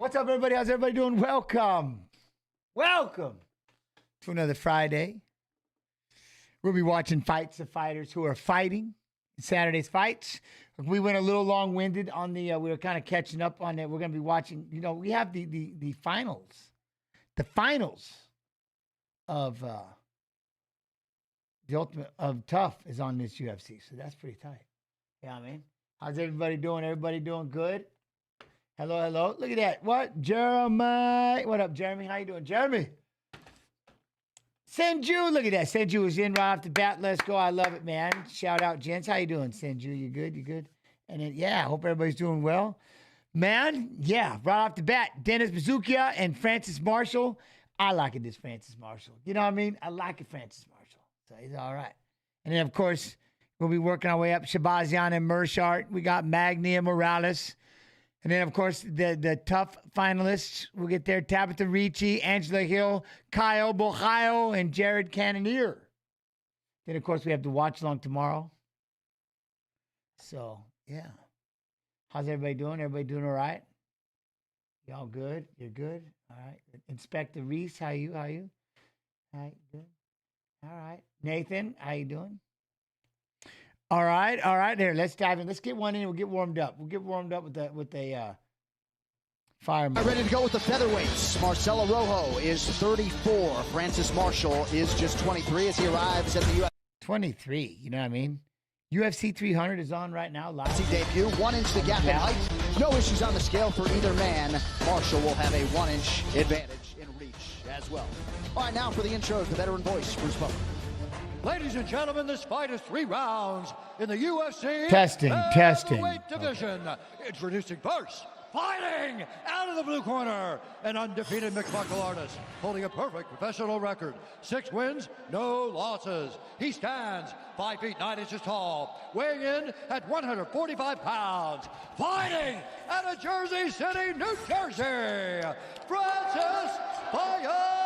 What's up, everybody? How's everybody doing? Welcome to another Friday. We'll be watching fights of fighters who are fighting in Saturday's fights. We went a little long-winded on the, we were kind of catching up on it. We're going to be watching, we have the finals. The finals of the Ultimate of Tough is on this UFC, so that's pretty tight. Yeah, I mean, how's everybody doing? Everybody doing good? Hello, hello. Look at that. What? Jeremy. What up, Jeremy? How you doing? Jeremy. Senju. Look at that. Senju is in right off the bat. Let's go. I love it, man. Shout out, gents. How you doing, Senju? You good? You good? And then, yeah, I hope everybody's doing well. Man, yeah, right off the bat, Dennis Buzukja and Francis Marshall. I like it, this Francis Marshall. You know what I mean? I like it, Francis Marshall. So he's all right. And then, of course, we'll be working our way up. Shahbazyan and Meerschaert. We got Magny and Morales. And then, of course, the tough finalists. We'll get there. Tabitha Ricci, Angela Hill, Kyle Bohayo, and Jared Cannonier. Then, of course, we have the watch along tomorrow. So, yeah. How's everybody doing? Everybody doing all right? Y'all good? You're good? All right. Inspector Reese, how you? All right, good. All right. Nathan, how you doing? All right. There, let's dive in. Let's get one in. We'll get warmed up. We'll get warmed up with a fireman. Ready to go with the featherweights. Marcelo Rojo is 34. Francis Marshall is just 23 as he arrives at the UFC 23. You know what I mean? UFC 300 is on right now. Live debut. 1 inch the gap in height. No issues on the scale for either man. Marshall will have a 1 inch advantage in reach as well. All right, now for the intro to the veteran voice, Bruce Pulver. Ladies and gentlemen, this fight is 3 rounds in the UFC testing division. Introducing first, fighting out of the blue corner, an undefeated mixed martial artist holding a perfect professional record. 6 wins, no losses. He stands 5 feet 9 inches tall, weighing in at 145 pounds. Fighting out of Jersey City, New Jersey, Francis Marshall.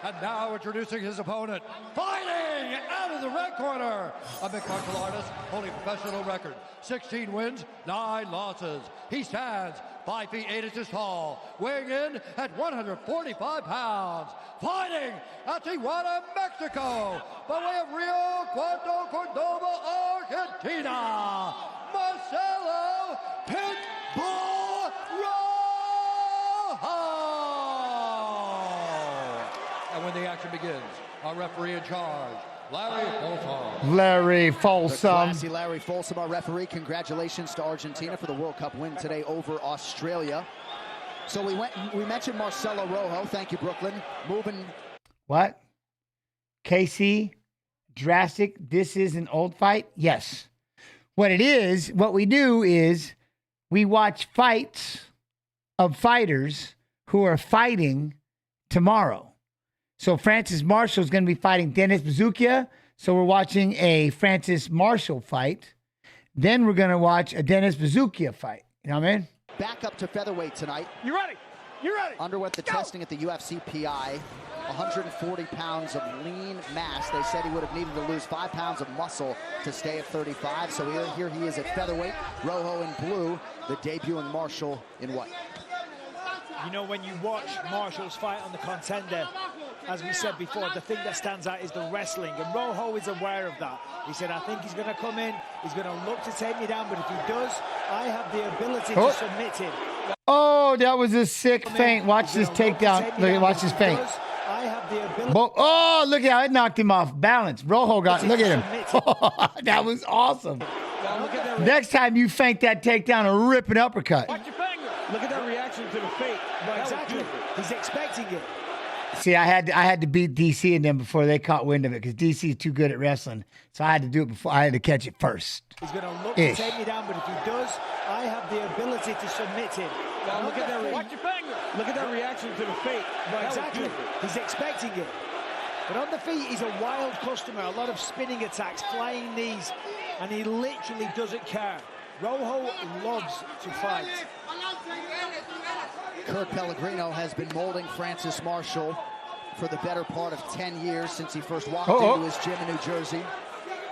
And now introducing his opponent, fighting out of the red corner, a mixed martial artist holding a professional record. 16 wins, 9 losses. He stands 5 feet 8 inches tall, weighing in at 145 pounds. Fighting out Tijuana, Mexico, by way of Rio Cuarto, Cordoba, Argentina, Marcelo Pitbull Rojo. And when the action begins, our referee in charge, Larry Folsom. Larry Folsom. Classy Larry Folsom, our referee. Congratulations to Argentina for the World Cup win today over Australia. So we mentioned Marcelo Rojo. Thank you, Brooklyn. Moving. What? KC, drastic. This is an old fight? Yes. What we do is we watch fights of fighters who are fighting tomorrow. So Francis Marshall is going to be fighting Dennis Buzukja. So we're watching a Francis Marshall fight. Then we're going to watch a Dennis Buzukja fight. You know what I mean? Back up to featherweight tonight. You ready? You ready? Underwent the testing at the UFC PI. 140 pounds of lean mass. They said he would have needed to lose 5 pounds of muscle to stay at 35. So here he is at featherweight. Rojo in blue. The debuting Marshall in white. You know, when you watch Marshall's fight on the Contender, as we said before, the thing that stands out is the wrestling, and Rojo is aware of that. He said, I think he's going to come in, he's going to look to take me down, but if he does, I have the ability to submit him. Oh, that was a sick feint. Watch this takedown. Look, watch this feint. I have the ability. Oh, look at how it knocked him off balance. Rojo got, look at him. That was awesome. Next time you feint that takedown or rip an uppercut. Watch your finger. Look at that reaction to the feint. Exactly. He's expecting it. See, I had to beat DC and them before they caught wind of it because DC is too good at wrestling. So I had to do it before. I had to catch it first. He's going to look to take me down, but if he does, I have the ability to submit him. Look at that. Watch your finger. Look at that reaction to the feet. Exactly. He's expecting it. But on the feet, he's a wild customer. A lot of spinning attacks, flying knees, and he literally doesn't care. Rojo loves to fight. Kurt Pellegrino has been molding Francis Marshall for the better part of 10 years since he first walked into his gym in New Jersey.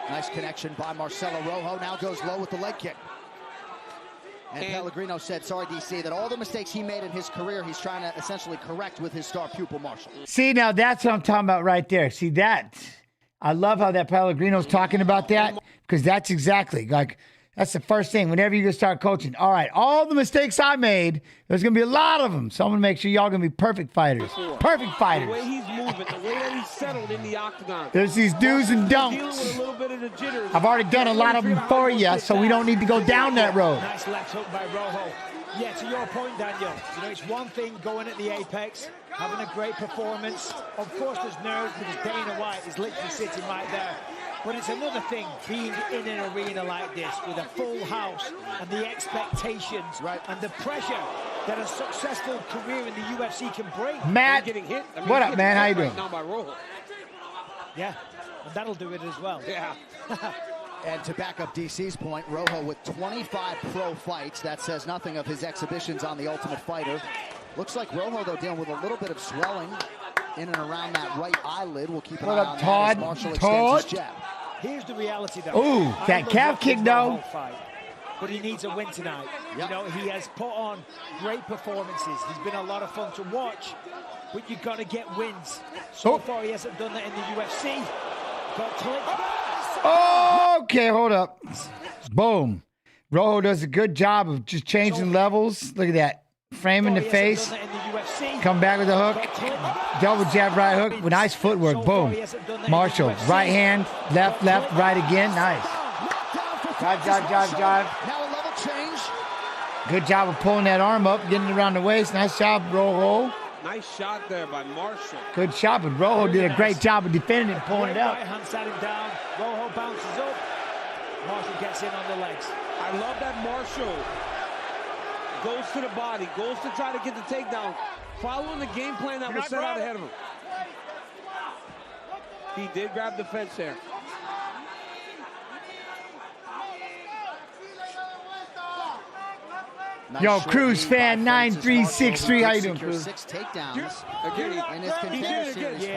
Nice connection by Marcelo Rojo. Now goes low with the leg kick. And Pellegrino said, sorry, DC, that all the mistakes he made in his career, he's trying to essentially correct with his star pupil, Marshall. See, now that's what I'm talking about right there. See that? I love how that Pellegrino's talking about that, because that's exactly, like, that's the first thing. Whenever you start coaching, all right, all the mistakes I made, there's going to be a lot of them. So I'm going to make sure y'all going to be perfect fighters. Perfect fighters. The way he's moving, the way that he's settled in the octagon. There's these do's and don'ts. I've already done a lot of them for you, so we don't need to go down that road. Nice left hook by Rojo. Yeah, to your point, Daniel, you know, it's one thing going at the apex, having a great performance. Of course, there's nerves because Dana White is literally sitting right there. But it's another thing being in an arena like this with a full house and the expectations and the pressure that a successful career in the UFC can bring. Matt, what up, man? How you doing? Yeah, and that'll do it as well. Yeah. And to back up DC's point, Rojo with 25 pro fights. That says nothing of his exhibitions on The Ultimate Fighter. Looks like Rojo, though, dealing with a little bit of swelling in and around that right eyelid. We'll keep an eye on that as Marshall extends his jab. Here's the reality, though. Ooh, that calf kick, though. But he needs a win tonight. You know, he has put on great performances. He's been a lot of fun to watch, but you've got to get wins. So far, he hasn't done that in the UFC. Got clipped. Okay, hold up. Boom. Rojo does a good job of just changing levels. Look at that. Frame in the face. Come back with the hook. Double jab, right hook. With nice footwork. Boom. Marshall. Right hand. Left, left, right again. Nice. Jive. Now a level change. Good job of pulling that arm up, getting it around the waist. Nice job, Rojo. Nice shot there by Marshall. Good shot, but Rojo did a great job of defending it and pulling it out. Right hand sat him down. Rojo bounces up. Marshall gets in on the legs. I love that Marshall goes to the body, goes to try to get the takedown, following the game plan that was set out ahead of him. He did grab the fence there. Nice Yo, short Cruz lead fan by 9363. How you doing, Secures Cruz? 6 takedowns Again, in his contender series.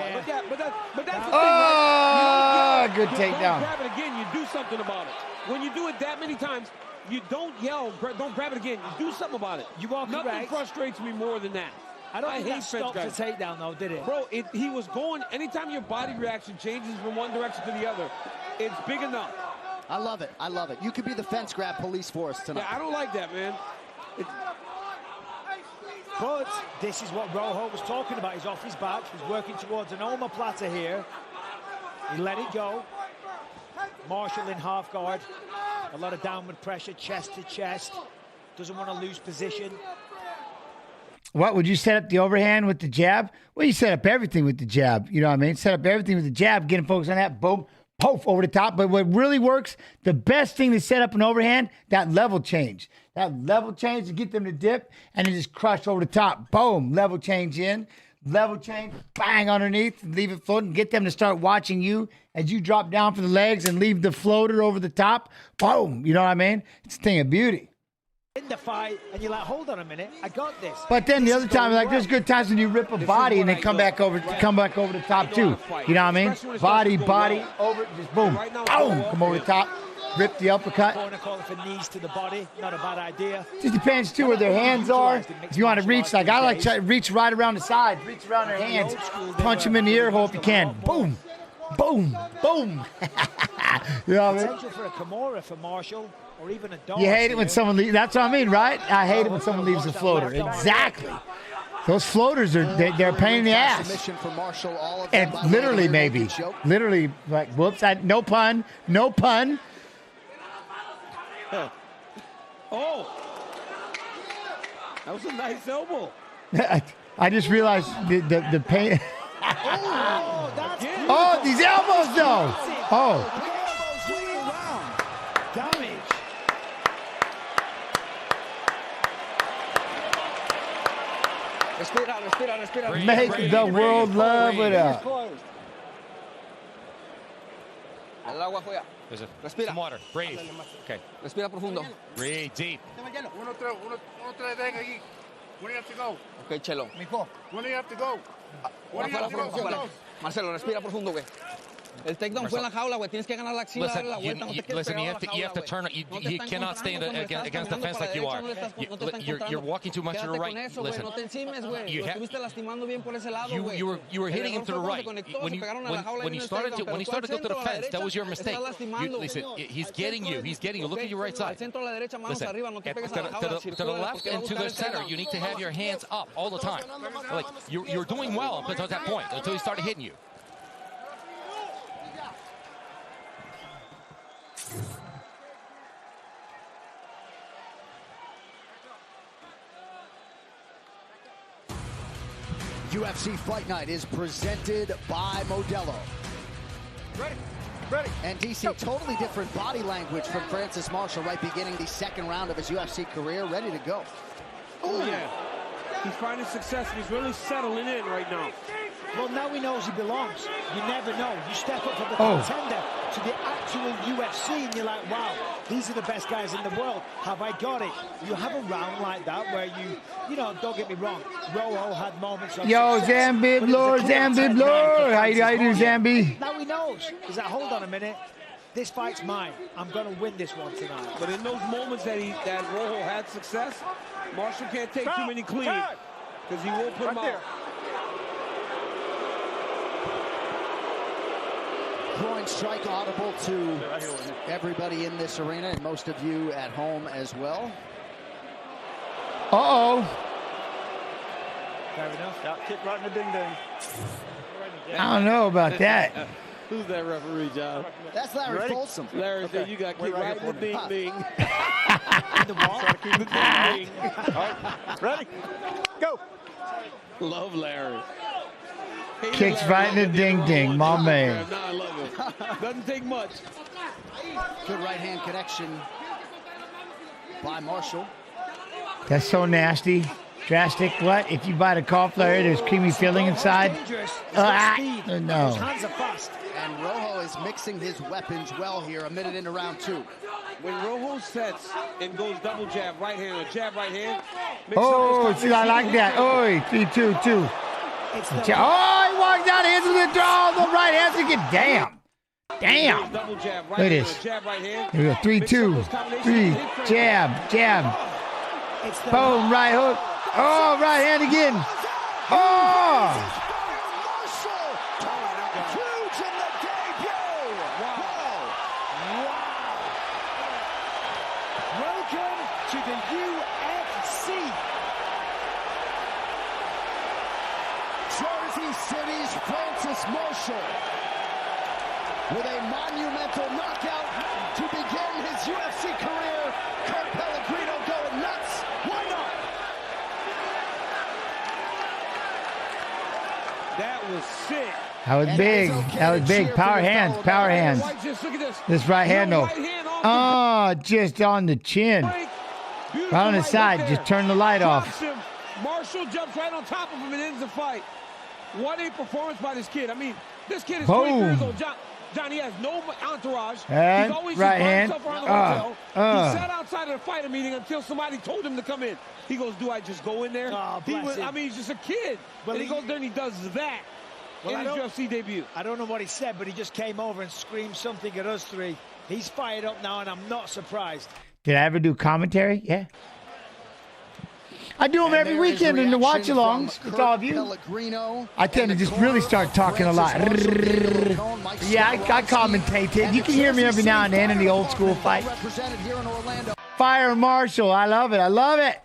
But that's the thing, Oh, good Don't takedown. grab it again, you do something about it. When you do it that many times, you don't yell, don't grab it again. You do something about it. You are Nothing correct. frustrates me more than that. I don't think hate that stopped the fence takedown, though, did it? Bro, he was going, anytime your body reaction changes from one direction to the other, it's big enough. I love it. I love it. You could be the fence grab police for us tonight. Yeah, I don't like that, man. But this is what Rojo was talking about. He's off his back. He's working towards an omoplata here. He let it go. Marshall in half guard. A lot of downward pressure, chest to chest. Doesn't want to lose position. What, would you set up the overhand with the jab? Well, you set up everything with the jab. You know what I mean? Set up everything with the jab, getting focused on that, boom, poof, over the top. But what really works, the best thing to set up an overhand, that level change. That level change to get them to dip and then just crush over the top. Boom, level change in, level change, bang underneath, leave it floating, get them to start watching you as you drop down for the legs and leave the floater over the top. Boom, you know what I mean? It's a thing of beauty. In the fight, and you're like, hold on a minute, I got this. But then the other time, like, there's good times when you rip a body and then come back over the top too. You know what I mean? Body, over, just boom, boom, come over the top, rip the uppercut. Corner calling for knees to the body, not a bad idea. Just depends too where their hands are. If you want to reach, like I like to reach right around the side, reach around their hands, punch them in the ear hole if you can. Boom, boom, boom. You know what I mean? Potential for a Kimura for Marshall, or even a dog. You hate it when someone leaves. That's what I mean, right? I hate it when someone leaves a floater. Exactly. Those floaters they're a pain in the ass. And literally, maybe, literally, like, whoops! No pun. Oh, that was a nice elbow. I just realized the pain. Oh, these elbows though. Oh. Damage. Respira. Make the world love it up. El agua fuera. Respira. Some water. Breathe. Okay. Respira profundo. Breathe deep. Uno, tres, venga allí. When do you have to go? Ok, Chelo. When do you have to go? When do you have to go? Marcelo, respira profundo, güey. El takedown fue en la jaula, güey. Tienes que ganar la axila, darle la vuelta. No te quedes listen, pegado you a have to, la you have to jaula, turn. You cannot stay against the fence like you are. You're walking too much to the right. Listen, no te encimes, güey. Lo estuviste lastimando bien por ese lado, güey. you were hitting him to the right. When you started to go to the fence, that was your mistake. Listen, he's getting you. He's getting you. Look at your right side. Centro a la derecha, manos Listen, arriba. No te pegues a la to jaula. the left and to the center, you need to have your hands up all the time. Like you're doing well up until that point, until he started hitting you. UFC Fight Night is presented by Modelo. Ready. And DC, totally different body language from Francis Marshall right beginning the second round of his UFC career, ready to go. Oh, yeah. He's finding success, and he's really settling in right now. Well, now he knows he belongs. You never know. You step up from the contender to the actual UFC, and you're like, wow, these are the best guys in the world. Have I got it? You have a round like that where you know, don't get me wrong, Rojo had moments of Yo, success, Zambi but it was a clear Zambi 10-9 Blur. for How you Francis do, Marshall. Zambi? Now he knows. He's like, hold on a minute. This fight's mine. I'm going to win this one tonight. But in those moments that Rojo had success, Marshall can't take too many clean, because he won't put him out. Groin strike audible to everybody in this arena and most of you at home as well. Uh-oh. Fair enough. Kick right in the ding-ding. I don't know about that. Who's that referee, John? That's Larry Folsom. Larry said you got kicked right in the ding-ding. In the wall. Try to keep the ding-ding. All right. Ready? Go. Love Larry. Kicks right in the ding-ding, my man. No, I love it. Doesn't take much. Good right hand connection by Marshall. That's so nasty. Drastic. What? If you bite a cauliflower, there's creamy filling inside. Dangerous. He's got speed. No. His hands are fast. And Rojo is mixing his weapons well here, a minute into round two. When Rojo sets and goes double jab, right hand, or jab, right hand. Oh, see, I like that. Oh, 3-2-2. Oh, he walks out, hits with the draw, the right hand again. Damn. Damn. Double jab, right Look at hand, this. jab, right hand. Here we go. 3-2. 3. Jab. Boom, right hook. Oh, right hand again. Oh. Marshall, huge in the debut. Wow. Welcome to the UFC. Jersey City's Francis Marshall with a monumental knockout to begin his UFC career. Kurt Pellegrino going nuts. Why not? That was sick. That was big. That was big. Power hands. Power hands. Right, just look at this. This right hand, though. Right hand off the Oh, just on the chin. break. Beautiful Right on the right side. hook there. Just turn the light Drops off. him. Marshall jumps right on top of him and ends the fight. What a performance by this kid. I mean, this kid is 23 years Boom. old. John, he has no entourage. And He's always right just by hand. himself around the hotel. He sat uh. outside of the fighter meeting until somebody told him to come in. He goes, do I just go in there? Oh, bless him. I mean, he's just a kid. Well, and he goes there and he does that in his UFC debut. I don't know what he said, but he just came over and screamed something at us three. He's fired up now, and I'm not surprised. Did I ever do commentary? Yeah. I do them every weekend in the watch-alongs with all of you. I tend to just really start talking a lot. Yeah, I commentated. You can hear me every now and then in the old school fight. Fire Marshall. I love it. I love it.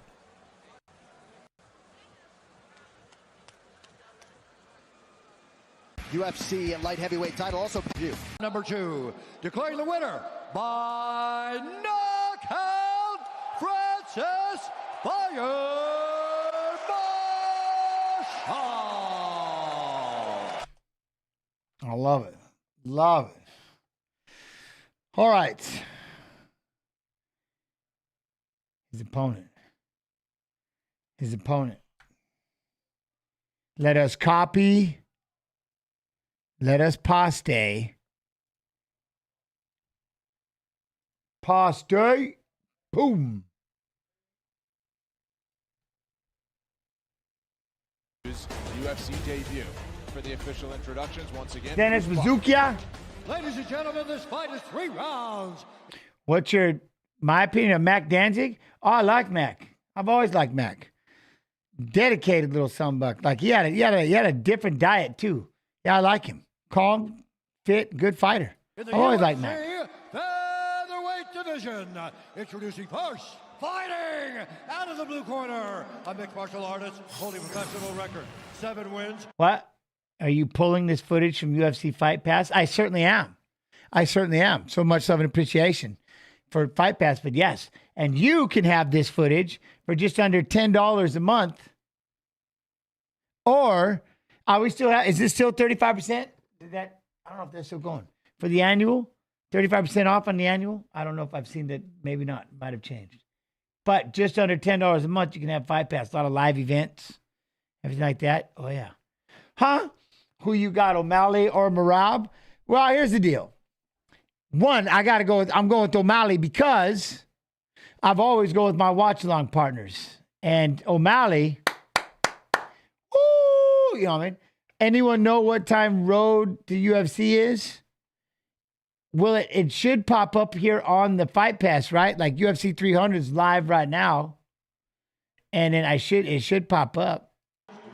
UFC light heavyweight title also view. Number 2, declaring the winner by knockout, Francis Fire Marshall. I love it. Love it. All right. His opponent. Let us copy. Let us paste. Boom. UFC debut. for the official introductions once again. Dennis Buzukja. Ladies and gentlemen, this fight is 3 rounds. What's my opinion of Mac Danzig? Oh, I like Mac. I've always liked Mac. Dedicated little sunbuck. Like he had a different diet too. Yeah, I like him. Calm, fit, good fighter. I always liked Mac. Featherweight division. Introducing first, fighting out of the blue corner, a mixed martial artist holding professional record, 7 wins. What? Are you pulling this footage from UFC Fight Pass? I certainly am. So much love and appreciation for Fight Pass, but yes. And you can have this footage for just under $10 a month. Or are we still is this still 35%? I don't know if they're still going. For the annual, 35% off on the annual? I don't know if I've seen that. Maybe not. Might have changed. But just under $10 a month, you can have Fight Pass. A lot of live events, everything like that. Oh, yeah. Huh? Who you got, O'Malley or Merab? Well, here's the deal. One, I'm going with O'Malley because I've always go with my watch-along partners. And O'Malley, ooh, you know what I mean? Anyone know what time Road to UFC is? Well, it should pop up here on the Fight Pass, right? Like UFC 300 is live right now. And then it should pop up.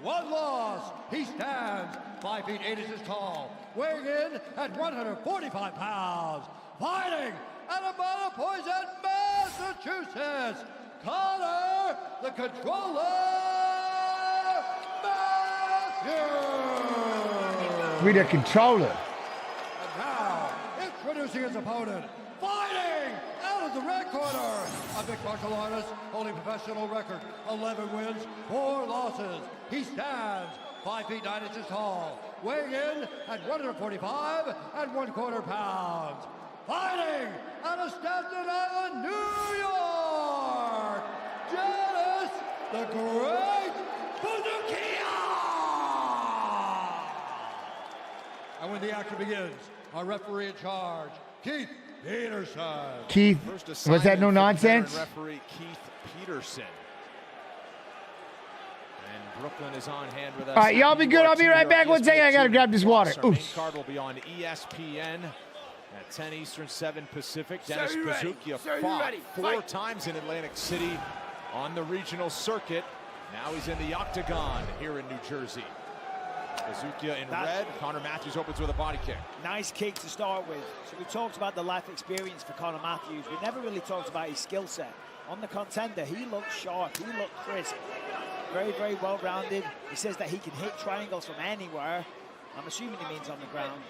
1 loss. He stands 5 feet 8 inches tall, weighing in at 145 pounds, fighting out of Poison, Massachusetts, Connor, the Controller, Matthews. We're the Controller. And now, introducing his opponent, fighting out of the red corner, a mixed martial artist holding professional record, 11 wins, 4 losses. He stands 5 feet 9 inches tall, weighing in at 145 1/4 pounds. Fighting out of Staten Island, New York, Dennis the Great Buzukja! And when the action begins, our referee in charge, Keith Peterson. Keith, was that no nonsense? Referee Keith Peterson. And Brooklyn is on hand with us. All right, y'all be good. I'll be right back. One second, I got to grab this water. Our main card will be on ESPN at 10 Eastern, 7 Pacific. Dennis Buzukja fought 4 times in Atlantic City on the regional circuit. Now he's in the octagon here in New Jersey. Buzukja in red. Connor Matthews opens with a body kick. Nice kick to start with. So we talked about the life experience for Connor Matthews. We never really talked about his skill set. On the contender, he looked sharp. He looked crisp. Very, very well-rounded. He says that he can hit triangles from anywhere. I'm assuming he means on the ground.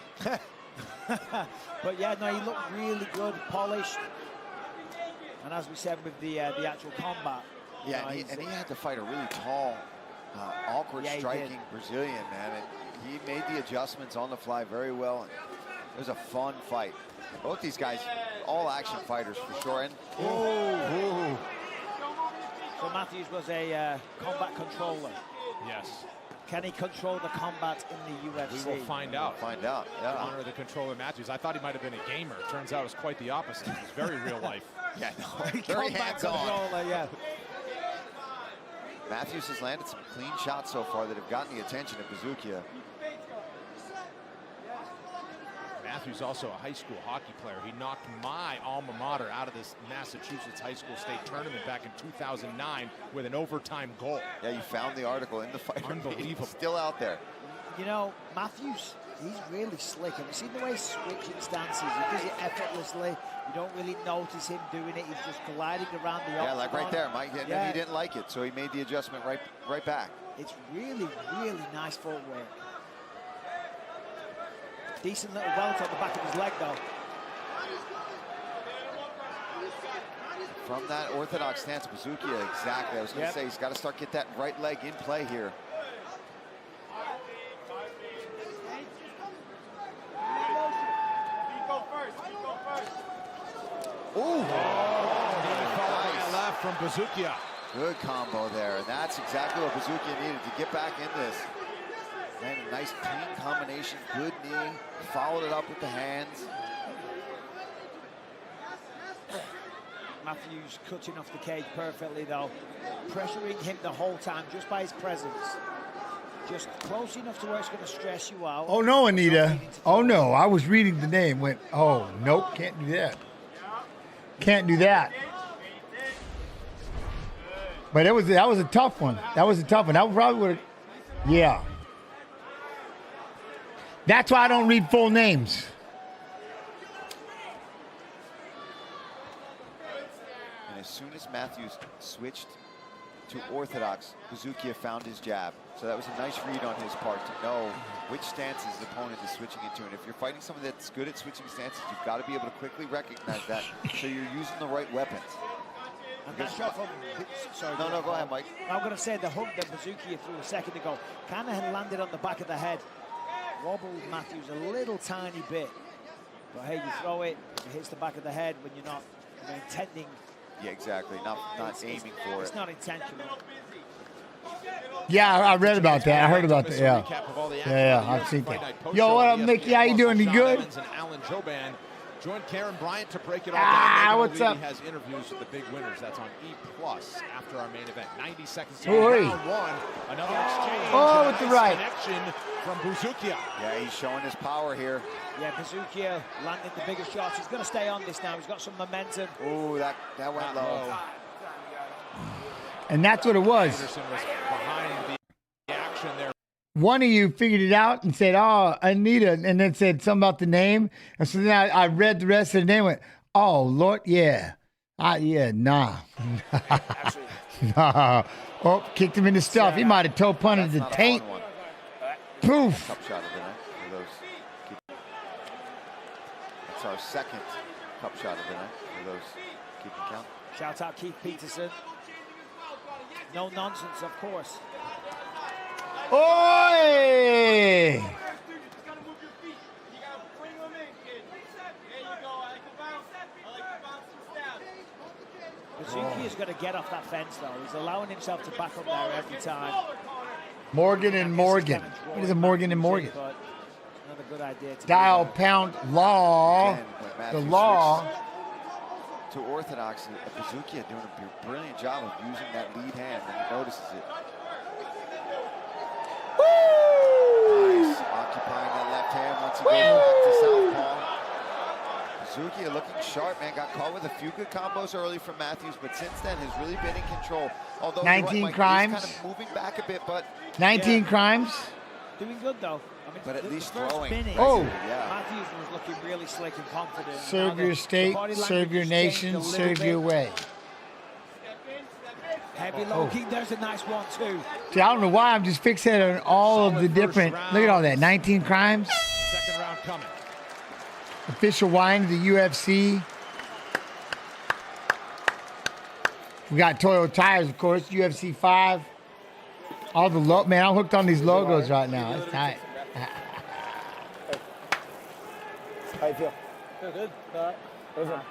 But yeah, no, he looked really good, polished. And as we said with the actual combat. Yeah, and he had to fight a really tall, awkward striking Brazilian, man. And he made the adjustments on the fly very well. And it was a fun fight. Both these guys, all action fighters for sure. And so Matthews was a combat controller. Yes. Can he control the combat in the UFC? We will find out. Yeah. Connor the Controller Matthews. I thought he might have been a gamer. Turns out it's quite the opposite. He's very real life. Yeah, no, very hands-on. Yeah. Matthews has landed some clean shots so far that have gotten the attention of Buzukja. Matthews also a high school hockey player. He knocked my alma mater out of this Massachusetts high school state tournament back in 2009 with an overtime goal. Yeah, you found the article in the fight. Unbelievable. Still out there. You know, Matthews, he's really slick. Have you seen the way he's switching stances? He does it effortlessly. You don't really notice him doing it. He's just gliding around the octagon. Yeah, like right there, Mike. And he didn't like it, so he made the adjustment right back. It's really, really nice footwork. Decent little welt on the back of his leg, though. From that orthodox stance, Buzukja, exactly. I was going to say, he's got to start get that right leg in play here. Ooh! Nice left from Buzukja. Good combo there, and that's exactly what Buzukja needed to get back in this. And a nice clean combination, good knee, followed it up with the hands. Matthews cutting off the cage perfectly, though. Pressuring him the whole time just by his presence. Just close enough to where it's going to stress you out. Oh, no, Anita. Oh, no. I was reading the name. Went, oh, nope, can't do that. Can't do that. But that was a tough one. That was a tough one. That probably would have, yeah. That's why I don't read full names. And as soon as Matthews switched to orthodox, Buzukja found his jab. So that was a nice read on his part to know which stances the opponent is switching into. And if you're fighting someone that's good at switching stances, you've got to be able to quickly recognize that so you're using the right weapons. Sorry, no, go ahead, Mike. I'm going to say the hook that Buzukja threw a second ago kind of had landed on the back of the head. Wobbled Matthews a little tiny bit. But hey, you throw it, it hits the back of the head when you're not intending. Yeah, exactly. Not aiming for it. It's not intentional. Yeah, I read about that. I heard about that. Yeah. Yeah, I've seen that. Yo, what up, Mickey? How you doing? You good? Join Karen Bryant to break it all down. What's up? Has interviews with the big winners. That's on E+ after our main event. 90 seconds to round one. Another exchange. Oh, with the right. Connection from Buzukja. Yeah, he's showing his power here. Yeah, Buzukja landed the bigger shots. He's going to stay on this now. He's got some momentum. Ooh, that went low. And that's what it was. Anderson was behind the action there. One of you figured it out and said, oh, Anita, and then said something about the name. And so then I read the rest of the name and went, oh, Lord, yeah. Yeah, nah. Nah. Oh, kicked him in the stuff. He might have toe punted the taint. Poof. Cup shot of the night for those. That's our second cup shot of the night for those keeping count. Shout out Keith Peterson. No nonsense, of course. Oi! Buzukja's got to get off that fence, though. He's allowing himself to back up there every time. Morgan and Morgan. What is a Morgan and Morgan? Another good idea. Dial pound law. Again, The law. To orthodox, Buzukja doing a brilliant job of using that lead hand when he notices it. Nice, occupying that left hand once he goes back to southpaw. Buzukja looking sharp, man. Got caught with a few good combos early from Matthews, but since then has really been in control. Although 19 crimes. He's kind of moving back a bit, but 19 crimes. Doing good, though. I mean, but at least first throwing. Minute, Oh. Matthews was looking really slick and confident. Serve your state, serve your nation, serve your way. Heavy low kick, there's a nice one too. See, I don't know why I'm just fixated on all of the different. Look at all that. 19 crimes. Second round coming. Official wine of the UFC. We got Toyo Tires, of course. UFC 5. All the man, I'm hooked on these logos right now. It's tight. How you feel? Feel good. Listen,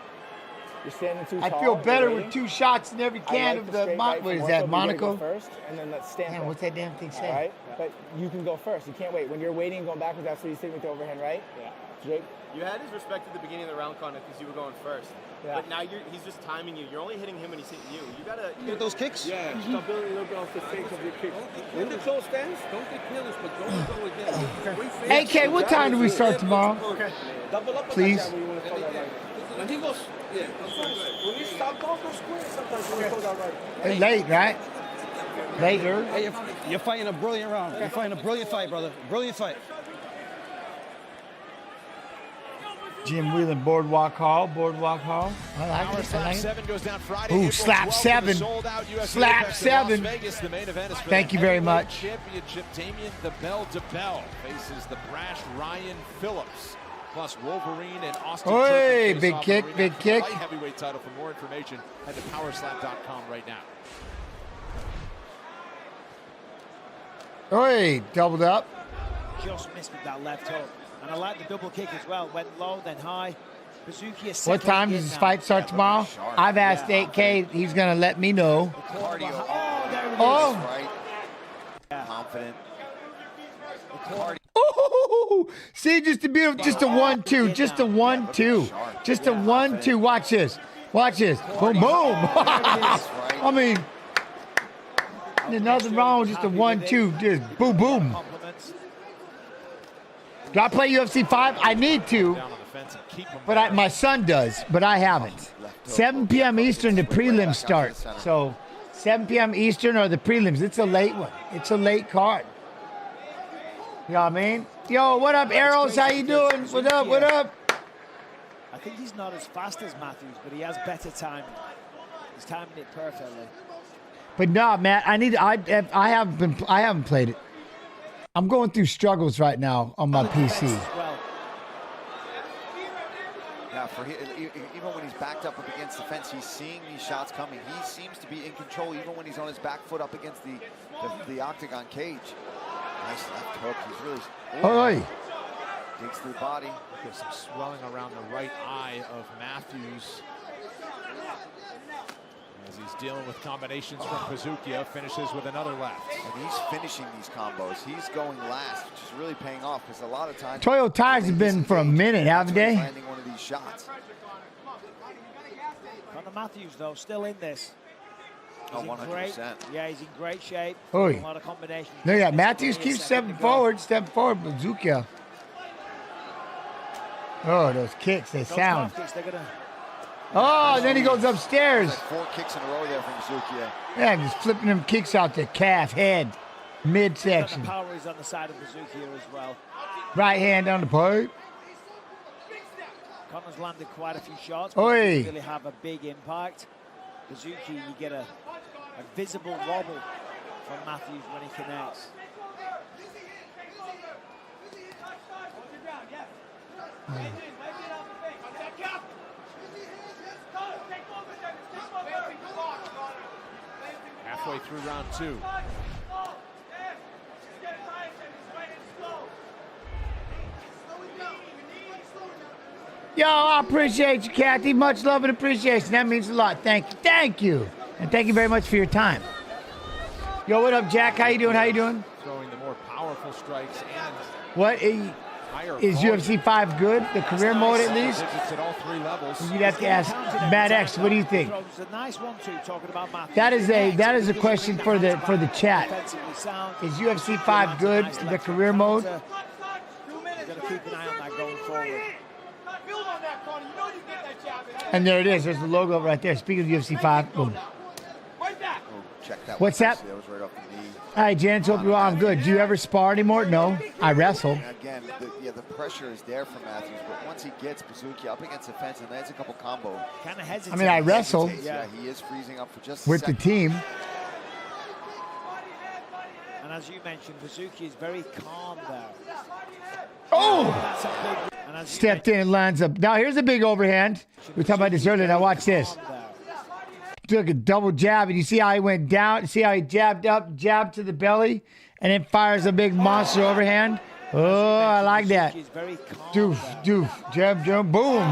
you're standing too tall. I feel better waiting. with 2 shots in every can of the what is that, Monaco? First, and then let's stand. Man, what's that damn thing say? All right, but you can go first. You can't wait. When you're waiting and going backwards, that's what you think with the overhand, right? Yeah. Jake? You had his respect at the beginning of the round, Connor, because you were going first. Yeah. But now he's just timing you. You're only hitting him when he's hitting you. You gotta get those kicks. Yeah. Stop building a little bit off the fake of your kicks. In the close stance, don't get careless, but don't go again. AK, what time do we start tomorrow? Okay. Double up. Please. When he goes, yeah. When you stop, don't go square. Sometimes when you go down right. It's late, right? Later. Hey, you're fighting a brilliant round. You're fighting a brilliant fight, brother. Brilliant fight. Jim Whelan, Boardwalk Hall. I like it. Slap 7 goes down Friday. Ooh, Slap 7. Slap 7. Thank you very much. Championship, Damien the Bell DeBell faces the brash Ryan Phillips. Plus Wolverine and Austin. Hey, big kick, big kick. Light heavyweight title. For more information, head to powerslap.com right now. Hey, doubled up. Just missed with that left hook. And I like the double kick as well. Went low, then high. Buzukja. What time does this fight start tomorrow? I've asked 8K. He's going to let me know. Cardio. Oh, there it is. Oh. Right. Confident. Ooh, see, just a beautiful, just a 1-2, just a 1-2, just a 1-2. Watch this. Watch this. Boom, boom. I mean, There's nothing wrong with just a 1-2. Just boom, boom. Do I play UFC 5? I need to. But my son does, but I haven't. 7 p.m. Eastern, the prelims start. So 7 p.m. Eastern are the prelims. It's a late one. It's a late card. You know what I mean? Yo, what up, Arrows? How you doing? What up? What up? I think he's not as fast as Matthews, but he has better timing. He's timing it perfectly. But no, Matt, I haven't played it. I'm going through struggles right now on my PC. Well, yeah, even when he's backed up against the fence, he's seeing these shots coming. He seems to be in control even when he's on his back foot up against the octagon cage. Nice left hook. He's really digs through the body. There's some swelling around the right eye of Matthews as he's dealing with combinations from Buzukja. Finishes with another left. And he's finishing these combos. He's going last, which is really paying off because a lot of times Toyo tires have been for a minute, haven't they? Landing one of these shots. Conor Matthews, though, still in this. Oh, 100%. Yeah, he's in great shape. Oh, a lot of combinations. Look at Matthews keeps stepping forward, Buzukja. Oh, those kicks, they sound. Oh, then he goes upstairs. Like 4 kicks in a row there from Buzukja. Yeah, just flipping them kicks out the calf, head, midsection. The power is on the side of Buzukja as well. Right hand on the pipe. Conor's landed quite a few shots, but Oi. really have a big impact. Buzukja, you get a visible wobble from Matthews when he connects. Halfway through round 2. Yo, I appreciate you, Kathy. Much love and appreciation. That means a lot. Thank you. Thank you. And thank you very much for your time. Yo, what up, Jack? How you doing? How you doing? Throwing the more powerful strikes and What? Is UFC 5 good? The career mode, at least? At all 3 levels. You'd have to ask Matt X. What do you think? That is a question for the chat. Is UFC 5 good? The career mode? You've got to keep an eye on that going forward. And there it is. There's the logo right there. Speaking of UFC 5, boom. Check that. What's that? That was right off the knee. Hi, Janice. Hope you're well. I'm good. Do you ever spar anymore? No. I wrestle. Again, the pressure is there for Matthews, but once he gets Buzukja up against the fence and lands a couple combo, kind of hesitates. I mean, I wrestle. Yeah, he is freezing up for just a with the second. team. And as you mentioned, Buzukja is very calm there. Oh! Stepped in and lands up. Now, here's a big overhand. We were talking about this earlier. Now, watch this. Took a double jab, and you see how he went down? See how he jabbed up, jabbed to the belly, and then fires a big monster overhand? Oh, I like that. Doof, doof, jab, jump, boom.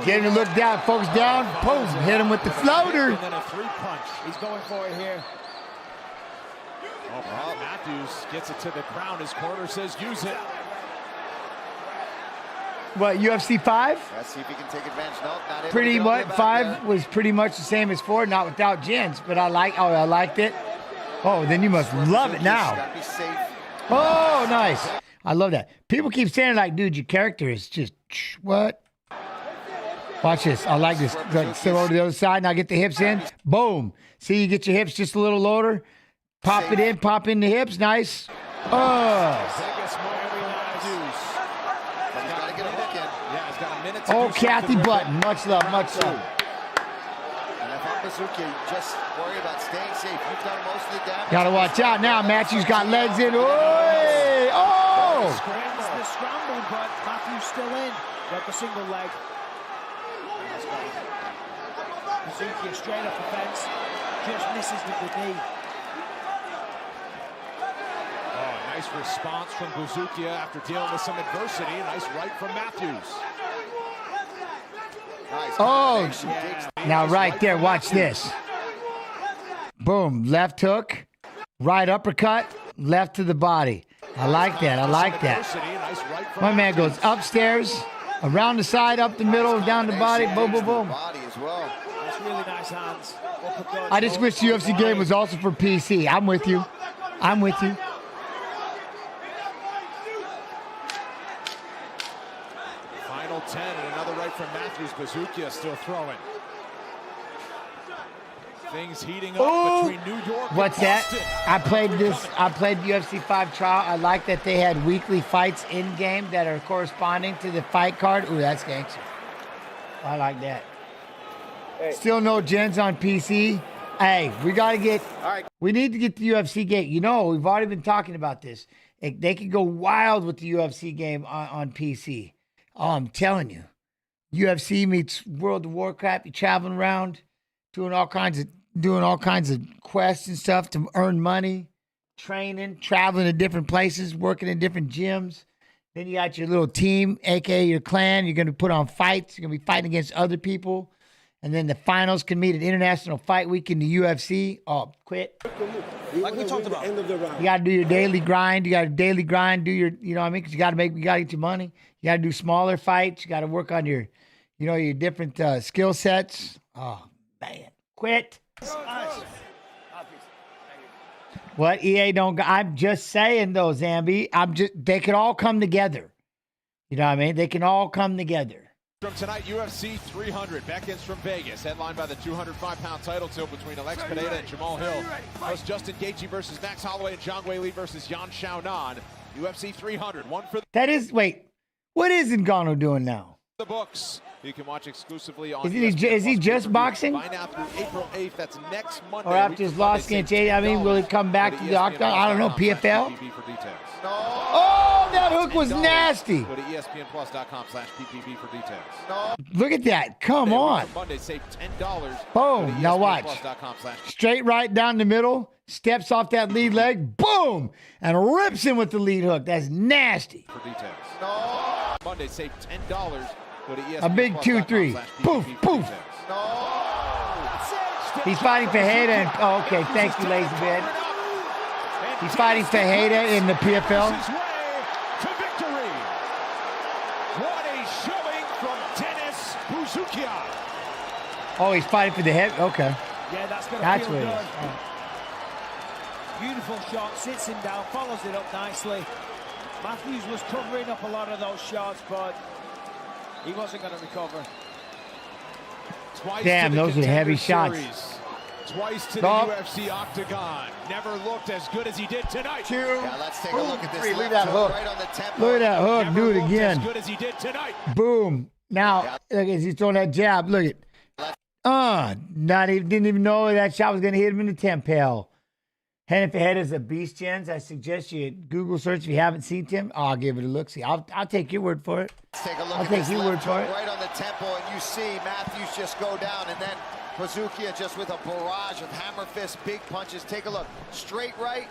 Get him to look down, focus down, boom. Hit him with the floater. And then a 3-punch. He's going for it here. Oh, Matthews gets it to the crown. His corner says use it. What, UFC 5? Let's see if he can take advantage. No, not able Pretty to much, get 5 was pretty much the same as 4, not without gents, but I liked it. Oh, then you must love it now. Gotta be safe. Oh, nice. I love that. People keep saying, like, dude, your character is just, what? Watch this. I like this. Step over to the other side. Now get the hips in. Boom. See, you get your hips just a little lower. Pop it in. Pop in the hips. Nice. Oh, Kathy Button. Much love. Much love. And if I'm Buzukja, just worry about staying safe. You've done most of the damage. Gotta watch out now. Matthews got legs in. Oy! Oh! The scramble, but Matthews still in. Got the single leg. Buzukja straight up the fence. Just misses with the knee. Oh, nice response from Buzukja after dealing with some adversity. Nice right from Matthews. Nice. Oh, now right there, watch this. Boom, left hook, right uppercut, left to the body. I like that, I like that. My man goes upstairs, around the side, up the middle, down the body, boom, boom, boom. Body as well. really nice hands. Uppercut. I just wish the UFC game was also for PC. I'm with you. I'm with you. Final 10 and another right from Matthews. Buzukja still throwing. Things heating up between New York and What's that? Boston. I played UFC 5 trial. I like that they had weekly fights in game that are corresponding to the fight card. Ooh, that's gangster. I like that. Hey. Still no gens on PC. Hey, we got to get, we need to get the UFC game. You know, we've already been talking about this. They could go wild with the UFC game on PC. Oh, I'm telling you. UFC meets World of Warcraft. You're traveling around, doing all kinds of quests and stuff to earn money, training, traveling to different places, working in different gyms. Then you got your little team, aka your clan. You're going to put on fights. You're going to be fighting against other people. And then the finals can meet at International Fight Week in the UFC. Oh, quit. Like we talked about. End of the round. You got to do your daily grind. You got to daily grind, do your, you know what I mean? Because you got to get your money. You got to do smaller fights. You got to work on your, your different skill sets. Oh, man. Quit. What? EA don't, I'm just saying though, Zambi. They can all come together. You know what I mean? They can all come together. From tonight, UFC 300, Beckins from Vegas, headlined by the 205-pound title tilt between Alex Pineda and Jamal Hill. Plus Justin Gaethje versus Max Holloway and Zhang Weili versus Yan Xiaonan. UFC 300, one for that is, wait, what is Ngannou doing now? the books. You can watch exclusively on Is he just boxing? By now through April 8th, that's next Monday. Or after his loss against Jay, I mean, will he come back to the octagon? I don't know, PFL? Oh, that hook was nasty. Go to ESPNplus.com/PPV for details. Look at that. Come on. Monday, save $10. Boom. Now watch. Straight right down the middle. Steps off that lead leg. Boom. And rips him with the lead hook. That's nasty. For details. Monday, save $10. Go to a big 2-3. Poof, poof. He's fighting Fajeda. And, oh, okay. Thank you, Lazy Bed. He's fighting Fajeda in the PFL. To victory. What a showing from Dennis Buzukja. Oh, he's fighting for the head. Okay. Yeah, that's going to feel what good. it is. Oh. Beautiful shot, sits him down, follows it up nicely. Matthews was covering up a lot of those shots, but he wasn't going to recover. Damn, those are heavy shots. Twice to the UFC octagon. Never looked as good as he did tonight. Yeah, let's take a look at this. Look at that hook. Right on the tempo. Look at that hook. Do it again. As good as he did tonight. Boom. Now, look as he's throwing that jab. Look at. Didn't even know that shot was going to hit him in the temple. Henry Fajeda's a beast, Jens. I suggest you Google search if you haven't seen him. I'll give it a look. See, I'll take your word for it. Let's take a look I'll at take this your word for it. Right on the tempo, and you see Matthews just go down, and then Buzukja just with a barrage of hammer fist, big punches. Take a look. Straight right,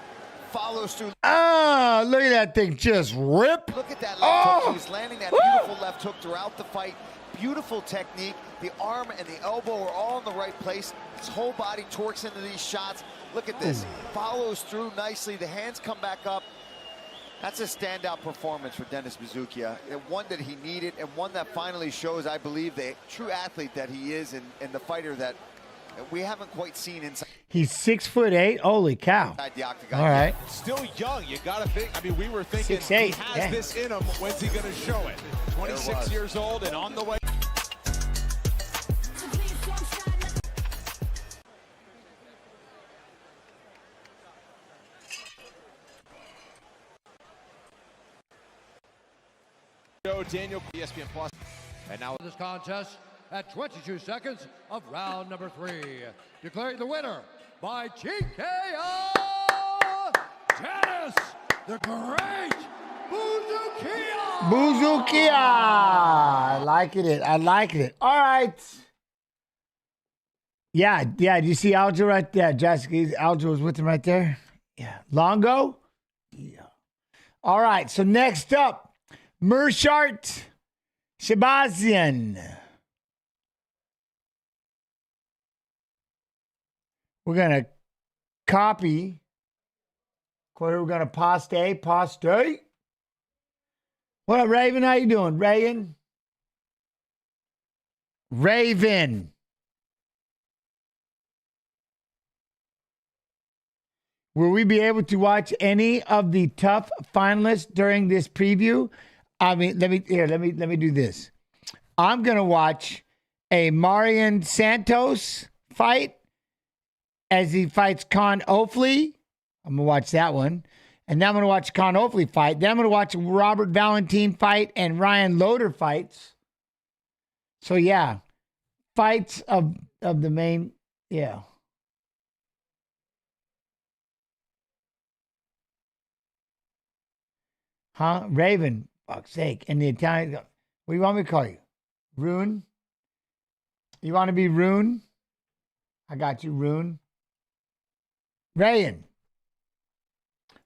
follows through. Look at that thing just rip. Look at that left hook. He's landing that beautiful left hook throughout the fight. Beautiful technique. The arm and the elbow are all in the right place. His whole body torques into these shots. Look at this. Follows through nicely. The hands come back up. That's a standout performance for Dennis Buzukja, and one that he needed, and one that finally shows, I believe, the true athlete that he is, and the fighter that we haven't quite seen inside. He's 6'8". Holy cow! The octagon. All right. Still young. You got to think. I mean, we were thinking 6'8". he has this in him. When's he going to show it? 26 years old and on the way. Daniel, ESPN Plus. And now this contest at 22 seconds of round number 3. Declaring the winner by TKO, Dennis the Great Buzukja. Buzukja. I like it. I like it. All right. Yeah. Do you see Aljo right there? Jessica, Aljo was with him right there. Yeah. Longo? Yeah. All right. So next up, Meerschaert, Shahbazyan. We're going to copy. We're going to poste. What up, Raven? How you doing, Raven? Will we be able to watch any of the tough finalists during this preview? I mean, let me do this. I'm gonna watch a Marion Santos fight as he fights Con Ofley. I'm gonna watch that one. And then I'm going to watch Con Ofley fight. Then I'm going to watch Robert Valentin fight and Ryan Loder fights. So, yeah. Fights of the main, yeah. Huh? Raven, fuck's sake. And the Italian, what do you want me to call you? Rune? You want to be Rune? I got you, Rune. Rayan.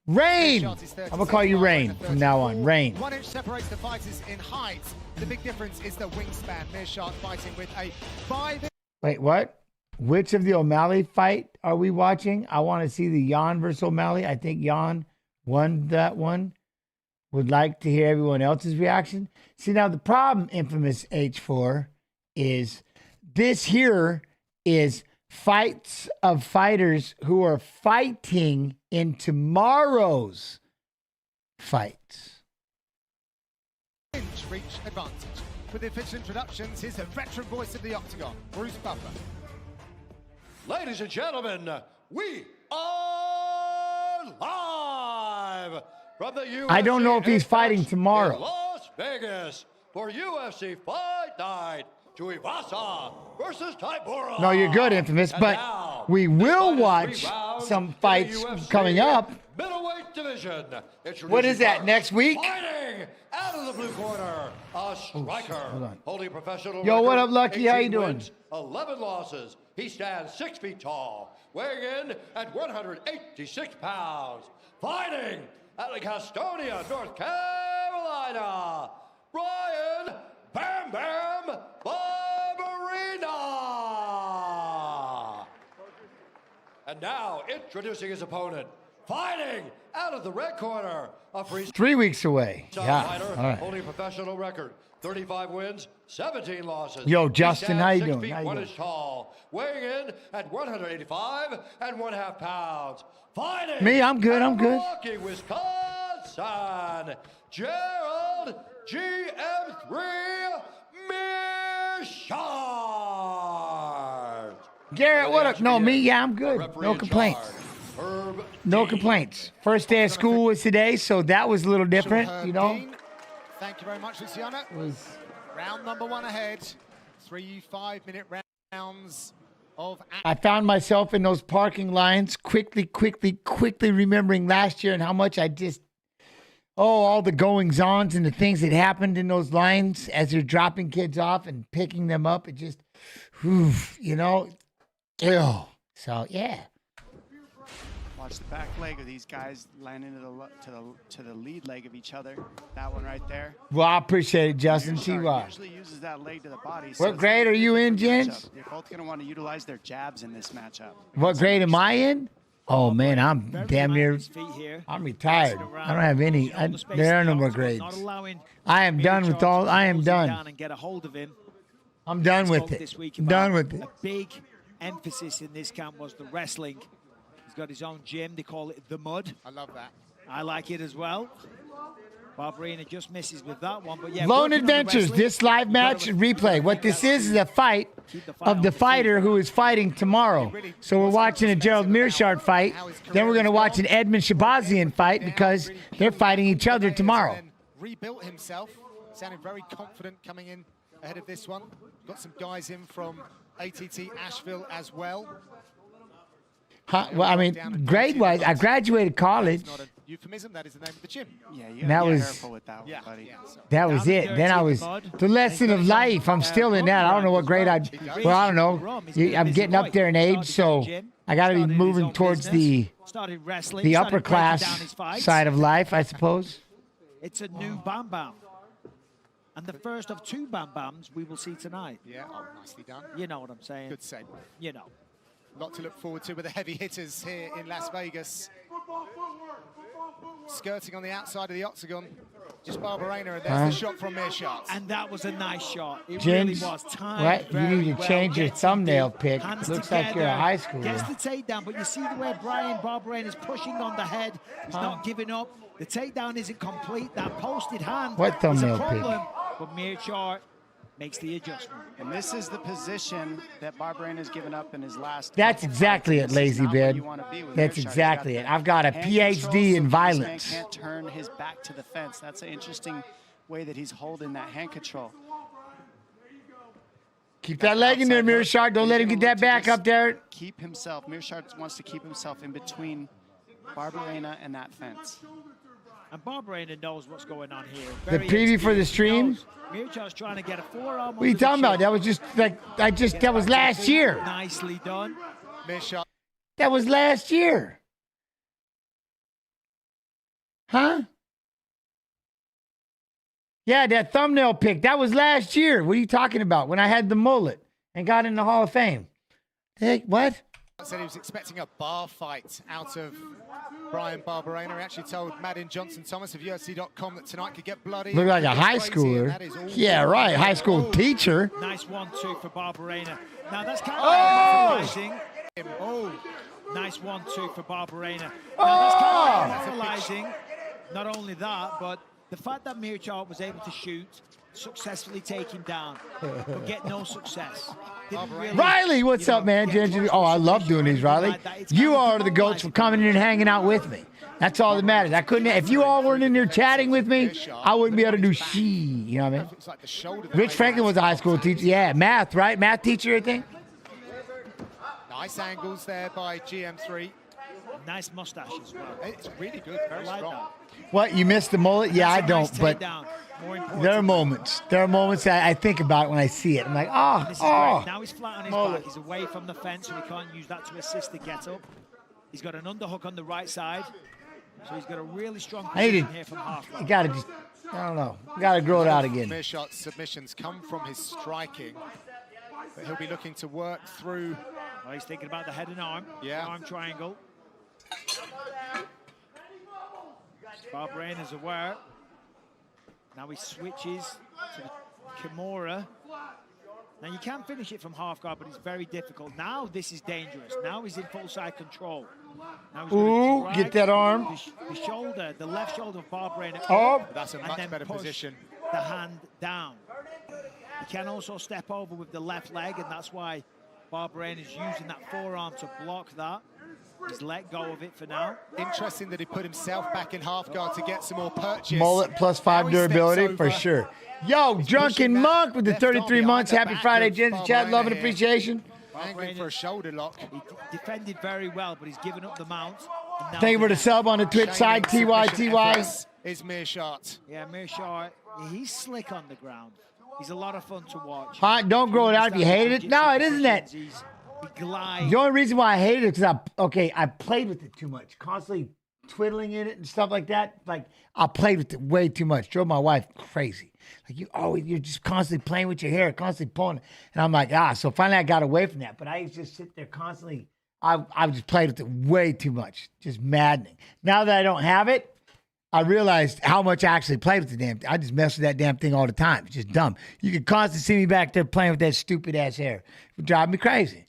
Rain! I'm going to call you Rain from now on. Rain. 1 inch separates the fighters in height. The big difference is the wingspan. Meerschaert fighting with a 5 inch. Wait, what? Which of the O'Malley fight are we watching? I want to see the Jan versus O'Malley. I think Jan won that one. Would like to hear everyone else's reaction. See, now the problem, infamous H4, is this here is fights of fighters who are fighting in tomorrow's fights. Reach advantage. With the official introductions, here's a veteran voice of the Octagon, Bruce Butler. Ladies and gentlemen, we are live from the UFC. I don't know if he's fighting tomorrow. In Las Vegas for UFC Fight Night. Tuivasa versus Tybura. No, you're good, infamous, but we will watch some fights coming up. Middleweight division. What is that, next week? Fighting out of the blue corner, a striker, holding professional. Yo, what record, up, Lucky? How you 18 doing? wins, 11 losses. He stands 6 feet tall, weighing in at 186 pounds. Fighting out of Gastonia, North Carolina, Brian Bam Bam Barbarena. And now introducing his opponent, fighting out of the red corner, a 3 weeks away. Yeah. fighter, All right. holding a professional record, 35 wins, 17 losses. Yo, Justin, how you 6 doing? feet, How you 1 doing? inch tall, weighing in at 185 and 1/2 pounds. Fighting Me, I'm good, out I'm of good. Milwaukee, Wisconsin, Gerald GM3 Meerschaert. Garrett, what up? No, me, yeah, I'm good. No complaints. No complaints. First day of school was today, so that was a little different, you know. Thank you very much, Luciano. Round number 1 ahead. 3 5-minute rounds of action. I found myself in those parking lines quickly remembering last year and how much I just, all the goings-ons and the things that happened in those lines as they're dropping kids off and picking them up. It just, you know, ew. So, yeah. Watch the back leg of these guys land into to the lead leg of each other. That one right there. Well, I appreciate it, Justin. Meerschaert usually uses that leg to the body. What grade are you in, Jens? They're both going to want to utilize their jabs in this matchup. What grade am I in? Oh, man, I'm damn near, I'm retired. I don't have any, there are no more grades. I am done with all, I am done. I'm done with it. I'm done with it. A big emphasis in this camp was the wrestling. He's got his own gym. They call it The Mud. I love that. I like it as well. Barbarena just misses with that one. But yeah, Lone Adventures, this live match replay. What this is a fight of the fighter who is fighting tomorrow. So we're watching a Gerald Meerschaert fight. Then we're going to watch an Edmund Shahbazyan fight because they're fighting each other tomorrow. Rebuilt himself. Sounded very confident coming in ahead of this one. Got some guys in from ATT Asheville as well. Well, I mean, grade-wise, I graduated college. That's not a euphemism. That is the name of the gym. Yeah, you That be was- careful with that one, buddy. That was it. Then I was the lesson of life. I'm still in that. I don't know what grade I don't know. I'm getting up there in age, so I got to be moving towards the upper class side of life, I suppose. It's a new Bam Bam. And the first of 2 Bam Bams we will see tonight. Yeah, nicely done. You know what I'm saying. Good save. You know. A lot to look forward to with the heavy hitters here in Las Vegas. Skirting on the outside of the octagon. Just Barbarena, and there's the shot from Meerschaert. And that was a nice shot. It James, really was. Timed what? You need to well. change your thumbnail pic. Hands Looks like you're a high schooler. Gets the takedown, but you see the way Barbarena is pushing on the head. He's not giving up. The takedown isn't complete. That posted hand What thumbnail pic? But Meerschaert makes the adjustment. And this is the position that Barbarena has given up in his last. That's exactly it, lazy bed. That's exactly it. I've got a PhD in violence. This man can't turn his back to the fence. That's an interesting way that he's holding that hand control. Keep that leg in there, Meerschaert. Don't let him get that back up there. Keep himself. Meerschaert wants to keep himself in between Barbarena and that fence. And Barbarena knows what's going on here. The preview for the stream. Mirchar's trying to get a forearm. What are you talking about? That was just like that was last year. Nicely done. Meerschaert. That was last year. Huh? Yeah, that thumbnail pic. That was last year. What are you talking about? When I had the mullet and got in the Hall of Fame. Hey, what? Said he was expecting a bar fight out of Brian Barbarena. He actually told Madden Johnson Thomas of UFC.com that tonight could get bloody. Look like a high schooler. Yeah, right. High school teacher. Nice 1-2 for Barbarena. Now that's kind of demoralizing. Oh, nice 1-2 for Barbarena. Now that's kind of demoralizing. Not only that, but the fact that Meerschaert was able to shoot, successfully take him down, but get no success. Really, Riley, what's up, man? Oh, I love doing these, Riley. You are the goats for coming in and hanging out with me. That's all that matters. I couldn't, if you all weren't in there chatting with me, I wouldn't be able to do shit. You know what I mean? Rich Franklin was a high school teacher. Yeah, math, right? Math teacher, I think. Nice angles there by GM3. Nice mustache as well. It's really good, very strong. What, you missed the mullet? Yeah, I don't, but there are moments. There are moments that I think about it when I see it. I'm like, oh. Now he's flat on his back. He's away from the fence, so he can't use that to assist the get-up. He's got an underhook on the right side, so he's got a really strong position here from half. You got to just, I don't know. You got to grow it out again. Meerschaert's submissions come from his striking, but he'll be looking to work through. Oh, he's thinking about the head and arm. Yeah. Arm triangle. Barbarena's aware. Now he switches to the Kimura. Now you can finish it from half guard, but it's very difficult. Now this is dangerous. Now he's in full side control. Now he's ooh, get that arm. The shoulder, the left shoulder of Barbarena. Oh, that's a much better position. The hand down. He can also step over with the left leg, and that's why Barbarena is using that forearm to block that. He's let go of it for now. Interesting that he put himself back in half guard to get some more purchase. Mullet +5 durability for sure. Yo, Drunken Monk with the 33 months. Happy Friday, gents. Chat, love and appreciation. Angling for a shoulder lock. He defended very well, but he's given up the mount. Thank you for the sub on the Twitch side, TY. Is Meerschaert. Yeah, Meerschaert, he's slick on the ground. He's a lot of fun to watch. Huh? Don't grow it out if you hated it. No, it isn't that. The only reason why I hated it is because I played with it too much, constantly twiddling in it and stuff like that. Like I played with it way too much, drove my wife crazy. Like you're just constantly playing with your hair, constantly pulling it. And I'm like, so finally I got away from that. But I used to just sit there constantly. I just played with it way too much, just maddening. Now that I don't have it, I realized how much I actually played with the damn thing. I just mess with that damn thing all the time. It's just dumb. You could constantly see me back there playing with that stupid ass hair. It would drive me crazy.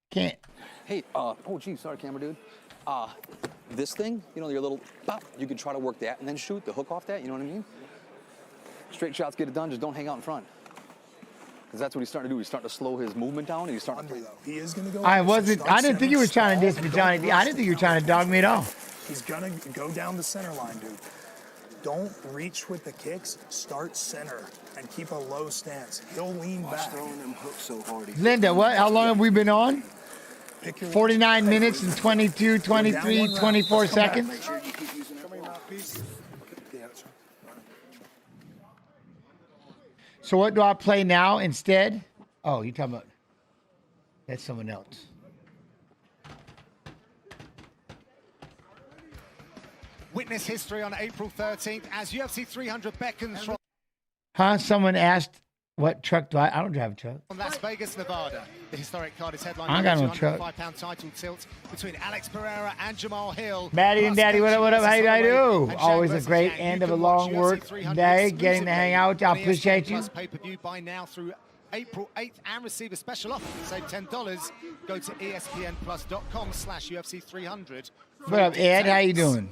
Can't. Hey, oh geez, sorry, camera dude. This thing, you know, your little bop, you can try to work that and then shoot the hook off that, you know what I mean? Straight shots get it done, just don't hang out in front. Because that's what he's starting to do. He's starting to slow his movement down and he's starting to... He is going to go... I didn't think you were trying to diss me, Johnny. I didn't think you were trying to dog me at all. He's going to go down the center line, dude. Don't reach with the kicks. Start center and keep a low stance. He'll lean back. Throwing them hooks so hard. Linda, what? How long have we been on? 49 minutes and 22, 23, 24 seconds. Make sure you keep using that mouthpiece. So what do I play now instead? Oh, you're talking about... That's someone else. Witness history on April 13th as UFC 300 beckons from... Huh? Someone asked What truck do I don't drive a truck. From Las Vegas, Nevada, the historic card is headlined I got no truck. £205 title tilt between Alex Pereira and Jamal Hill. Maddie and Daddy, what up, How do I do? Always a great end of a long work day, getting to hang out with you. I appreciate you. Pay-per-view buy now through April 8th and receive a special offer. Save $10. Go to espnplus.com/UFC300. What up, Ed? How you doing?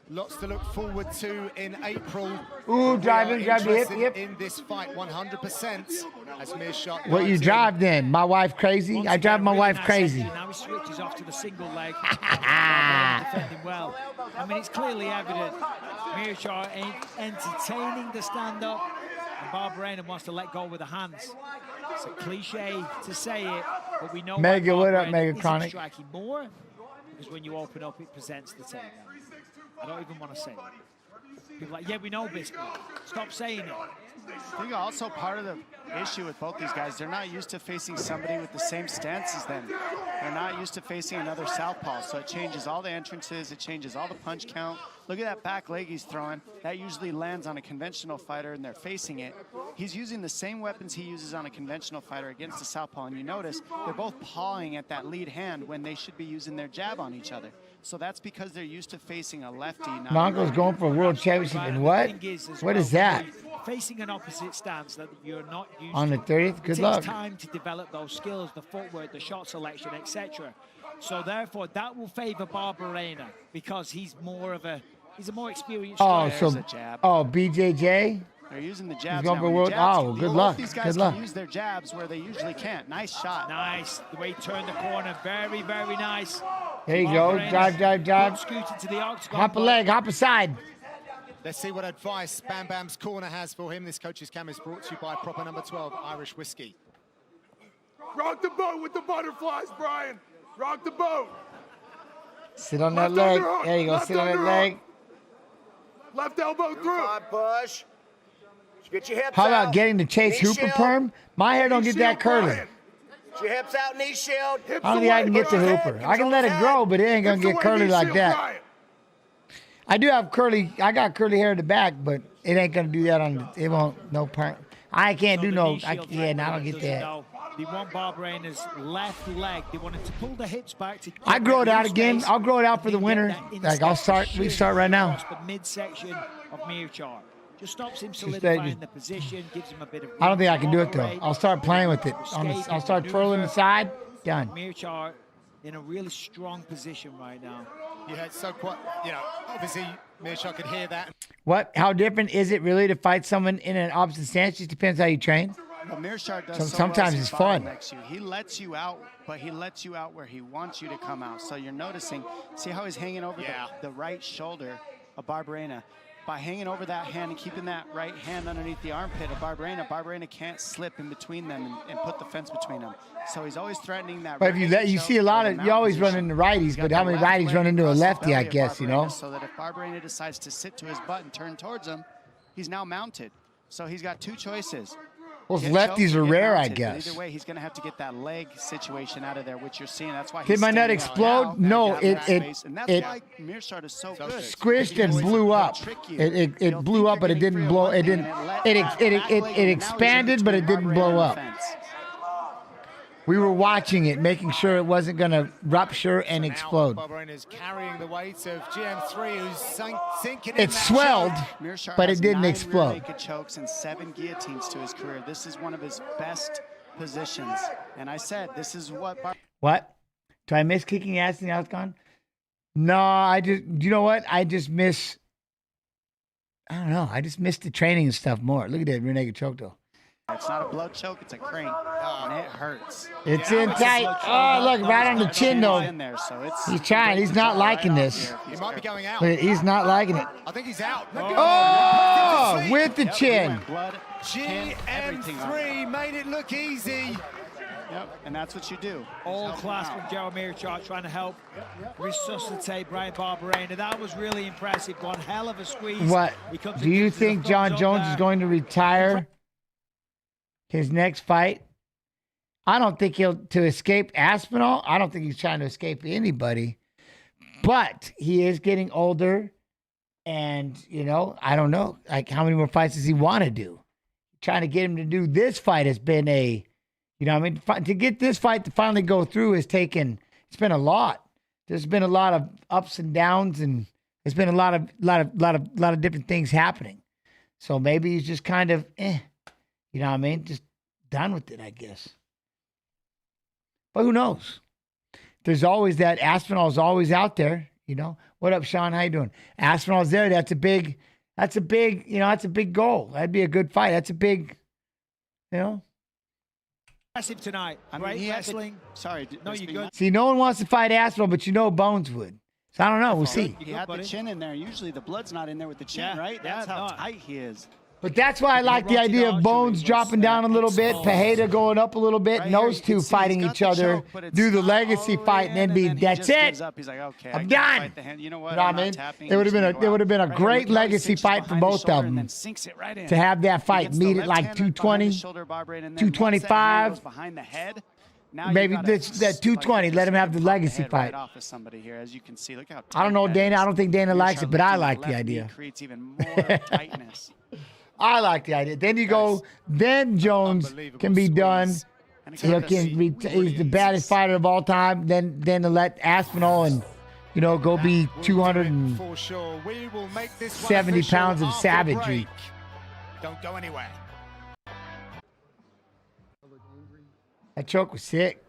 Lots to look forward to in April. Ooh, driving, grab the hip. In this fight, 100%. As Meerschaert. What you drive then? My wife crazy? I drive my wife crazy. Now he switches off to the single leg. Defending well. I mean, it's clearly evident. Meerschaert ain't entertaining the stand-up, and Barbarena wants to let go with the hands. It's a cliche to say it, but we know Mega, what up, Mega isn't Chronic? striking more, because when you open up, it presents the takedown. I don't even want to say it. People are like, yeah, we know Biscuit. Stop saying it. I think also part of the issue with both these guys, they're not used to facing somebody with the same stance as them. They're not used to facing another southpaw, so it changes all the entrances, it changes all the punch count. Look at that back leg he's throwing. That usually lands on a conventional fighter and they're facing it. He's using the same weapons he uses on a conventional fighter against the southpaw, and you notice they're both pawing at that lead hand when they should be using their jab on each other. So that's because they're used to facing a lefty. Mongo's going for a world championship in what? What is that? Facing an opposite stance that you're not used On the 30th? Good it luck. takes time to develop those skills, the footwork, the shot selection, etc. So therefore, that will favor Barbarena because he's a more experienced striker. BJJ? They're using the He's jabs going now. for world. Oh, good luck. These guys Good luck. can use their jabs where they usually can't. Nice shot. Nice. The way he turned the corner. Very, very nice. There you go. Drive. Scooted to the octagon. Hop a leg, hop aside. Let's see what advice Bam Bam's corner has for him. This coach's cam is brought to you by proper number 12 Irish whiskey. Rock the boat with the butterflies, Brian. Rock the boat. Sit on that leg. There you go. Sit on that leg. Left elbow through. Push. Get your hips How about out. getting the Chase Knee Hooper shield. perm? My hair don't get that curly. Get your hips out, knee shield. I don't think I can get the Hooper. I can let it grow, but it ain't gonna get curly like that. I do have curly. I got curly hair in the back, but it ain't gonna do that on. It won't. No perm. I can't do no. I don't get that. They want Barbarena's left leg. They wanted to pull the hips back. I grow it out again. I'll grow it out for the winter. Like we start right now. The midsection of Meerschaert. Just stops him solidifying the position, gives him a bit of. I don't think I can do it though. I'll start playing with it. I'll start twirling the side. Done. Meerschaert in a really strong position right now. Yeah, it's so quite. Obviously Meerschaert could hear that. What? How different is it really to fight someone in an opposite stance? Just depends how you train. Well, Meerschaert does Sometimes it's fun. He lets you out, but he lets you out where he wants you to come out. So you're noticing, see how he's hanging over the right shoulder of Barbarena. By hanging over that hand and keeping that right hand underneath the armpit of Barbarena can't slip in between them and put the fence between them. So he's always threatening that. But if you see a lot of, you always run into righties, but how many righties run into a lefty, I guess, you know? So that if Barbarena decides to sit to his butt and turn towards him, he's now mounted. So he's got two choices. Those lefties are rare, I But guess. either way, he's going to have to get that leg situation out of there, which you're seeing. That's why. Did my nut explode? No, it Meerschaert is so good. Squished and blew up. It blew up, but it didn't blow. It didn't. It expanded, but it didn't blow up. We were watching it, making sure it wasn't going to rupture and explode. Barbarena's carrying the weight of GM3, who's sinking in It swelled, but it didn't explode. Rear naked chokes and 7 guillotines to his career. This is one of his best positions. And I said, this is what. What? Do I miss kicking ass in the octagon? No, you know what? I don't know. I just miss the training and stuff more. Look at that rear naked choke, though. It's not a blood choke, it's a crank, and it hurts. It's in tight. Oh, look, right on the chin, though. He's trying. He's not liking this. He might be going out. He's not liking it. I think he's out. Oh, with the chin. GM3 made it look easy. Yep, and that's what you do. All class from Joe Meerschaert trying to help resuscitate Brian Barbarena. That was really impressive. One hell of a squeeze. What? Do you think John Jones is going to retire his next fight? I don't think to escape Aspinall. I don't think he's trying to escape anybody. But he is getting older. And, I don't know. Like, how many more fights does he want to do? trying to get him to do this fight has been a, you know what I mean? To get this fight to finally go through it's been a lot. There's been a lot of ups and downs, and there's been a lot of different things happening. So maybe he's just kind of, you know what I mean? Just done with it, I guess. But who knows? There's always that. Aspinall's always out there, you know. What up, Sean? How you doing? Aspinall's there. That's a big, you know, that's a big goal. That'd be a good fight. That's a big, you know. Massive tonight. Great wrestling. Sorry. No, you good. See, no one wants to fight Aspinall, but you know Bones would. So I don't know. We'll see. He had the chin in there. Usually the blood's not in there with the chin, right? That's how tight he is. But that's why I like the idea of Bones dropping down a little bit, Pajeda going up a little bit, and those two fighting each other, do the legacy fight, and then be, that's it. I'm done. You know what? You know what I mean? It would have been a great legacy fight for both of them. To have that fight meet at like 220, 225. Maybe that 220. Let him have the legacy fight. I don't know, Dana. I don't think Dana likes it, but I like the idea. Creates even more tightness. I like the idea. Then you go, then Jones can be done. He's the baddest fighter of all time. Then to let Aspinall and, you know, go be 270 pounds of savagery. Don't go anywhere. That choke was sick.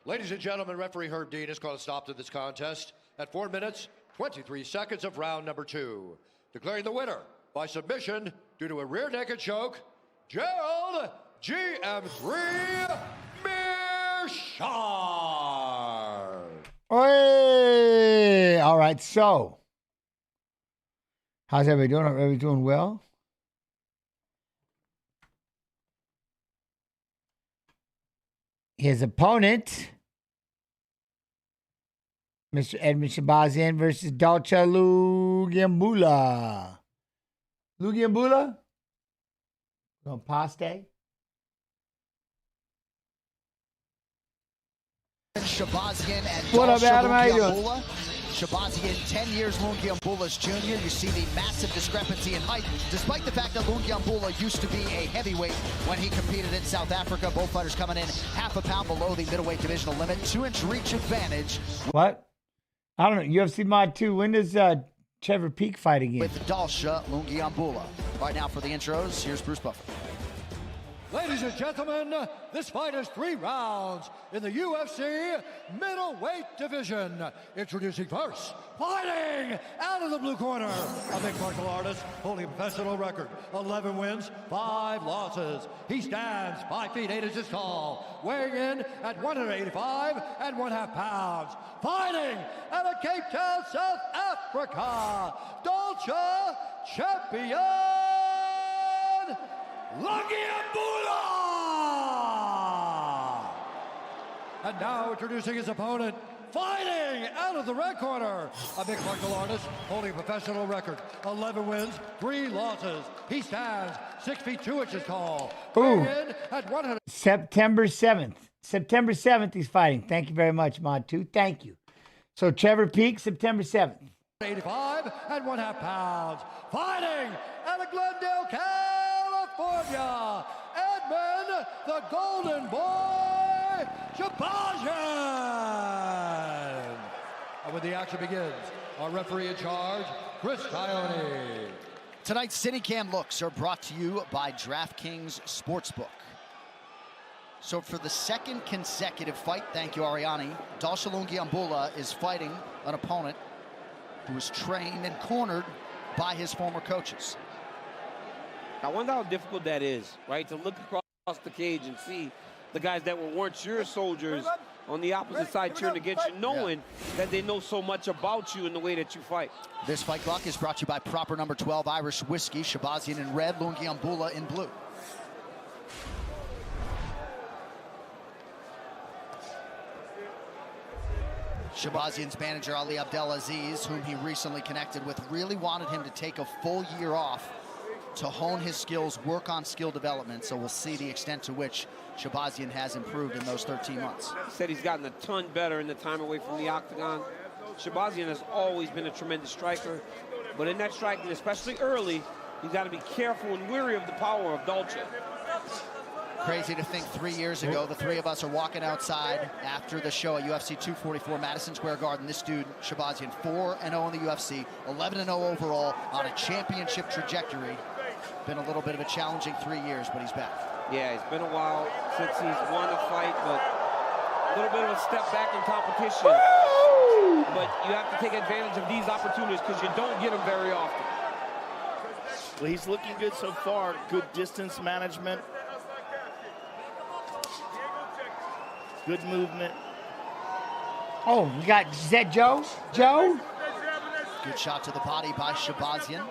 Ladies and gentlemen, referee Herb Dean has called a stop to this contest at 4 minutes, 23 seconds of round number 2. Declaring the winner by submission due to a rear naked choke, Gerald GM3 Meerschaert. Hey! All right, so how's everybody doing? Everybody doing well? His opponent, Mr. Edmund Shahbazyan versus Dalcha Lungiambula. Lungiambula? On Paste? Shahbazyan and what up, Adam? How you doing? Shahbazyan, 10 years Lungiambula's junior. You see the massive discrepancy in height, despite the fact that Lungiambula used to be a heavyweight when he competed in South Africa. Both fighters coming in half a pound below the middleweight divisional limit. 2-inch reach advantage. What? I don't know. UFC Mod 2. When does Trevor Peak fight again? With Dalcha Lungiambula. Right now for the intros, here's Bruce Buffer. Ladies and gentlemen, this fight is 3 rounds in the UFC middleweight division. Introducing first, fighting out of the blue corner, a mixed martial artist holding a professional record, 11 wins, 5 losses. He stands 5 feet 8 inches tall, weighing in at 185 and 1/2 pounds. Fighting out of Cape Town, South Africa, Dalcha champion, Lungiambula! And now introducing his opponent, fighting out of the red corner, a mixed martial artist holding a professional record, 11 wins, 3 losses. He stands 6 feet 2 inches tall. Ooh. At 100. September 7th. September 7th he's fighting. Thank you very much, Mod 2. Thank you. So Trevor Peak, September 7th. 85 and 1/2 pounds. Fighting out of Glendale, California, Edmund, the Golden Boy, Shahbazyan. And when the action begins, our referee in charge, Cannonier. Tonight's CineCam looks are brought to you by DraftKings Sportsbook. So for the second consecutive fight, thank you, Ariani, Dalcha Lungiambula is fighting an opponent who was trained and cornered by his former coaches. I wonder how difficult that is, right? To look across the cage and see the guys that weren't your soldiers on the opposite side cheering against you, knowing that they know so much about you in the way that you fight. This fight clock is brought to you by Proper Number 12 Irish Whiskey, Shahbazyan in red, Lungiambula in blue. Shahbazyan's manager, Ali Abdelaziz, whom he recently connected with, really wanted him to take a full year off to hone his skills, work on skill development. So we'll see the extent to which Shahbazyan has improved in those 13 months. He said he's gotten a ton better in the time away from the octagon. Shahbazyan has always been a tremendous striker, but in that striking, especially early, He's got to be careful and wary of the power of Dolce. Crazy to think 3 years ago, the three of us are walking outside after the show at UFC 244 Madison Square Garden. This dude, Shahbazyan, 4-0 in the UFC, 11-0 overall on a championship trajectory. Been a little bit of a challenging 3 years, but he's back. Yeah, it's been a while since he's won a fight, but a little bit of a step back in competition. But you have to take advantage of these opportunities because you don't get them very often. Well, he's looking good so far. Good distance management. Good movement. Oh, we got, is that Joe? Joe? Good shot to the body by Shahbazyan.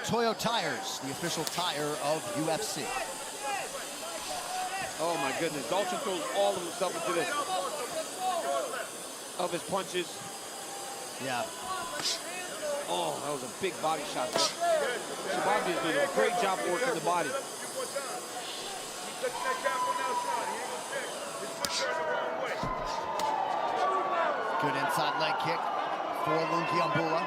Toyo Tires, the official tire of UFC. Oh my goodness, Dolce throws all of himself into this. Of his punches. Yeah. Oh, that was a big body shot. Shahbazyan's doing a great job working the body. Good inside leg kick for Lungiambula.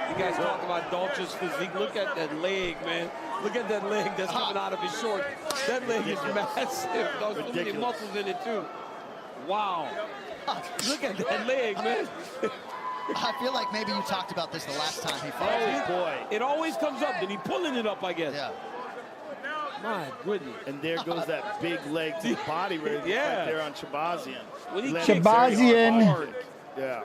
You guys talk about Dolce's physique. Look at that leg, man. Look at that leg that's coming out of his short. That leg is massive. There's so many muscles in it, too. Wow. Look at that leg, man. I feel like maybe you talked about this the last time he fought. Oh, boy. It always comes up. Then he pulling it up, I guess. Yeah. My goodness. And there goes that big leg to the body right there on Shahbazyan. Shahbazyan. Yeah.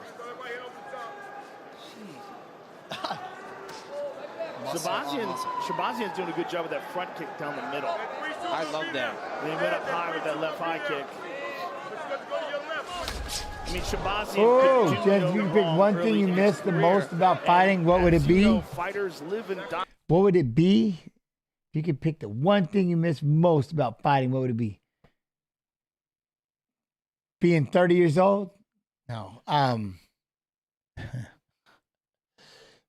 Shahbazyan's doing a good job with that front kick down the middle. I love that. Then he went up high with that left high kick. I mean, Shahbazyan. Oh, Jen, you can pick one thing you missed the most about fighting. What would it be? Fighters live and die. What would it be? If you could pick the one thing you miss most about fighting, what would it be? Being 30 years old? No.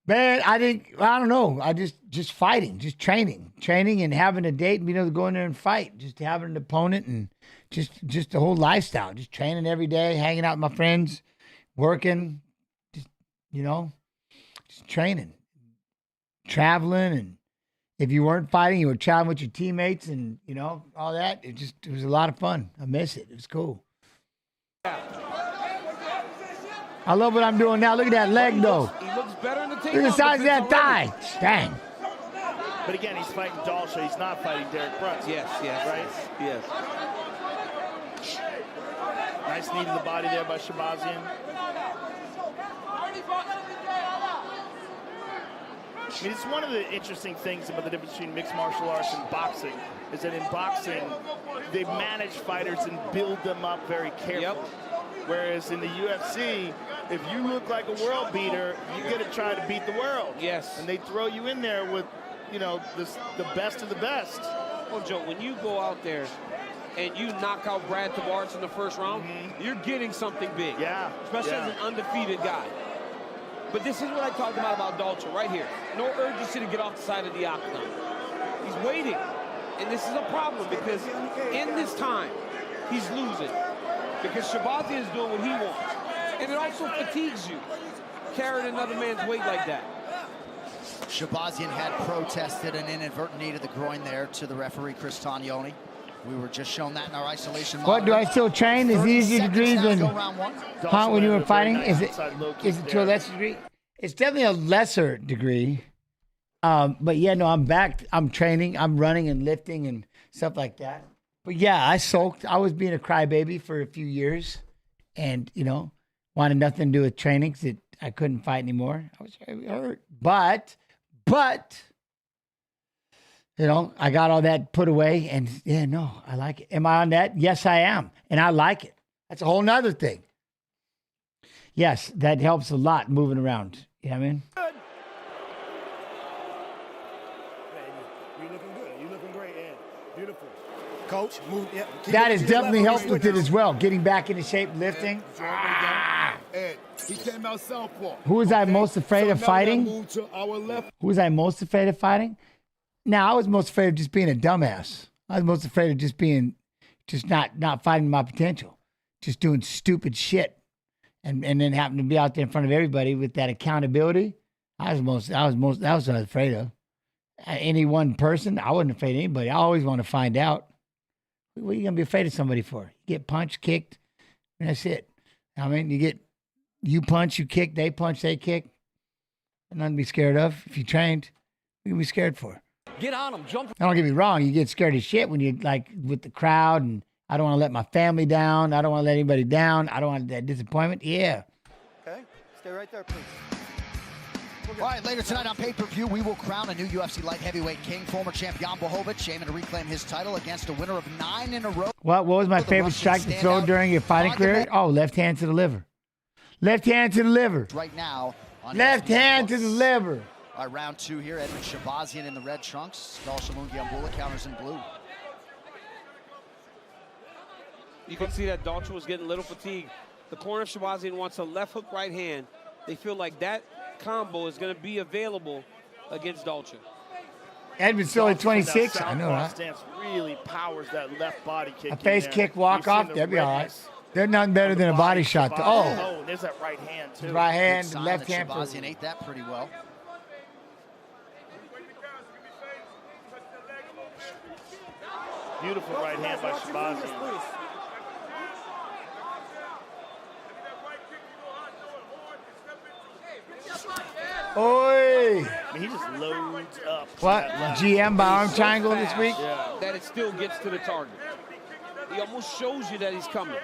Man, I don't know. I just fighting, just training and having a date and being able to go in there and fight, just having an opponent and just the whole lifestyle, just training every day, hanging out with my friends, working, just, just training, traveling. And if you weren't fighting, you were traveling with your teammates and, all that. It was a lot of fun. I miss it. It was cool. I love what I'm doing now. Look at that leg, though. He looks better in the takedown. Look at the size of that thigh. Dang. But again, he's fighting Dolce. He's not fighting Derek Brunson. Yes. Right? Yes. Nice knee to the body there by Shahbazyan. I mean, it's one of the interesting things about the difference between mixed martial arts and boxing is that in boxing, they manage fighters and build them up very carefully. Yep. Whereas in the UFC, if you look like a world beater, you get to try to beat the world. Yes. And they throw you in there with, the best of the best. Well, Joe, when you go out there and you knock out Brad Tavares in the first round, you're getting something big. Yeah. Especially as an undefeated guy. But this is what I talked about Dolce right here. No urgency to get off the side of the octagon. He's waiting. And this is a problem because in this time, he's losing. Because Shahbazyan is doing what he wants. And it also fatigues you, carrying another man's weight like that. Shahbazyan had protested an inadvertent knee to the groin there to the referee, Chris Cannonier. We were just shown that in our isolation monitor. What, do I still train? Is it easier degree than when you were fighting? Is it to a lesser degree? It's definitely a lesser degree. But yeah, no, I'm back. I'm training. I'm running and lifting and stuff like that. But yeah, I sulked. I was being a crybaby for a few years and, wanted nothing to do with training because I couldn't fight anymore. I was very hurt. But, I got all that put away and yeah, no, I like it. Am I on that? Yes, I am. And I like it. That's a whole nother thing. Yes, that helps a lot moving around. You know what I mean? You're looking good. You're looking great, Ed. Beautiful. Coach, move. Yeah, that has definitely helped with it as well. Getting back into shape, lifting. Ed, he came out southpaw. Who was I most afraid of fighting? Who was I most afraid of fighting? Now, I was most afraid of just being a dumbass. I was most afraid of just not fighting my potential. Just doing stupid shit. And then having to be out there in front of everybody with that accountability. I was afraid of. Any one person, I wasn't afraid of anybody. I always want to find out. What are you going to be afraid of somebody for? You get punched, kicked, and that's it. I mean, you punch, you kick, they punch, they kick. Nothing to be scared of. If you trained, what are you going to be scared for? Get on them, jump. Don't get me wrong, you get scared as shit when you're like with the crowd, and I don't want to let my family down. I don't want to let anybody down. I don't want that disappointment. Yeah. Okay, stay right there, please. All right, later tonight on pay-per-view, we will crown a new UFC light heavyweight king, former champ Jan Blachowicz, aiming to reclaim his title against a winner of 9 in a row. What was my favorite strike to throw during your fighting career? Oh, left hand to the liver. Left hand to the liver. Right now. Left hand to the liver. All right, round 2 here. Edmund Shahbazyan in the red trunks. Dalsha Lungiambula counters in blue. You can see that Dalsha was getting a little fatigued. The corner of Shahbazyan wants a left hook right hand. They feel like that combo is going to be available against Dalsha. Edmund's still at 26. I know, right? Stance really powers that left body kick. A face kick, walk off, that'd be all right. They're nothing better than a body shot. Oh, there's that right hand, too. Right hand, left hand. Shahbazyan ate that pretty well. Beautiful right hand by Shahbazyan. Oi! I mean, he just loads up. What? GM by arm triangle this week? Yeah. That it still gets to the target. He almost shows you that he's coming,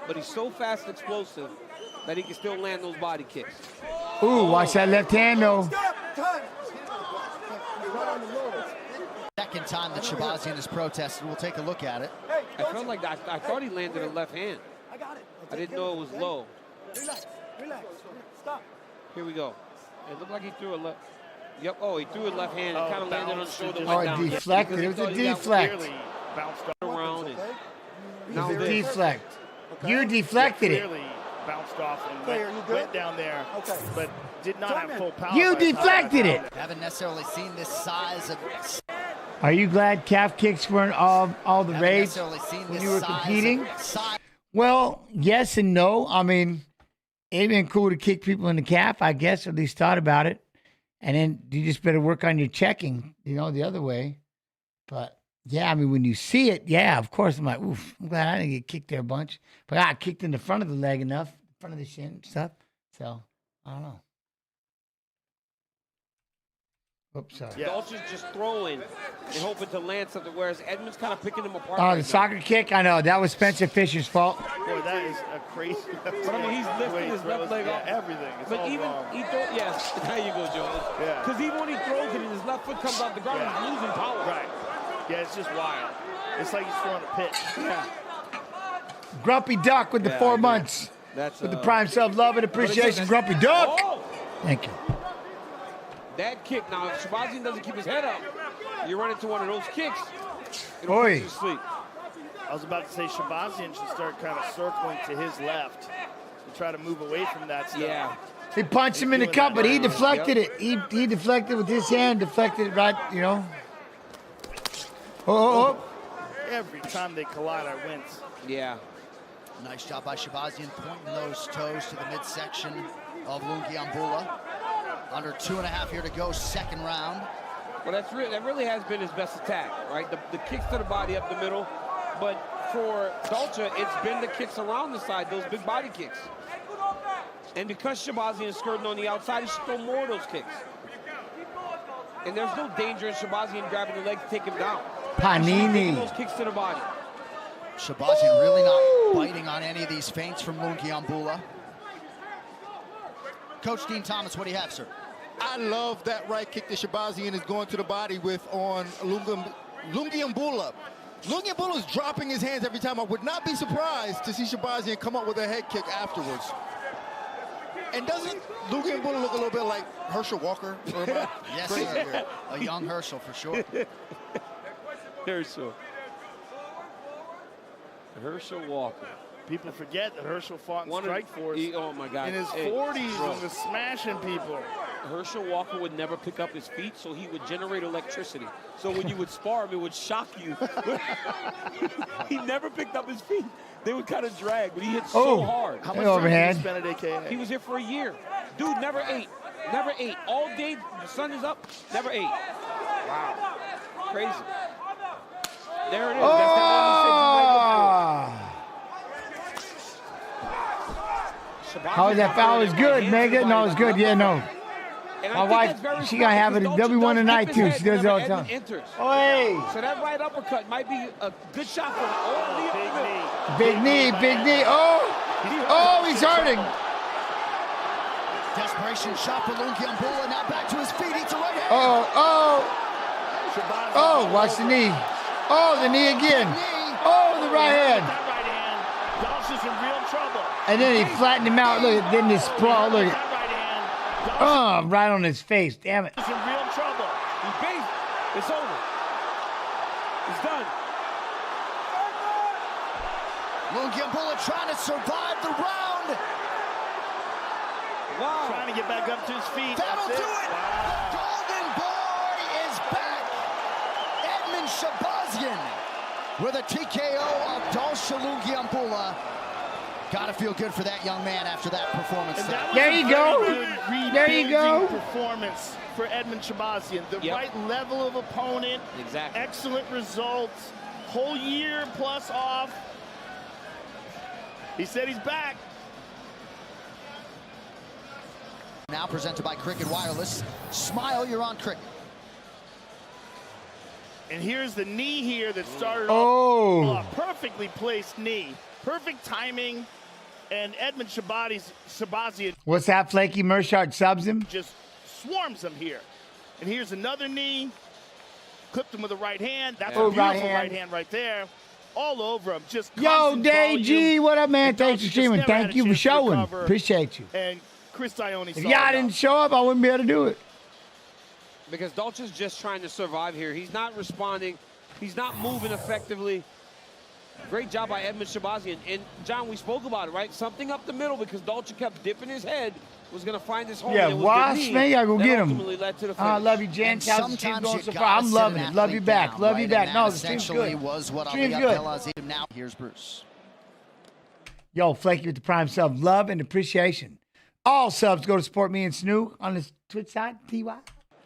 but he's so fast and explosive that he can still land those body kicks. Ooh, watch that left hand, though. Second time that Shahbazyan has protested. We'll take a look at it. I felt like I thought he landed a left hand. I didn't know it was low. Relax. Stop. Here we go. It looked like he threw a left. Yep. Oh, he threw a left hand. It kind of landed on the shoulder. Oh, it deflected. It was a deflect. Bounced around and now it was a deflect. You deflected it. Clearly bounced off and went down there, but did not have full power. You deflected it. Haven't necessarily seen this size of. Are you glad calf kicks weren't all the rage when you were competing? Well, yes and no. I mean, it'd been cool to kick people in the calf, I guess, or at least thought about it. And then you just better work on your checking, the other way. But, yeah, I mean, when you see it, yeah, of course, I'm like, oof, I'm glad I didn't get kicked there a bunch. But I got kicked in the front of the leg enough, front of the shin and stuff. So, I don't know. Oops, sorry. Dalsha's just throwing and hoping to land something, whereas Edmund's kind of picking him apart. Oh, the soccer kick? I know. That was Spencer Fisher's fault. Boy, that is a crazy. But I mean, he's lifting his left leg off. Everything. It's but all even wrong. he throws. Yes, there you go, Joe. Yeah. Because even when he throws it and his left foot comes off the ground, he's losing power. Right. Yeah, it's just wild. It's like he's throwing a pitch. Yeah. Grumpy Duck with the 4 months. That's with the prime self-love and appreciation. Grumpy Duck. Oh! Thank you. That kick, now if Shahbazyan doesn't keep his head up, you run into one of those kicks, it'll Oi. put you to sleep. I was about to say Shahbazyan should start kind of circling to his left to try to move away from that stuff. Yeah. He punched him in the cup, but he deflected it. He deflected with his hand, deflected it right, Oh. Every time they collide, I wins. Yeah. Nice job by Shahbazyan pointing those toes to the midsection of Lungiambula. Under 2.5 here to go, second round. Well, that really has been his best attack, right? The kicks to the body up the middle. But for Dalsha, it's been the kicks around the side, those big body kicks. And because Shahbazyan is skirting on the outside, he should throw more of those kicks. And there's no danger in Shahbazyan grabbing the leg to take him down. Panini. Those kicks to the body. Shahbazyan really not biting on any of these feints from Lungiambula. Coach Dean Thomas, what do you have, sir? I love that right kick that Shahbazyan is going to the body with on Lungiambula. Lungiambula is dropping his hands every time. I would not be surprised to see Shahbazyan come up with a head kick afterwards. And doesn't Lungiambula look a little bit like Herschel Walker? Yes, sir. A young Herschel for sure. Herschel Walker. People forget that Herschel fought in Strikeforce. Oh my God! In his 40s and was smashing people. Herschel Walker would never pick up his feet, so he would generate electricity. So when you would spar him, it would shock you. He never picked up his feet. They would kind of drag, but he hit so hard. How much time did he spend at AKA? He was here for a year. Dude never ate. Never ate. All day, the sun is up, never ate. Wow. Crazy. There it is. That's that How was that foul? It was good, Megan. No, it was good. Yeah, no. My wife, she got to have it at W1 tonight, too. She does it all the time. Oh, hey. So that right uppercut might be a good shot for him. Big knee, big knee. Oh, he's hurting. Desperation shot for Lungiambula. Now back to his feet. Eats a right hand. Oh, watch the knee. Oh, the knee again. Oh, the right hand. Dolce is in real trouble. And then he flattened him out. Look, then this sprawl. Look. Right on his face. Damn it. He's in real trouble. He's based. It's over. It's done. Lungiambula trying to survive the round. Wow. Trying to get back up to his feet. That'll do it. Wow. The Golden Boy is back. Edmund Shahbazyan with a TKO of Dolce Lungiambula. Got to feel good for that young man after that performance. There you go. There you go. Performance for Edmund Shahbazyan. The right level of opponent. Exactly. Excellent results. Whole year plus off. He said he's back. Now presented by Cricket Wireless. Smile, you're on Cricket. And here's the knee here that started off. A perfectly placed knee. Perfect timing. And Edmund Shahbazyan. What's that, Flaky? Meerschaert subs him? Just swarms him here. And here's another knee. Clipped him with a right hand. That's a beautiful right hand right there. All over him. Just Yo, Day G, what up, man? Thanks for streaming. Thank you for showing. Appreciate you. And Chris Ione if y'all didn't show up, I wouldn't be able to do it. Because Dolce's just trying to survive here. He's not responding. He's not moving effectively. Great job by Edmund Shahbazyan. And, John, we spoke about it, right? Something up the middle because Dolce kept dipping his head, was going to find his home. Yeah, Wasp, man, you got to go get him. I love you, Jen. How's the stream going so far? I'm loving it. Love you back. Love you back. No, the stream's good. Was what stream's good. Now, here's Bruce. Yo, Flaky with the prime sub. Love and appreciation. All subs go to support me and Snoo on the Twitch side, TY.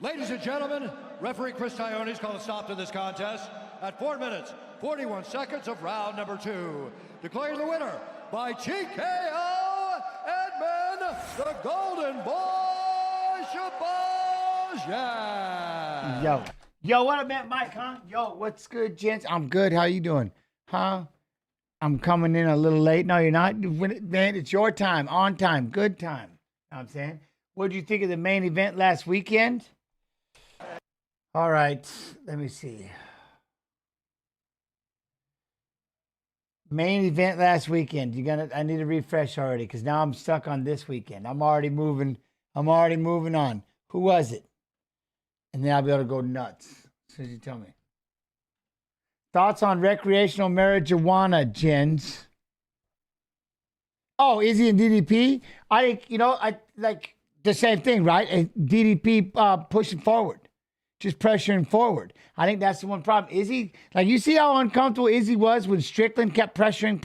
Ladies and gentlemen, referee Chris Ione's called a stop to this contest at 4 minutes, 41 seconds of round number 2. Declaring the winner by TKO, Edmund, the Golden Boy, Shahbazyan. Yo, what up, man, Mike, huh? Yo, what's good, gents? I'm good. How you doing? Huh? I'm coming in a little late. No, you're not. Man, it's your time, on time, good time. You know what I'm saying? What did you think of the main event last weekend? All right, let me see. Main event last weekend. I need to refresh already because now I'm stuck on this weekend. I'm already moving on. Who was it? And then I'll be able to go nuts as soon as you tell me. Thoughts on recreational marijuana, Jens? Oh, Izzy and DDP? I think, I like the same thing, right? And DDP pushing forward, just pressuring forward. I think that's the one problem. Izzy, like you see how uncomfortable Izzy was when Strickland kept pressuring.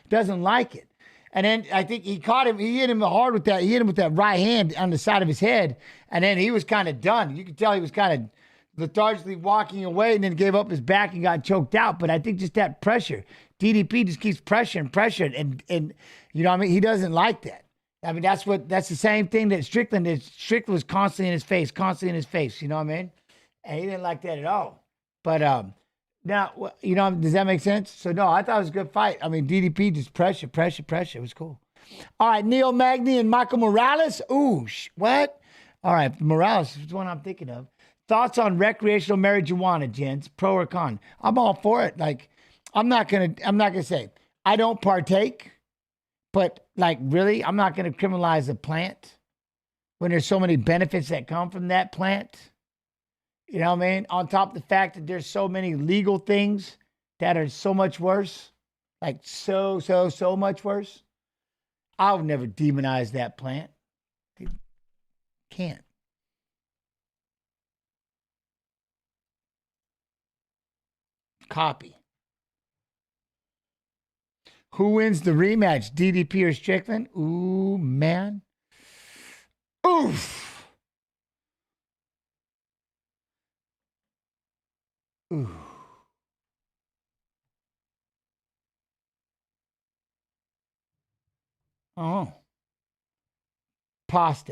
Doesn't like it. And then I think he caught him. He hit him hard with that. He hit him with that right hand on the side of his head. And then he was kind of done. You could tell he was kind of lethargically walking away and then gave up his back and got choked out. But I think just that pressure, DDP just keeps pressuring. And you know what I mean? He doesn't like that. I mean, that's the same thing that Strickland did. Strickland was constantly in his face. You know what I mean? And he didn't like that at all. But now, does that make sense? So, no, I thought it was a good fight. I mean, DDP just pressure. It was cool. All right, Neil Magny and Michael Morales. Ooh, what? All right, Morales is the one I'm thinking of. Thoughts on recreational marijuana, gents? Pro or con? I'm all for it. Like, I'm not gonna say I don't partake, but like really, I'm not gonna criminalize a plant when there's so many benefits that come from that plant. You know what I mean? On top of the fact that there's so many legal things that are so much worse, like so much worse. I'll never demonize that plant. Can't. Copy. Who wins the rematch, DDP or Strickland? Ooh, man. Oof. Ooh. Oh. Paste.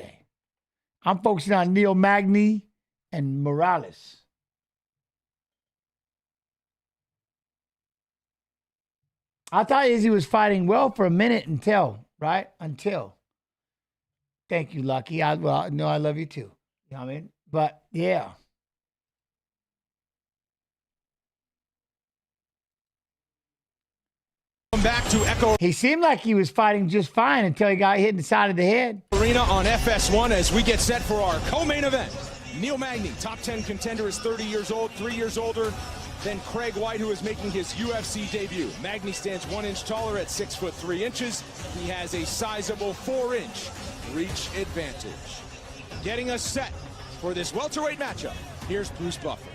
I'm focusing on Neil Magny and Morales. I thought Izzy was fighting well for a minute until, right? Until. Thank you, Lucky. I love you too. You know what I mean? But yeah. Back to Echo. He seemed like he was fighting just fine until he got hit in the side of the head. Arena on FS1 as we get set for our co-main event. Neil Magny, top 10 contender, is 30 years old, 3 years older than Craig White, who is making his UFC debut. Magny stands 1 inch taller at 6'3". He has a sizable 4-inch reach advantage. Getting us set for this welterweight matchup, here's Bruce Buffer.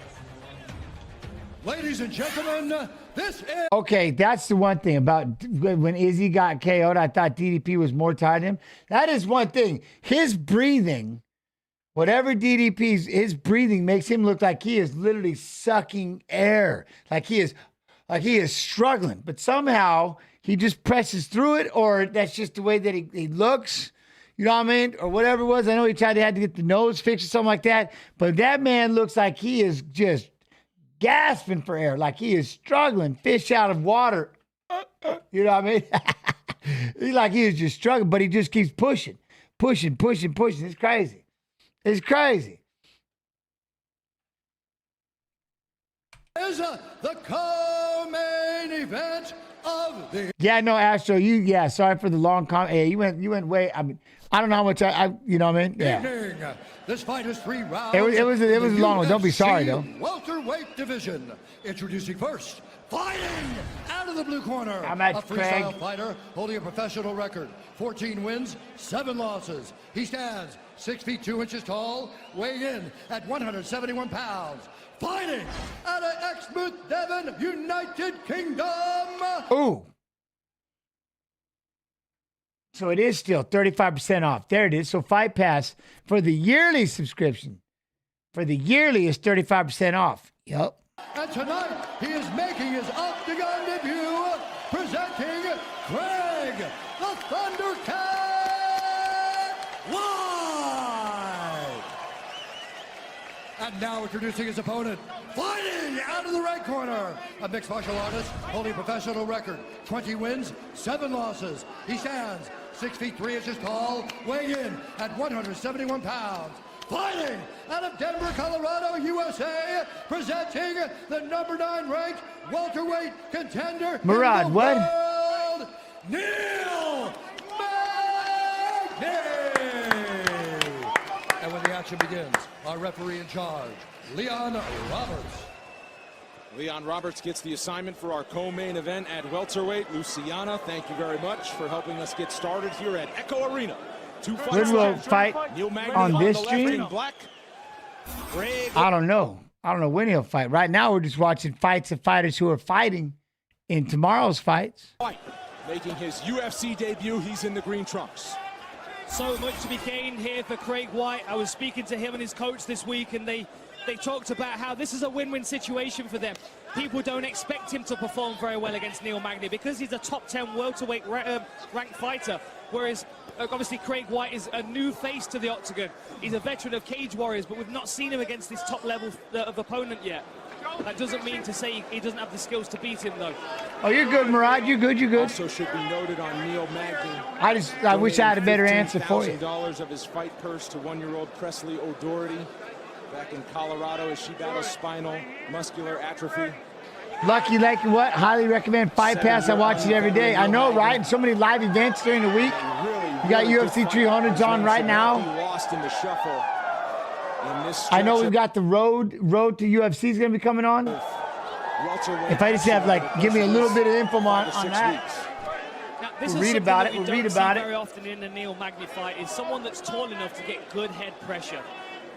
Ladies and gentlemen, this is... Okay, that's the one thing about when Izzy got KO'd, I thought DDP was more tired than him. That is one thing. His breathing, whatever DDP's, his breathing makes him look like he is literally sucking air. Like he is struggling. But somehow he just presses through it, or that's just the way that he looks. You know what I mean? Or whatever it was. I know he had to get the nose fixed or something like that. But that man looks like he is just gasping for air, like he is struggling, fish out of water. You know what I mean? He's like he is just struggling, but he just keeps pushing. It's crazy. It's crazy. Is the co-main event of the... Yeah, no, Astro, sorry for the long comment. Hey, you went way, I mean, I don't know how much you know what I mean? Yeah. evening. This fight is 3 rounds. It was a long one. Don't be sorry, though. Welterweight division. Introducing first, fighting out of the blue corner. I'm at a freestyle Craig. fighter holding a professional record. 14 wins, 7 losses. He stands 6 feet 2 inches tall, weighing in at 171 pounds. Fighting out of Exmouth, Devon, United Kingdom. Ooh. So it is still 35% off. There it is. So Fight Pass for the yearly subscription. For the yearly is 35% off. Yep. And tonight, he is making his octagon debut, presenting Craig, the Thundercat White. And now introducing his opponent, fighting out of the right corner, a mixed martial artist holding a professional record, 20 wins, 7 losses. He stands 6 feet 3 inches tall, weighing in at 171 pounds. Fighting out of Denver, Colorado, USA, presenting the number 9 ranked welterweight contender Murad, in the what? world, Neil Magny. And when the action begins, our referee in charge, Leon Roberts. Leon Roberts gets the assignment for our co-main event at welterweight. Luciana, thank you very much for helping us get started here at Echo Arena. 2 fights. When will fight on this stream? I don't know. I don't know when he'll fight. Right now, we're just watching fights of fighters who are fighting in tomorrow's fights. Making his UFC debut, he's in the green trunks. So much to be gained here for Craig White. I was speaking to him and his coach this week, and they talked about how this is a win-win situation for them. People don't expect him to perform very well against Neil Magny because he's a top 10 welterweight ranked fighter, whereas obviously Craig White is a new face to the octagon. He's a veteran of Cage Warriors, but we've not seen him against this top level of opponent yet. That doesn't mean to say he doesn't have the skills to beat him, though. Oh, you're good, Murad. You're good. You're good. Also should be noted on Neil Magny. I wish I had a better answer for you. $15,000 of his fight purse to 1-year-old Presley O'Doherty back in Colorado as she battles spinal muscular atrophy. Lucky like what? Highly recommend Fight Pass. I watch it every day. I know, right? And so many live events during the week. You got UFC 300s on right now. Lost in the shuffle. I know we've got the road to UFC is going to be coming on. If I just have give me a little bit of info on that. Now, this we'll is read about it. We'll read about it. Very often in the Neil Magny fight is someone that's tall enough to get good head pressure.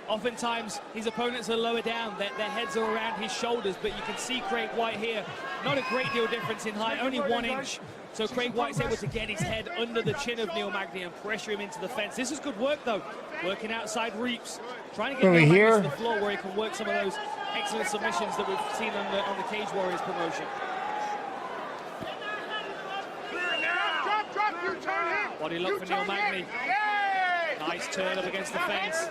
Oftentimes, his opponents are lower down. Their heads are around his shoulders, but you can see Craig White here. Not a great deal difference in height, only 1 inch. So Craig White's able to get his head under the chin of Neil Magny and pressure him into the fence. This is good work, though. Working outside reaps, trying to get Neil Magny to the floor where he can work some of those excellent submissions that we've seen on the Cage Warriors promotion. Body lock for Neil Magny. Nice turn up against the fence.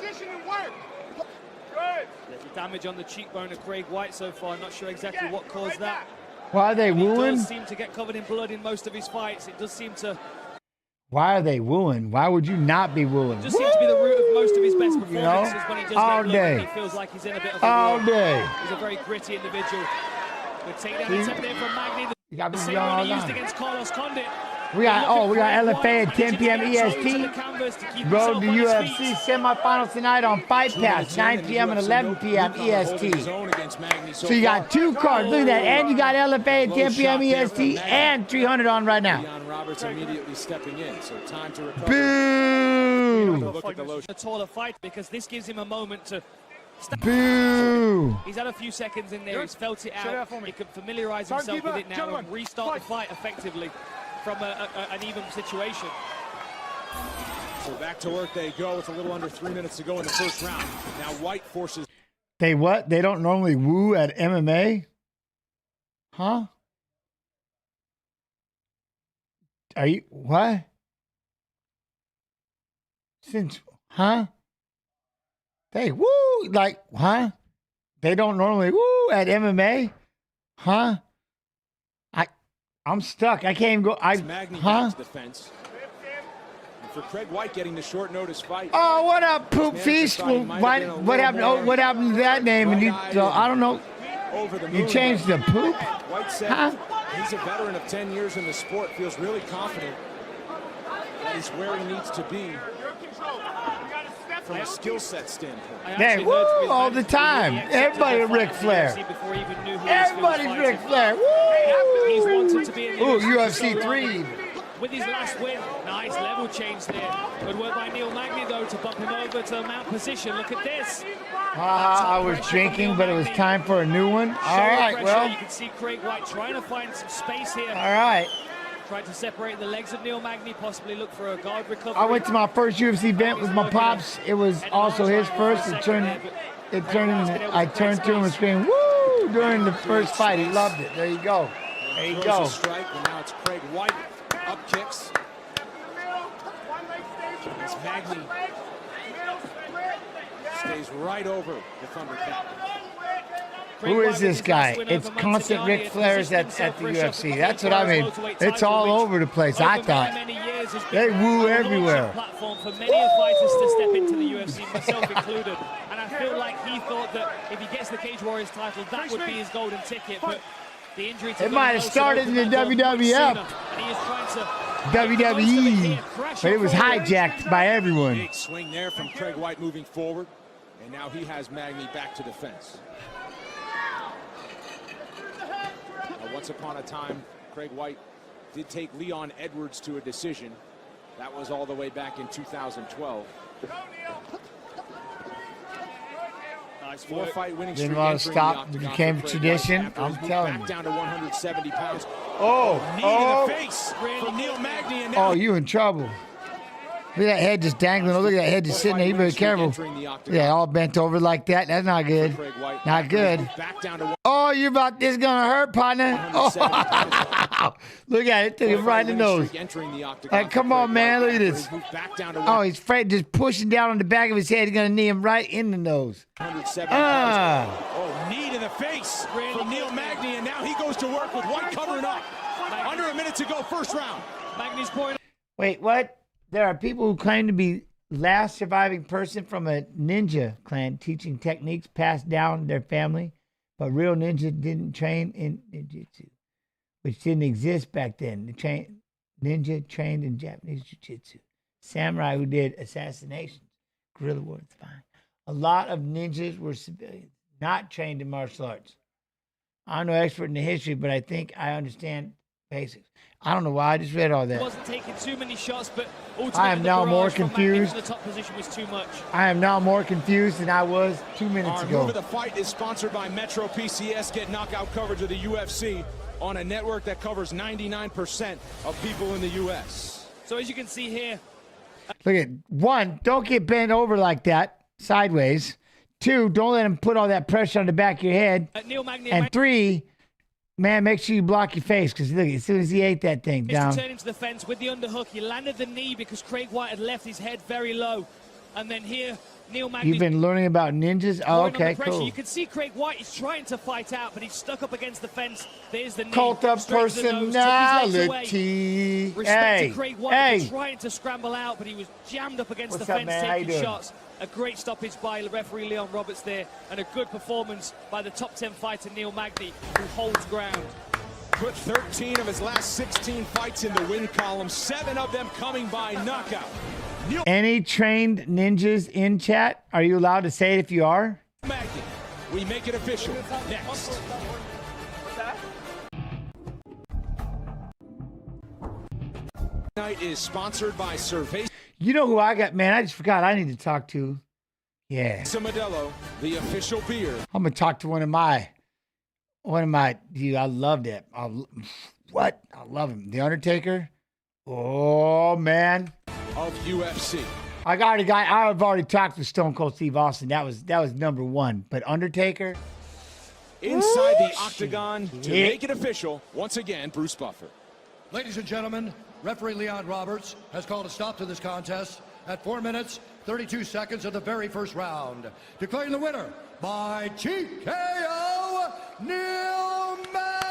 Little damage on the cheekbone of Craig White so far. Not sure exactly what caused that. Why are they wooing? He does seem to get covered in blood in most of his fights. It does seem to... Why are they wooing? Why would you not be wooing? It just seems to be the root of most of his best performances, you know? When he does all get day. Blood, he feels like he's in a bit of a all war. day. He's a very gritty individual. Good takedown attempt there from Magny. The same one he used against Carlos Condit. We got LFA at 10 p.m. EST. Road to UFC semifinals tonight on Fight Pass, 9 p.m. and 11 p.m. EST. So you got 2 cards. Look at that. And you got LFA at 10 p.m. EST and 300 on right now. Roberts immediately stepping in, so time to recover. Boo! A taller fight because this gives him a moment to... Boo! He's had a few seconds in there. He's felt it out. He can familiarize himself with it now and restart the fight effectively from an even situation. So back to work they go with a little under 3 minutes to go in the first round. Now White forces... They what? They don't normally woo at MMA? Huh? Are you... What? Since... Huh? They woo... Like, huh? They don't normally woo at MMA? Huh? I'm stuck. I can't even go. Huh? Defense. And for Craig White getting the short notice fight. Oh, what up, Poop Feast? What happened? Oh, what happened to that name? And you, I don't know. You changed the Poop? White said he's a veteran of 10 years in the sport. Feels really confident that he's where he needs to be from a skill set standpoint. Hey, woo! All the time. Everybody Ric Flair. Everybody's Ric Flair. Woo! He's wanted to be in the UFC 3. With his last win, nice level change there. Good work by Neil Magny, though, to bump him over to mount position. Look at this. I was drinking, but it was time for a new one. All right, well. You can see Craig White trying to find some space here. All right. Tried to separate the legs of Neil Magny, possibly look for a guard recovery. I went to my first UFC event with my pops. It was also his first. I turned to him and screamed, woo, during the first fight. He loved it. There you go. There you go. Strike, and now it's Craig White. Up kicks. As Magny stays right over the Thundercat. Who is this guy? It's constant Ric Flairs at the UFC. That's what I mean. It's all over the place, I thought. They woo everywhere. Platform for many fighters to step into the UFC, myself included. And I feel like he thought that if he gets the Cage Warriors title, that would be his golden ticket. But the injury to it might have started in the WWF. WWE, but it was hijacked by everyone. Big swing there from Craig White moving forward. And now he has Magny back to defense. Once upon a time, Craig White did take Leon Edwards to a decision. That was all the way back in 2012. Nice 4-fight winning streak. Didn't want to stop. It became tradition. I'm telling you. Down to 170 pounds. Knee in the face from Neil Magny. And now you in trouble. Look at that head just dangling. Look at that head just sitting there. You better be careful. Yeah, all bent over like that. That's not good. Not good. Oh, you're about this gonna hurt, partner. Oh. Look at it. Took him right in the nose. Like, come on, man. Look at this. Oh, he's afraid just pushing down on the back of his head. He's gonna knee him right in the nose. Knee to the face from Neil Magny, and now he goes to work with White covering up. Under a minute to go, first round. Magny's point. Wait, what? There are people who claim to be last surviving person from a ninja clan teaching techniques passed down their family, but real ninja didn't train in jiu-jitsu, which didn't exist back then. The ninja trained in Japanese jiu-jitsu. Samurai who did assassinations, guerrilla wars, fine. A lot of ninjas were civilians, not trained in martial arts. I'm no expert in the history, but I think I understand Basics. I don't know why. I just read all He that. wasn't taking too many shots, but ultimately I am the now barrage more from Magny from confused. the top position was too much. I am now more confused than I was 2 minutes Our ago. move of the fight is sponsored by Metro PCS. Get knockout coverage of the UFC on a network that covers 99% of people in the U.S. So as you can see here, Look at 1, don't get bent over like that, sideways. 2, don't let him put all that pressure on the back of your head. Neil Magny And 3, man, make sure you block your face because look, as soon as he ate that thing managed down. to turn into the fence with the underhook. He landed the knee because Craig White had left his head very low. And then here, Neil Magny. You've been learning about ninjas? Oh, okay, cool. You can see Craig White is trying to fight out, but he's stuck up against the fence. There's the knee. Cult of straight to the nose, took his legs away. personality. Respect Hey, to Craig White for hey. trying to scramble out, but he was jammed up against What's the up, fence, man? How you taking doing? shots. A great stoppage by referee Leon Roberts there, and a good performance by the top 10 fighter Neil Magny, who holds ground. Put 13 of his last 16 fights in the win column, 7 of them coming by knockout. Any trained ninjas in chat? Are you allowed to say it if you are? Magny, we make it official. Next. Night is sponsored by Survey. You know who I got, man? I just forgot I need to talk to. Yeah. Modelo, the official beer. I'm going to talk to one of my, dude, I love that. What? I love him. The Undertaker. Oh, man. Of UFC. I got a guy, I've already talked to Stone Cold Steve Austin. That was number 1. But Undertaker. Inside the octagon to make it official, once again, Bruce Buffer. Ladies and gentlemen, referee Leon Roberts has called a stop to this contest at 4 minutes, 32 seconds of the very first round. Declaring the winner by TKO, Neil Magny.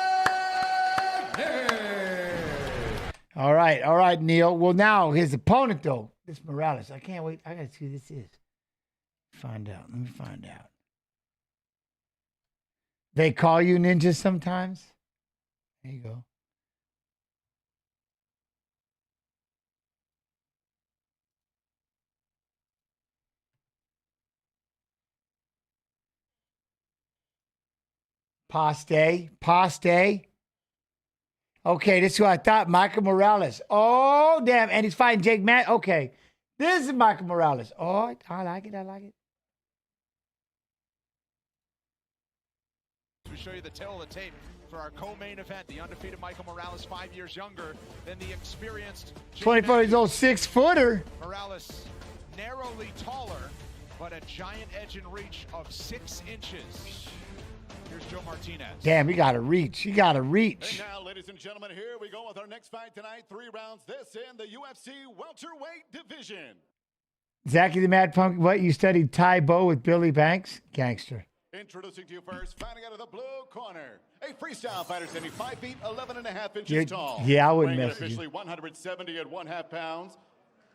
All right, Neil. Well, now his opponent, though, this Morales. I can't wait. I got to see who this is. Let me find out. They call you ninjas sometimes? There you go. Paste. Okay, this is who I thought, Michael Morales. Oh, damn. And he's fighting Jake Matt. Okay. This is Michael Morales. Oh, I like it. We show you the tail of the tape for our co-main event. The undefeated Michael Morales, 5 years younger than the experienced 24 years old, 6-footer. Morales, narrowly taller, but a giant edge and reach of 6 inches. Here's Joe Martinez. Damn, you got to reach. And now, ladies and gentlemen, here we go with our next fight tonight. 3 rounds. This in the UFC welterweight division. Zachy the Mad Punk, what? You studied Thai Bo with Billy Banks? Gangster. Introducing to you first, fighting out of the blue corner, a freestyle fighter standing 5 feet 11.5 inches tall. Yeah, I wouldn't weighing mess with officially you. 170.5 pounds.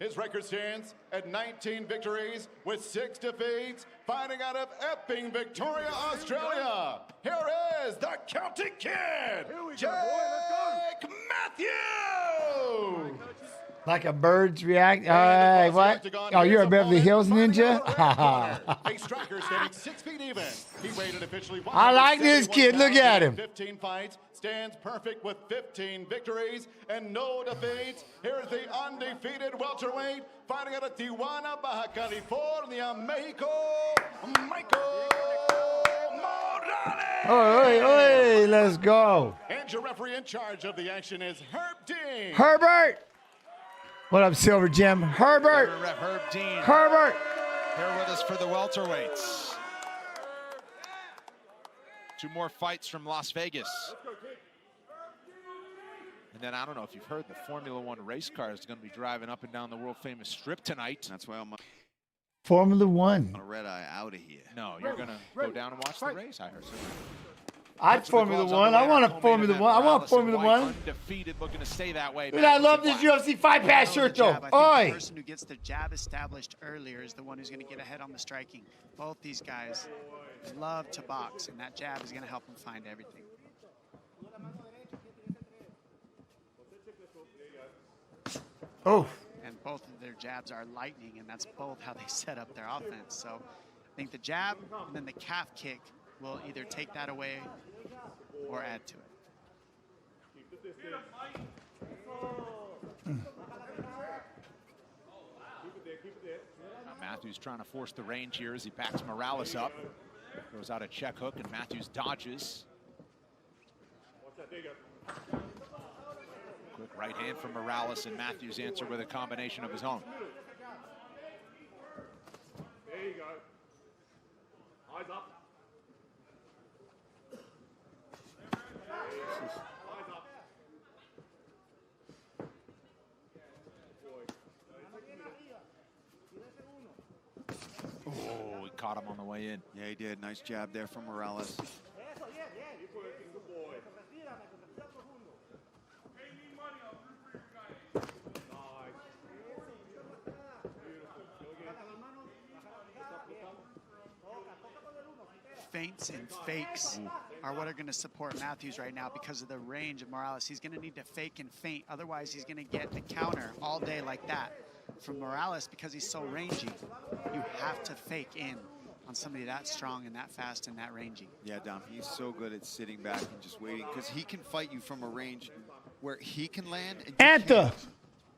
His record stands at 19 victories with 6 defeats. Fighting out of Epping, Victoria, Australia. Here is the County Kid, Jake Matthews. Like a bird's react. What? Oh, you're a Beverly Hills ninja? A striker standing 6 feet even. He rated officially I like this kid. Look at him. 15 fights, stands perfect with 15 victories and no defeats. Here's the undefeated welterweight fighting out of Tijuana, Baja California, Mexico, Michael Morales. Oi, let's go. And your referee in charge of the action is Herb Dean. Herbert. What up, Silver Jim? Herbert. Ref Herb Dean. Herbert. Here with us for the welterweights. 2 more fights from Las Vegas. And then I don't know if you've heard, the Formula One race car is going to be driving up and down the world famous strip tonight. That's why I'm Formula One. on a red eye out of here. No, you're going to go down and watch the race, I heard. I'd Formula One. I want a Formula One. I want Formula One. Undefeated, looking to stay that way. Dude, I love this UFC Fight Pass shirt, though. I think Oi. the person who gets the jab established earlier is the one who's going to get ahead on the striking. Both these guys love to box, and that jab is going to help them find everything. Oh. And both of their jabs are lightning, and that's both how they set up their offense. So I think the jab and then the calf kick will either take that away or add to it. Now Matthews trying to force the range here as he backs Morales up. Throws out a check hook, and Matthews dodges. Quick right hand from Morales, and Matthews answer with a combination of his own. There you go. Eyes up. Eyes up. Oh, he caught him on the way in. Yeah, he did. Nice jab there from Morales. Feints and fakes are what are going to support Matthews right now because of the range of Morales. He's going to need to fake and feint. Otherwise, he's going to get the counter all day like that. From Morales, because he's so rangy, you have to fake in on somebody that strong and that fast and that rangy. Yeah, Dom, he's so good at sitting back and just waiting because he can fight you from a range where he can land. And so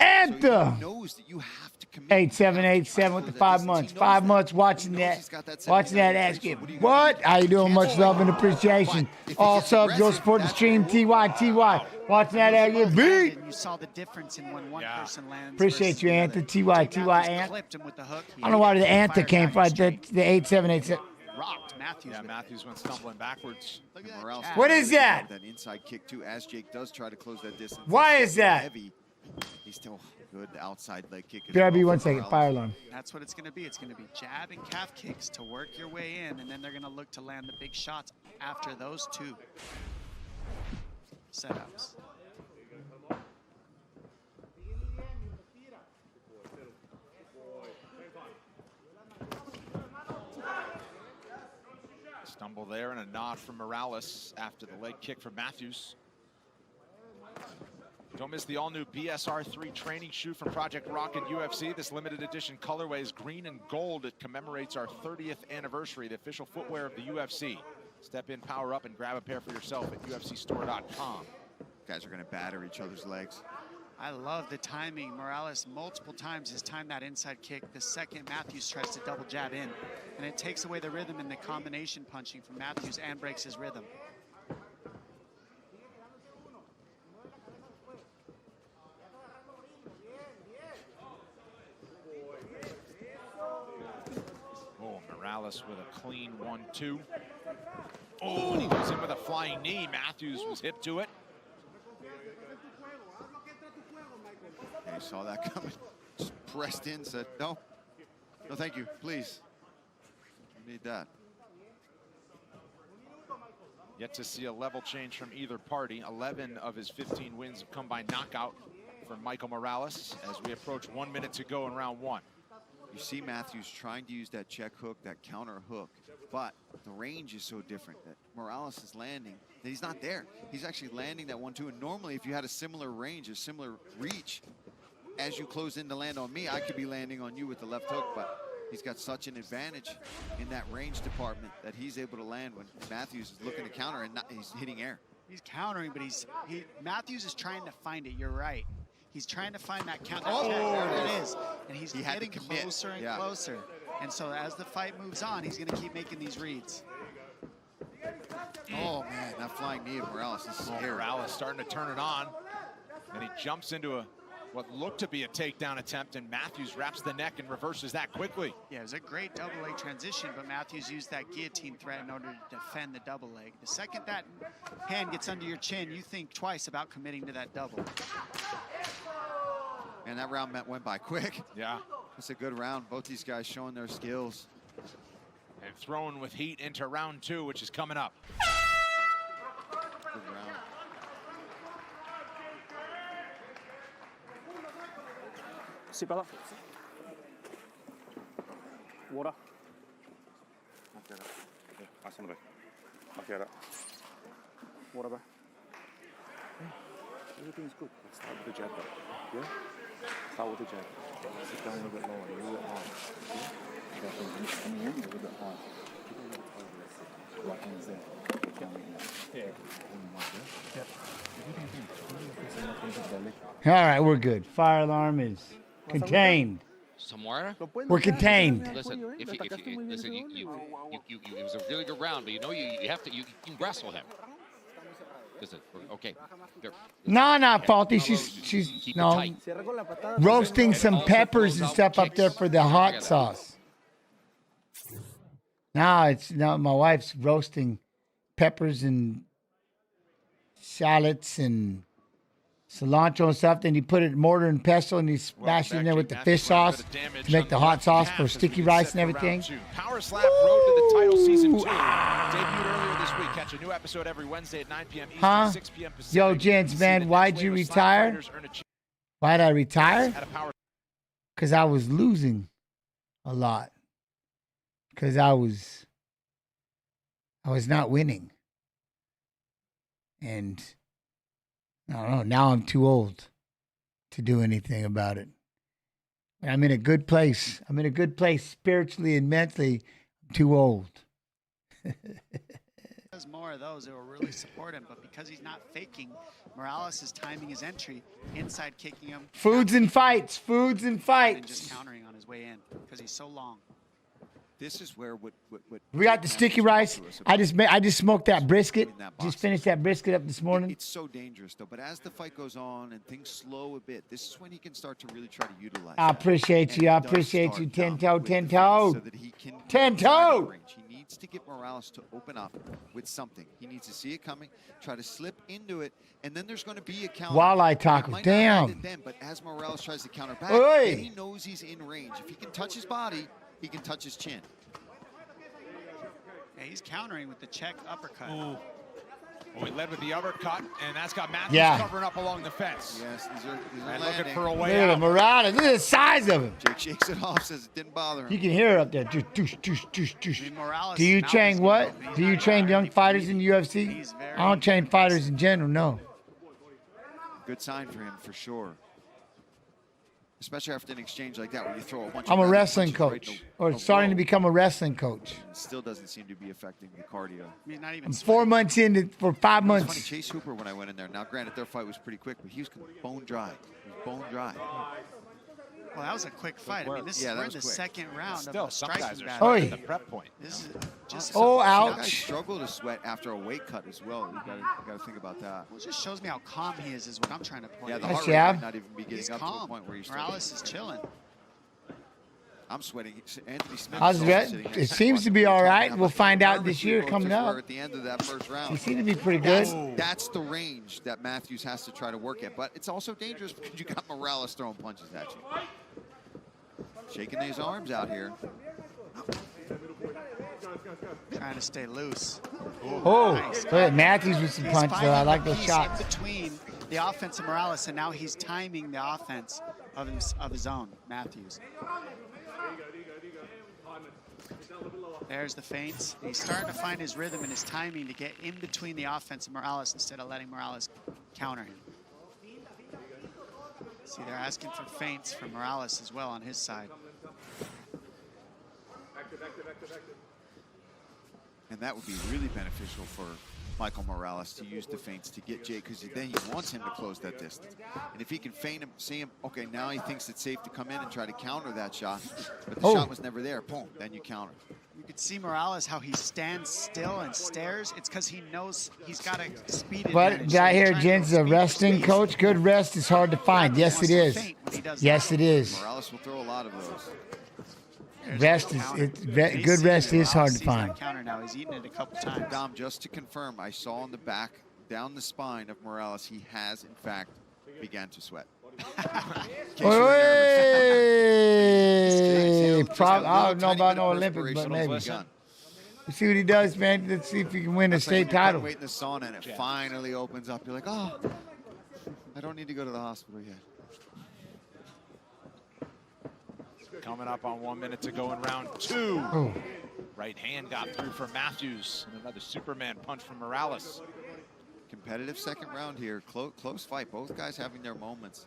he knows that you have to commit. 8787 with the 5 months. 5 months watching that ass get. What? How you doing? Much love and appreciation. All subs, go support the stream. TY. Watching that ass get beat. You saw the difference in when one person lands. Appreciate you, Antha. TY Ant. Clipped him with the hook. I don't know why the Antha came from the 8787. Rocked Matthews. Yeah, Matthews went stumbling backwards. Morales, what is that? That inside kick too, as Jake does try to close that distance. Why is that? Heavy. He's still good. The outside leg kick. BRB, 1 second. Fire alarm. That's what it's going to be. It's going to be jab and calf kicks to work your way in, and then they're going to look to land the big shots after those two setups. Stumble there and a nod from Morales after the leg kick from Matthews. Don't miss the all-new BSR3 training shoe from Project Rock and UFC. This limited edition colorway is green and gold. It commemorates our 30th anniversary, the official footwear of the UFC. Step in, power up, and grab a pair for yourself at UFCstore.com. Guys are going to batter each other's legs. I love the timing. Morales multiple times has timed that inside kick. The second Matthews tries to double jab in, and it takes away the rhythm in the combination punching from Matthews and breaks his rhythm. Oh, Morales with a clean 1-2. Oh, and he goes in with a flying knee. Matthews was hip to it. Yeah, he saw that coming. Just pressed in, said, no, thank you, please. You need that. Yet to see a level change from either party. 11 of his 15 wins have come by knockout from Michael Morales as we approach 1 minute to go in round one. You see Matthews trying to use that check hook, that counter hook, but the range is so different that Morales is landing, that he's not there. He's actually landing that 1-2, and normally if you had a similar range, a similar reach, as you close in to land on me, I could be landing on you with the left hook, but he's got such an advantage in that range department that he's able to land when Matthews is looking to counter and he's hitting air. He's countering, but Matthews is trying to find it. You're right. He's trying to find that counter. Oh, there it is. And he's had getting to commit. closer and closer. And so as the fight moves on, he's going to keep making these reads. Oh, man, that flying knee of Morales is scary. Morales starting to turn it on. And he jumps into what looked to be a takedown attempt, and Matthews wraps the neck and reverses that quickly. Yeah, it was a great double leg transition, but Matthews used that guillotine threat in order to defend the double leg. The second that hand gets under your chin, you think twice about committing to that double. And that round went by quick. Yeah. It's a good round. Both these guys showing their skills. And thrown with heat into round two, which is coming up. Good round. See, brother. Water. Water, bro. Everything's good. Let's start with the jab, though. Yeah? Start with the jab. Sit down a little bit lower, a little bit hard. Yeah? Coming in a little bit hard. Keep it a little over. Right hand's there. Yeah. Yeah. Yep. Everything's All right, we're good. Fire alarm is contained. Somewhere? We're contained. Listen, it was a really good round, but you know you have to you can wrestle him. Listen, okay. No, not faulty. She's no roasting some peppers and stuff up there for the hot sauce. No, my wife's roasting peppers and shallots and cilantro and stuff. Then you put it in mortar and pestle and you smash it in there with the fish sauce to make the hot sauce for sticky rice and everything. Power Slap Road to the Title Season 2. Debuted earlier this week. Catch a new episode every Wednesday at 9 p.m. Eastern, 6 p.m. Pacific. Yo, gents, man, why'd you retire? Why'd I retire? Because I was losing a lot. Because I was not winning. And I don't know, now I'm too old to do anything about it. I'm in a good place. I'm in a good place spiritually and mentally. I'm too old. There's more of those that will really support him, but because he's not faking, Morales is timing his entry, inside kicking him. Foods and fights, foods and fights. And just countering on his way in because he's so long. This is where what we got the sticky rice. I just smoked that brisket. Just finished that brisket up this morning. It's so dangerous though, but as the fight goes on and things slow a bit, this is when he can start to really try to utilize. I appreciate you. I appreciate you. 10-toe, 10-toe. So that he can 10-toe. He needs to get Morales to open up with something. He needs to see it coming, try to slip into it, and then there's going to be a counter. Walleye taco. Damn. Then, but as Morales tries to counter back, Oy. then he knows he's in range. If he can touch his body, he can touch his chin. Yeah, he's countering with the check uppercut. Ooh. Oh, he led with the uppercut, and that's got Matthews covering up along the fence. Yes, these are and landing. looking for a way Look at out. Morales. Look at the size of him. Jake shakes it off, says it didn't bother him. You can hear it up there. Doosh, doosh, doosh, doosh, doosh. I mean, Morales Do you train what? Do you train young fighters in the UFC? I don't train fighters in general, no. Good sign for him, for sure. Especially after an exchange like that where you throw a bunch I'm of a wrestling coach, or starting to become a wrestling coach. It still doesn't seem to be affecting the cardio. I mean, not even I'm 4 months into for 5 It was months. funny, Chase Hooper, when I went in there, now granted their fight was pretty quick, but he was bone dry. He was bone dry. Well, that was a quick fight. I mean, this is we're in the second round Still, of a some striking guys are battle. sweating at the prep point. This is just Oh, Some ouch. guys struggle to sweat after a weight cut as well. You got to think about that. Well, it just shows me how calm he is what I'm trying to point Yeah, out. the heart rate might not even be getting up to a point where you're Morales is chilling. I'm sweating. Anthony Smith. How's it? It seems to be all right. We'll find out this year coming up. At the end of that first round. He seemed to be pretty good. That's the range that Matthews has to try to work at. But it's also dangerous because you got Morales throwing punches at you. Shaking his arms out here. Trying to stay loose. Oh, nice. look at Matthews with some He's punches. I finding like the those piece shots. in between the offense of Morales, and now he's timing the offense of his own, Matthews. There's the feints. He's starting to find his rhythm and his timing to get in between the offense of Morales instead of letting Morales counter him. See, they're asking for feints from Morales as well on his side. And that would be really beneficial for Michael Morales to use the feints to get Jay, because then he wants him to close that distance. And if he can feint him, see him, okay, now he thinks it's safe to come in and try to counter that shot, but the shot was never there, boom, then you counter. You could see Morales, how he stands still and stares. It's because he knows he's got a speed advantage. But did I hear Jen's a resting coach? Good rest is hard to find. Yes, it is. Yes, it is. Morales will throw a lot of those. Rest is good. Rest is hard to find. Counter now. He's eaten it a couple times. Dom, just to confirm, I saw on the back, down the spine of Morales, he has in fact began to sweat. I don't know about no Olympics, but maybe. Let's see what he does, man. Let's see if he can win a state title. Wait in the sauna and it finally opens up. You're like, oh, I don't need to go to the hospital yet. Coming up on 1 minute to go in round 2. Oh. Right hand got through for Matthews. And another Superman punch from Morales. Competitive second round here. Close fight. Both guys having their moments.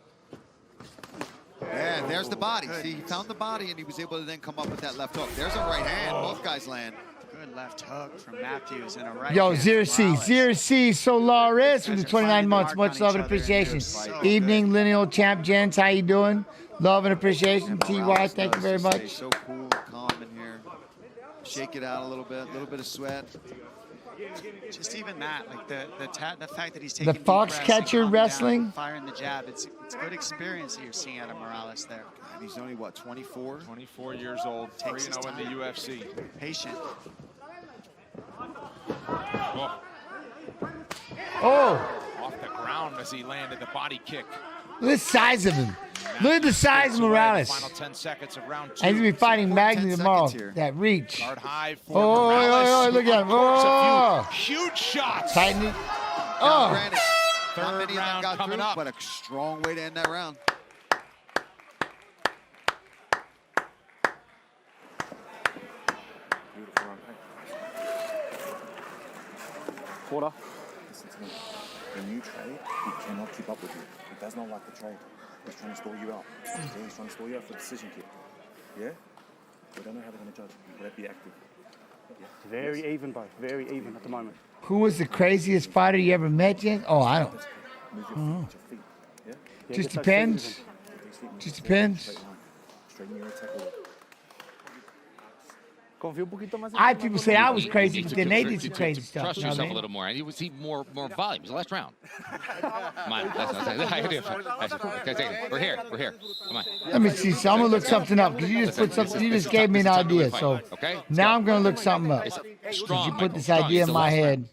Yeah, there's the body. See, he found the body and he was able to then come up with that left hook. There's a right hand. Both guys land. Good left hook from Matthews and a right. Yo, hand Zirc Solaris with the 29 months. Much love and appreciation. Evening, lineal champ gents. How you doing? Love and appreciation. TY, thank you very much. So cool and calm in here. Shake it out a little bit of sweat. Just even that, like the fact that he's taking The fox catcher wrestling. Firing the jab. It's good experience that you're seeing out of Morales there. And he's only, what, 24? 24 years old, 3-0 in the UFC. Patient. Oh. Off the ground as he landed the body kick. Look at the size of him. Look at the size of Morales. Final 10 seconds of round 2. And he's going to be fighting Magny tomorrow. That reach. Guard high for Oh, look at him. Oh. Huge shots. Tighten it. Now, granted, not Third many of them round got coming through, up. but a strong way to end that round. Beautiful round. Quarter. Listen to me. When you trade, he cannot keep up with you. He does not like the trade. He's trying to stall you out. Yeah, he's trying to stall you out for the decision kick. Yeah? We don't know how they're going to judge. Will that be active? Yeah. Very even, bro. Very even at the moment. Who was the craziest fighter you ever met, Jen? Oh, I don't. Move your feet. Yeah? Just depends. Just depends. Straighten your attack a little. I have people say I was crazy, but then they did some crazy stuff. Trust You know what I yourself mean? a little more. And you would see more volume. It was the last round. Come on. We're here. Come on. Let me see. So I'm gonna look something up because you just put something. You just gave me an idea. So now I'm gonna look something up. Because you put this idea in my head.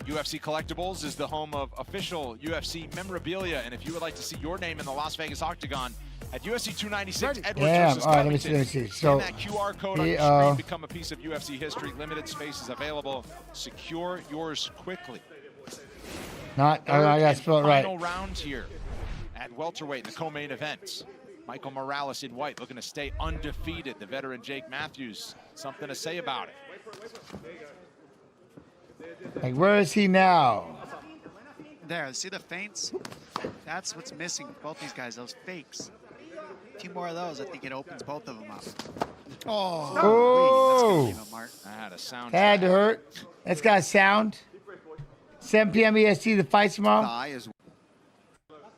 UFC Collectibles is the home of official UFC memorabilia, and if you would like to see your name in the Las Vegas Octagon at UFC 296, Edwards versus All right, let me Covington, see. So scan that QR code on your screen, become a piece of UFC history. Limited spaces available. Secure yours quickly. I got to spell it right. Final round here at welterweight in the co-main event. Michael Morales in white looking to stay undefeated. The veteran Jake Matthews, something to say about it. Like, where is he now? There, see the feints? That's what's missing with both these guys, those fakes. A few more of those, I think it opens both of them up. Oh! That a sound. Had to hurt. That's got sound. 7 p.m. EST, the fight's tomorrow.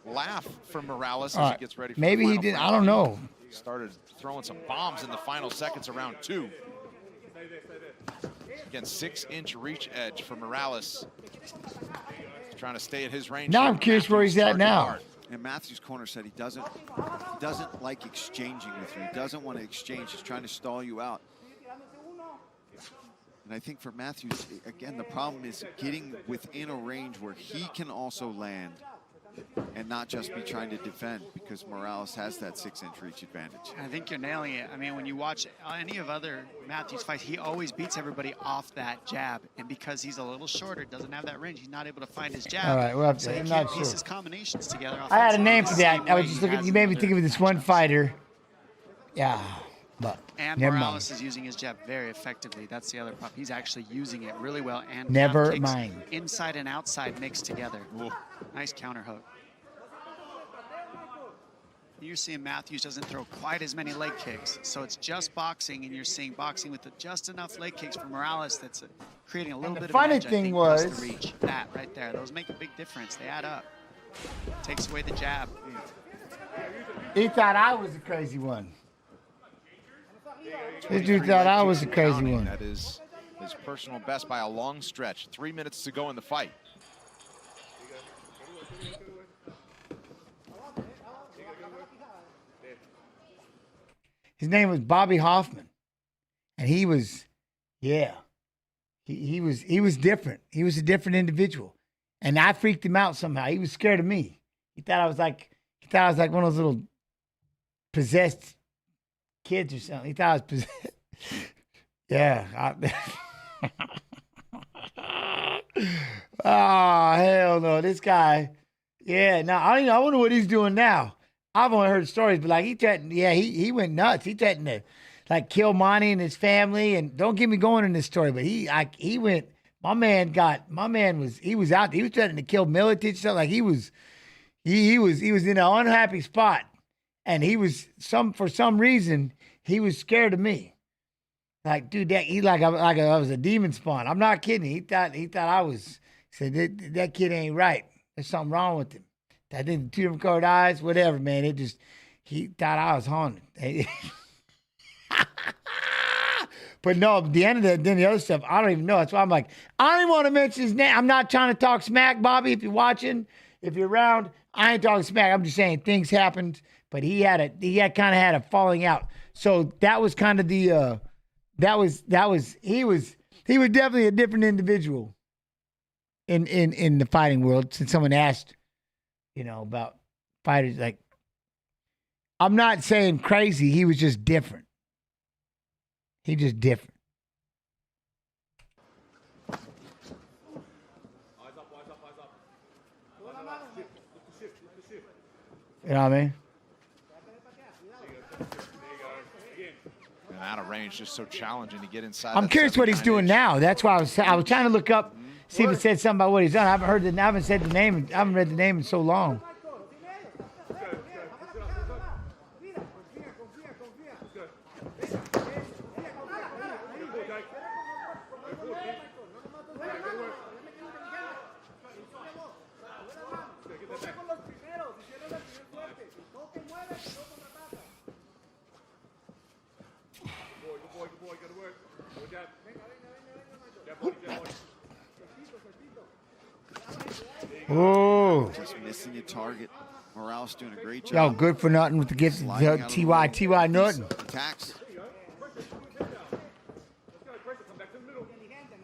Laugh from Morales All as right. he gets ready for Maybe the he final didn't. frame. I don't know. Started throwing some bombs in the final seconds of round 2. Again, 6-inch reach edge for Morales. He's trying to stay at his range. Now I'm curious where he's at now. And Matthews' corner said he doesn't like exchanging with you. He doesn't want to exchange. He's trying to stall you out. And I think for Matthews, again, the problem is getting within a range where he can also land and not just be trying to defend, because Morales has that 6-inch reach advantage. I think you're nailing it. I mean, when you watch any of other Matthews fights, he always beats everybody off that jab. And because he's a little shorter, doesn't have that range, he's not able to find his jab. All right, we'll have to, so he I'm can't not piece sure. his combinations together. I had a name for that. I was just looking. You made me think of this one fighter. Yeah, but And never Morales mind. is using his jab very effectively. That's the other problem. He's actually using it really well. And Never jab kicks mind. inside and outside mixed together. Nice counter hook. You're seeing Matthews doesn't throw quite as many leg kicks. So it's just boxing, and you're seeing boxing with just enough leg kicks for Morales that's creating a little bit of an edge, I think, plus the reach. That right there. Those make a big difference. They add up. Takes away the jab. He thought I was the crazy one. This dude thought I was the crazy one. That is his personal best by a long stretch. 3 minutes to go in the fight. His name was Bobby Hoffman, and he was, yeah, he was different. He was a different individual, and I freaked him out somehow. He was scared of me. He thought I was like one of those little possessed kids or something. He thought I was possessed. Yeah. Oh, hell no. This guy. Yeah, now I wonder what he's doing now. I've only heard stories, but like he threatened, he went nuts. He threatened to like kill Monty and his family. And don't get me going in this story, but he went My man was out there. He was threatening to kill Miletich. So like he was in an unhappy spot. And he was for some reason, he was scared of me. Like, dude, I was a demon spawn. I'm not kidding. He thought I was. He said that kid ain't right. There's something wrong with him. I think the 2 different colored eyes, whatever, man. He thought I was haunted. But no, at the end of that, then the other stuff, I don't even know. That's why I'm like, I don't even want to mention his name. I'm not trying to talk smack, Bobby. If you're watching, if you're around, I ain't talking smack. I'm just saying things happened, but he kind of had a falling out. So that was kind of the he was definitely a different individual in the fighting world. Since someone asked, about fighters, like, I'm not saying crazy. He was just different. He just different. You know what I mean? And out of range, just so challenging to get inside. I'm curious what he's doing now. That's why I was trying to look up, see if it said something about what he's done. I haven't said the name. I haven't read the name in so long. Oh. Just missing your target. Morales doing a great job. Yo, good for nothing with the gift. T.Y. Norton. Attacks.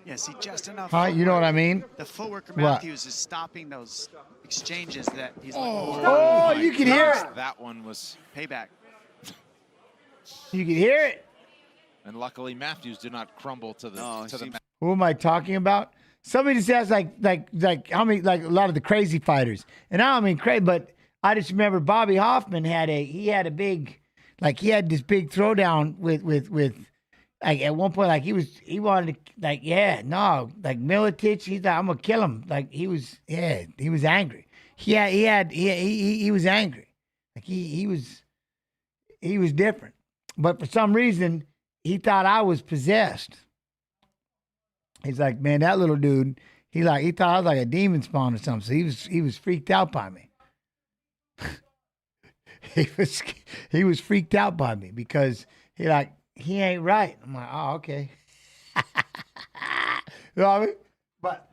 Yeah, see, just enough. You know what I mean? The footwork of What? Matthews is stopping those exchanges that he's like, Oh, you can hear it. That one was payback. You can hear it. And luckily, Matthews did not crumble to the mat. Who am I talking about? Somebody just asked like how many, like a lot of the crazy fighters. And I don't mean crazy, but I just remember Bobby Hoffman had this big throwdown with like at one point, like he wanted to, like, like Miletich, he's like, I'm gonna kill him. Like he was angry. He was angry. Like he was different. But for some reason, he thought I was possessed. He's like, man, that little dude, he thought I was like a demon spawn or something. So he was freaked out by me. he was freaked out by me because he ain't right. I'm like, oh, okay. You know what I mean? But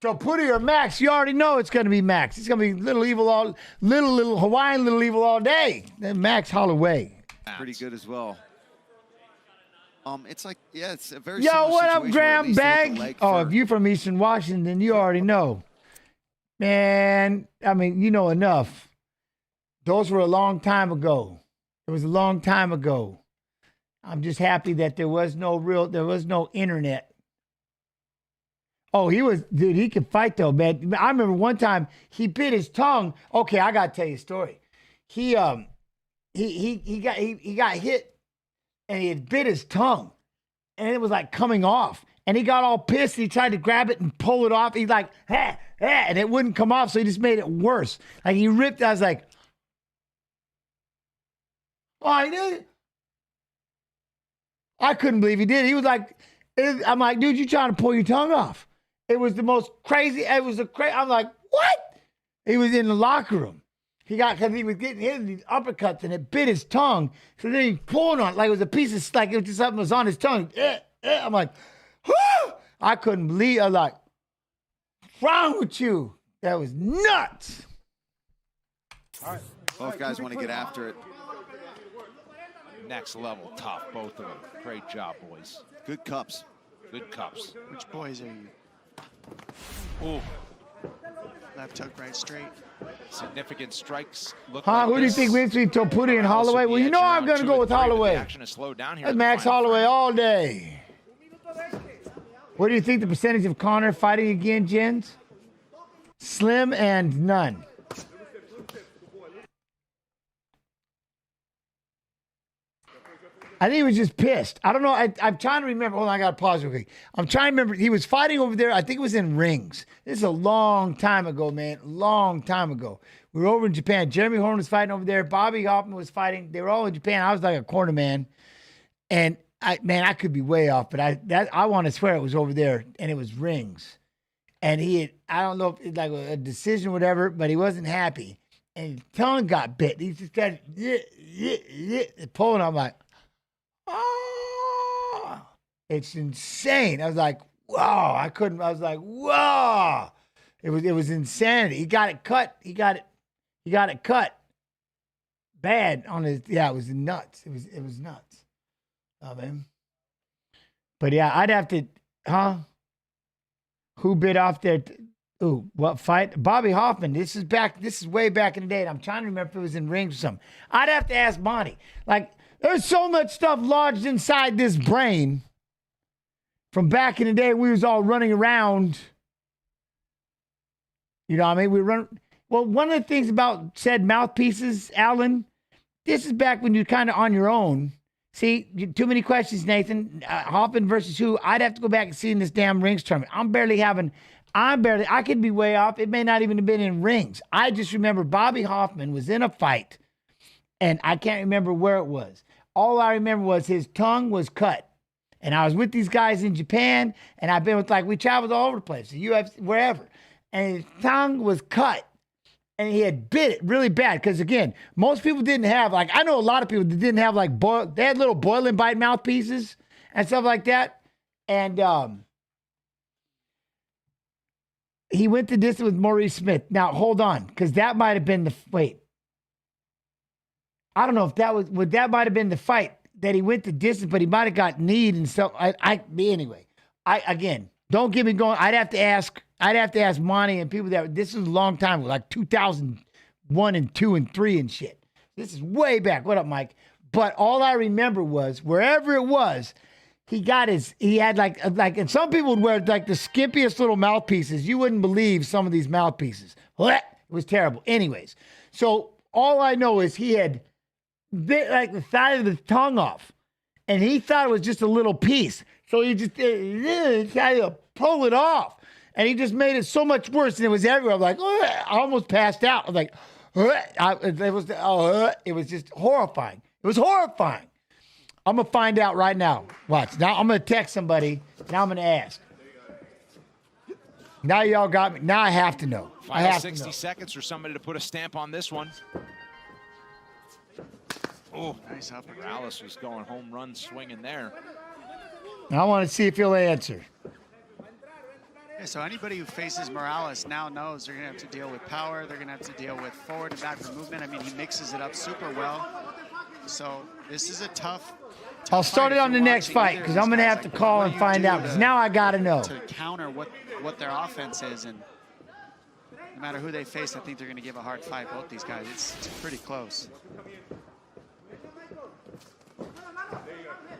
so Putty or Max, you already know it's gonna be Max. It's gonna be little Hawaiian little evil all day. Then Max Holloway. Pretty good as well. It's like, it's a very Yo, similar what up, situation where Graham at least they hit the Bag? leg Oh, first. if you from Eastern Washington, you already know. Man, I mean, you know enough. Those were a long time ago. It was a long time ago. I'm just happy that there was no internet. Oh, he could fight though, man. I remember one time he bit his tongue. Okay, I gotta tell you a story. He got hit and he had bit his tongue and it was like coming off. And he got all pissed. He tried to grab it and pull it off. He's like, and it wouldn't come off. So he just made it worse. Like he ripped. I was like, oh, he did it. I couldn't believe he did. He was like, I'm like, dude, you trying to pull your tongue off. It was the most crazy. I'm like, what? He was in the locker room. Because he was getting hit in these uppercuts and it bit his tongue. So then he pulled on it like it was a piece of, like it was just something was on his tongue. I'm like, I couldn't believe. I was like, what's wrong with you? That was nuts. All right. Both guys want to get after it. Next level tough, both of them. Great job, boys. Good cups. Good cups. Which boys are you? Ooh. Left hook, right straight. Significant strikes. Look Who do you think wins between Topuria and Holloway? Well, you know I'm going to go with Holloway. Action is slowed down here. That's Max Holloway all day. What do you think the percentage of Connor fighting again, Jens? Slim and none. I think he was just pissed. I don't know. I'm trying to remember. Hold on, I got to pause real quick. I'm trying to remember. He was fighting over there. I think it was in rings. This is a long time ago, man. Long time ago. We were over in Japan. Jeremy Horn was fighting over there. Bobby Hoffman was fighting. They were all in Japan. I was like a corner man. And I could be way off, but I want to swear it was over there, and it was rings. And I don't know if it's like a decision or whatever, but he wasn't happy. And his tongue got bit. He just got pulling. I'm like, oh, it's insane. I was like, whoa. I was like, whoa. It was insanity. He got it cut. He got it cut bad on his. Yeah, it was nuts. It was nuts. Oh man. But yeah, I'd have to. Who bit off there? Ooh, what fight? Bobby Hoffman. This is way back in the day. And I'm trying to remember if it was in rings or something. I'd have to ask Monty. Like, there's so much stuff lodged inside this brain from back in the day. We was all running around. You know what I mean? Well, one of the things about said mouthpieces, Alan, this is back when you're kind of on your own. See, too many questions, Nathan. Hoffman versus who? I'd have to go back and see in this damn rings tournament. I could be way off. It may not even have been in rings. I just remember Bobby Hoffman was in a fight, and I can't remember where it was. All I remember was his tongue was cut. And I was with these guys in Japan, and I've been with, we traveled all over the place, the UFC, wherever. And his tongue was cut. And he had bit it really bad. Because, again, most people didn't have, I know a lot of people that didn't have, they had little boil and bite mouthpieces and stuff like that. And he went to distance with Maurice Smith. Now, hold on, because that might have been I don't know if that might have been the fight that he went to distance, but he might have got kneed and stuff. Anyway, again, don't get me going. I'd have to ask Monty and people this is a long time ago, like 2001 and 2 and 3 and shit. This is way back. What up, Mike? But all I remember was wherever it was, he had and some people would wear the skimpiest little mouthpieces. You wouldn't believe some of these mouthpieces. It was terrible. Anyways, so all I know is he had bit the side of the tongue off, and he thought it was just a little piece. So he just tried to pull it off, and he just made it so much worse, and it was everywhere. I'm like, I almost passed out. I'm like, it was just horrifying. It was horrifying. I'm going to find out right now. Watch. Now I'm going to text somebody. Now I'm going to ask. Now y'all got me. Now I have to know. I have 60 seconds for somebody to put a stamp on this one. Oh, nice up. Morales was going home run swinging there. I want to see if he'll answer. Yeah, so anybody who faces Morales now knows they're going to have to deal with power. They're going to have to deal with forward and backward movement. I mean, he mixes it up super well. So this is a tough I'll start it on the next fight because I'm going to have to call and find out because now I got to know. To counter what their offense is, and no matter who they face, I think they're going to give a hard fight, both these guys. It's pretty close.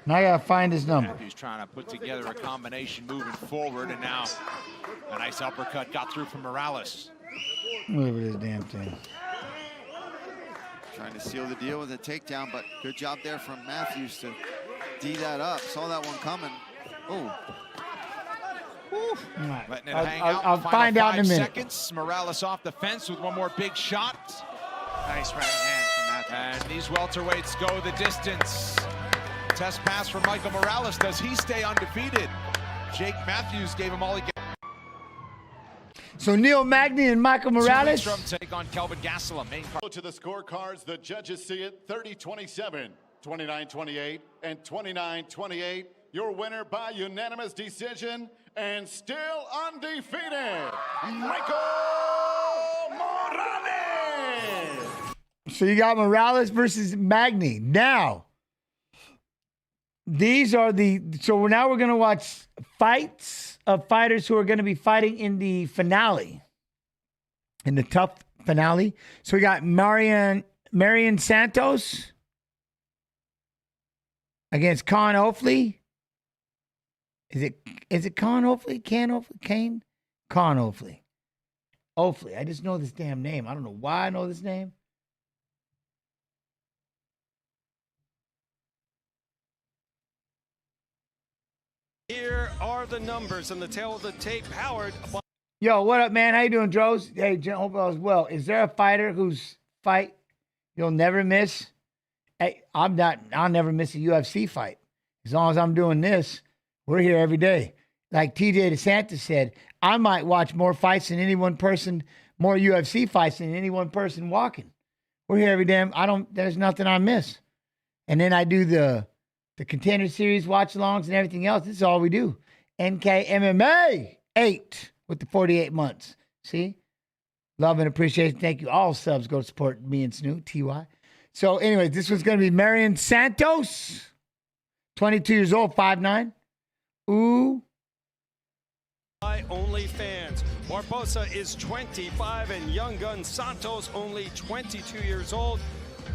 Now I got to find his number. Matthews trying to put together a combination moving forward, and now a nice uppercut got through from Morales. Look at this damn thing. Trying to seal the deal with a takedown, but good job there from Matthews to D that up. Saw that one coming. Oh. Right. Letting it hang out. I'll find out in a minute. Seconds. Morales off the fence with one more big shot. Nice right hand from Matthews. And these welterweights go the distance. Test pass for Michael Morales. Does he stay undefeated? Jake Matthews gave him all he got. So Neil Magny and Michael Morales take on Kelvin Gastelum. To the scorecards, the judges see it 30-27, 29-28, and 29-28. Your winner by unanimous decision and still undefeated, Michael Morales. So you got Morales versus Magny. Now, these are so now we're going to watch fights of fighters who are going to be fighting in the finale, in the tough finale. So we got Marion Santos against Con Ofley. Is it Con Ofley? Kane? Con Ofley. Ofley. I just know this damn name. I don't know why I know this name. Here are the numbers and the tail of the tape, powered by... Yo, what up, man? How you doing, Dros? Hey, hope all is well. Is there a fighter whose fight you'll never miss? Hey, I'll never miss a UFC fight. As long as I'm doing this, we're here every day. Like TJ Santos said, I might watch more fights than any one person, more UFC fights than any one person walking. We're here every day. There's nothing I miss. And then I do the Contender Series watch-alongs and everything else. This is all we do. NKMMA 8 with the 48 months. See? Love and appreciation. Thank you. All subs go to support me and Snoop, TY. So anyway, this was going to be Marion Santos, 22 years old, 5'9". Ooh. Only fans. Barbosa is 25 and young gun Santos only 22 years old.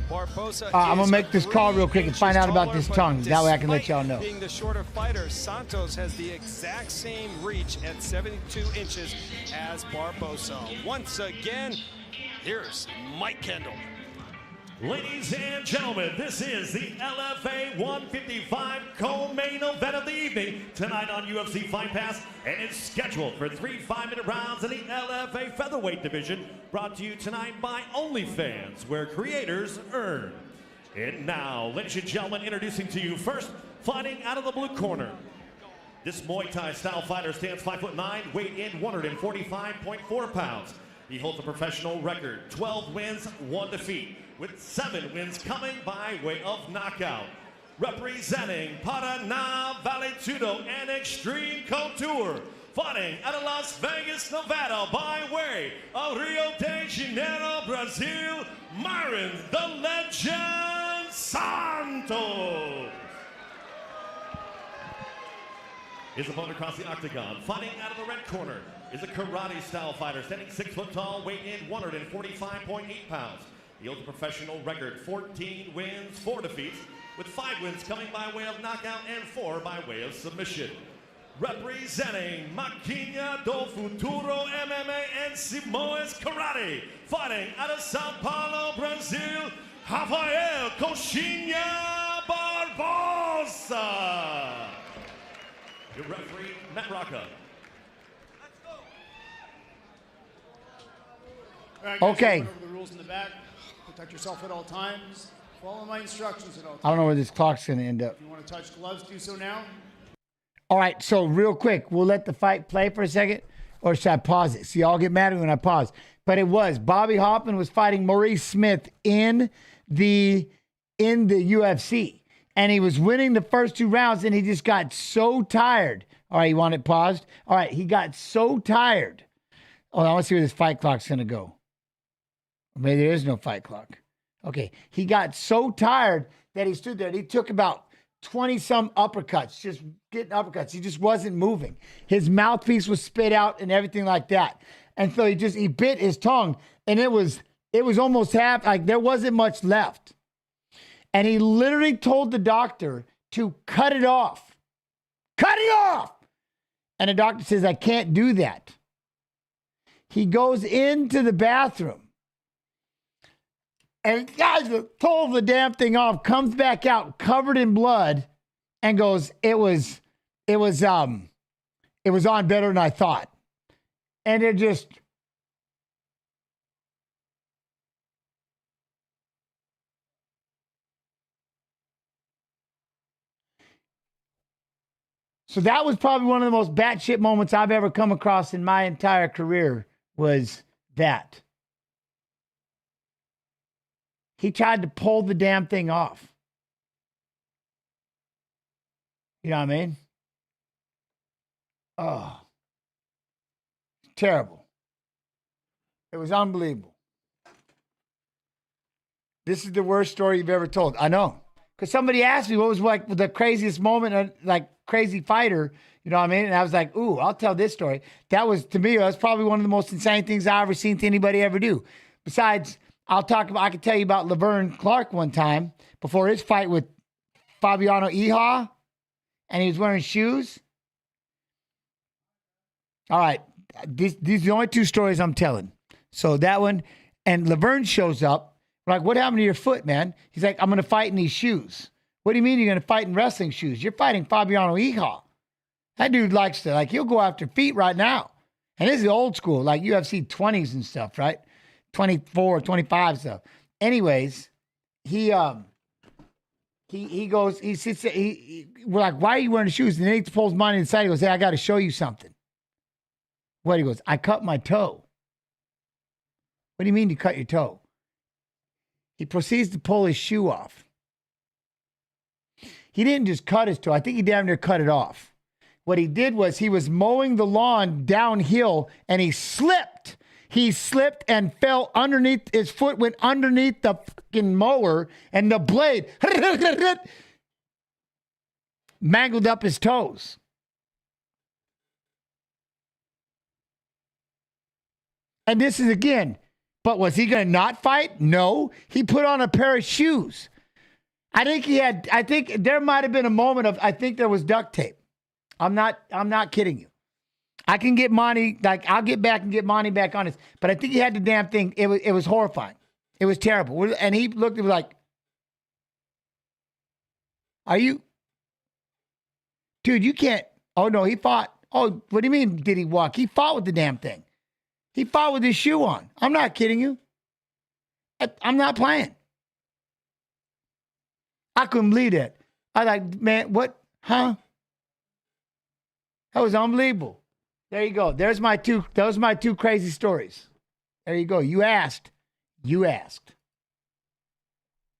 Barbosa I'm going to make this call real quick and find out about this tongue. That way I can let y'all know. Being the shorter fighter, Santos has the exact same reach at 72 inches as Barbosa. Once again, here's Mike Kendall. Ladies and gentlemen, this is the LFA 155 co-main event of the evening tonight on UFC Fight Pass, and it's scheduled for 3 5-minute rounds in the LFA featherweight division, brought to you tonight by OnlyFans, where creators earn. And now, ladies and gentlemen, introducing to you first, fighting out of the blue corner. This Muay Thai style fighter stands 5'9", weight in 145.4 pounds. He holds a professional record, 12 wins, 1 defeat, with 7 wins coming by way of knockout. Representing Paraná, Vale Tudo, and Extreme Couture, fighting out of Las Vegas, Nevada, by way of Rio de Janeiro, Brazil, Myron the Legend Santos. His opponent across the octagon, fighting out of the red corner, is a karate-style fighter, standing 6 foot tall, weight in 145.8 pounds. He holds a professional record, 14 wins, 4 defeats, with 5 wins coming by way of knockout and 4 by way of submission. Representing Máquina do Futuro MMA and Simões Karate, fighting out of Sao Paulo, Brazil, Rafael Coxinha Barbosa. Your referee, Matt Rocca. All right, guys, okay. Over the rules in the back. Protect yourself at all times. Follow my instructions at all times. I don't know where this clock's going to end up. If you want to touch gloves, do so now. All right, so real quick, we'll let the fight play for a second, or should I pause it? See, y'all get mad at me when I pause. But it was Bobby Hoffman was fighting Maurice Smith in the UFC, and he was winning the first 2 rounds, and he just got so tired. All right, you want it paused? All right, he got so tired. Oh, I want to see where this fight clock's going to go. Maybe there is no fight clock. Okay. He got so tired that he stood there and he took about 20-some uppercuts, just getting uppercuts. He just wasn't moving. His mouthpiece was spit out and everything like that. And so he bit his tongue, and it was almost half, like there wasn't much left. And he literally told the doctor to cut it off. Cut it off! And the doctor says, I can't do that. He goes into the bathroom. And guys pulled the damn thing off, comes back out covered in blood, and goes, it was on better than I thought. And it just so that was probably one of the most batshit moments I've ever come across in my entire career, was that. He tried to pull the damn thing off. You know what I mean? Oh. Terrible. It was unbelievable. This is the worst story you've ever told. I know. Because somebody asked me what was like the craziest moment, like crazy fighter, you know what I mean? And I was like, ooh, I'll tell this story. That was, to me, that's probably one of the most insane things I've ever seen anybody ever do. Besides, I can tell you about Laverne Clark one time before his fight with Fabiano Iha, and he was wearing shoes. All right. These are the only 2 stories I'm telling. So that one, and Laverne shows up. We're like, what happened to your foot, man? He's like, I'm going to fight in these shoes. What do you mean you're going to fight in wrestling shoes? You're fighting Fabiano Iha. That dude likes to, like, he'll go after feet right now. And this is old school, like UFC 20s and stuff, right? 24, 25 stuff. Anyways, he goes, he sits there, we're like, why are you wearing the shoes? And then he pulls mine inside. He goes, hey, I got to show you something. What? He goes, I cut my toe. What do you mean you cut your toe? He proceeds to pull his shoe off. He didn't just cut his toe. I think he damn near cut it off. What he did was he was mowing the lawn downhill and he slipped. He slipped and fell underneath. His foot went underneath the fucking mower and the blade mangled up his toes. And this is again, but was he going to not fight? No. He put on a pair of shoes. I think there might have been a moment of, I think there was duct tape. I'm not kidding you. I can get Monty, like, I'll get back and get Monty back on this. But I think he had the damn thing. It was horrifying. It was terrible. And he looked at me like, are you? Dude, you can't. Oh, no, he fought. Oh, what do you mean did he walk? He fought with the damn thing. He fought with his shoe on. I'm not kidding you. I'm not playing. I couldn't believe that. I like, man, what? Huh? That was unbelievable. There you go. Those are my two crazy stories. There you go. You asked. You asked.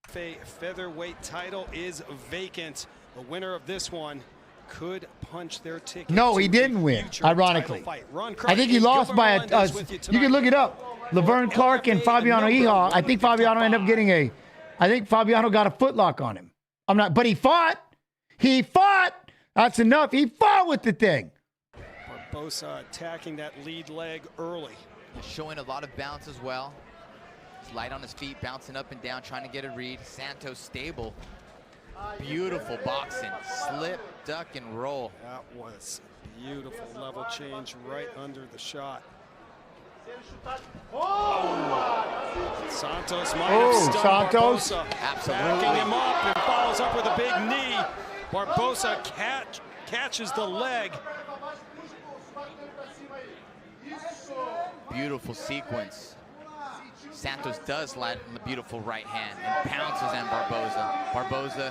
Featherweight title is vacant. The winner of this one could punch their ticket. No, he didn't win, ironically. I think he lost by you can look it up. Laverne Clark and Fabiano Iha. I think Fabiano ended up getting I think Fabiano got a footlock on him. But he fought. He fought. That's enough. He fought with the thing. Barbosa attacking that lead leg early. He's showing a lot of bounce as well. He's light on his feet, bouncing up and down, trying to get a read. Santos stable. Beautiful boxing. Slip, duck, and roll. That was a beautiful level change right under the shot. Oh. Santos might have stunned Barbosa. Absolutely. Backing him up and follows up with a big knee. Barbosa catches the leg. Beautiful sequence. Santos does land on the beautiful right hand and pounces on Barbosa. Barbosa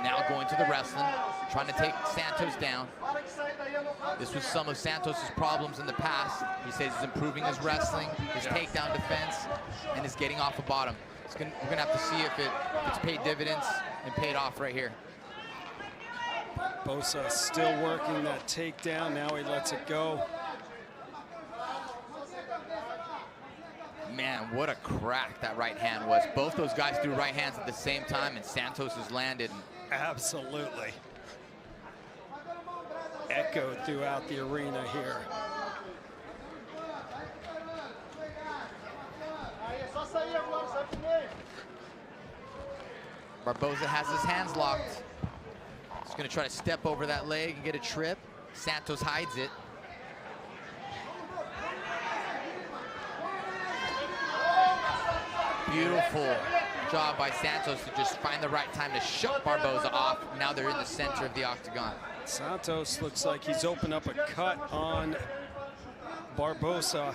now going to the wrestling, trying to take Santos down. This was some of Santos's problems in the past. He says he's improving his wrestling, his takedown defense, and is getting off the bottom. We're gonna have to see if it's paid dividends and paid off right here. Barbosa still working that takedown. Now he lets it go. Man, what a crack that right hand was. Both those guys threw right hands at the same time, and Santos has landed. Absolutely. Echoed throughout the arena here. Barbosa has his hands locked. He's going to try to step over that leg and get a trip. Santos hides it. Beautiful job by Santos to just find the right time to shut Barbosa off. Now they're in the center of the octagon. Santos looks like he's opened up a cut on Barbosa.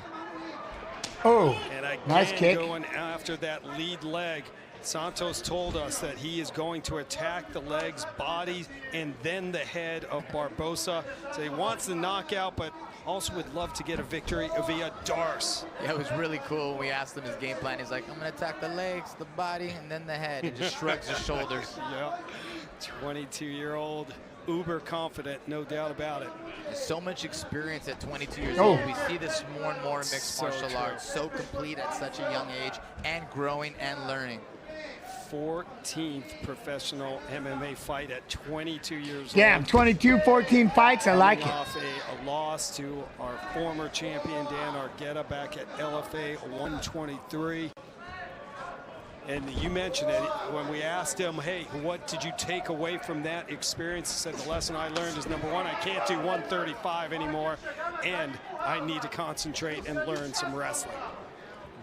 Oh, and again, nice kick. Going after that lead leg. Santos told us that he is going to attack the legs, body, and then the head of Barbosa. So he wants the knockout, but also would love to get a victory via Darce. Yeah, it was really cool when we asked him his game plan. He's like, I'm going to attack the legs, the body, and then the head. And just shrugs his shoulders. Yeah, 22-year-old, uber confident, no doubt about it. There's so much experience at 22 years old. We see this more and more in mixed martial arts. So complete at such a young age and growing and learning. 14th professional MMA fight at 22 years old. Yeah, I'm 22, 14 fights. I like it. Off a loss to our former champion, Dan Argueta, back at LFA 123. And you mentioned it when we asked him, hey, what did you take away from that experience? He said, the lesson I learned is, number one, I can't do 135 anymore, and I need to concentrate and learn some wrestling.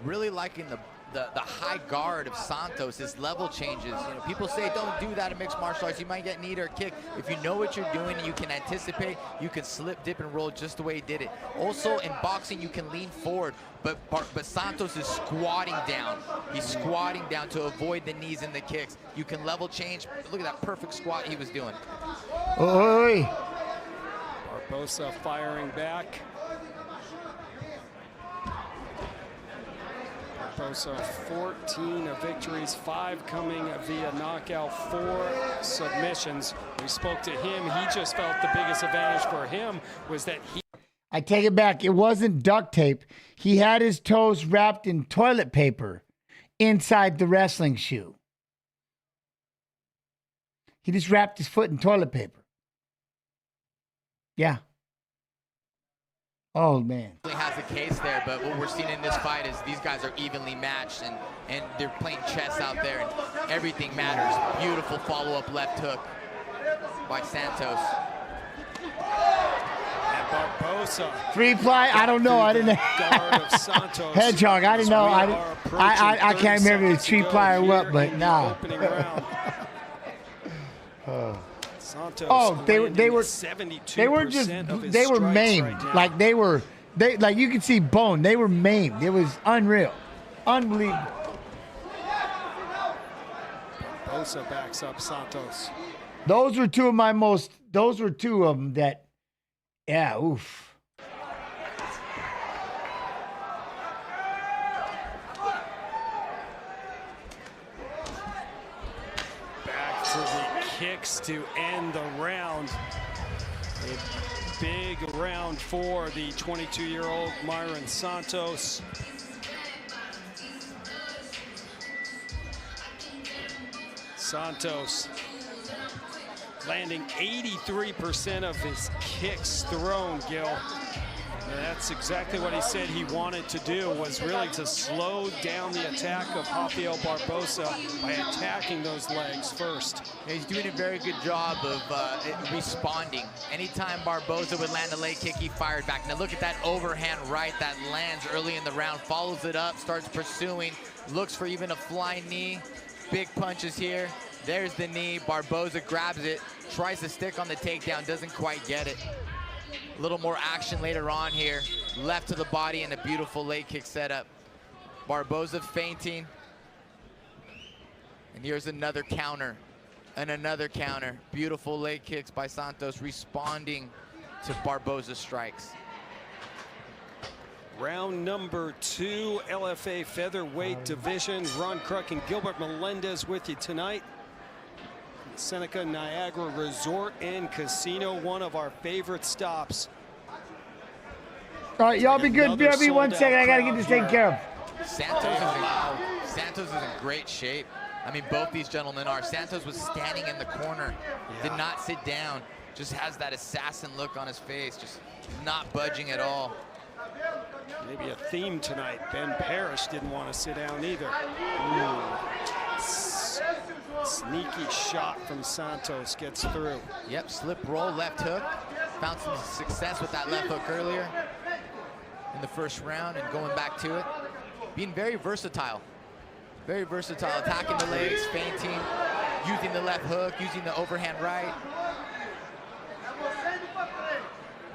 Really liking the the high guard of Santos, his level changes. You know, people say don't do that in mixed martial arts. You might get kneed or kicked. If you know what you're doing and you can anticipate, you can slip, dip, and roll just the way he did it. Also, in boxing, you can lean forward, but Santos is squatting down. He's squatting down to avoid the knees and the kicks. You can level change. Look at that perfect squat he was doing. Oi. Barbosa firing back. Barbosa 14 victories, 5 coming via knockout, 4 submissions. We spoke to him. He just felt the biggest advantage for him was that he... I take it back. It wasn't duct tape. He had his toes wrapped in toilet paper inside the wrestling shoe. He just wrapped his foot in toilet paper. Yeah. Oh, man. He has a case there, but what we're seeing in this fight is these guys are evenly matched, and they're playing chess out there, and everything matters. Beautiful follow-up left hook by Santos. And Barbosa. 3-ply? I don't know. I didn't. Hedgehog. I didn't know. I can't remember if it's 3-ply or what, but nah. Oh, they were 72%. They were just. They were maimed. Right, like you could see bone. They were maimed. It was unreal, unbelievable. Barbosa backs up Santos. Those were two of my most. Those were two of them that. Yeah. Oof. To the kicks to end the round. A big round for the 22-year-old Myron Santos. Santos landing 83% of his kicks thrown, Gil. And that's exactly what he said he wanted to do, was really to slow down the attack of Rafael Barbosa by attacking those legs first. Yeah, he's doing a very good job of responding. Anytime Barbosa would land a leg kick, he fired back. Now look at that overhand right that lands early in the round, follows it up, starts pursuing, looks for even a flying knee. Big punches here. There's the knee. Barbosa grabs it, tries to stick on the takedown, doesn't quite get it. A little more action later on here. Left to the body and a beautiful leg kick setup. Barbosa feinting. And here's another counter and another counter. Beautiful leg kicks by Santos, responding to Barbosa strikes. Round number 2, LFA featherweight division. Ron Kruk and Gilbert Melendez with you tonight. Seneca Niagara Resort and Casino, one of our favorite stops. All right, y'all be good. BRB, 1 second. I got to get this taken care of. Santos is in great shape. I mean, both these gentlemen are. Santos was standing in the corner, did not sit down, just has that assassin look on his face, just not budging at all. Maybe a theme tonight. Ben Parrish didn't want to sit down either. Sneaky shot from Santos, gets through. Yep, slip roll, left hook. Found some success with that left hook earlier in the first round and going back to it. Being very versatile. Very versatile, attacking the legs, feinting, using the left hook, using the overhand right.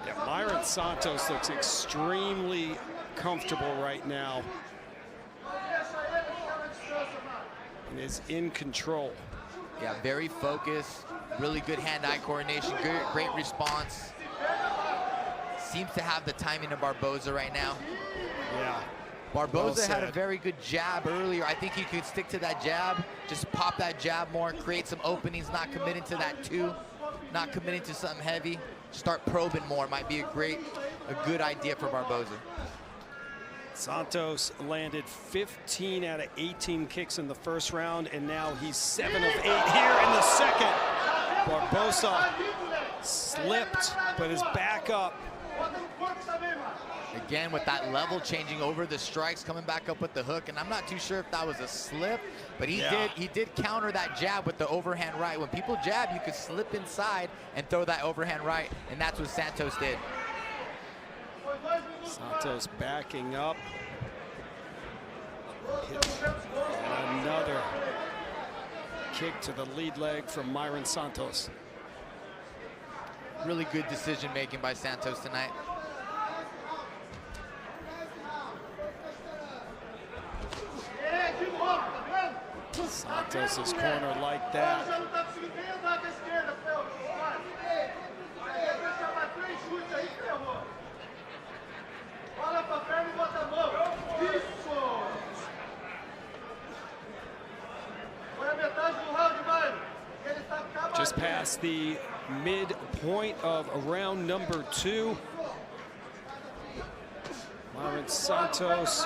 Yeah, Myron Santos looks extremely comfortable right now and is in control. Yeah, very focused, really good hand-eye coordination, great response. Seems to have the timing of Barbosa right now. Yeah. Barbosa had a very good jab earlier. I think he could stick to that jab, just pop that jab more, create some openings, not committing to that 2, not committing to something heavy. Start probing more might be a good idea for Barbosa. Santos landed 15 out of 18 kicks in the first round, and now he's 7 of 8 here in the second. Barbosa slipped, but is back up. Again, with that level changing over the strikes, coming back up with the hook, and I'm not too sure if that was a slip, but he did counter that jab with the overhand right. When people jab, you could slip inside and throw that overhand right, and that's what Santos did. Santos backing up. kick to the lead leg from Myron Santos. Really good decision making by Santos tonight. Santos' corner like that. Just past the midpoint of round number 2. Myron Santos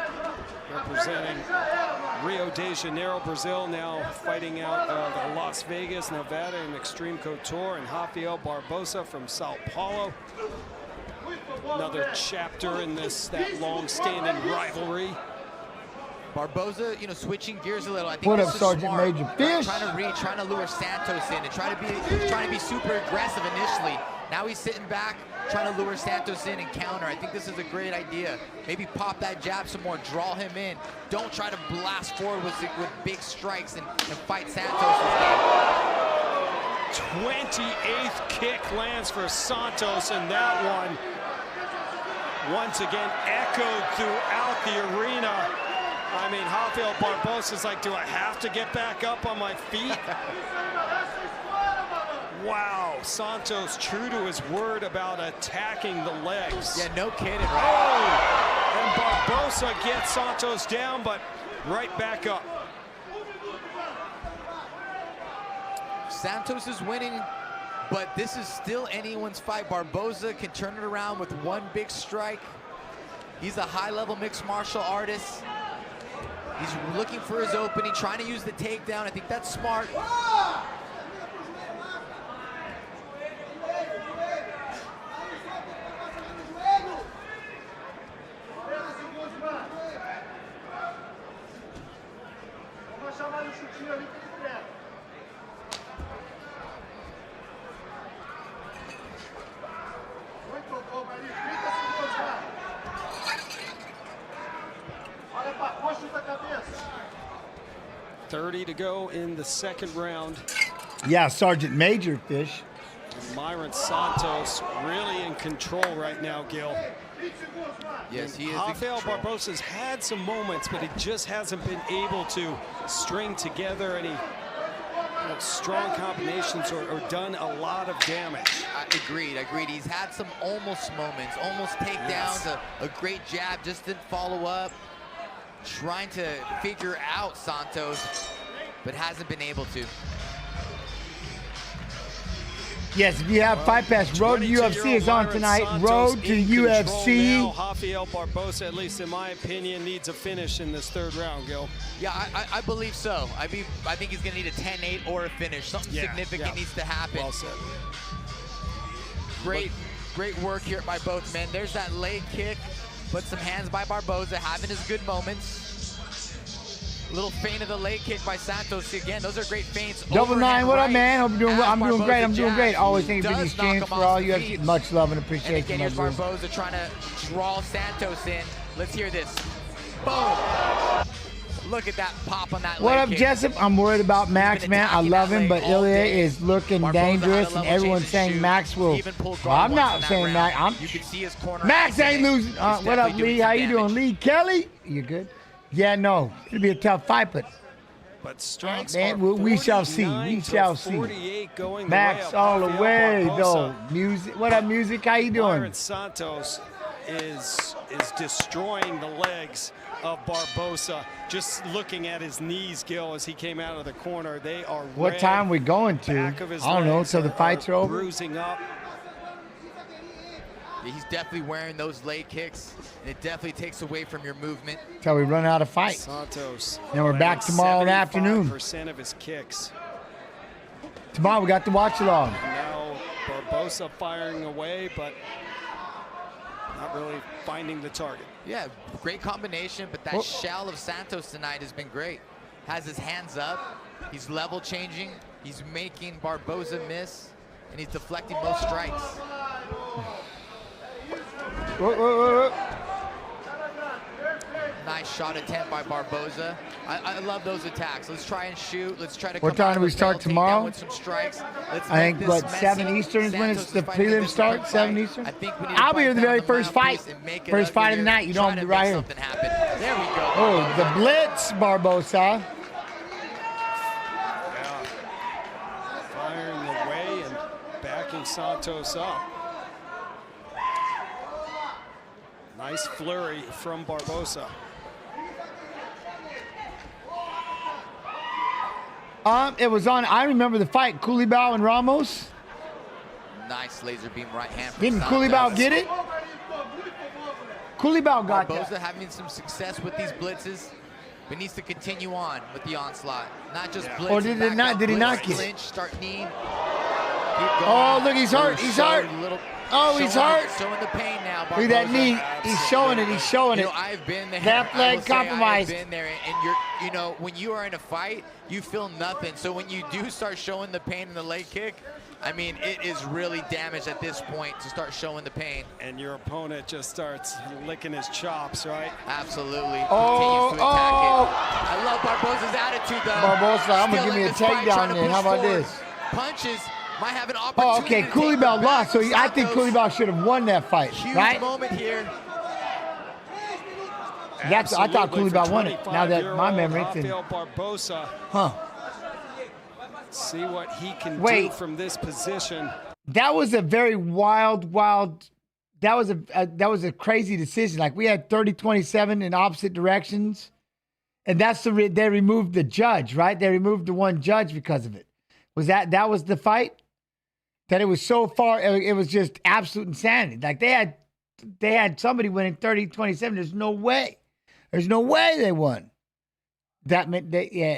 representing Rio de Janeiro, Brazil, now fighting out of Las Vegas, Nevada in Extreme Couture, and Rafael Barbosa from Sao Paulo. Another chapter in that long-standing rivalry. Barbosa, you know, switching gears a little. I think What this up, is Sergeant smart. Major Fish? Trying to lure Santos in and trying to be super aggressive initially. Now he's sitting back, trying to lure Santos in and counter. I think this is a great idea. Maybe pop that jab some more, draw him in. Don't try to blast forward with big strikes and fight Santos. 28th kick lands for Santos, and that one once again echoed throughout the arena. I mean, Rafael Barbosa's like, do I have to get back up on my feet? Wow, Santos true to his word about attacking the legs. Yeah, no kidding, right? Oh, and Barbosa gets Santos down, but right back up. Santos is winning, but this is still anyone's fight. Barbosa can turn it around with one big strike. He's a high-level mixed martial artist. He's looking for his opening, trying to use the takedown. I think that's smart. To go in the second round. Yeah, Sergeant Major Fish. Myron Santos really in control right now, Gil. Yes, he is. Rafael Barbosa's had some moments, but he just hasn't been able to string together any strong combinations or done a lot of damage. Agreed. He's had some almost moments, almost takedowns, a great jab, just didn't follow up. Trying to figure out Santos, but hasn't been able to. Yes, if you have Fight Pass, Road to UFC is on tonight. Road to UFC. Now, Rafael Barbosa, at least in my opinion, needs a finish in this third round, Gil. Yeah, I believe so. I think he's going to need a 10-8 or a finish. Something significant needs to happen. Well said. Great work here by both men. There's that leg kick. Put some hands by Barbosa, having his good moments. Little feint of the leg kick by Santos. Again, those are great feints. Double nine, what up, man? Hope you're doing well. I'm doing Barbosa great. I'm doing great. jabs. Always thank you for these streams for all you have. Much love and And appreciation. again, here's Barbosa trying to draw Santos in. Let's hear this. Boom. Look at that pop on that What leg up, kick. Jessup? I'm worried about Max, man. I love him, but Ilya is looking dangerous, and everyone's saying Max will. Well, I'm not saying Max. You can see his corner. Max ain't losing. What up, Lee? How you doing, Lee Kelly? You good? Yeah, no. It'll be a tough fight, but strikes man, we shall see. We shall see. Max all the way, though. Music. What up, Music? How you doing? Myron Santos is destroying the legs of Barbosa. Just looking at his knees, Gil, as he came out of the corner, they are What time we going to? I don't know. Until the fights are over. Bruising up. Yeah, he's definitely wearing those leg kicks. And it definitely takes away from your movement. Until we run out of fight. Santos. Then we're back tomorrow afternoon. 75% of his kicks. Tomorrow we got the watch along. Now Barbosa firing away, but not really finding the target. Yeah, great combination, but that shell of Santos tonight has been great. Has his hands up, he's level changing, he's making Barbosa miss, and he's deflecting most strikes. Nice shot attempt by Barbosa. I love those attacks. Let's try and shoot. Let's try to What time do we start tomorrow? With some strikes. I think, what, 7 Eastern is when it's the prelim start? 7 Eastern? I'll be here the very first fight. First fight of the night. You know I'm be right here. There we go. Oh, the blitz, Barbosa. Yeah. Firing away and backing Santos up. Nice flurry from Barbosa. It was on, I remember the fight, Culibao and Ramos. Nice laser beam right hand. Didn't Culibao get it? Culibao got Barbosa that. having some success with these blitzes, but needs to continue on with the onslaught. Not just blitz. Or did it not? Did he not get it? Clinch, start kneeing. Oh, look, he's hurt. He's hurt. Oh, he's hurt. Showing the pain now. Look at that knee. He's showing it. He's showing it. You know, I've been there. Left leg compromised. I've been there, and you're, you know, when you are in a fight, you feel nothing. So when you do start showing the pain in the leg kick, I mean, it is really damaged at this point to start showing the pain. And your opponent just starts licking his chops, right? Absolutely. Oh, Continues to attack it. I love Barbosa's attitude, though. Barbosa, I'm going to give me a takedown then. How about this? Punches. Might have an opportunity. Oh, okay. Culibao lost, so I think Culibao should have won that fight, Huge right? moment here. That's, I thought Culibao won it. Now that my memory, Barbosa. Huh? See what he can do from this position. That was a very wild. That was a crazy decision. Like, we had 30-27 in opposite directions, and that's they removed the judge, right? They removed the one judge because of it. Was that was the fight? That it was so far, it was just absolute insanity. Like, they had somebody winning 30-27. There's no way. There's no way they won. That meant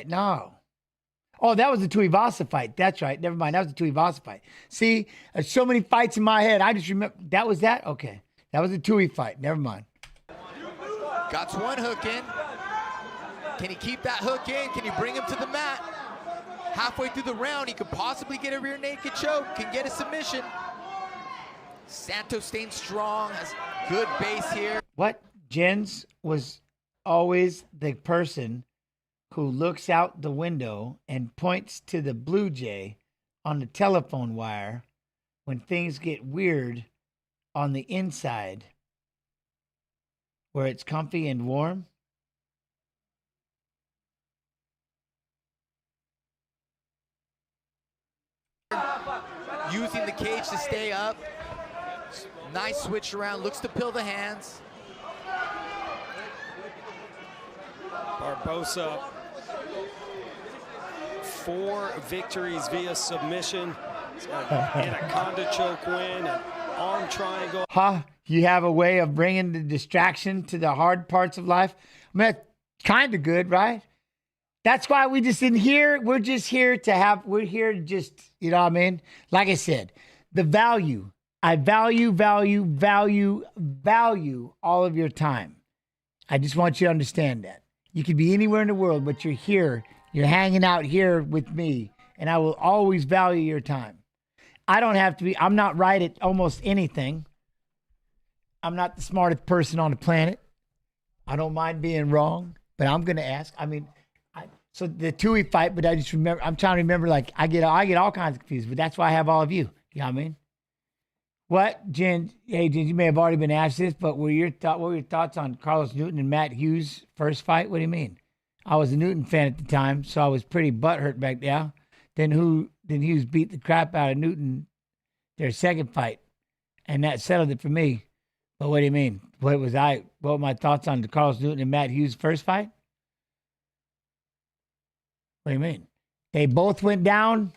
no. Oh, that was the Tuivasa fight. That's right. Never mind. That was the Tuivasa fight. See, there's so many fights in my head. I just remember that was that. Okay, that was the Tui fight. Never mind. Got one hook in. Can he keep that hook in? Can he bring him to the mat? Halfway through the round, he could possibly get a rear naked choke, can get a submission. Santos staying strong, has good base here. What? Jens was always the person who looks out the window and points to the Blue Jay on the telephone wire when things get weird on the inside where it's comfy and warm. Using the cage to stay up. Nice switch around, looks to pill the hands. Barbosa, 4 victories via submission. Anaconda choke win, an arm triangle. You have a way of bringing the distraction to the hard parts of life. I mean, that's kind of good, right? That's why we just in here. We're just here to have, we're here to just, you know what I mean? Like I said, the value. I value all of your time. I just want you to understand that. You could be anywhere in the world, but you're here. You're hanging out here with me, and I will always value your time. I don't have to be, I'm not right at almost anything. I'm not the smartest person on the planet. I don't mind being wrong, but I'm going to ask. I mean, so the Tui fight, but I just remember, I'm trying to remember, like, I get all kinds of confused, but that's why I have all of you. You know what I mean? What, Jen? Hey, Jen, you may have already been asked this, but what were your thoughts on Carlos Newton and Matt Hughes' first fight? What do you mean? I was a Newton fan at the time, so I was pretty butthurt back there. Then Hughes beat the crap out of Newton their second fight, and that settled it for me. But what do you mean? What were my thoughts on the Carlos Newton and Matt Hughes' first fight? What do you mean? They both went down,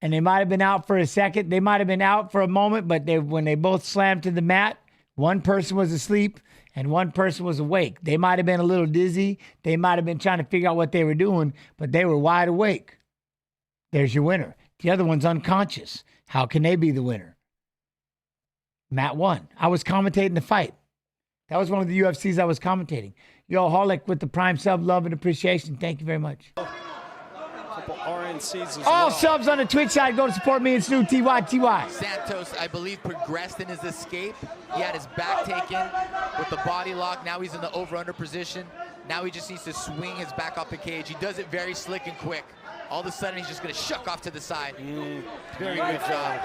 and they might have been out for a second. They might have been out for a moment, but when they both slammed to the mat, one person was asleep and one person was awake. They might have been a little dizzy. They might have been trying to figure out what they were doing, but they were wide awake. There's your winner. The other one's unconscious. How can they be the winner? Matt won. I was commentating the fight. That was one of the UFCs I was commentating. Yo, Holic with the prime sub, love and appreciation. Thank you very much. Couple friend sees as All well. subs on the Twitch side, go to support me and Snoop TY. Santos, I believe, progressed in his escape. He had his back taken with the body lock. Now he's in the over-under position. Now he just needs to swing his back off the cage. He does it very slick and quick. All of a sudden, he's just going to shuck off to the side. Very good job.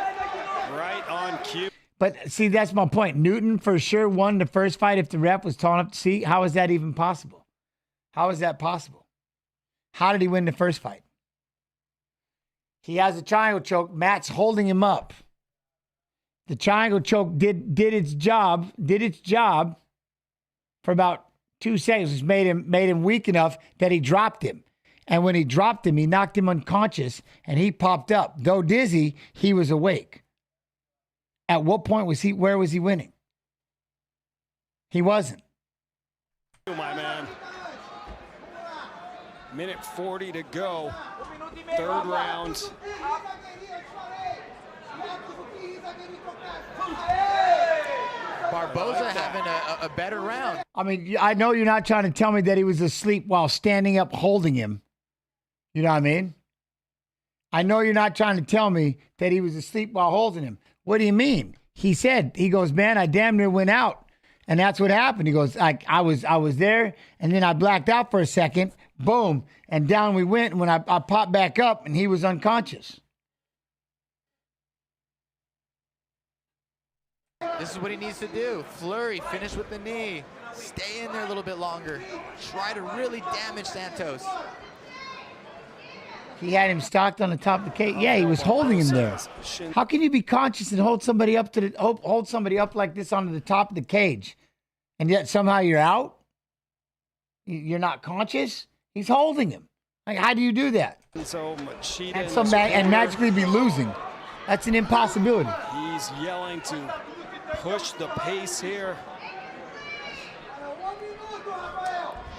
Right on cue. But see, that's my point. Newton for sure won the first fight if the ref was tall enough to see. How is that even possible? How is that possible? How did he win the first fight? He has a triangle choke. Matt's holding him up. The triangle choke did its job for about 2 seconds, which made him weak enough that he dropped him. And when he dropped him, he knocked him unconscious and he popped up. Though dizzy, he was awake. At what point was he, where was he winning? He wasn't. My man. Minute 40 to go. Third round. Barbosa having a better round. I mean, I know you're not trying to tell me that he was asleep while standing up holding him. You know what I mean? I know you're not trying to tell me that he was asleep while holding him. What do you mean? He goes, man, I damn near went out. And that's what happened. He goes, I was there, and then I blacked out for a second. Boom. And down we went. And when I popped back up, and he was unconscious. This is what he needs to do. Flurry, finish with the knee. Stay in there a little bit longer. Try to really damage Santos. He had him stocked on the top of the cage. Yeah, he was holding him there. How can you be conscious and hold somebody up hold somebody up like this onto the top of the cage, and yet somehow you're out? You're not conscious. He's holding him. Like, how do you do that? So Machida and magically be losing. That's an impossibility. He's yelling to push the pace here.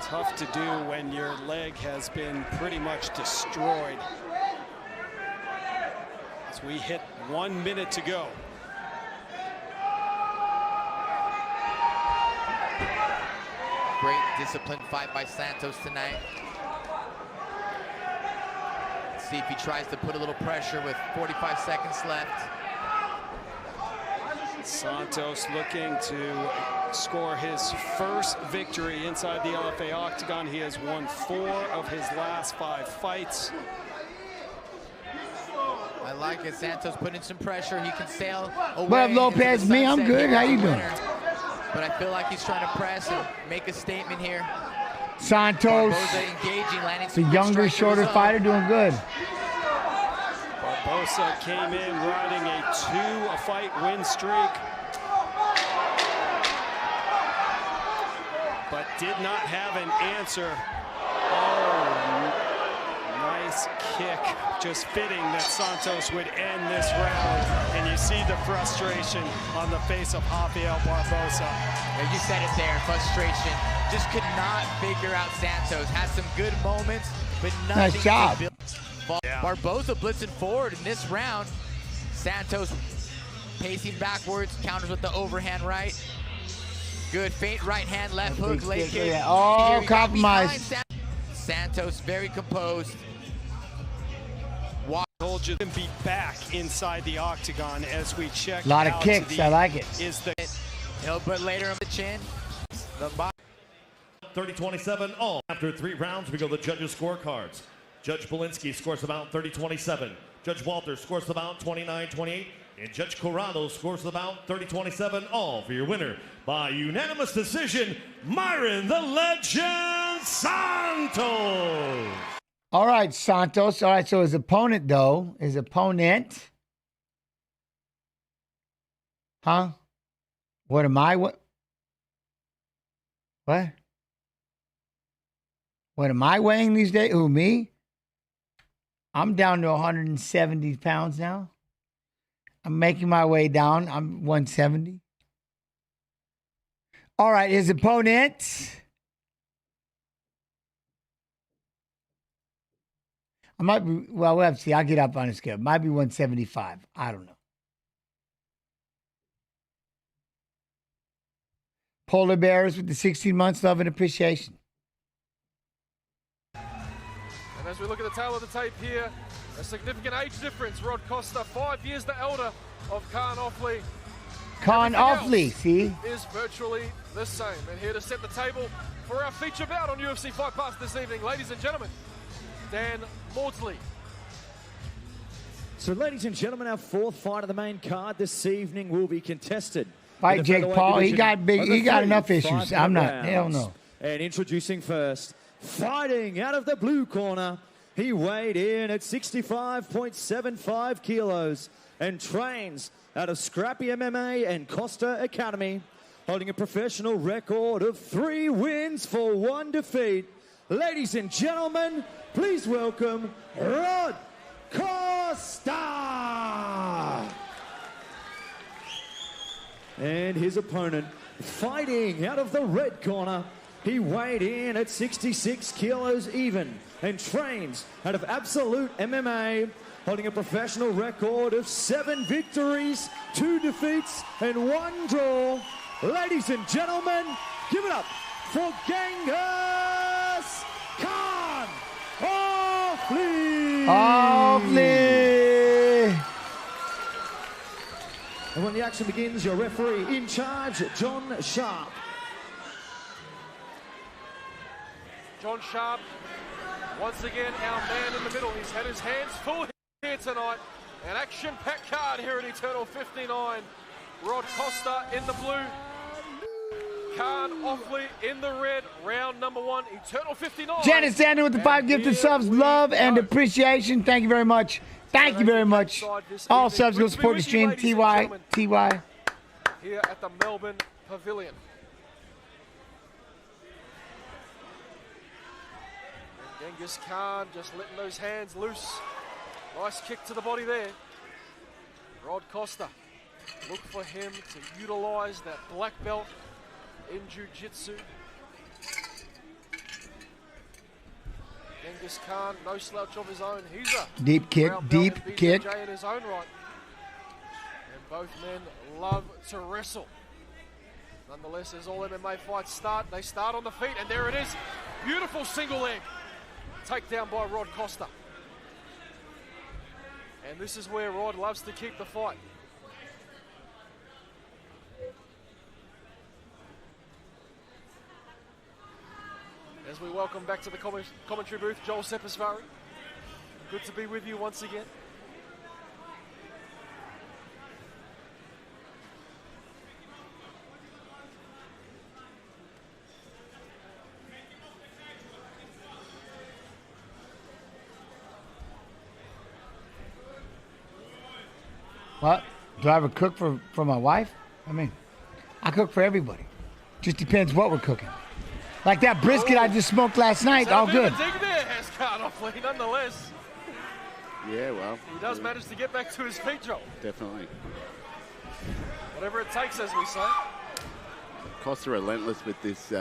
Tough to do when your leg has been pretty much destroyed. As we hit 1 minute to go. Great disciplined fight by Santos tonight. Let's see if he tries to put a little pressure with 45 seconds left. Santos looking to score his first victory inside the LFA octagon. He has won 4 of his last 5 fights. I like it. Santos putting some pressure. He can sail away. What up, Lopez? Me, I'm good. How you doing? But I feel like he's trying to press and make a statement here. Santos, engaging, landing the younger, shorter fighter, doing good. Barbosa came in riding a 2-fight win streak, but did not have an answer. Oh, nice kick. Just fitting that Santos would end this round. And you see the frustration on the face of Rafael Barbosa. Yeah, you said it there, frustration. Just could not figure out Santos. Had some good moments, but nothing. Nice job. Yeah. Barbosa blitzing forward in this round. Santos pacing backwards, counters with the overhand right. Good feint, right hand, left hook, leg kick. Yeah. Oh, compromise. Santos very composed. Told you to be back inside the octagon as we check. A lot of kicks. I like it. But later on the chin. 30-27 all. After 3 rounds, we go to the judges' scorecards. Judge Belinsky scores the bout 30-27. Judge Walter scores the bout 29-28. And Judge Corrado scores the bout 30-27 all for your winner by unanimous decision, Myron the Legend Santos. All right, Santos. All right, so his opponent, though, Huh? What am I? What? What am I weighing these days? Who, me? I'm down to 170 pounds now. I'm making my way down. I'm 170. All right, his opponent. I might be, well, we'll have to see. I'll get up on his scale. Might be 175. I don't know. Polar Bears with the 16 months love and appreciation. And as we look at the tail of the tape here, a significant age difference. Rod Costa, 5 years the elder of Khan Offley. Khan Offley, see? Is virtually the same. And here to set the table for our feature bout on UFC Fight Pass this evening, ladies and gentlemen, Dan Maudsley. So, ladies and gentlemen, our fourth fight of the main card this evening will be contested. Fight Jake Paul. He got big. He got enough issues. I'm not. Hell no. And introducing first, fighting out of the blue corner, he weighed in at 65.75 kilos and trains out of Scrappy MMA and Costa Academy, holding a professional record of 3 wins for 1 defeat. Ladies and gentlemen, please welcome Rod Costa! And his opponent, fighting out of the red corner, he weighed in at 66 kilos even and trains out of Absolute MMA, holding a professional record of 7 victories, 2 defeats, and 1 draw. Ladies and gentlemen, give it up for Genghis Khan Offley! Offley! And when the action begins, your referee in charge, John Sharp. John Sharp, once again, our man in the middle. He's had his hands full here tonight. An action-packed card here at Eternal 59. Rod Costa in the blue. Khan Offley in the red. Round number 1, Eternal 59. Janice Daniel with the 5 gifted subs. Love and appreciation. Thank you very much. Thank you very much. All subs go support the stream. TY. Here at the Melbourne Pavilion. Genghis Khan just letting those hands loose. Nice kick to the body there. Rod Costa, look for him to utilize that black belt in jiu-jitsu. Genghis Khan, no slouch of his own. He's a deep kick, deep kick. in his own right. And both men love to wrestle. Nonetheless, as all MMA fights start, they start on the feet, and there it is. Beautiful single leg. Takedown by Rod Costa. And this is where Rod loves to keep the fight. As we welcome back to the commentary booth, Joel Sepasvari. Good to be with you once again. What? Do I ever cook for my wife? I mean, I cook for everybody. Just depends what we're cooking. Like that brisket I just smoked last night, all good. Dig there has Khan Offley, nonetheless. Yeah, well. He does manage to get back to his feet, Joel. Definitely. Whatever it takes, as we say. Costa relentless with this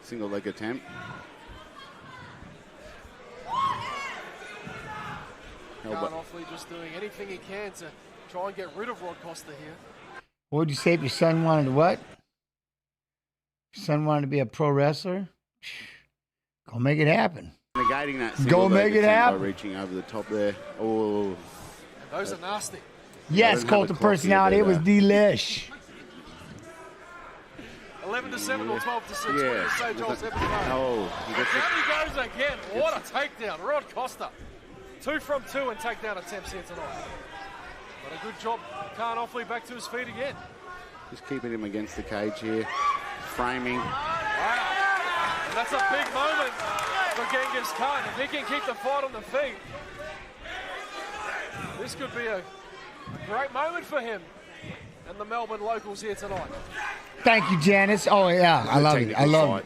single leg attempt. Khan Offley just doing anything he can to try and get rid of Rod Costa here. What would you say if your son wanted to what? Your son wanted to be a pro wrestler? Go make it happen. Negating that Go make it happen. By reaching over the top there. Oh. And those are nasty. Yes, cult of personality. It was delish. 11-7 or 12-6. Yeah. What do you say, Joel Sepasvari? Oh. Down he goes again. What a takedown. Rod Costa. 2 from 2 and takedown attempts here tonight. But a good job. Khan Offley back to his feet again. Just keeping him against the cage here. Framing. Wow. And that's a big moment for Genghis Khan. If he can keep the fight on the feet, this could be a great moment for him and the Melbourne locals here tonight. Thank you, Janice. Oh, yeah. I love it. I love it.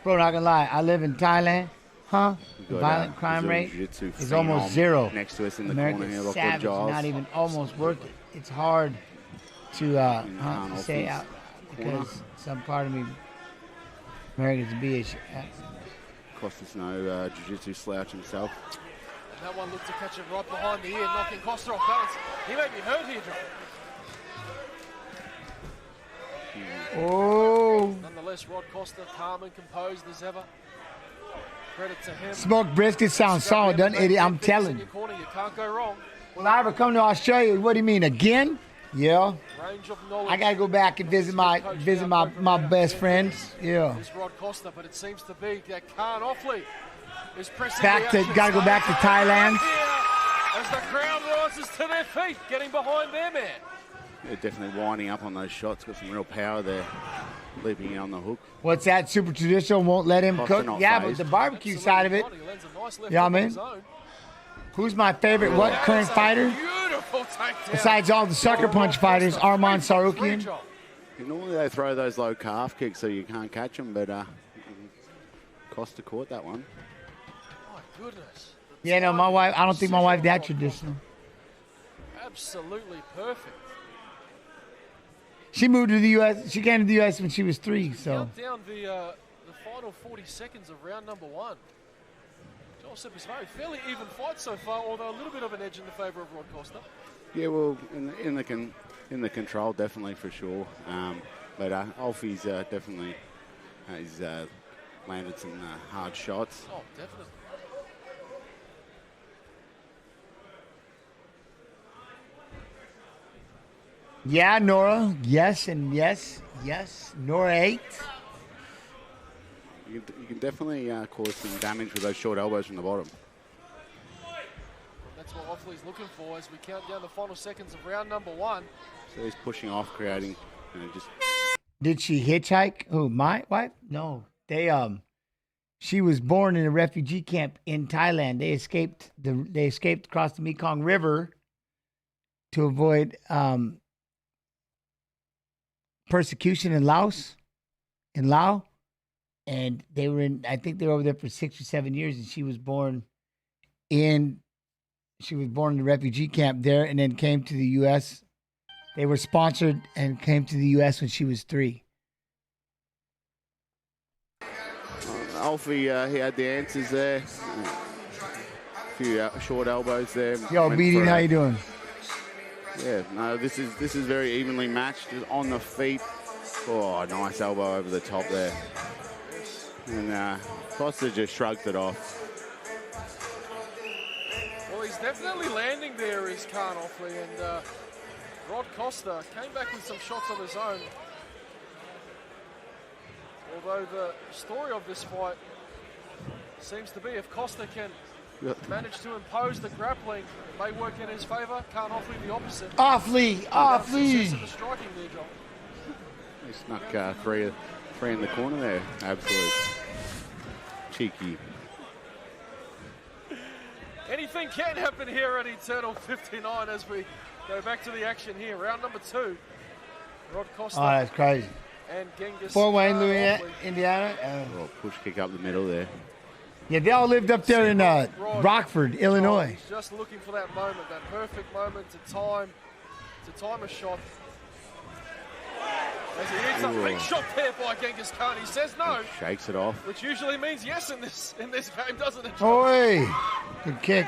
Bro, not gonna lie. I live in Thailand. Huh? The violent crime rate is almost 0. Next to us in the America's corner here, savage, not even almost worth it. It's hard to say out because some part of me, America's a bitch. Costa's no jiu-jitsu slouch himself. And that one looked to catch him right behind the ear, knocking Costa off balance. He may be hurt here, John. Oh. Nonetheless, Rod Costa calm and composed as ever. Credit to him. Smoked brisket sounds solid, doesn't it? I'm telling you. Corner, you can't go wrong. Will I ever come to Australia? What do you mean, again? Yeah. Range of knowledge. I gotta go back and visit my best friends. Yeah. It's Rod Costa, but it seems to be that Khan Offley is pressing Gotta go back to Thailand. As the crowd rises to their feet, getting behind their man. They're definitely winding up on those shots. Got some real power there, leaping in on the hook. What's that? Super traditional won't let him Costa cook. not Yeah, phased. but the barbecue side of it. Yeah, I mean, who's my favorite? What current fighter? Beautiful takedown. Besides all the sucker punch fighters, Arman Sarukian. Normally they throw those low calf kicks so you can't catch them, but Costa caught that one. My goodness. Yeah, no, my wife. I don't think my wife that traditional. Absolutely perfect. She moved to the U.S. She came to the U.S. when she was 3. So. Count down the final 40 seconds of round number 1. Joel said it's a fairly even fight so far, although a little bit of an edge in the favour of Rod Costa. Yeah, well, in the control, definitely for sure. But Alfie's definitely he's landed some hard shots. Oh, definitely. Yeah, Nora. Yes, and yes. Nora 8. You can definitely cause some damage with those short elbows from the bottom. That's what Offley's looking for as we count down the final seconds of round number 1. So he's pushing off, creating, just. Did she hitchhike? Who, my wife? No. She was born in a refugee camp in Thailand. They escaped across the Mekong River to avoid persecution in Laos, and I think they were over there for 6 or 7 years, and she was born in a refugee camp there, and then came to the U.S. They were sponsored and came to the U.S. when she was 3. Alfie, he had the answers there. A few short elbows there. Yo, Beating, how you doing? Yeah, no, this is very evenly matched on the feet. Oh, nice elbow over the top there. And Costa just shrugged it off. Well, he's definitely landing there, is Khan Offley, and Rod Costa came back with some shots of his own. Although the story of this fight seems to be if Costa can manage to impose the grappling, it may work in his favour. Khan Offley the opposite. Offley. The striking there, John. He snuck three in the corner there. Absolute cheeky. Anything can happen here at Eternal 59 as we go back to the action here. Round number 2. Rod Costa. Oh, that's crazy. And Genghis. Fort Wayne, Louisiana, Indiana. Oh, push kick up the middle there. Yeah, they all lived up there in Rockford, Illinois. He's just looking for that moment, that perfect moment to time a shot. As he hits a big shot there by Genghis Khan. He says no. He shakes it off. Which usually means yes in this game, doesn't it? Oi! Good kick.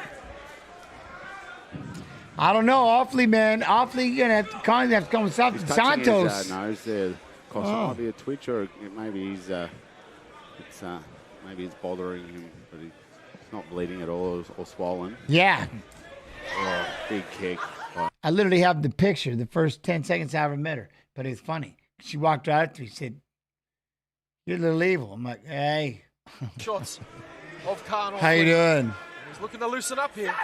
I don't know. Awfully, man. Awfully, you're going to have to come with something. Santos. His nose there. Costa might be a twitch, or maybe he's maybe it's bothering him, but he's not bleeding at all or swollen. Yeah. Oh, big kick. Oh. I literally have the picture, the first 10 seconds I ever met her. But it's funny. She walked right up to me and said, "You're a little evil." I'm like, hey. Shots of Khan. How you doing? He's looking to loosen up here.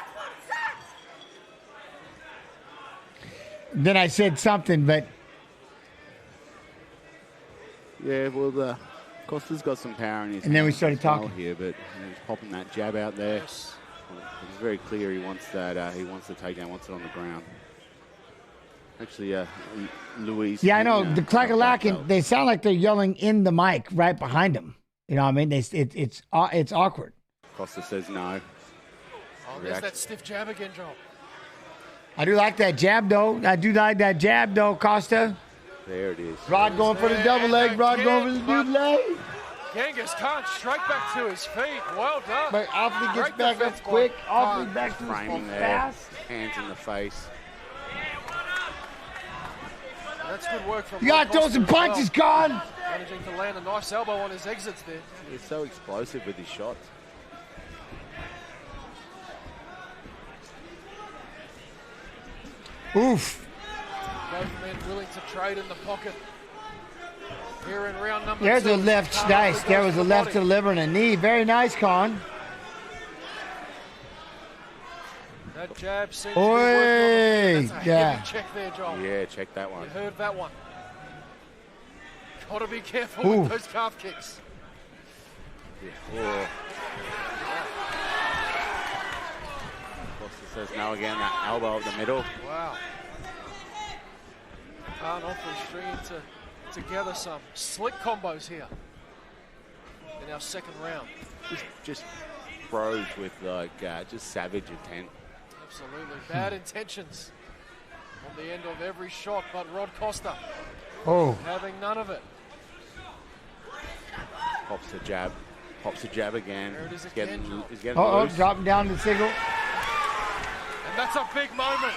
Then I said something, but... Yeah, well, Costa's got some power in his and then we started talking here, but he's popping that jab out there. It's very clear he wants that. He wants the takedown, wants it on the ground. Actually, Luis. Yeah, I know. The clack-a-lack, they sound like they're yelling in the mic right behind them. You know what I mean? It's awkward. Costa says no. Oh, there's that stiff jab again, Joel. I do like that jab, though. Costa. There it is. Rod going for the double leg. Rod going for the double leg. Genghis Khan straight back to his feet. Well done. But Offley gets back up quick. Offley back to his framing there. fast. Hands in the face. That's good work from You got to throw some punches, Khan. Managing to land a nice elbow on his exits there. He's so explosive with his shots. Oof. Both men willing to trade in the pocket. Here in round number There's 2. a left. Nice. There was a left to the liver and a knee. Very nice, Con. That jab seems to be working. That's a heavy check there, Joel. Yeah, check that one. You heard that one. Got to be careful Ooh. with those calf kicks. Oh. Costa says no again, that elbow up the middle. Wow. Can't awfully stringing together some slick combos here in our second round. Just bros with like just savage intent. Absolutely. Bad intentions on the end of every shot, but Rod Costa having none of it. Pops the jab. Pops the jab again. There it is He's again, getting Oh, loose. dropping down the signal. And that's a big moment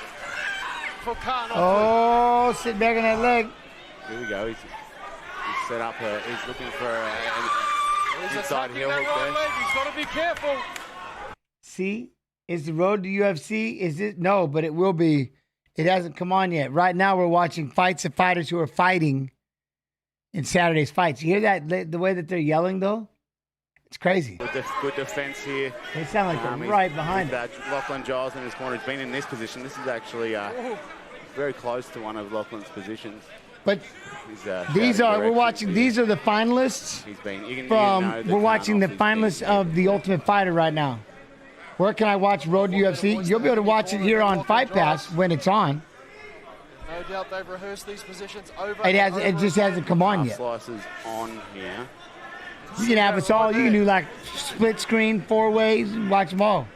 for Khan. Oh, sit back on that leg. Here we go. He's set up. He's looking for an He's inside attacking heel that hook right there. leg. He's got to be careful. See, is the road to UFC? Is it? No, but it will be. It hasn't come on yet. Right now, we're watching fights of fighters who are fighting in Saturday's fights. You hear that? The way that they're yelling, though? It's crazy. Good defense here. They sound like they're right behind it. Lachlan Giles in his corner has been in this position. This is actually very close to one of Lachlan's positions. But He's, these shouting are, we're directions watching, here. these are the finalists He's been, we're watching the finalists of The Ultimate Fighter right now. Where can I watch Road to UFC? You'll be able to watch it here on Fight Pass when it's on. No doubt they've rehearsed these positions over. It just hasn't come on yet. Slices on here. You can have us all. You can do like split screen, 4 ways, and watch them all.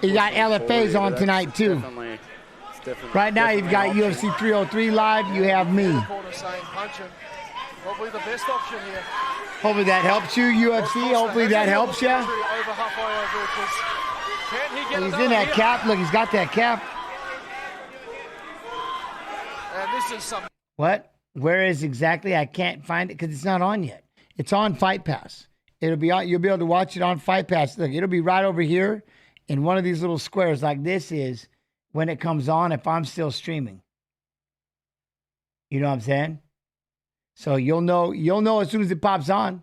You got LFAs on tonight too. Right now you've got UFC 303 live. You have me. Probably the best option here. Hopefully that helps you, UFC. Hopefully that helps you. He's in that cap. Look, he's got that cap. And this is some. What? Where is exactly? I can't find it because it's not on yet. It's on Fight Pass. It'll be on. You'll be able to watch it on Fight Pass. Look, it'll be right over here in one of these little squares like this is when it comes on if I'm still streaming. You know what I'm saying? So you'll know as soon as it pops on.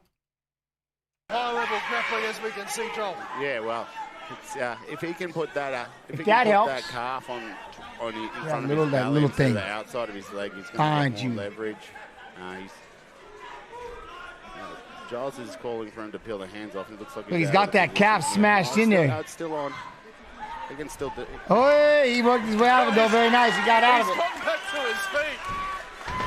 High-level grappling, as we can see, Joel. Yeah, well, it's, if he can put that, if he that can helps. put that calf on in front of little- his that belly little instead of thing. the outside of his leg, he's going Find to get more you. leverage. Giles is calling for him to peel the hands off. It looks like Look, he's out got of that position. calf smashed in there. It's still on. He can still do it. Oh, hey, he worked his way out of it, though. Very nice. He got out of He's it. gotten back to his feet.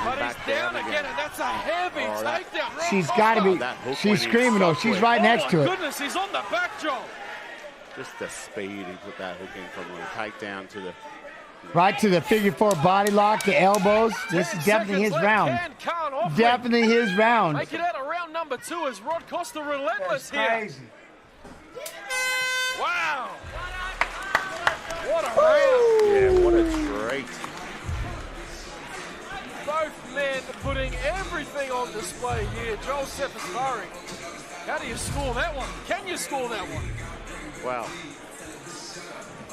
But he's down again, and that's a heavy takedown. Rob She's got to Costa. be. She's screaming, though. She's right next to Oh, it. my goodness, he's on the back, Joel. Just the speed he put that hook in from the takedown to the. Right to the figure 4 body lock, the elbows. This is definitely his round. Definitely his round. Make it out of round number 2 as Rod Costa relentless here. Crazy. Wow. What a round. Yeah, what a treat. Both men putting everything on display here. Joel Sepasari. How do you score that one? Can you score that one? Well,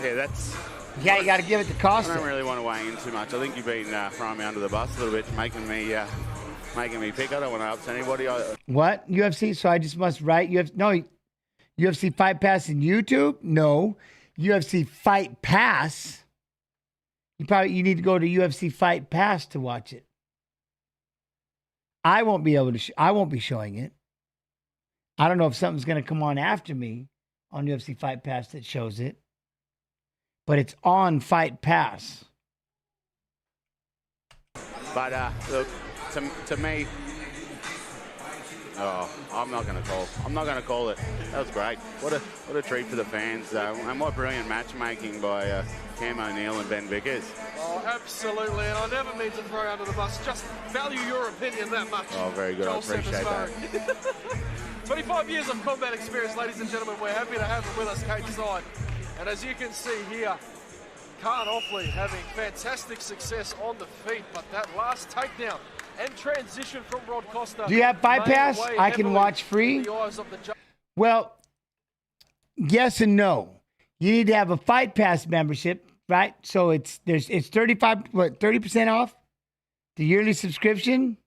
yeah, that's. Yeah, you got to give it to Costa. I don't really want to weigh in too much. I think you've been throwing me under the bus a little bit, making me pick. I don't want to upset anybody. What? UFC? So I just must write UFC Fight Pass in YouTube? No. UFC Fight Pass. You need to go to UFC Fight Pass to watch it. I won't be able to. I won't be showing it. I don't know if something's going to come on after me on UFC Fight Pass that shows it. But it's on Fight Pass. But look, to me, I'm not going to call it. That was great. What a treat for the fans, and what brilliant matchmaking by Cam O'Neill and Ben Vickers. Oh, absolutely, and I never mean to throw you under the bus. Just value your opinion that much. Oh, very good. Joel I appreciate that. 25 years of combat experience, ladies and gentlemen. We're happy to have him with us, Kate Side. And as you can see here, Khan Offley having fantastic success on the feet, but that last takedown and transition from Rod Costa. Do you have Fight Pass? I can watch free. Well, yes and no. You need to have a Fight Pass membership right? So it's 30% off the yearly subscription,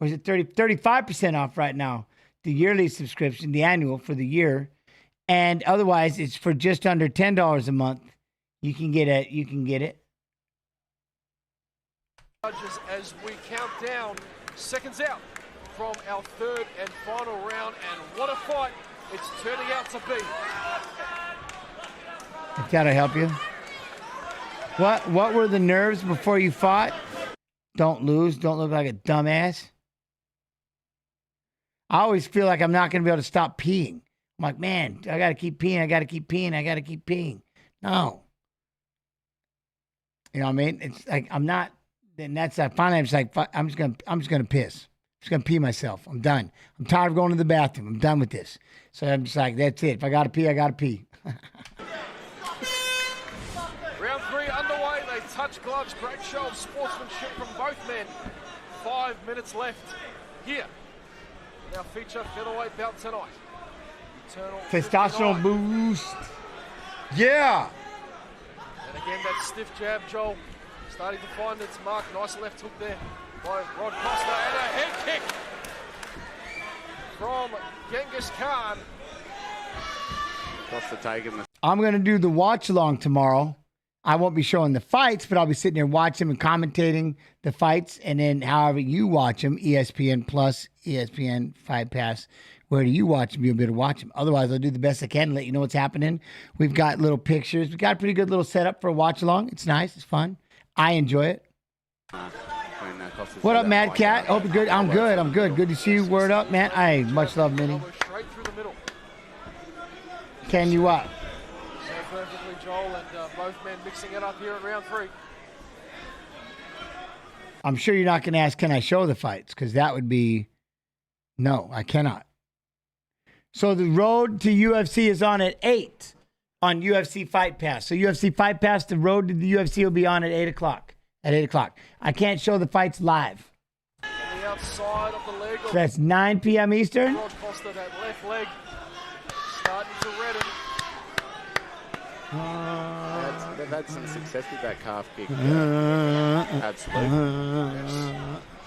or is it 35% off right now? The yearly subscription, the annual for the year, and otherwise it's for just under $10 a month. You can get it. Judges, as we count down seconds out from our third and final round, and what a fight it's turning out to be. If that'll help you. What were the nerves before you fought? Don't lose. Don't look like a dumbass. I always feel like I'm not going to be able to stop peeing. I'm like, man, I got to keep peeing. I got to keep peeing. No. You know what I mean? It's like I'm not. Then that's like finally I'm just like I'm just gonna piss. I'm just gonna pee myself. I'm done. I'm tired of going to the bathroom. I'm done with this. So I'm just like, that's it. If I gotta pee, I gotta pee. Round 3 underway. They touch gloves. Great show of sportsmanship from both men. 5 minutes left here. Now feature featherweight bout tonight. Eternal Testosterone 59. boost. Yeah. And again, that stiff jab, Joel, starting to find its mark. Nice left hook there by Rod Costa, and a head kick from Genghis Khan. Costa taking the. I'm gonna do the watch along tomorrow. I won't be showing the fights, but I'll be sitting there watching and commentating the fights, and then however you watch them, ESPN Plus, ESPN Fight Pass. Where do you watch them? You'll be able to watch them. Otherwise, I'll do the best I can to let you know what's happening. We've got little pictures. We've got a pretty good little setup for a watch along. It's nice. It's fun. I enjoy it. What up, Mad Cat? Hope you're good. I'm good. I'm good. Good to see you. Word up, man. Hey, much love, Minnie. Straight through the middle. Can you what? So perfectly, Joel, and both men mixing it up here in round 3. I'm sure you're not going to ask, can I show the fights? Because that would be, no, I cannot. So the road to UFC is on at 8 on UFC Fight Pass. So UFC Fight Pass, the road to the UFC will be on at 8 o'clock. At 8 o'clock. I can't show the fights live. On the outside of the leg. So that's 9 p.m. Eastern. Rod Costa, that left leg starting to redden. They've had some success with that calf kick. Absolutely. Yes.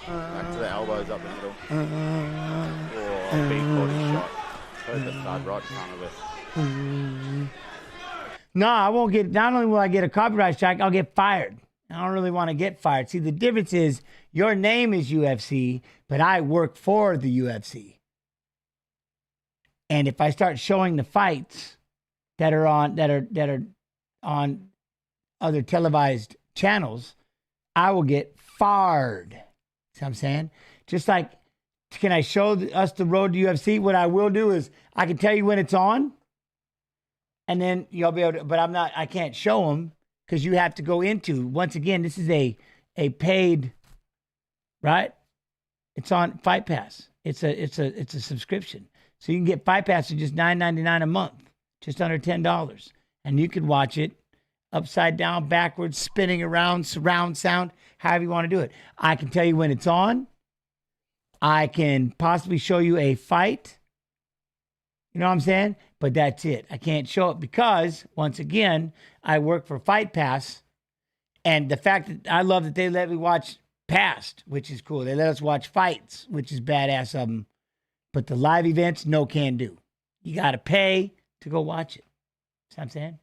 Back to the elbows up the middle. Oh, big body shot. Heard the thud right in front of us. No, I won't get, not only will I get a copyright strike, I'll get fired. I don't really want to get fired. See, the difference is your name is UFC, but I work for the UFC. And if I start showing the fights that are on other televised channels, I will get fired. See what I'm saying? Just like, can I show us the road to UFC? What I will do is I can tell you when it's on, and then you'll be able to, but I can't show them because you have to go into, once again, this is a paid, right? It's on Fight Pass. It's a subscription. So you can get Fight Pass for just $9.99 a month, just under $10. And you can watch it upside down, backwards, spinning around, surround sound, however you want to do it. I can tell you when it's on. I can possibly show you a fight. You know what I'm saying? But that's it. I can't show it because, once again, I work for Fight Pass. And the fact that I love that they let me watch past, which is cool. They let us watch fights, which is badass of them. But the live events, no can do. You got to pay to go watch it. See what I'm saying?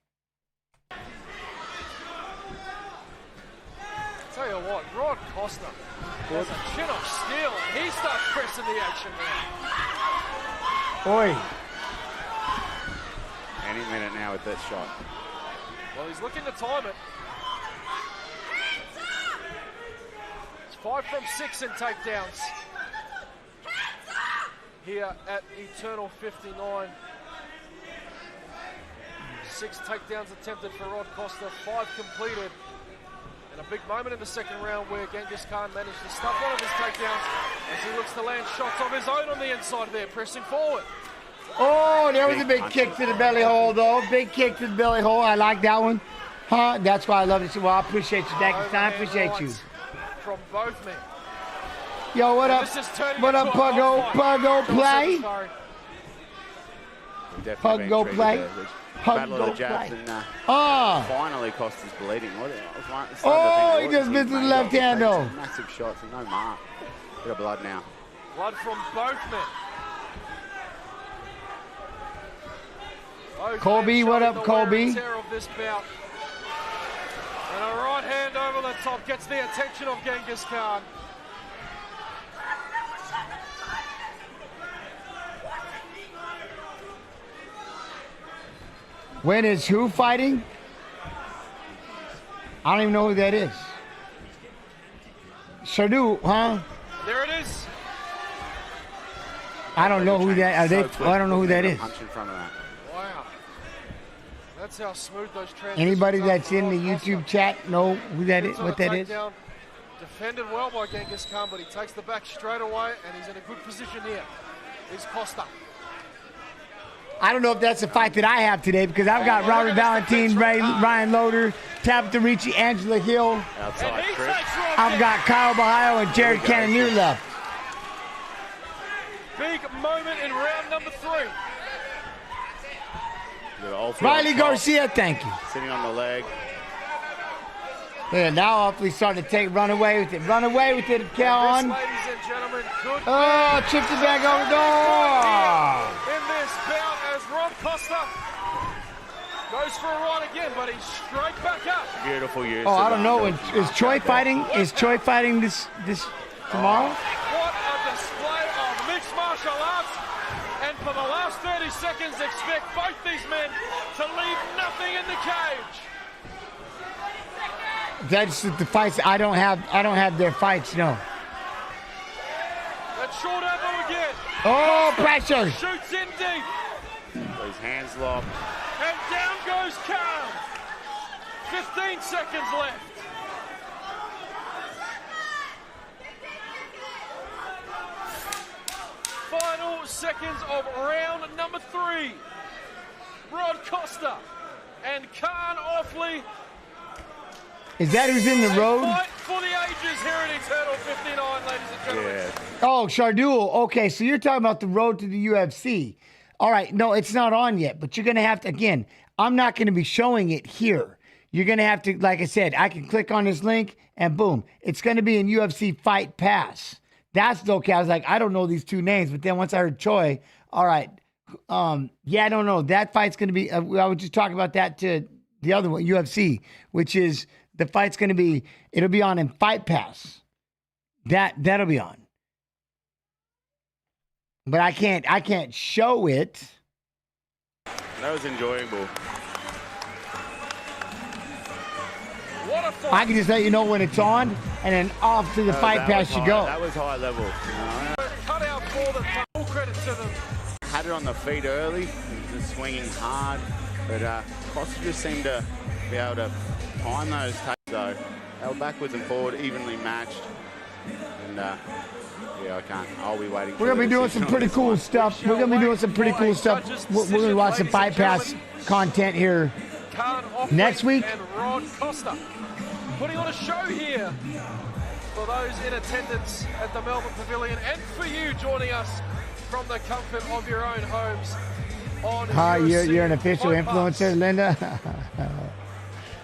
Tell you what, Rod Costa has a chin of steel, and he starts pressing the action now. Oi. Any minute now with that shot. Well, he's looking to time it. It's 5 from 6 in takedowns here at Eternal 59. 6 takedowns attempted for Rod Costa, 5 completed. And a big moment in the second round where Genghis Khan managed to stop one of his takedowns as he looks to land shots of his own on the inside there, pressing forward. Oh, there was a big kick to the belly hole, though. Big kick to the belly hole. I like that one. Huh? That's why I love it. Well, I appreciate you, Genghis Khan. I appreciate you. From both men. Yo, what up? What up, Puggo? Puggo play? definitely Hug, been go treated play. there. Hug, Battle go of the jabs play. and Oh. finally Costa's bleeding. Oh, he just missed his left hand, though. Massive shots and no mark. Bit of blood now. Blood from both men. Both Colby, men what showing up, the Colby? wear and tear of this bout. And a right hand over the top gets the attention of Genghis Khan. When is who fighting? I don't even know who that is. Shardu, huh? There it is. I don't know who that are. They? I don't know who that is. Wow. That's how smooth those transitions Anybody are that's for in the Rod Costa. YouTube chat know who that is? Gets on What a that is? takedown. Defended well by Genghis Khan, but he takes the back straight away, and he's in a good position here. Here's Costa. I don't know if that's the fight that I have today because I've got Robert Valentin, Ryan Loader, Tabitha Ricci, Angela Hill. Outside trip. I've got Kyle Bahio and Jared Cannonier left. Big moment in round number 3. Riley Garcia, thank you. Sitting on the leg. Yeah, now hopefully starting to run away with it. Run away with it, Cal. Ladies and gentlemen, good Oh, chipped it back over the door. in this bout as Rod Costa goes for a run again, but he's straight back up. Beautiful use. Oh, I don't know. Is Troy fighting? Is Troy fighting this tomorrow? What a display of mixed martial arts. And for the last 30 seconds, expect both these men to leave nothing in the cage. That's the fights. I don't have their fights. No. That short elbow again. Oh, pressure. Shoots in deep. His hands locked. And down goes Khan. 15 seconds left. Final seconds of round number 3. Rod Costa and Khan Offley. Is that who's in the road? Fight for the ages here at Eternal 59, ladies and gentlemen. Oh, Shardul. Okay, so you're talking about the road to the UFC. All right, no, it's not on yet, but you're going to have to, again, I'm not going to be showing it here. You're going to have to, like I said, I can click on this link and boom, it's going to be in UFC Fight Pass. That's okay. I was like, I don't know these two names, but then once I heard Choi, all right, yeah, I don't know. That fight's going to be, I was just talking about that to the other one, UFC, which is the fight's going to be, it'll be on in Fight Pass. That'll be on. But I can't show it. That was enjoyable. What a fight. I can just let you know when it's on, and then off to the Fight Pass you go. That was high level. Cut out for them. Full credit to them. Had it on the feet early, just swinging hard, but Costa just seemed to be able to time those takes though. They were backwards and forward, evenly matched, and yeah, I can't. I'll be waiting. We're gonna be doing some pretty cool stuff. We're gonna be doing some pretty cool stuff. We're gonna watch some Fight Pass content here next week. And Rod Costa putting on a show here for those in attendance at the Melbourne Pavilion and for you joining us from the comfort of your own homes on UFC You're an official Fight Pass. influencer, Linda.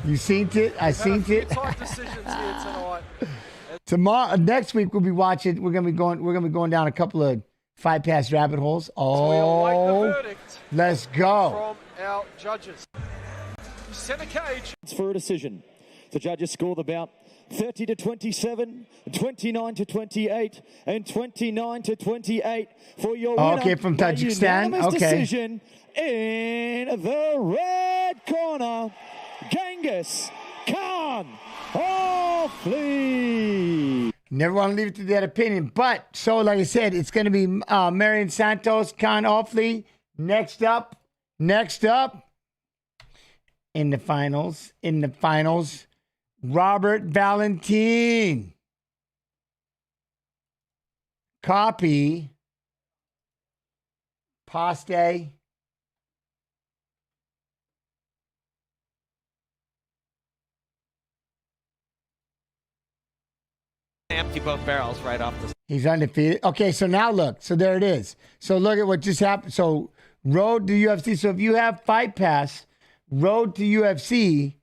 You seen it? I seen it. Tight decisions here tonight. Tomorrow, next week we'll be watching. We're gonna be going down a couple of Fight Pass rabbit holes. We'll await the Oh, verdict let's go. from our judges. Center cage. It's for a decision. The judges score the bout 30-27, 29-28, and 29-28 for your winner. Okay, from by Tajikistan. unanimous Okay. decision in the red corner, Genghis Khan Offley. Never want to leave it to that opinion, but so like I said, it's going to be Marion Santos, Khan Offley. Next up, in the finals, Robert Valentin. Copy. Paste. Empty both barrels right off the. He's undefeated. Okay, so now look. So there it is. So look at what just happened. So Road to UFC. So if you have Fight Pass, Road to UFC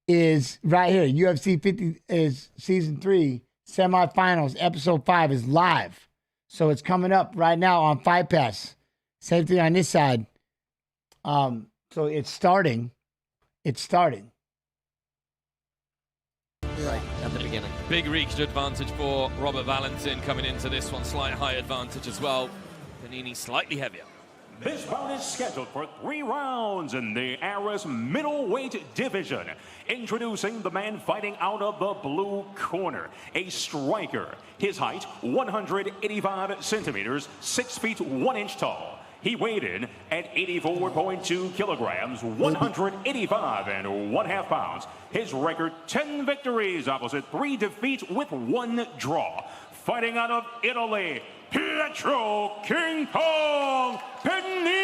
is right here. UFC 50 is season 3, semifinals, episode 5 is live. So it's coming up right now on Fight Pass. Same thing on this side. So it's starting. It's starting. Right at the beginning. Big reached advantage for Robert Valentin coming into this one. Slight high advantage as well. Panini slightly heavier. This bout is scheduled for 3 rounds in the Aris middleweight division. Introducing the man fighting out of the blue corner, a striker. His height, 185 centimeters, 6 feet 1 inch tall. He weighed in at 84.2 kilograms, 185 and 1/2 pounds. His record, 10 victories, opposite 3 defeats with 1 draw. Fighting out of Italy, Pietro King Kong Panini.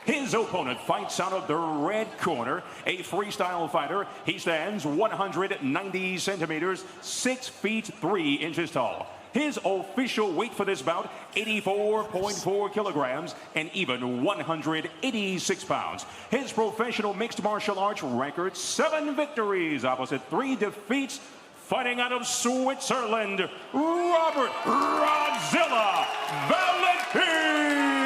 His opponent fights out of the red corner, a freestyle fighter. He stands 190 centimeters, 6 feet 3 inches tall. His official weight for this bout, 84.4 kilograms and even 186 pounds. His professional mixed martial arts record, 7 victories, opposite 3 defeats. Fighting out of Switzerland, Robert Rodzilla Valentin.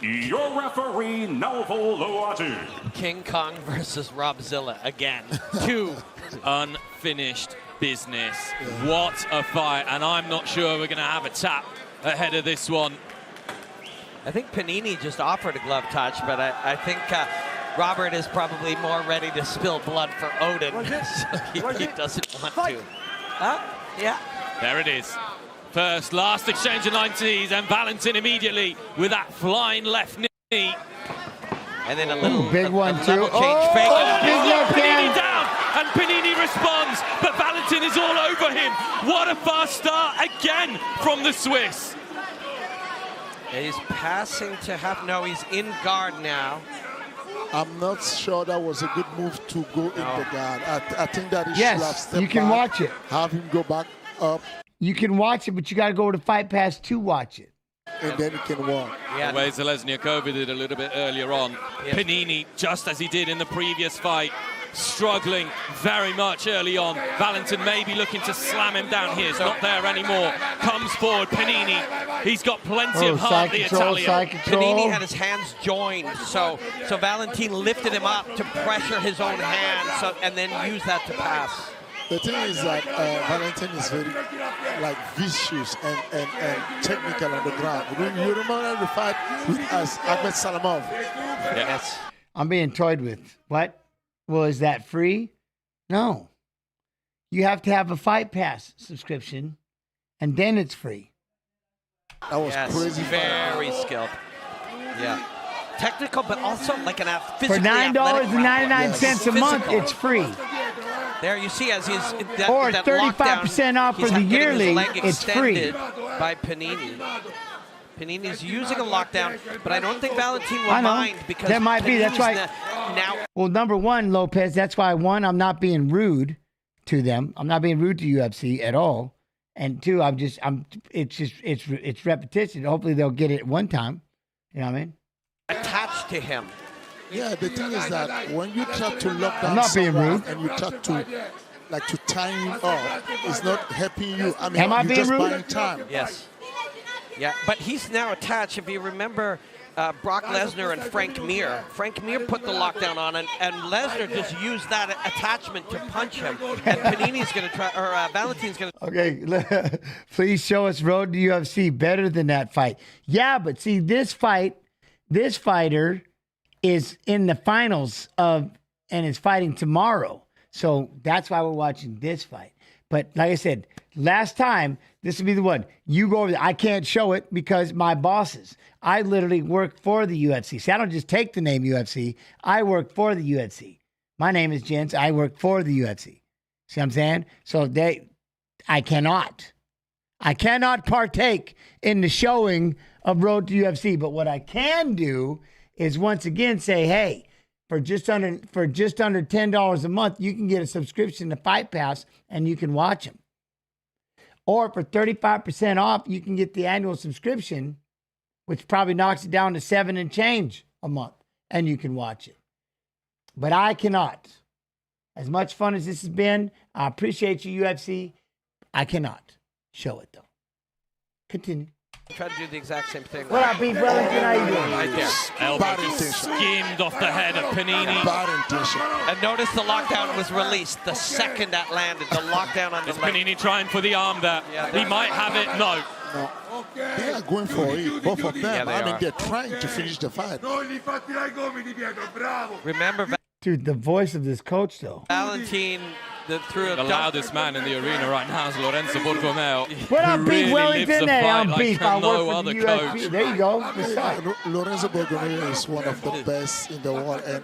Your referee, Naufal Luatu. King Kong versus Robzilla again. 2 unfinished business. What a fight. And I'm not sure we're going to have a tap ahead of this one. I think Panini just offered a glove touch, but I think Robert is probably more ready to spill blood for Odin. So he doesn't want to. Yeah. There it is. First, last exchange of 90s, and Valentin immediately with that flying left knee. And then a little big one too. Change fake. Panini down, and Panini responds, but Valentin is all over him. What a fast start again from the Swiss. He's passing to no, he's in guard now. I'm not sure that was a good move to go in the guard. I think that he should have stepped you can back, watch it. have him go back up. You can watch it, but you got to go to Fight Pass to watch it. And then he can walk. The way Zelezniakova did a little bit earlier on. Yes. Panini, just as he did in the previous fight, struggling very much early on. Valentin maybe looking to slam him down here. It's not there anymore. Comes forward, Panini. He's got plenty of heart, the Italian. Panini had his hands joined, so Valentin lifted him up to pressure his own hand, and then use that to pass. The thing is that Valentin is very vicious and technical on the ground. You remember the fight with Ahmed Salamov? Yes. I'm being toyed with. What? Well, is that free? No. You have to have a Fight Pass subscription, and then it's free. That was crazy. Very skilled. Yeah. Technical, but also like an physical. For $9.99 a month, it's free. There you see, as he's or that 35% off for the yearly, it's free. By Panini. Panini's using a lockdown, but I don't think Valentin will mind because that might be. That's why. Now, well, number one, Lopez. That's why I'm not being rude to them. I'm not being rude to UFC at all. And 2, it's repetition. Hopefully they'll get it one time. You know what I mean? Attached to him. Yeah, the thing is that when you try to lock down I'm not being rude. and you try to tie him up, it's not helping you. I mean, am I you're being just rude? buying time. Yes. Yeah, but he's now attached. If you remember Brock Lesnar and Frank Mir. Frank Mir put the lockdown on, and Lesnar just used that attachment to punch him. And Panini's going to try, or Valentin's going to. Okay, please show us Road to UFC better than that fight. Yeah, but see, this fighter is in the finals and is fighting tomorrow. So that's why we're watching this fight. But like I said, last time, this will be the one. You go over there. I can't show it because my bosses. I literally work for the UFC. See, I don't just take the name UFC. I work for the UFC. My name is Jens. I work for the UFC. See what I'm saying? So I cannot partake in the showing of Road to UFC. But what I can do is once again say, hey, for just under $10 a month, you can get a subscription to Fight Pass and you can watch them. Or for 35% off, you can get the annual subscription, which probably knocks it down to $7 and change a month, and you can watch it. But I cannot. As much fun as this has been, I appreciate you, UFC. I cannot show it, though. Continue. Try to do the exact same thing. What up, Beef Wellington? How you doing? Right there. Elbow just skimmed off the head of Panini. And notice the lockdown was released the second that landed. The lockdown on the Is leg. Panini trying for the arm there? Yeah, He might have it. No. They are going for it, both of them. Yeah, they are. they're trying to finish the fight. Remember, Dude, the voice of this coach, though. Valentin threw a The loudest man in the arena right now is Lorenzo Borgomeo. What up, who Beef really Wellington? lives the Hey, fight I'm like Beef. I no work for other the UFC. coach. There you go. What's up? Lorenzo Borgomeo is one of the best in the world and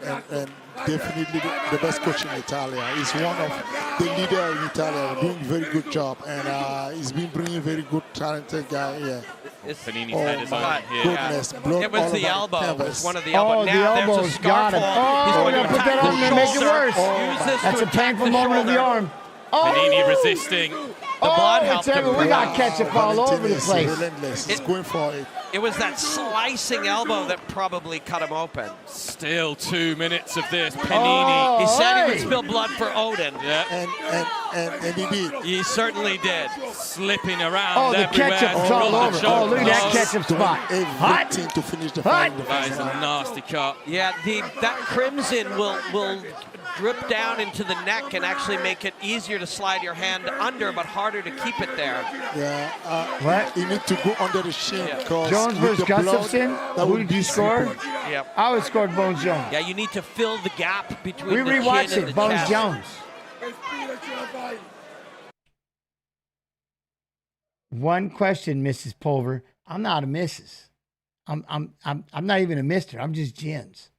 definitely the best coach in Italy. He's one of the leaders in Italy, doing a very good job, and he's been bringing very good, talented guy here. Panini's head is on here. Goodness, blood it was all the over elbow. It canvas. was one of the elbows. Oh, the Now there's a elbow's scarf got it. hold. He's Oh, going we're to going to put that attack on the to make it shoulder. worse. Use this That's to a attack painful the moment of the shoulder. arm. Panini Oh! resisting. The blood helped him. We got ketchup all over the place. Relentless. He's going for it. It was that slicing elbow that probably cut him open. Still 2 minutes of this. Panini. He said he would spill blood for Odin. Yeah. And he did. He certainly did. Slipping around Oh, the everywhere. ketchup's all over. Oh, look at that Hot. ketchup spot. Hot. Everything to finish the fight. That is a nasty cut. Yeah, that crimson will drip down into the neck and actually make it easier to slide your hand under, but harder to keep it there. Yeah. What? You need to go under the shin. Jones versus Gustafson? Who did you score? Yep. I always scored Bones Jones. Yeah, you need to fill the gap between We the chin rewatched and it. the Bones chest. Jones. One question, Mrs. Pulver. I'm not a Mrs. I'm not even a Mister. I'm just Jens,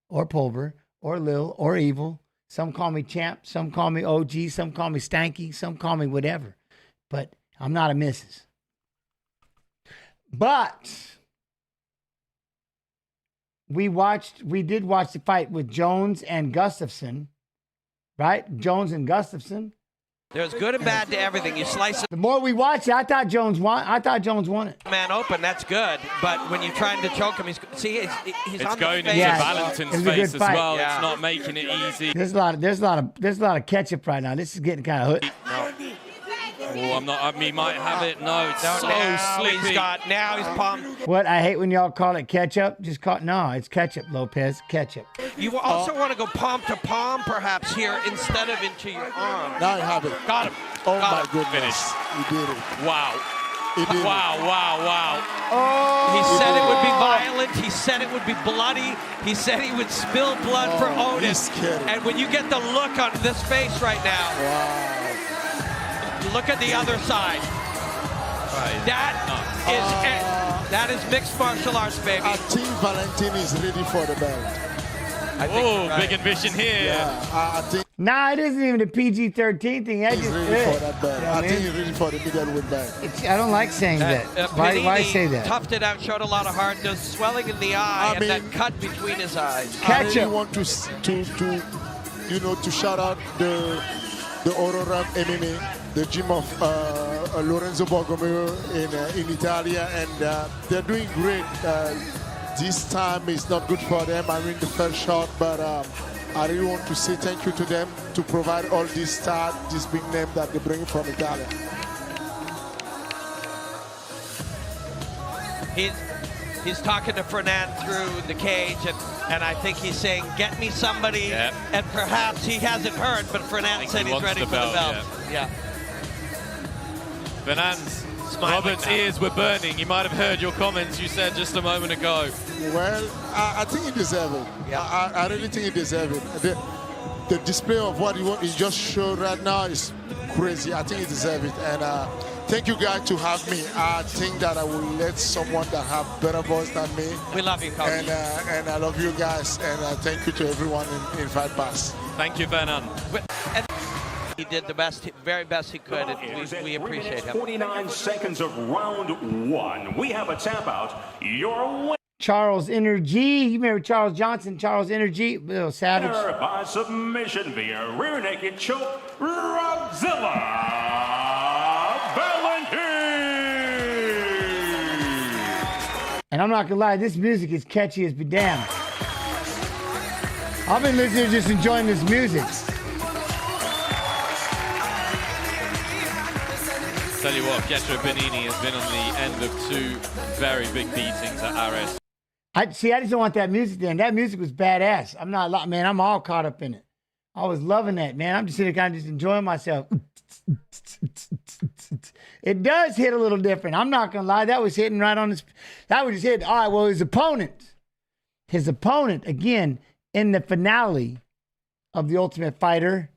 or Pulver, or Lil, or Evil. Some call me Champ. Some call me OG. Some call me Stanky. Some call me whatever. But I'm not a Mrs. But we did watch the fight with Jones and Gustafson, right? Jones and Gustafson. There's good and bad to everything. You slice it. The more we watch it, I thought Jones won it. Man open, that's good. But when you're trying to choke him, he's It's on going the into face. Valentin's face as well. Yeah. It's not making it easy. There's a lot of ketchup right now. This is getting kind of hood. Oh, he might have it. No, it's so slippy. Now he's pumped. What I hate when y'all call it ketchup. It's ketchup, Lopez. Ketchup. You also want to go palm to palm, perhaps here instead of into your arm. Now you have it. Got him. Oh Got my goodness. He did it. Wow. He did Wow. He said it would be violent. He said it would be bloody. He said he would spill blood for Odin. And when you get the look on this face right now, look at the other side. That is mixed martial arts, baby. I think Valentin is ready for the belt. Big ambition here. Yeah, I think Nah, it isn't even a PG-13 thing. he's ready for that belt. I think he's ready for the middleweight belt. I don't like saying that. Why say that? Toughed it out, showed a lot of heart. There's swelling in the eye and that cut between his eyes. I really want to shout out the Aurora MMA, the gym of Lorenzo Borgomeo in Italia, and they're doing great. This time is not good for them. I mean, the first shot, but I really want to say thank you to them to provide all this start, this big name that they bring from Italy. He's talking to Fernand through the cage, and I think he's saying, get me somebody, Yep. and perhaps he hasn't heard, but Fernand said he's ready for the belt. Yeah. Fernand's Robert's ears were burning. He might have heard your comments you said just a moment ago. Well, I think he deserves it. Yeah. I really think he deserves it. The display of what he just showed right now is crazy. I think he deserves it. And thank you guys to have me. I think that I will let someone that have better voice than me. We love you, Coach. And I love you guys. And thank you to everyone in Fight Pass. Thank you, Fernand. He did the very best he could, and we appreciate him. 49 seconds of round one. We have a tap out. Your win. Charles Energy. You remember Charles Johnson, Charles Energy, little savage. Winner by submission via rear naked choke, Rodzilla Valentine. And I'm not gonna lie, this music is catchy as be damned. I've been listening, just enjoying this music. Tell you what, Pietro Benini has been on the end of 2 very big beatings at Ares. I just don't want that music then. That music was badass. I'm not, man, I'm all caught up in it. I was loving that, man. I'm just sitting there kind of just enjoying myself. It does hit a little different. I'm not going to lie. That was hitting right on his, that was just hitting. All right, well, his opponent, again, in the finale of The Ultimate Fighter,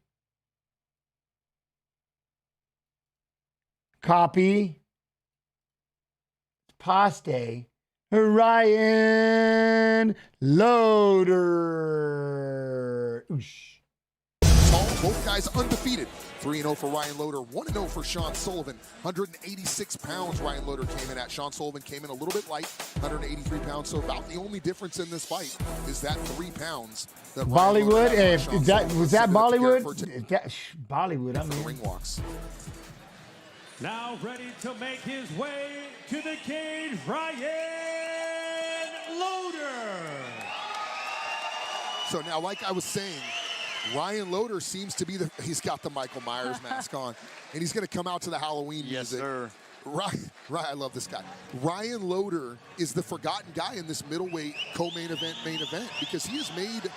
copy, paste, Ryan Loader. Oosh. Both guys undefeated. 3-0 for Ryan Loader, 1-0 for Sean Sullivan. 186 pounds Ryan Loader came in at. Sean Sullivan came in a little bit light, 183 pounds. So about the only difference in this fight is that 3 pounds. That Bollywood, was that Bollywood? Bollywood, I mean. Ring walks. Now ready to make his way to the cage, Ryan Loader. So now, like I was saying, Ryan Loader seems to be he's got the Michael Myers mask on, and he's going to come out to the Halloween music. Sir. Right, I love this guy. Ryan Loader is the forgotten guy in this middleweight co-main event, main event, because he has made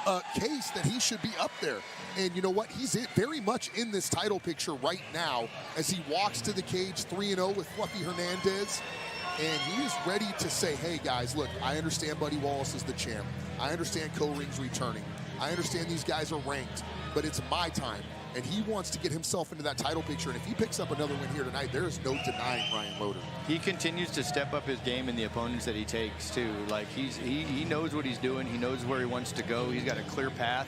a case that he should be up there. And you know what? He's very much in this title picture right now as he walks to the cage 3-0 with Fluffy Hernandez. And he is ready to say, hey, guys, look, I understand Buddy Wallace is the champ. I understand Ring's returning. I understand these guys are ranked, but it's my time. And he wants to get himself into that title picture. And if he picks up another win here tonight, there is no denying Ryan Loader. He continues to step up his game in the opponents that he takes, too. Like, he knows what he's doing. He knows where he wants to go. He's got a clear path.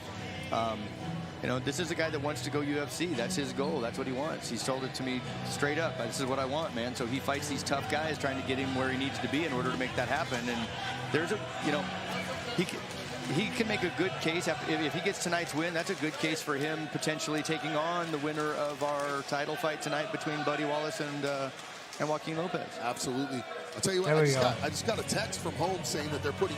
You know, this is a guy that wants to go UFC. That's his goal. That's what he wants. He's told it to me straight up. This is what I want, man. So he fights these tough guys, trying to get him where he needs to be in order to make that happen. And there's he can make a good case. If he gets tonight's win, that's a good case for him potentially taking on the winner of our title fight tonight between Buddy Wallace and Joaquin Lopez. Absolutely. I'll tell you what, I just got a text from home saying that they're putting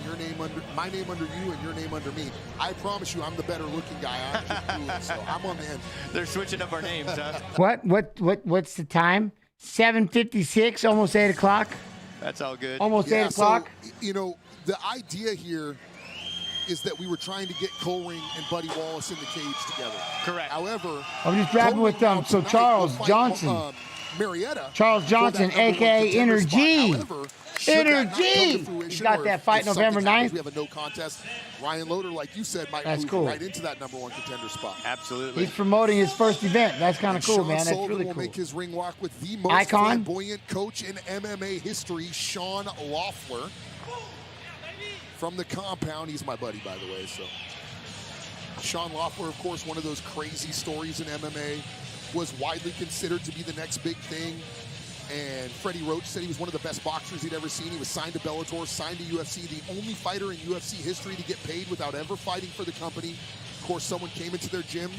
my name under you and your name under me. I promise you I'm the better looking guy. I'm just doing, so I'm on the end. They're switching up our names, huh? What's the time? 7:56, almost 8 o'clock. That's all good. Almost 8 o'clock. So, you know, the idea here is that we were trying to get Ring and Buddy Wallace in the cage together. Correct. However, I'm just grabbing with them. So Charles Johnson. Charles Johnson, a.k.a. Energy. Energy! He's got that fight November 9th. We have a no contest. Ryan Loader, like you said, might move right into that #1 contender spot. Absolutely. He's promoting his first event. That's kind of cool, Sean man. That's Sullivan really will cool. make his ring walk with the most flamboyant coach in MMA history, Sean Loeffler. From the compound. He's my buddy, by the way. So, Sean Loeffler, of course, one of those crazy stories in MMA, was widely considered to be the next big thing. And Freddie Roach said he was one of the best boxers he'd ever seen. He was signed to Bellator, signed to UFC, the only fighter in UFC history to get paid without ever fighting for the company. Of course, someone came into their gym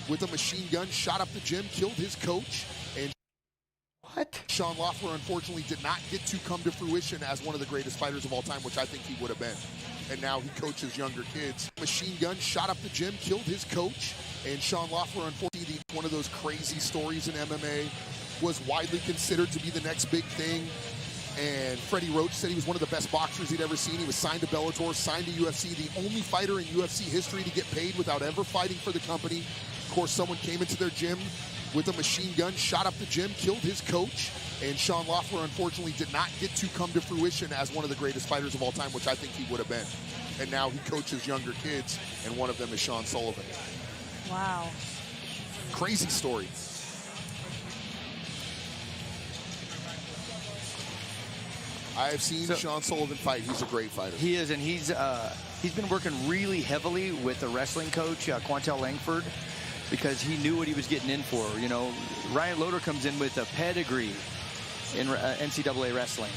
with a machine gun, shot up the gym, killed his coach. And Sean Loeffler, unfortunately, did not get to come to fruition as one of the greatest fighters of all time, which I think he would have been. And now he coaches younger kids. Machine gun, shot up the gym, killed his coach. And Sean Loeffler, unfortunately, one of those crazy stories in MMA, was widely considered to be the next big thing. And Freddie Roach said he was one of the best boxers he'd ever seen. He was signed to Bellator, signed to UFC, the only fighter in UFC history to get paid without ever fighting for the company. Of course, someone came into their gym with a machine gun, shot up the gym, killed his coach. And Sean Loeffler, unfortunately, did not get to come to fruition as one of the greatest fighters of all time, which I think he would have been. And now he coaches younger kids, and one of them is Sean Sullivan. Wow. Crazy story. I have seen Sean Sullivan fight. He's a great fighter. He is, and he's been working really heavily with the wrestling coach, Quantel Langford, because he knew what he was getting in for. You know, Ryan Loader comes in with a pedigree in NCAA wrestling.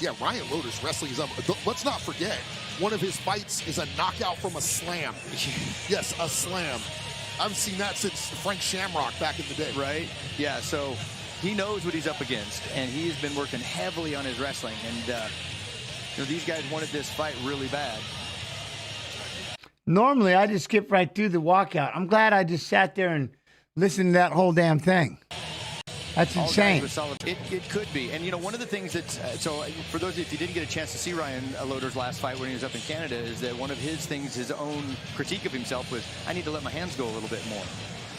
Yeah, Ryan Loder's wrestling is up. Let's not forget, one of his fights is a knockout from a slam. Yes, a slam. I haven't seen that since Frank Shamrock back in the day. Right? Yeah, so he knows what he's up against, and he's been working heavily on his wrestling. And, these guys wanted this fight really bad. Normally, I just skip right through the walkout. I'm glad I just sat there and listened to that whole damn thing. That's insane. It could be. And, one of the things that, so for those of you, if you didn't get a chance to see Ryan Loder's last fight when he was up in Canada, is that one of his things, his own critique of himself was, I need to let my hands go a little bit more.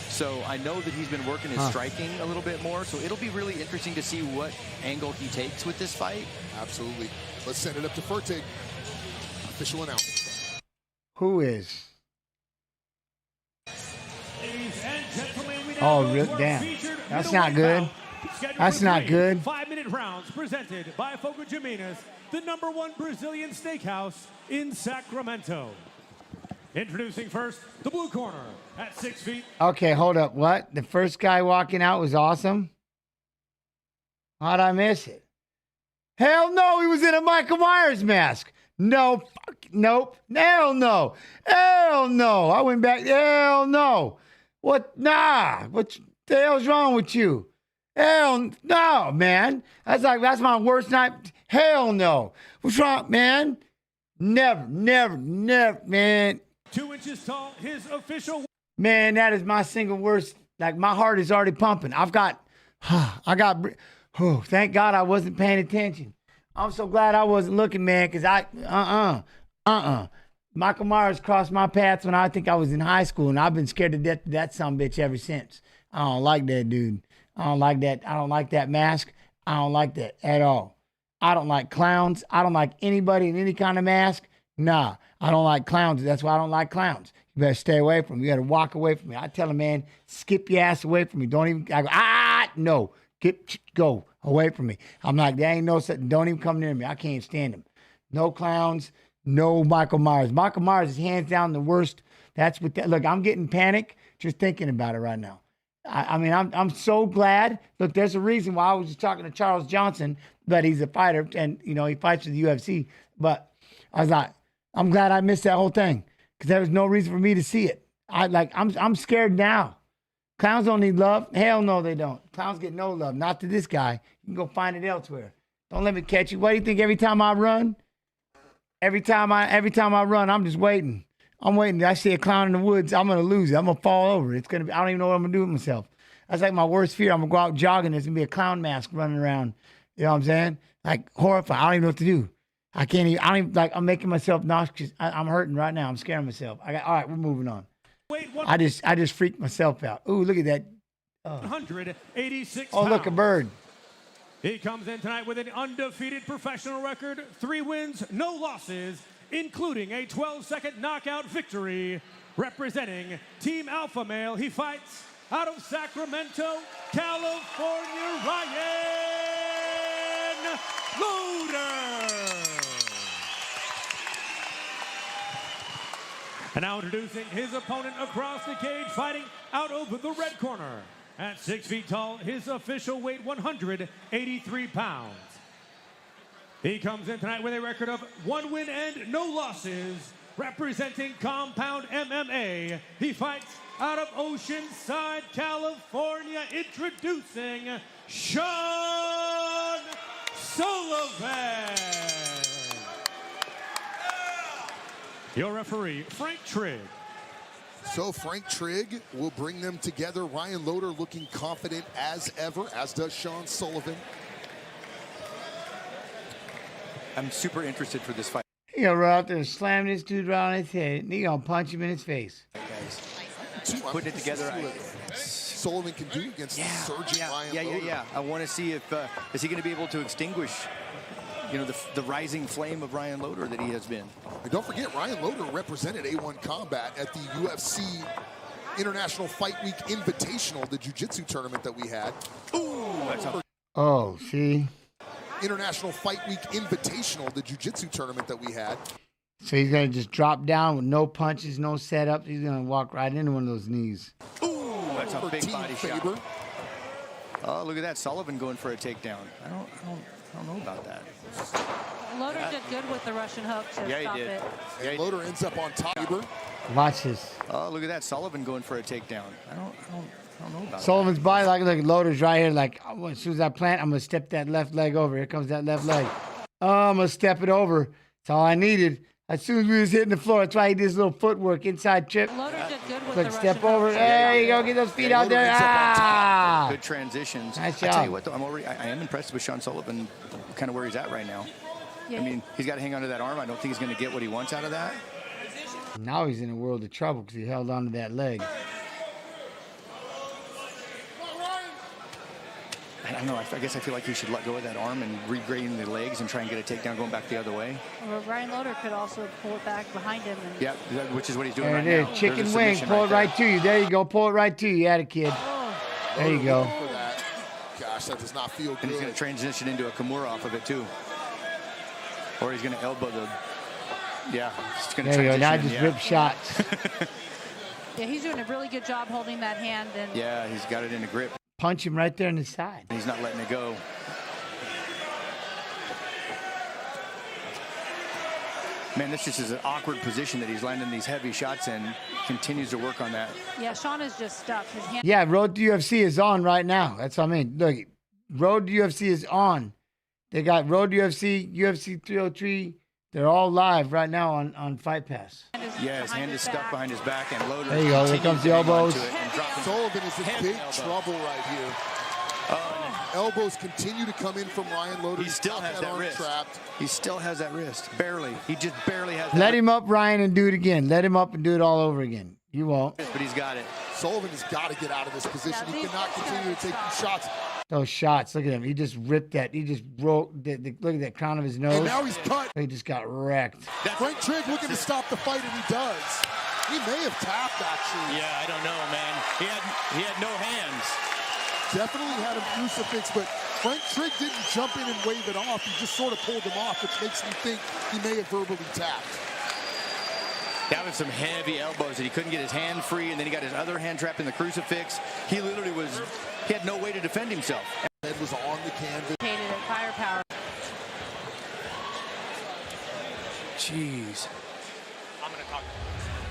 So I know that he's been working his striking a little bit more. So it'll be really interesting to see what angle he takes with this fight. Absolutely. Let's send it up to Fertig. Official announcement. Who is? Oh, damn. That's not good. That's not good. 5-minute rounds presented by Fogo de Minas, the #1 Brazilian steakhouse in Sacramento. Introducing first, the blue corner at 6 feet. Okay, hold up. What? The first guy walking out was awesome? How'd I miss it? Hell no, he was in a Michael Myers mask. No, nope. Hell no. Hell no. I went back. Hell no. What? Nah. What the hell's wrong with you? Hell no, man. That's my worst night. Hell no. What's wrong, man? Never, man. 2 inches tall, his official. Man, that is my single worst. Like, my heart is already pumping. Thank God I wasn't paying attention. I'm so glad I wasn't looking, man, because Michael Myers crossed my path when I think I was in high school, and I've been scared to death of that sumbitch ever since. I don't like that dude. I don't like that. I don't like that mask. I don't like that at all. I don't like clowns. I don't like anybody in any kind of mask. Nah, I don't like clowns. That's why I don't like clowns. You better stay away from me. You got to walk away from me. I tell a man, skip your ass away from me. Don't even, I go, no. Go away from me. I'm like, there ain't no such, don't even come near me. I can't stand him. No clowns, no Michael Myers. Michael Myers is hands down the worst. That's what, look, I'm getting panic just thinking about it right now. I mean, I'm so glad. Look, there's a reason why I was just talking to Charles Johnson, but he's a fighter and, he fights for the UFC. But I was like, I'm glad I missed that whole thing because there was no reason for me to see it. I'm scared now. Clowns don't need love. Hell no, they don't. Clowns get no love. Not to this guy. You can go find it elsewhere. Don't let me catch you. What do you think? Every time I run, I'm just waiting. I'm waiting. I see a clown in the woods. I'm gonna lose it. I'm gonna fall over. It's gonna be. I don't even know what I'm gonna do with myself. That's like my worst fear. I'm gonna go out jogging. There's gonna be a clown mask running around. You know what I'm saying? Like horrified. I don't even know what to do. I can't even. I don't even like. I'm making myself nauseous. I'm hurting right now. I'm scaring myself. All right, we're moving on. I just freaked myself out. Ooh, look at that. 186 Oh, look, a bird. He comes in tonight with an undefeated professional record, 3 wins, no losses, including a 12-second knockout victory. Representing Team Alpha Male, he fights out of Sacramento, California, Ryan Loder. And now introducing his opponent across the cage, fighting out of the red corner. At 6 feet tall, his official weight 183 pounds. He comes in tonight with a record of 1 win and no losses. Representing Compound MMA, he fights out of Oceanside, California. Introducing Sean Sullivan. Your referee, Frank Trigg. So Frank Trigg will bring them together. Ryan Loder looking confident as ever, as does Sean Sullivan. I'm super interested for this fight. He gonna run out there and slam this dude right on his head, and he gonna punch him in his face. Putting it together. Sullivan can do against surging Ryan Loder. Yeah. I want to see if is he going to be able to extinguish, the rising flame of Ryan Loder that he has been. And don't forget, Ryan Loder represented A1 Combat at the UFC International Fight Week Invitational, the jiu-jitsu tournament that we had. Oh, see. International Fight Week Invitational, the jiu-jitsu tournament that we had. So he's going to just drop down with no punches, no setup. He's going to walk right into one of those knees. That's a big body shot. Oh, look at that. Sullivan going for a takedown. I don't don't know about that. Loader did good with the Russian hook to Yeah, stop he did. it. Yeah, Loader ends up on top. Watch this. Oh, look at that. Sullivan going for a takedown. I don't know about Sullivan's body, like, look, Loader's right here. Like, oh, as soon as I plant, I'm going to step that left leg over. Here comes that left leg. Oh, I'm going to step it over. That's all I needed. As soon as we was hitting the floor, that's why he did his little footwork, inside trip. Loader did good with Look, the step Russian over. hook. There you go. Get those feet out there. Ah! Good transitions. Nice I tell job. you what, though, I am impressed with Sean Sullivan, kind of where he's at right now. Yeah. I mean, he's got to hang on to that arm. I don't think he's going to get what he wants out of that. Now he's in a world of trouble because he held on to that leg. I don't know. I guess I feel like he should let go of that arm and regrade the legs and try and get a takedown going back the other way. Well, Ryan Loader could also pull it back behind him. And Yeah, which is what he's doing There right it is. now. Chicken There's a wing. submission Pull it right there. to you. There you go. Pull it right to you. You had it, kid. There you go. For that. Gosh, that does not feel good. And he's going to transition into a Kimura off of it, too. Or he's going to elbow the... Yeah, it's going to There you go. transition. Now just yeah. rip shots. yeah, he's doing a really good job holding that hand. And Yeah, he's got it in a grip. Punch him right there in the side. He's not letting it go. Man, this just is an awkward position that he's landing these heavy shots in. Continues to work on that. yeah, Sean is just stuck. His hand. Yeah, Road to UFC is on right now. That's what I mean. Look, Road to UFC is on. They got Road to UFC, UFC 303. They're all live right now on Fight Pass. Yeah, his hand is stuck behind his back, and Loader. There you go. Here comes the elbows. Sullivan is in big trouble right here. Elbows continue to come in from Ryan Loader. He still has that arm wrist. trapped. He still has that wrist. Barely. He just barely has that. Let him up, Ryan, and do it again. Let him up and do it all over again. You won't. But he's got it. Sullivan has got to get out of this position. He cannot continue to take these shots. Those shots. Look at him. He just ripped that. He just broke. Look at that crown of his nose. And now he's cut. He just got wrecked. Frank Trigg looking to stop the fight, and he does. He may have tapped, actually. Yeah, I don't know, man. He had no hands. Definitely had him crucifix, but Frank Trigg didn't jump in and wave it off. He just sort of pulled him off, which makes me think he may have verbally tapped. That was some heavy elbows, and he couldn't get his hand free, and then he got his other hand trapped in the crucifix. He literally he had no way to defend himself. Head was on the canvas. Hated it. Firepower. Jeez.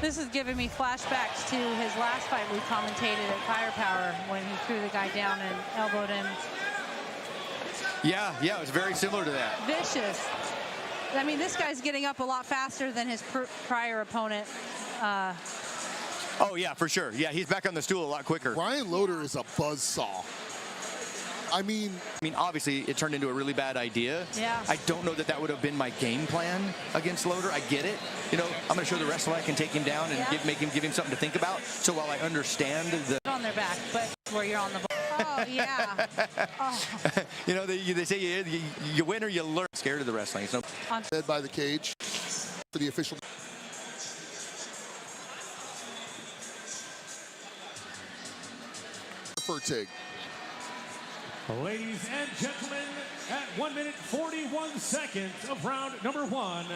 This is giving me flashbacks to his last fight we commentated at Firepower when he threw the guy down and elbowed him. Yeah, it was very similar to that. Vicious. I mean, this guy's getting up a lot faster than his prior opponent. Oh, yeah, for sure. Yeah, he's back on the stool a lot quicker. Ryan Loader is a buzzsaw. I mean, obviously, it turned into a really bad idea. Yeah. I don't know that would have been my game plan against Loader. I get it. You know, I'm going to show the wrestler I can take him down and give him something to think about. So while I understand the... On their back, but where you're on the ball. Oh, yeah. Oh. You know, they say you win or you learn. Scared of the wrestling. So. Led by the cage for the official. Fertig. Ladies and gentlemen, at 1 minute 41 seconds of round number 1,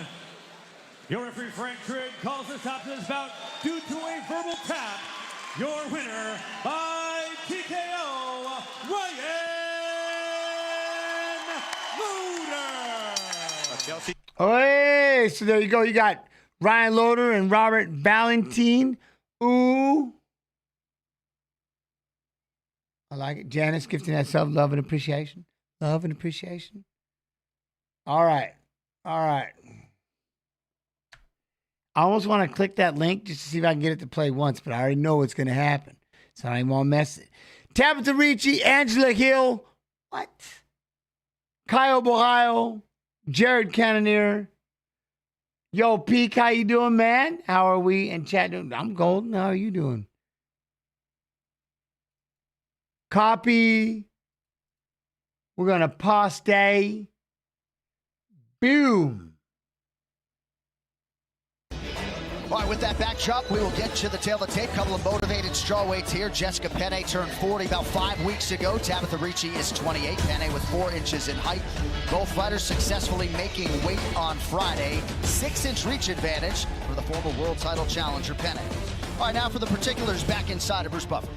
your referee Frank Trigg calls the stop to this bout due to a verbal tap. Your winner by TKO, Ryan Loader. Oh, hey, so there you go. You got Ryan Loader and Robert Valentine. Ooh. I like it. Janice gifting that self-love and appreciation. Love and appreciation. All right. I almost want to click that link just to see if I can get it to play once, but I already know what's going to happen. So I don't even want to mess it. Tabitha Ricci, Angela Hill. What? Kyle Bohio. Jared Cannonier. Yo, Peak, how you doing, man? How are we? And chat doing? I'm golden. How are you doing? Copy. We're going to poste. Boom. All right, with that backdrop, we will get to the tail of the tape. Couple of motivated strawweights here. Jessica Penne turned 40 about 5 weeks ago. Tabitha Ricci is 28. Penne with 4 inches in height. Both fighters successfully making weight on Friday. 6-inch reach advantage for the former world title challenger Penne. All right, now for the particulars back inside of Bruce Buffer.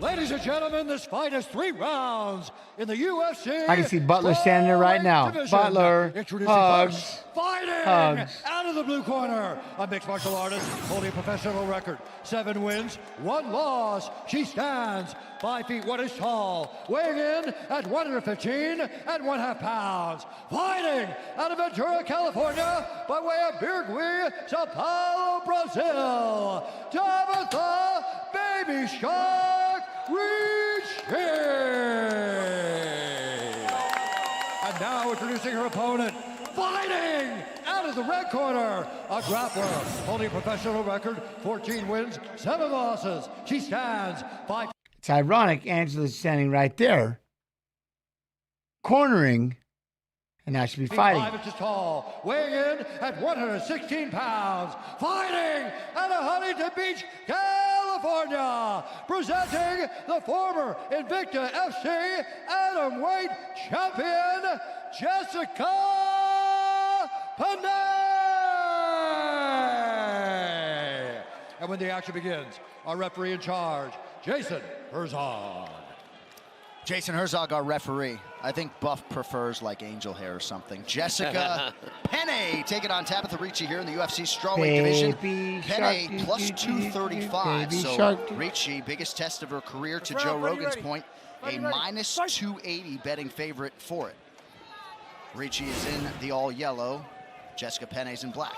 Ladies and gentlemen, this fight is 3 rounds in the UFC. I can see Butler standing there right now. Division. Butler, Introducing hugs, first, fighting hugs. out of the blue corner, a mixed martial artist holding a professional record. 7 wins, 1 loss. She stands 5 feet 1 inch tall, weighing in at 115.5 pounds. Fighting out of Ventura, California, by way of Birgui, Sao Paulo, Brazil, Tabitha Baby Shark Ricci. And now introducing her opponent, fighting out of the red corner, a grappler holding a professional record, 14 wins, 7 losses. She stands 5. It's ironic Angela's standing right there, cornering, and now she'll be fighting. 5 inches tall, weighing in at 116 pounds, fighting out of Huntington Beach, California, presenting the former Invicta FC Atomweight champion, Jessica Panay. And when the action begins, our referee in charge, Jason Herzog. Jason Herzog, our referee. I think Buff prefers like angel hair or something. Jessica Penne taking on Tabitha Ricci here in the UFC strawweight division. Penne plus 235. So Ricci, biggest test of her career to Joe Rogan's point, a minus 280 betting favorite for it. Ricci is in the all yellow. Jessica Penne's in black.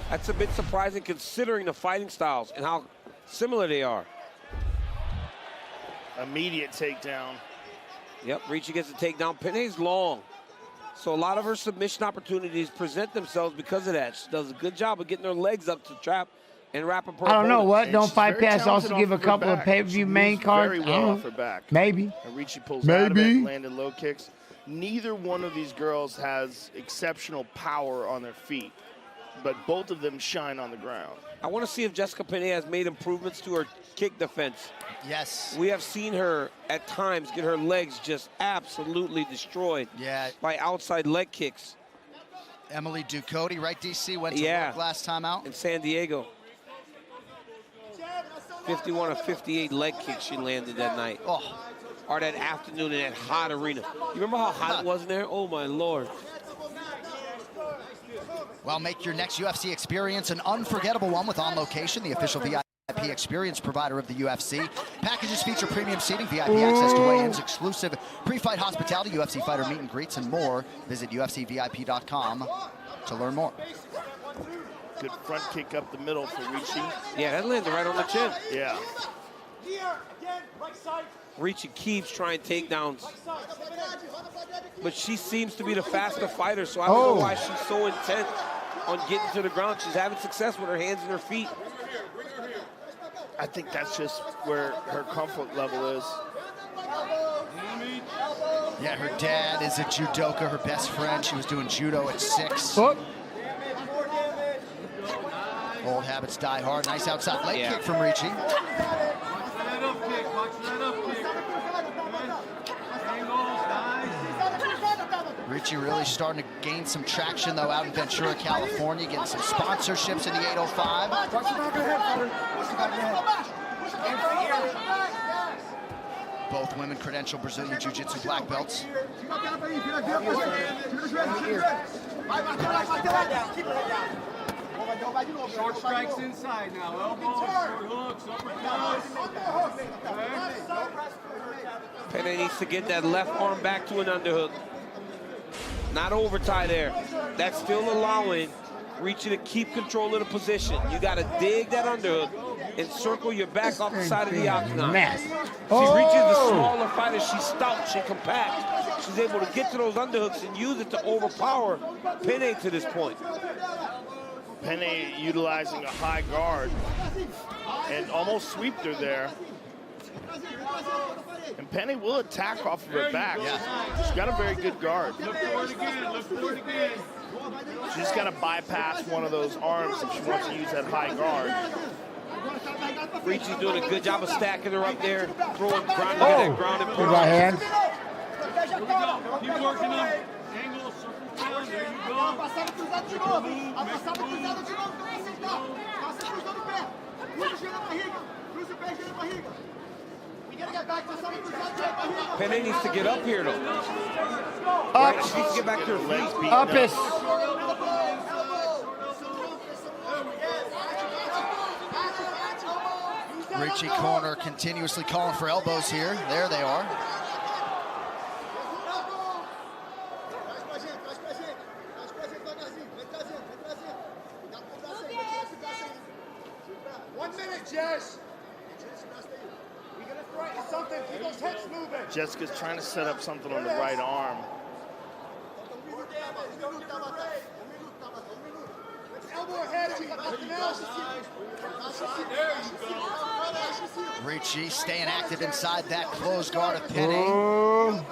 That's a bit surprising considering the fighting styles and how similar they are. Immediate takedown. Yep, Ricci gets a takedown. Penne's long. So a lot of her submission opportunities present themselves because of that. She does a good job of getting her legs up to trap and wrap up her I don't know opponent. what. Don't Fight Pass also give a couple of pay-per-view main cards? Very well off her back. Maybe. And Ricci pulls out of it, landed low kicks. Neither one of these girls has exceptional power on their feet, but both of them shine on the ground. I want to see if Jessica Penne has made improvements to her kick defense. Yes. We have seen her at times get her legs just absolutely destroyed by outside leg kicks. Emily Ducote, right, DC, went to work last time out. In San Diego. 51 of 58 leg kicks she landed that night. Oh. Or that afternoon in that hot arena. You remember how hot it was in there? Oh, my Lord. Well, make your next UFC experience an unforgettable one with On Location, the official VIP experience provider of the UFC. Packages feature premium seating, VIP access to weigh-ins, exclusive pre-fight hospitality, UFC fighter meet and greets, and more. Visit UFCVIP.com to learn more. Good front kick up the middle for Ricci. Yeah, that landed right on the chin. Yeah. Ricci keeps trying takedowns. But she seems to be the faster fighter, so I don't know why she's so intent on getting to the ground. She's having success with her hands and her feet. I think that's just where her comfort level is. Yeah, her dad is a judoka, her best friend. She was doing judo at 6. Old habits die hard. Nice outside leg kick from Ricci. Ricci really starting to gain some traction, though, out in Ventura, California, getting some sponsorships in the 805. Both women credentialed Brazilian Jiu-Jitsu black belts. Short strikes inside now. Elbows, short hooks, uppercuts. Penne needs to get that left arm back to an underhook. Not over tie there. That's still allowing Ricci to keep control of the position. You got to dig that underhook and circle your back off the side of the octagon. See, Ricci's the smaller fighter. She's stout, she's compact. She's able to get to those underhooks and use it to overpower Penne to this point. Penne utilizing a high guard and almost sweeped her there. And Penne will attack off of her back. She's got a very good guard. Look for it again, look for it again. She's just got to bypass one of those arms if she wants to use that high guard. Ricci's doing a good job of stacking her up there, throwing ground, that ground and Good right hand. Here we go. Keep working on angles, circle down. There you go. Penne needs to get up here, though. Up. Right, she needs to get back to her feet. Up is. Ricci corner continuously calling for elbows here. There they are. Jessica's trying to set up something on the right arm. Ricci staying active inside that closed guard of Penne.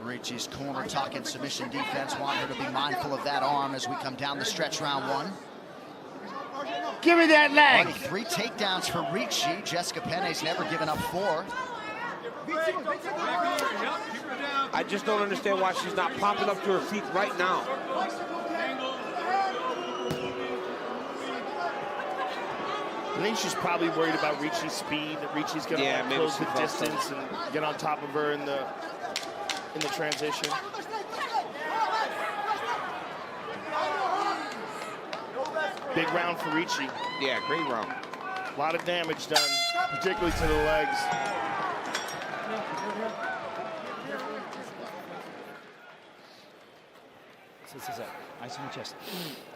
Ricci's corner talking submission defense, want her to be mindful of that arm as we come down the stretch round one. Give me that leg. Only 3 takedowns for Ricci. Jessica Penne's never given up 4. I just don't understand why she's not popping up to her feet right now. I think she's probably worried about Ricci's speed, that Ricci's going to close the distance and get on top of her in the transition. Big round for Ricci. Yeah, great round. A lot of damage done, particularly to the legs. Sit. Ice on the chest.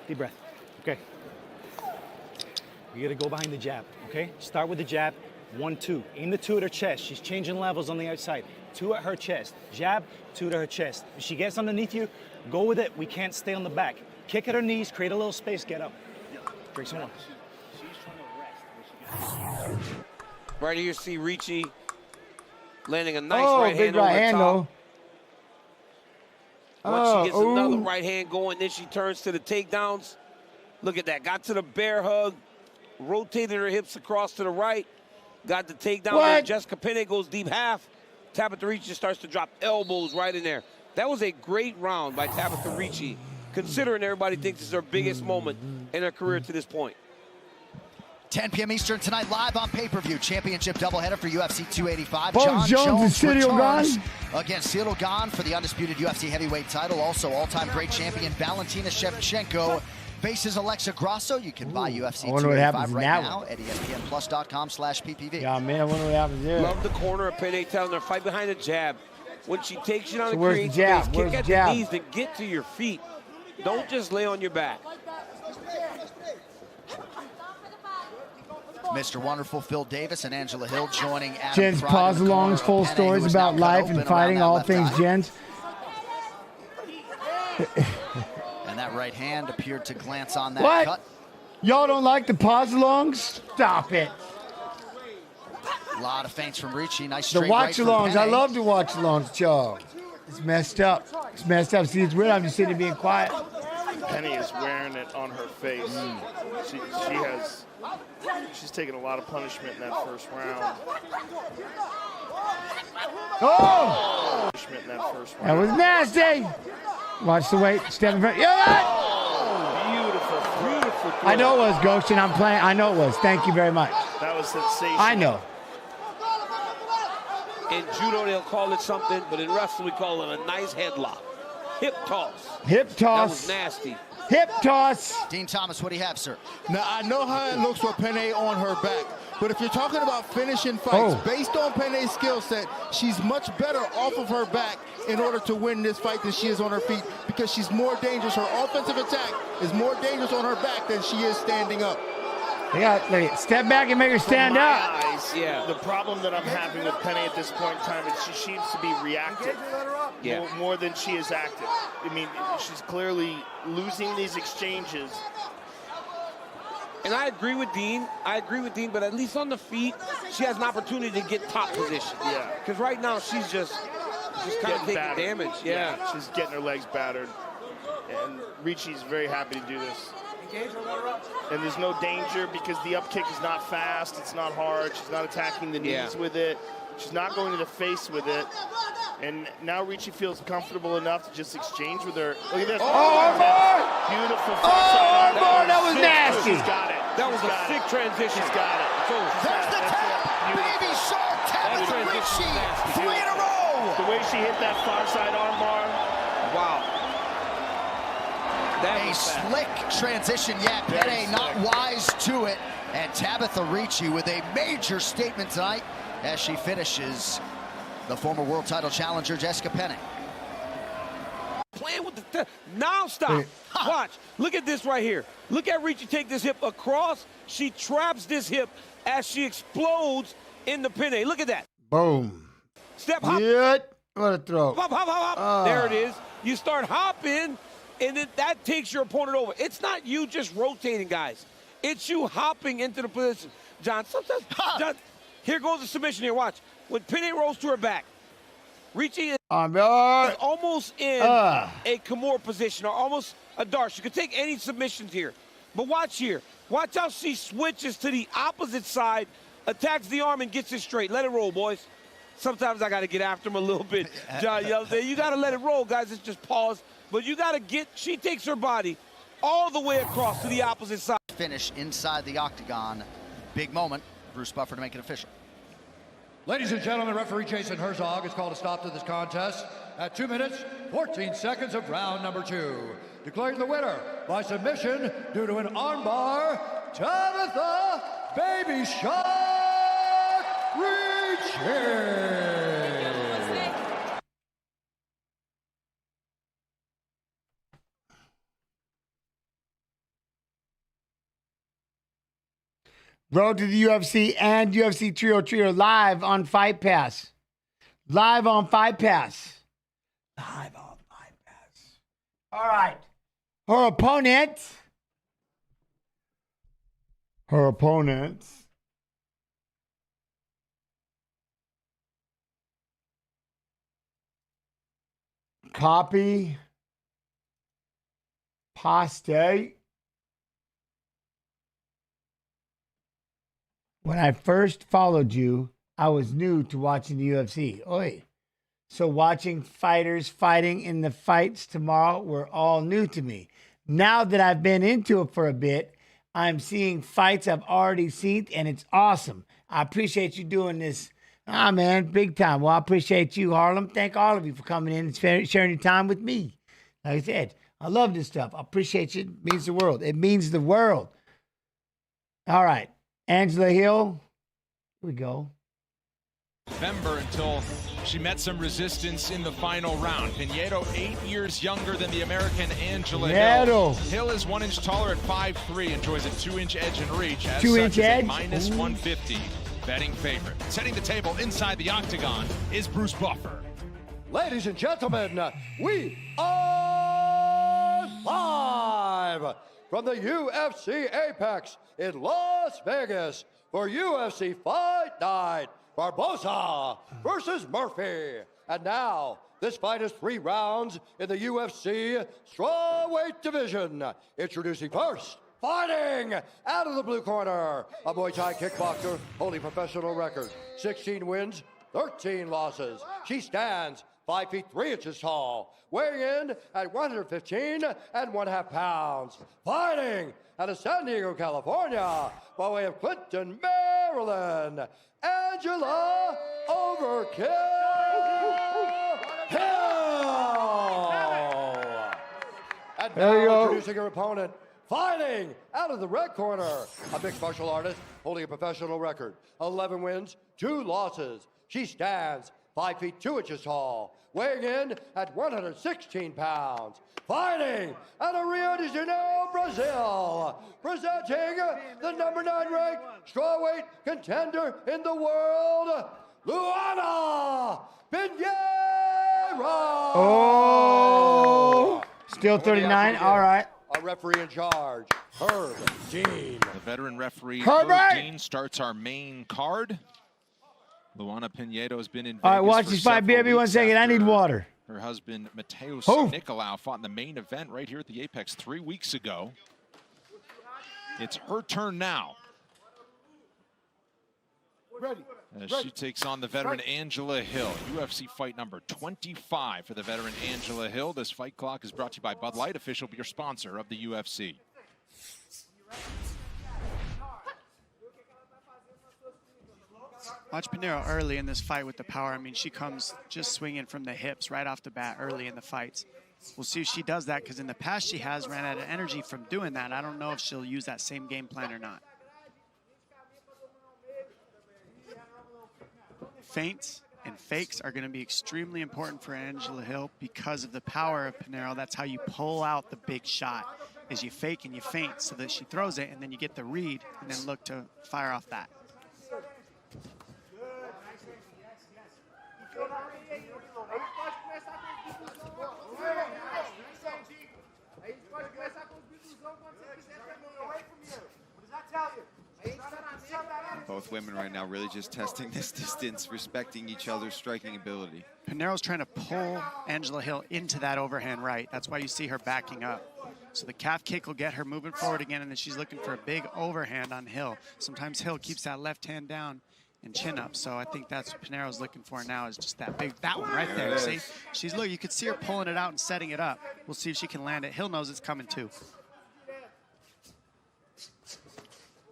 Deep breath. Okay. You gotta go behind the jab, okay? Start with the jab. 1, 2. Aim the 2 at her chest. She's changing levels on the outside. 2 at her chest. Jab, 2 to her chest. If she gets underneath you, go with it. We can't stay on the back. Kick at her knees, create a little space, get up. Drink some water. Right here, you see Ricci landing a nice Oh, right big hand right over hand, top. Once Oh, she gets another ooh. right hand going, then she turns to the takedowns. Look at that. Got to the bear hug, rotated her hips across to the right, got the takedown. What? Then Jessica Penne goes deep half. Tabitha Ricci starts to drop elbows right in there. That was a great round by Tabitha Ricci, considering everybody thinks this is her biggest moment in her career to this point. 10 p.m. Eastern tonight, live on pay-per-view. Championship doubleheader for UFC 285. Both John Jones and Cyril returns Gane against Cyril Gane for the undisputed UFC heavyweight title. Also, all-time great champion Valentina Shevchenko faces Alexa Grasso. You can buy UFC I wonder what 285 happens right in that now at ESPNplus.com/PPV. Yeah, man, I wonder what happens there. Love the corner of Penne telling her fight behind the jab. When she takes you down So and where's creates the jab? space, Where's kick the at jab? the knees, then get to your feet. Don't just lay on your back. Mr. Wonderful Phil Davis and Angela Hill joining Adam Jen's Pride in pause the corner alongs, of full Penne, stories who is about now cut life open and fighting, around all that things left eye. Jen's. And that right hand appeared to glance on that What? cut. Y'all don't like the pause alongs? Stop it. A lot of feints from Ricci. Nice The straight watch right from alongs. I Penne. love the watch alongs, Joe. It's messed up. It's messed up. See, it's weird. I'm just sitting here being quiet. Penne is wearing it on her face. She's taken a lot of punishment in that first round. Oh! Punishment in that first That round. was nasty. Watch the weight. Step in front. Yeah! Beautiful throw. I know it was, Goshen. I'm playing. I know it was. Thank you very much. That was sensational. I know. In judo, they'll call it something, but in wrestling, we call it a nice headlock. Hip toss. Hip That toss. was nasty. Hip toss. Dean Thomas, what do you have, sir? Now, I know how it looks with Penne on her back, but if you're talking about finishing fights, based on Penne's skill set, she's much better off of her back in order to win this fight than she is on her feet because she's more dangerous. Her offensive attack is more dangerous on her back than she is standing up. Yeah, step back and make her stand From my up. eyes, the problem that I'm having with Penne at this point in time is she seems to be reactive more than she is active. I mean, she's clearly losing these exchanges. And I agree with Dean. But at least on the feet, she has an opportunity to get top position. Yeah. Because right now, she's just kind of taking battered. damage. She's getting her legs battered. And Ricci's very happy to do this. And there's no danger because the up kick is not fast, it's not hard, she's not attacking the knees with it, she's not going to the face with it. And now Ricci feels comfortable enough to just exchange with her. Look at this. Oh, Beautiful. Oh, that was She's nasty. got it. That was a sick transition. She's got it. There's the tap. Baby Shark Tabitha Ricci. 3 in a row. The way she hit that far side armbar. Wow. A slick transition, yeah. Penne not wise to it. And Tabitha Ricci with a major statement tonight as she finishes the former world title challenger, Jessica Penne. Playing with the now stop. Watch. Look at this right here. Look at Ricci take this hip across. She traps this hip as she explodes in the Penne. Look at that. Boom. Step hop. Yet. What a throw. Hop, hop, hop, hop. There it is. You start hopping, and then that takes your opponent over. It's not you just rotating, guys. It's you hopping into the position. John, sometimes, John, here goes the submission here. Watch. When Penne rolls to her back, Ricci is almost in a Kimura position or almost a dart. She could take any submissions here. But watch here. Watch how she switches to the opposite side, attacks the arm, and gets it straight. Let it roll, boys. Sometimes I got to get after him a little bit. John, you got to let it roll, guys. It's just pause. But you got to get, she takes her body all the way across to the opposite side. Finish inside the octagon. Big moment. Bruce Buffer to make it official. Ladies and gentlemen, referee Jason Herzog has called a stop to this contest at 2 minutes, 14 seconds of round number 2. Declaring the winner by submission due to an armbar, Tabitha Baby Shark Ricci. Road to the UFC and UFC Trio live on Fight Pass. Live on Fight Pass. Live on Fight Pass. All right. Her opponent. Copy. Paste. When I first followed you, I was new to watching the UFC. Oi. So watching fighters fighting in the fights tomorrow were all new to me. Now that I've been into it for a bit, I'm seeing fights I've already seen, and it's awesome. I appreciate you doing this. Man, big time. Well, I appreciate you, Harlem. Thank all of you for coming in and sharing your time with me. Like I said, I love this stuff. I appreciate you. It means the world. It means the world. All right. Angela Hill, here we go. November until she met some resistance in the final round. Pinedo, 8 years younger than the American Angela Hill. Hill is 1 inch taller at 5'3", enjoys a 2-inch edge in reach. As 2-inch edge? Minus 150, betting favorite. Setting the table inside the octagon is Bruce Buffer. Ladies and gentlemen, we are live from the UFC Apex in Las Vegas for UFC Fight Night. Barbosa versus Murphy. And now, this fight is 3 rounds in the UFC strawweight division. Introducing first, fighting out of the blue corner, a Muay Thai kickboxer holding professional record, 16 wins, 13 losses. She stands 5 feet 3 inches tall, weighing in at 115.5 pounds. Fighting out of San Diego, California, by way of Clinton, Maryland, Angela Overkill Hill. And now introducing her opponent, fighting out of the red corner, a mixed martial artist holding a professional record, 11 wins, 2 losses. She stands 5 feet 2 inches tall, weighing in at 116 pounds. Fighting out of Rio de Janeiro, Brazil, presenting the number 9 ranked strawweight contender in the world, Luana Pinheiro. Oh, still 39. All right. Our referee in charge, Herb Dean. The veteran referee, Herb Dean, starts our main card. Luana Pinheiro has been in Vegas. All right, watch this fight, BRB, 1 second. I need water. Her husband, Mateus Nicolau, fought in the main event right here at the Apex 3 weeks ago. It's her turn now. As she takes on the veteran Angela Hill. UFC fight number 25 for the veteran Angela Hill. This fight clock is brought to you by Bud Light, official beer sponsor of the UFC. Watch Pinheiro early in this fight with the power. I mean, she comes just swinging from the hips right off the bat early in the fights. We'll see if she does that, because in the past she has ran out of energy from doing that. I don't know if she'll use that same game plan or not. Feints and fakes are going to be extremely important for Angela Hill because of the power of Pinheiro. That's how you pull out the big shot, is you fake and you feint so that she throws it, and then you get the read and then look to fire off that. Both women right now really just testing this distance, respecting each other's striking ability. Pinheiro's trying to pull Angela Hill into that overhand right. That's why you see her backing up. So the calf kick will get her moving forward again, and then she's looking for a big overhand on Hill. Sometimes Hill keeps that left hand down and chin up. So I think that's what Pinheiro's looking for now, is just that one right there. See, she's look. You could see her pulling it out and setting it up. We'll see if she can land it. Hill knows it's coming too.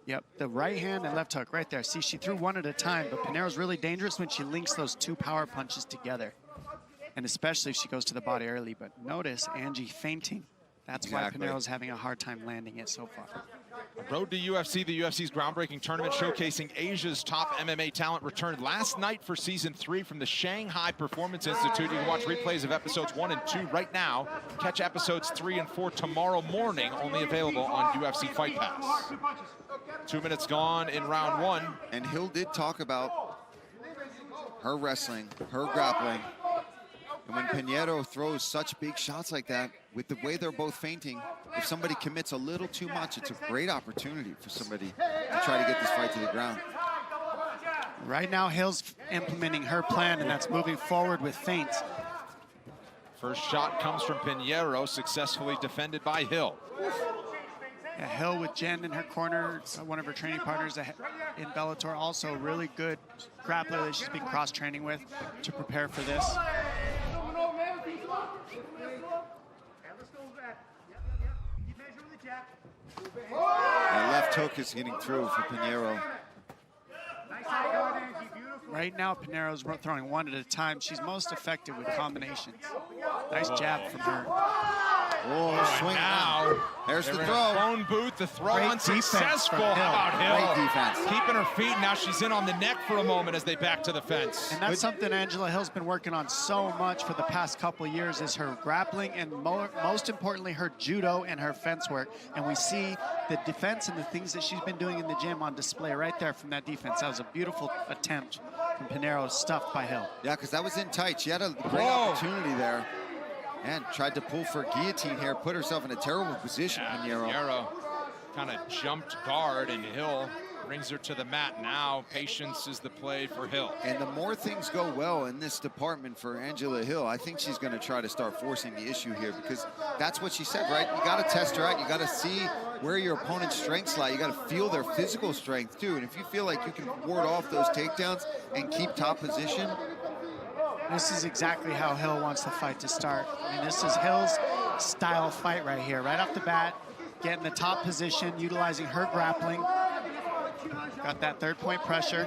Yep, the right hand and left hook right there. See, she threw one at a time, but Pinheiro's really dangerous when she links those two power punches together, and especially if she goes to the body early. But notice Angie feinting. That's why Pinheiro's having a hard time landing it so far. Road to UFC, the UFC's groundbreaking tournament showcasing Asia's top MMA talent, returned last night for season 3 from the Shanghai Performance Institute. You can watch replays of episodes 1 and 2 right now. Catch episodes 3 and 4 tomorrow morning, only available on UFC Fight Pass. 2 minutes gone in round 1. And Hill did talk about her wrestling, her grappling. And when Pinheiro throws such big shots like that, with the way they're both feinting, if somebody commits a little too much, it's a great opportunity for somebody to try to get this fight to the ground. Right now, Hill's implementing her plan, and that's moving forward with feints. First shot comes from Pinheiro, successfully defended by Hill. Yeah, Hill with Jen in her corner, one of her training partners in Bellator, also a really good grappler that she's been cross-training with to prepare for this. That left hook is getting through for Pinheiro. Right now, Pinheiro's throwing one at a time. She's most effective with combinations. Nice jab from her. Oh, swing now. There's the They're in throw. a phone booth. The throw Great unsuccessful. defense from How about Hill? Great defense. Keeping her feet. Now she's in on the neck for a moment as they back to the fence. And that's something Angela Hill's been working on so much for the past couple of years, is her grappling and most importantly her judo and her fence work. And we see the defense and the things that she's been doing in the gym on display right there from that defense. That was a beautiful attempt from Pinheiro, stuffed by Hill. Yeah, because that was in tight. She had a great opportunity there. And tried to pull for guillotine here, put herself in a terrible position, Pinheiro. Pinheiro kind of jumped guard, and Hill brings her to the mat. Now patience is the play for Hill. And the more things go well in this department for Angela Hill, I think she's going to try to start forcing the issue here, because that's what she said, right? You got to test her out. You got to see where your opponent's strengths lie. You got to feel their physical strength too. And if you feel like you can ward off those takedowns and keep top position, this is exactly how Hill wants the fight to start. I mean, this is Hill's style fight right here. Right off the bat, getting the top position, utilizing her grappling. Got that third point pressure.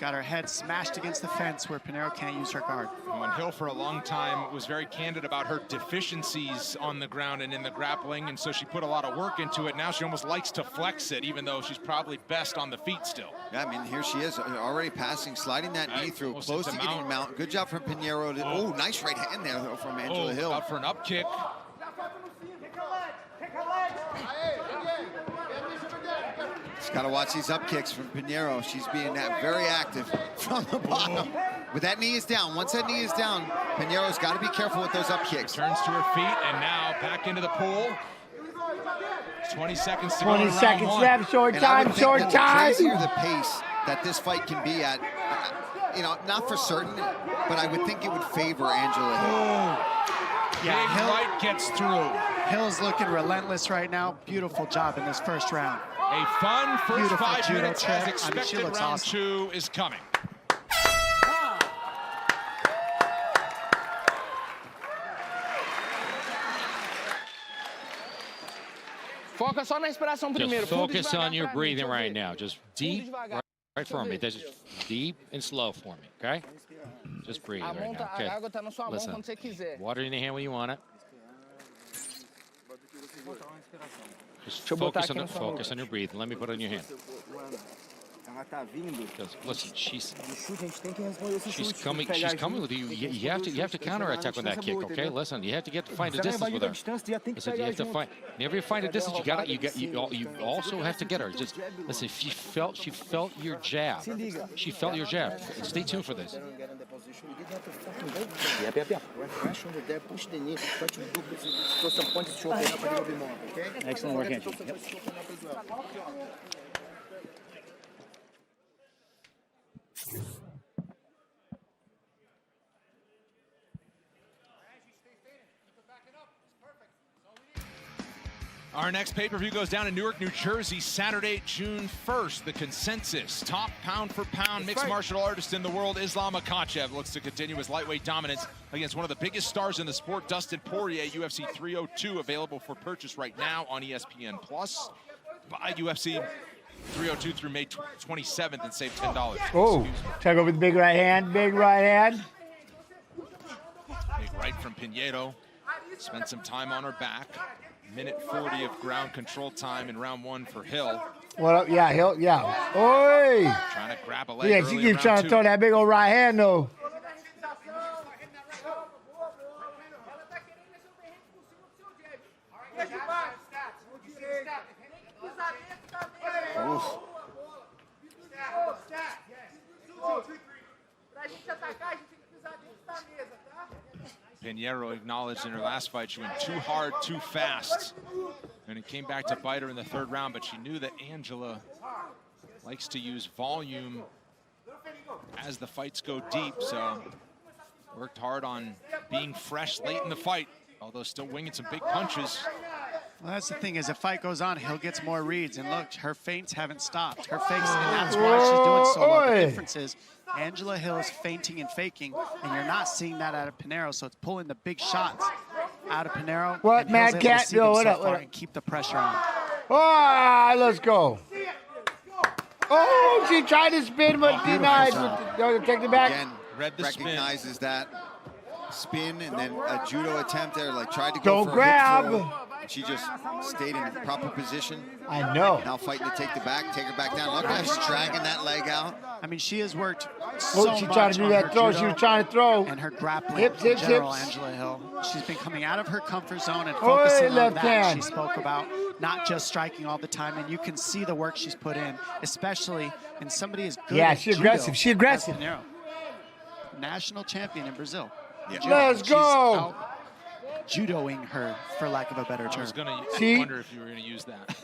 Got her head smashed against the fence where Pinheiro can't use her guard. And Hill for a long time was very candid about her deficiencies on the ground and in the grappling, and so she put a lot of work into it. Now she almost likes to flex it, even though she's probably best on the feet still. Yeah, I mean, here she is, already passing, sliding that knee through, close to getting mount. Good job from Pinheiro. Oh, nice right hand there from Angela Hill. Out for an up kick. Just got to watch these up kicks from Pinheiro. She's being very active from the bottom. But that knee is down. Once that knee is down, Pinheiro's got to be careful with those up kicks. Turns to her feet, and now back into the pool. 20 seconds to go. 20 seconds left. Short time. Short time. The crazier the pace that this fight can be at, you know, not for certain, but I would think it would favor Angela Hill. Yeah, Hill right gets through. Hill's looking relentless right now. Beautiful job in this first round. A fun first Beautiful 5 judo minutes trick. as expected. She looks Round awesome. 2 is coming. Foca só na respiração primeiro. Just focus on your breathing right now. Just deep, right for me. Just deep and slow for me, okay? Just breathe right now, okay? A água tá na sua mão Listen, quando você quiser. water in your hand when you want it. Just focus on your breathing. Let me put it in your hand. Ela tá vindo. Because, listen, she's A gente tem que responder esse chute. She's coming with you. You have to counterattack with that kick, okay? Listen, you have to find a distance with her. Listen, you have to find. Whenever you find a distance, you also have to get her. Just listen. She felt your jab. She felt your jab. Stay tuned for this. Excellent work, Angie. Our next pay-per-view goes down in Newark, New Jersey, Saturday, June 1st. The consensus, top pound-for-pound mixed martial artist in the world, Islam Makhachev, looks to continue his lightweight dominance against one of the biggest stars in the sport, Dustin Poirier, UFC 302, available for purchase right now on ESPN+. Buy UFC 302 through May 27th and save $10. Oh, check over the big right hand, big right hand. Big right from Pinheiro. Spent some time on her back. Minute 40 of ground control time in round 1 for Hill. What up? Yeah, Hill. Yeah. Oi. Trying to grab a leg. Yeah, she keeps trying to throw that big old right hand though. Oof. Pinheiro acknowledged in her last fight she went too hard, too fast. And it came back to bite her in the 3rd round, but she knew that Angela likes to use volume as the fights go deep, so worked hard on being fresh late in the fight, although still winging some big punches. Well, that's the thing. As the fight goes on, Hill gets more reads. And look, her feints haven't stopped. Her fakes, and that's why she's doing so well. The difference is Angela Hill is feinting and faking, and you're not seeing that out of Pinheiro, so it's pulling the big shots out of Pinheiro. What, Mad Cat? Yo, what up? And keep the pressure on. Ah, let's go. Oh, she tried to spin, but denied. Take it back. Again, recognizes that spin and then a judo attempt there, like tried to go Don't for grab. a hip throw. She just stayed in proper position. I know. Now fighting to take her back down. Look how she's dragging that leg out. I mean, she has worked so much. She tried to do that throw. She was trying to throw. And her grappling hips, in general, Angela Hill. She's been coming out of her comfort zone and focusing on that. Hand. She spoke about not just striking all the time, and you can see the work she's put in, especially in somebody as good as she's aggressive. She's aggressive. National champion in Brazil. Yeah. Let's go. Judoing her, for lack of a better term. I was going to wonder if you were going to use that.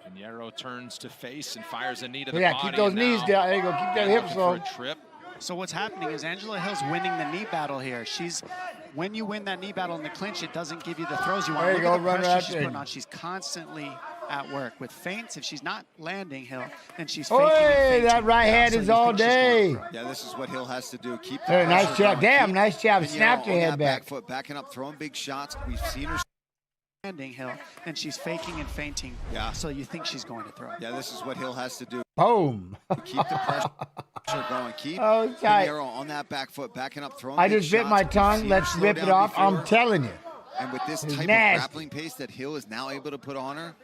Pinheiro turns to face and fires a knee to the body. Keep those knees down. There you go. Keep that hips low. Trip. So what's happening is Angela Hill's winning the knee battle here. When you win that knee battle in the clinch, it doesn't give you the throws you want. There you go. Run right she's putting on. She's constantly at work with feints. If she's not landing Hill, then she's faking. That right hand is all day. Yeah, this is what Hill has to do. Keep the nice jab. Damn, nice jab. Snapped your head back. Back foot, backing up, throwing big shots. We've seen her landing Hill, and she's faking and feinting. Yeah. So you think she's going to throw. Yeah, this is what Hill has to do. Boom. Keep the pressure going. Keep Pinheiro on that back foot, backing up, throwing. I just bit my tongue. Let's rip it off. I'm telling you. And with this type of grappling pace that Hill is now able to put on her.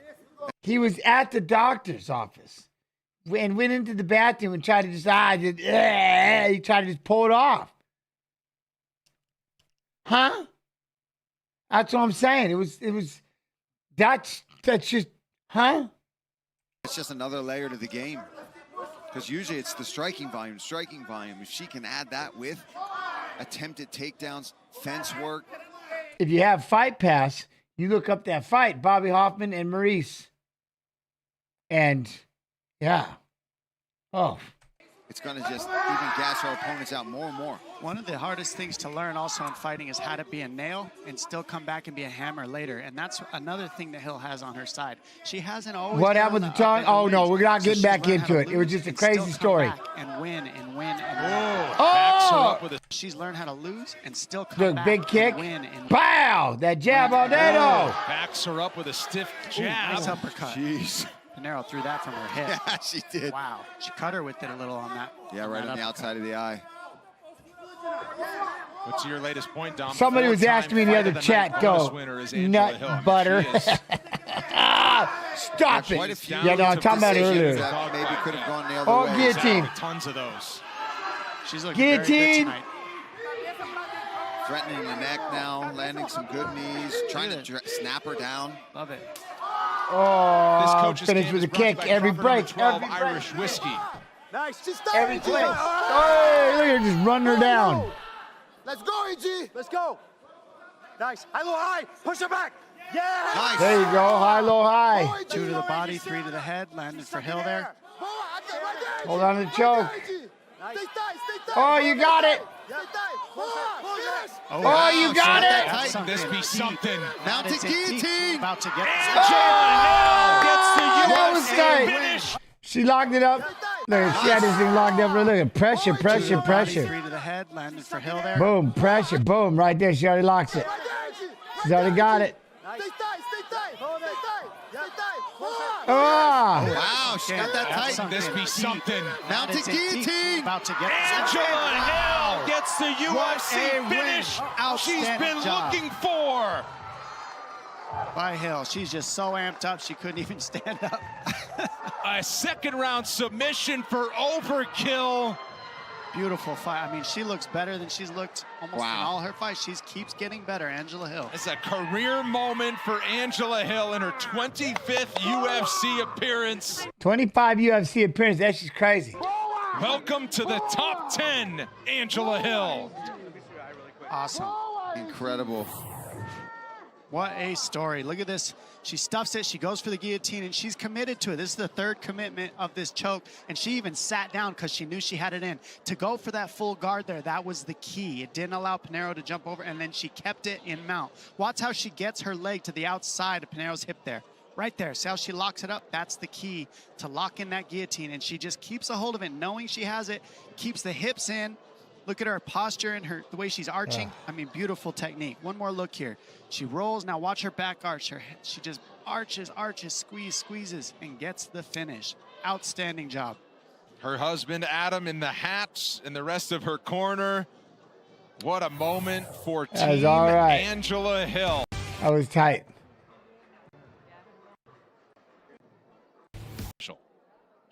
He was at the doctor's office and went into the bathroom and tried to decide. He tried to just pull it off. Huh? That's what I'm saying. It was. That's just. Huh? It's just another layer to the game. Because usually it's the striking volume. If she can add that with attempted takedowns, fence work. If you have Fight Pass, you look up that fight, Bobby Hoffman and Maurice. And, yeah. Oh. it's going to just even gas our opponents out more and more. One of the hardest things to learn also in fighting is how to be a nail and still come back and be a hammer later. And that's another thing that Hill has on her side. She hasn't always. What happened with the tongue? Oh, no, we're not getting back into it. It was just a crazy story. And win and win and win. Oh! She's learned how to lose and still come back big kick. and win. And Pow! That jab all day, though. Backs her up with a stiff jab. Nice uppercut. Jeez. Pinero threw that from her hip. Yeah, she did. Wow. She cut her with it a little on that. Yeah, right on the outside of the eye. What's your latest point, Dom? Somebody was asking me in the other chat, though. Nut butter. Stop it. Yeah, no, I'm talking about earlier. That maybe could have gone the other way. Guillotine. Tons of those. She's looking very good tonight. Threatening the neck now, landing some good knees, trying to snap her down. Love it. Oh, finish with a kick every break. Irish whiskey. Nice. She's Every break. Oh, look at her just running her down. Let's go, EG. Let's go. Nice. High, low, high. Push her back. Yeah. Nice. There you go. High, low, high. 2 to the body, 3 to the head. Landed for Hill there. Hold on to the choke. Oh, you got it. Oh, you got it. Can this be something? Mounted guillotine. About to get Gets the UFC finish. She locked it up. Look, she had this thing locked up. Look at pressure, pressure, pressure. 3 to the head. Landed for Hill there. Boom, pressure, boom, right there. She already locks it. She's already got it. Ah! Wow, she got that tight. Can this be something? Mounted guillotine. About to get Angela Hill gets the UFC finish she's been looking for. By Hill. She's just so amped up she couldn't even stand up. A second-round submission for overkill. Beautiful fight. I mean, she looks better than she's looked almost in all her fights. She keeps getting better, Angela Hill. It's a career moment for Angela Hill in her 25th UFC appearance. 25 UFC appearances. That's just crazy. Welcome to the top 10, Angela Hill. Awesome. Incredible. What a story. Look at this. She stuffs it. She goes for the guillotine, and she's committed to it. This is the third commitment of this choke, and she even sat down because she knew she had it in. To go for that full guard there, that was the key. It didn't allow Pinero to jump over, and then she kept it in mount. Watch how she gets her leg to the outside of Pinero's hip there. Right there. See how she locks it up? That's the key to lock in that guillotine, and she just keeps a hold of it, knowing she has it, keeps the hips in. Look at her posture and the way she's arching. I mean, beautiful technique. One more look here. She rolls. Now watch her back arch. She just arches, squeezes, and gets the finish. Outstanding job. Her husband, Adam, in the hat and the rest of her corner. What a moment for Team Angela Hill. That was tight.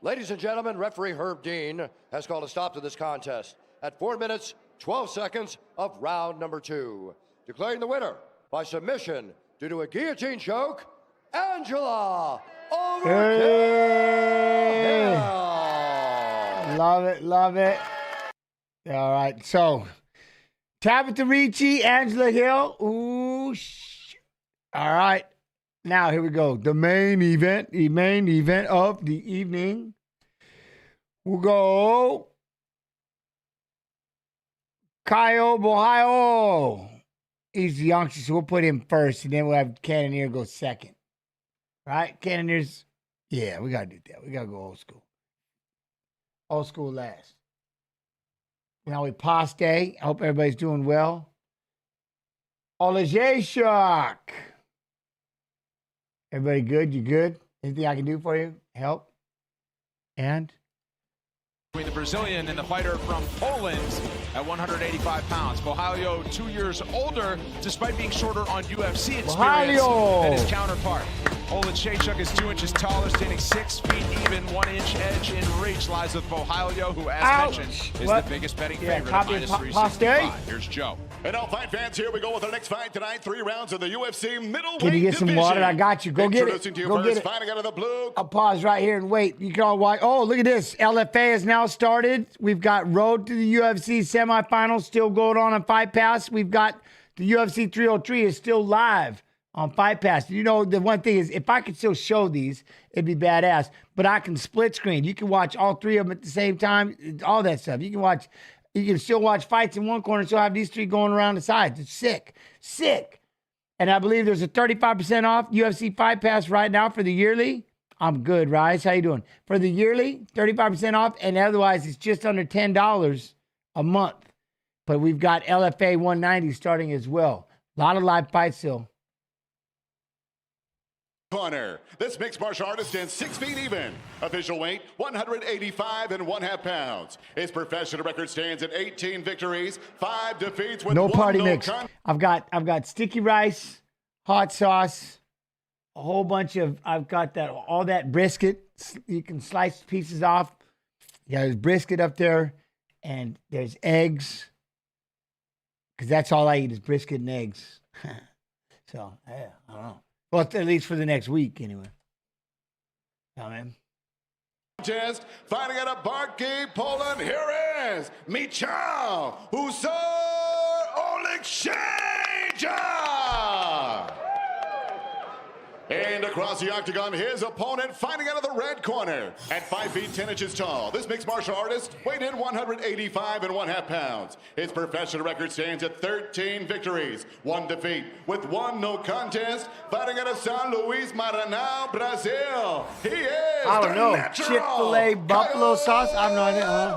Ladies and gentlemen, referee Herb Dean has called a stop to this contest at 4 minutes, 12 seconds of round number 2. Declaring the winner by submission due to a guillotine choke, Angela Hey. Love it, love it. All right, so Tabitha Ricci, Angela Hill. Ooh, all right. Now, here we go. The main event of the evening. We'll go Kyle Ohio. He's the youngster, so we'll put him first, and then we'll have Cannonier go second. Right? Cannonier's, yeah, we got to do that. We got to go old school. Old school last. Now we Pass Day. I hope everybody's doing well. Olejeshak. Everybody good? You good? Anything I can do for you? Help? And? Between the Brazilian and the fighter from Poland at 185 pounds. Bohalio, 2 years older, despite being shorter on UFC experience than his counterpart. Olejeshak is 2 inches taller, standing 6 feet even, 1 inch edge in reach. Lies with Bohalio, who, as mentioned, is the biggest betting favorite at -365. Here's Joe. And all fight fans, here we go with our next fight tonight. 3 rounds of the UFC middleweight Can you get some water? I got you. Go get it. Go get it. Fighting out of the blue. I'll pause right here and wait. You can all watch. Oh, look at this. LFA has now started. We've got Road to the UFC semifinals still going on Fight Pass. We've got the UFC 303 is still live on Fight Pass. You know, the one thing is, if I could still show these, it'd be badass. But I can split screen. You can watch all three of them at the same time, all that stuff. You can still watch fights in one corner, still have these three going around the sides. It's sick. Sick. And I believe there's a 35% off UFC Fight Pass right now for the yearly. I'm good, Rice. How you doing? For the yearly, 35% off, and otherwise it's just under $10 a month. But we've got LFA 190 starting as well. A lot of live fights still. Corner. This mixed martial artist stands 6 feet even. Official weight, 185.5 pounds. His professional record stands at 18 victories, 5 defeats with No one party no mix. I've got sticky rice, hot sauce, a whole bunch of, I've got all that brisket. You can slice pieces off. Yeah, there's brisket up there, and there's eggs. Because that's all I eat is brisket and eggs. So, yeah, I don't know. Well, at least for the next week, anyway. Oh, man. Contest, fighting out of Barki, Poland. Here is Meerschaert, Oleksiejczak. And across the octagon, his opponent fighting out of the red corner. At 5 feet 10 inches tall, this mixed martial artist weighed in 185.5 pounds. His professional record stands at 13 victories, 1 defeat, with 1 no contest. Fighting out of São Luís, Maranhão, Brazil. He is I don't know. Chick-fil-A buffalo sauce? I have no idea.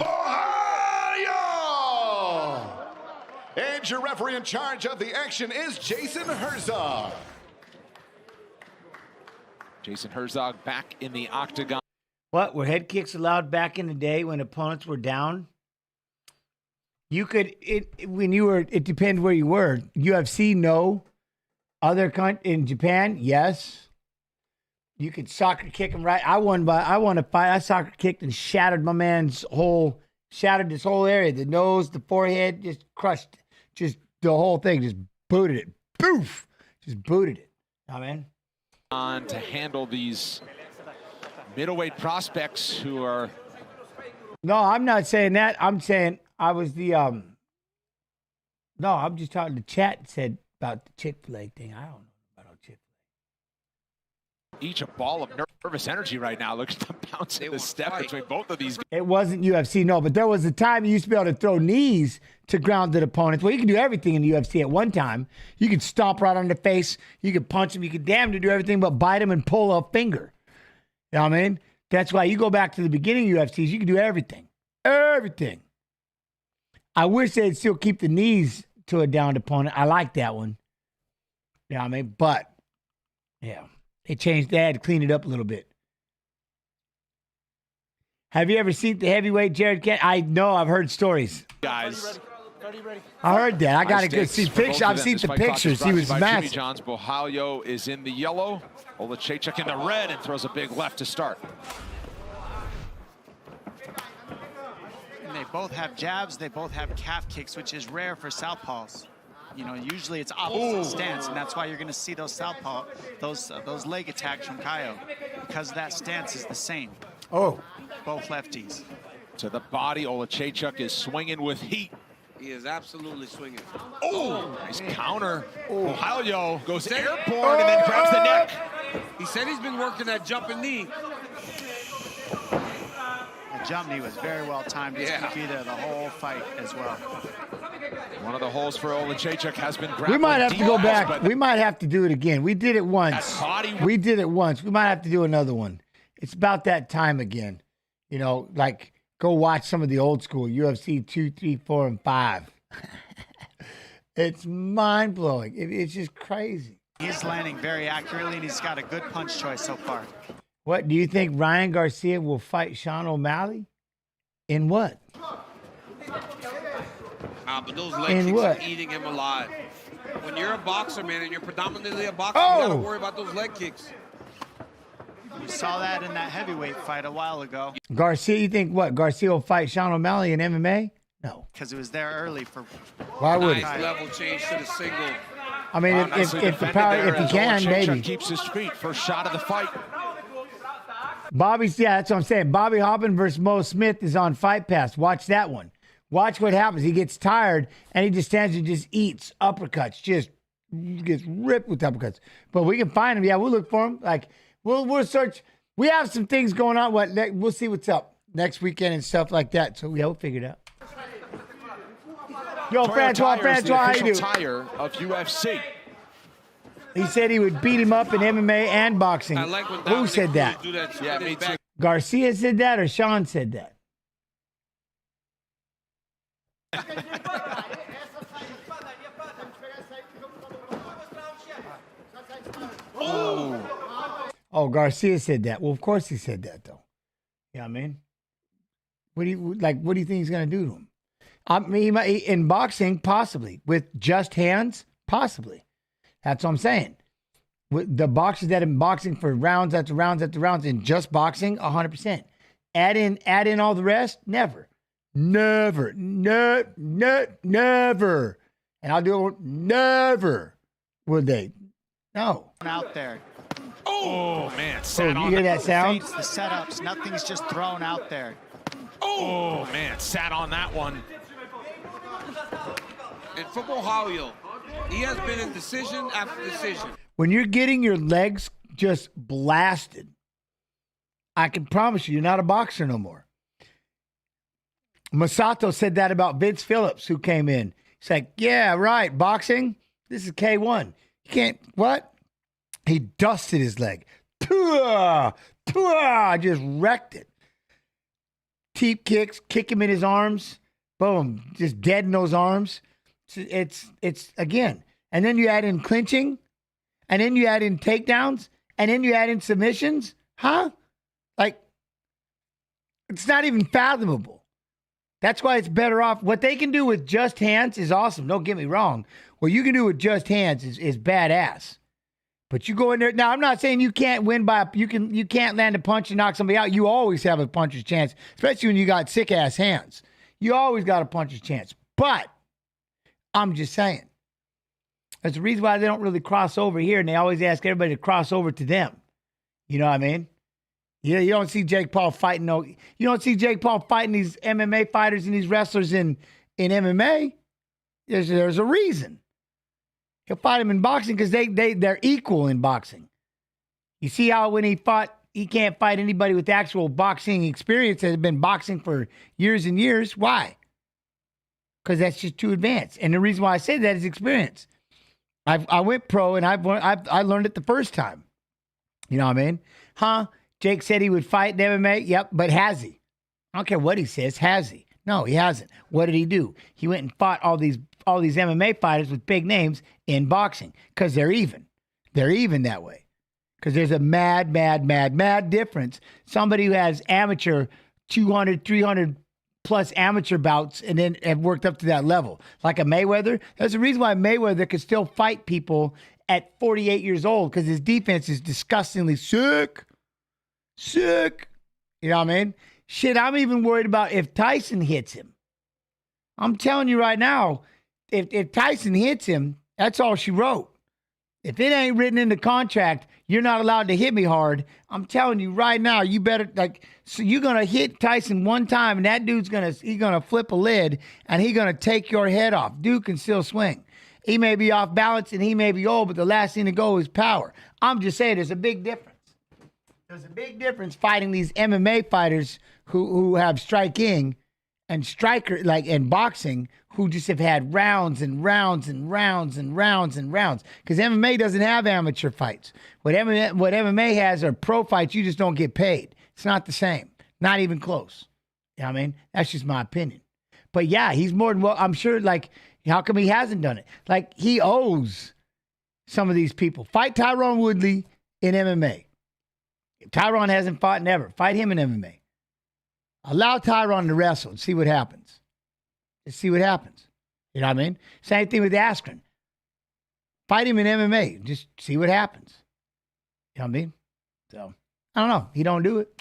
And your referee in charge of the action is Jason Herzog. Jason Herzog back in the octagon. What? Were head kicks allowed back in the day when opponents were down? You could, it depends where you were. UFC, no. In Japan, yes. You could soccer kick him right. I won a fight. I soccer kicked and shattered this whole area. The nose, the forehead, just crushed. Just the whole thing, just booted it. Boof! Just booted it. I mean. On to handle these middleweight prospects who are. No, I'm not saying that. I'm saying I was the. No, I'm just talking. The chat said about the Chick-fil-A thing. I don't know about Chick-fil-A. Each a ball of nervous energy right now. Look at them bouncing the step between both of these guys. It wasn't UFC, no, but there was a time you used to be able to throw knees to grounded opponents. Well, you can do everything in the UFC at one time. You could stomp right on the face. You could punch them. You could damn to do everything but bite them and pull a finger. You know what I mean? That's why you go back to the beginning of UFCs, you can do everything. Everything. I wish they'd still keep the knees to a downed opponent. I like that one. You know what I mean? But, yeah. They changed that to clean it up a little bit. Have you ever seen the heavyweight Jared Kent? I know, I've heard stories. Guys. I heard that. I got to go see pictures. I've seen the pictures. He was massive. Jimmy John's Bohalio is in the yellow. Oleksiejczak in the red and throws a big left to start. And they both have jabs. They both have calf kicks, which is rare for southpaws. You know, usually it's opposite stance, and that's why you're going to see those southpaw, those leg attacks from Caio, because that stance is the same. Oh. Both lefties. To the body, Oleksiejczak is swinging with heat. He is absolutely swinging. Oh, nice counter. Bohalio goes airborne and then grabs the neck. He said he's been working that jumping knee. The jump knee was very well timed. He's going to be there the whole fight as well. One of the holes for Oleksiejczak has been grabbed. We might have to go back. We might have to do it again. We did it once. We did it once. We might have to do another one. It's about that time again. You know, like go watch some of the old school UFC 2, 3, 4, and 5. It's mind-blowing. It's just crazy. He's landing very accurately, and he's got a good punch choice so far. What, do you think Ryan Garcia will fight Sean O'Malley? In what? But those leg kicks are eating him alive. When you're a boxer, man, and you're predominantly a boxer, you got to worry about those leg kicks. We saw that in that heavyweight fight a while ago. Garcia, you think what? Garcia will fight Sean O'Malley in MMA? No. Because it was there early for. Why would he? Nice level change to the single. I mean, if the power, if he can, maybe. Keeps his feet. First shot of the fight. That's what I'm saying. Bobby Hobbin versus Mo Smith is on Fight Pass. Watch that one. Watch what happens. He gets tired, and he just stands and just eats uppercuts. Just gets ripped with uppercuts. But we can find him. Yeah, we'll look for him. Like, we'll search. We have some things going on. We'll see what's up next weekend and stuff like that. So, yeah, we'll figure it out. Yo, Francois, how you doing? Tire of UFC. He said he would beat him up in MMA and boxing. I like when Who said that? Do that Yeah, me too. Garcia said that or Sean said that? Oh, Garcia said that. Well, of course he said that, though. You know what I mean? What do you think he's going to do to him? I mean, he might, in boxing, possibly. With just hands, possibly. That's what I'm saying. With the boxers that have been boxing for rounds after rounds after rounds, in just boxing, 100%. Add in all the rest, never. Never. And I'll do it, never would they. No. Out there. Oh, man. You hear that sound? The setups, nothing's just thrown out there. Oh, man. Sat on that one. In football, Hollywood, he has been in decision after decision. When you're getting your legs just blasted, I can promise you, you're not a boxer no more. Masato said that about Vince Phillips, who came in. He's like, yeah, right, boxing, this is K1. You can't, what? He dusted his leg. Just wrecked it. Teep kicks, kick him in his arms. Boom, just dead in those arms. It's again. And then you add in clinching. And then you add in takedowns. And then you add in submissions. Huh? Like, it's not even fathomable. That's why it's better off. What they can do with just hands is awesome. Don't get me wrong. What you can do with just hands is badass. But you go in there. Now, I'm not saying you can't win you can't land a punch and knock somebody out. You always have a puncher's chance, especially when you got sick-ass hands. You always got a puncher's chance. But I'm just saying. That's the reason why they don't really cross over here, and they always ask everybody to cross over to them. You know what I mean? You don't see Jake Paul fighting. You don't see Jake Paul fighting these MMA fighters and these wrestlers in MMA. There's a reason. He'll fight them in boxing because they're equal in boxing. You see how when he fought, he can't fight anybody with actual boxing experience that has been boxing for years and years. Why? Because that's just too advanced. And the reason why I say that is experience. I went pro and I learned it the first time. You know what I mean? Huh? Jake said he would fight in MMA. Yep, but has he? I don't care what he says. Has he? No, he hasn't. What did he do? He went and fought all these MMA fighters with big names in boxing because they're even. They're even that way. Because there's a mad difference. Somebody who has amateur 200, 300 plus amateur bouts and then have worked up to that level. Like a Mayweather. There's a reason why Mayweather could still fight people at 48 years old because his defense is disgustingly sick. Sick. You know what I mean? Shit, I'm even worried about if Tyson hits him. I'm telling you right now, if Tyson hits him, that's all she wrote. If it ain't written in the contract, you're not allowed to hit me hard. I'm telling you right now, you better so you're gonna hit Tyson one time, and that dude's gonna flip a lid, and he's gonna take your head off. Dude can still swing. He may be off balance and he may be old, but the last thing to go is power. I'm just saying, there's a big difference. There's a big difference fighting these MMA fighters who have striking and striker and boxing who just have had rounds and rounds and rounds and rounds and rounds. Because MMA doesn't have amateur fights. What MMA has are pro fights. You just don't get paid. It's not the same. Not even close. You know what I mean? That's just my opinion. But yeah, he's more than well. I'm sure. How come he hasn't done it? He owes some of these people. Fight Tyron Woodley in MMA. If Tyron hasn't fought, never. Fight him in MMA. Allow Tyron to wrestle and see what happens. Just see what happens. You know what I mean? Same thing with Askren. Fight him in MMA. Just see what happens. You know what I mean? So, I don't know. He don't do it.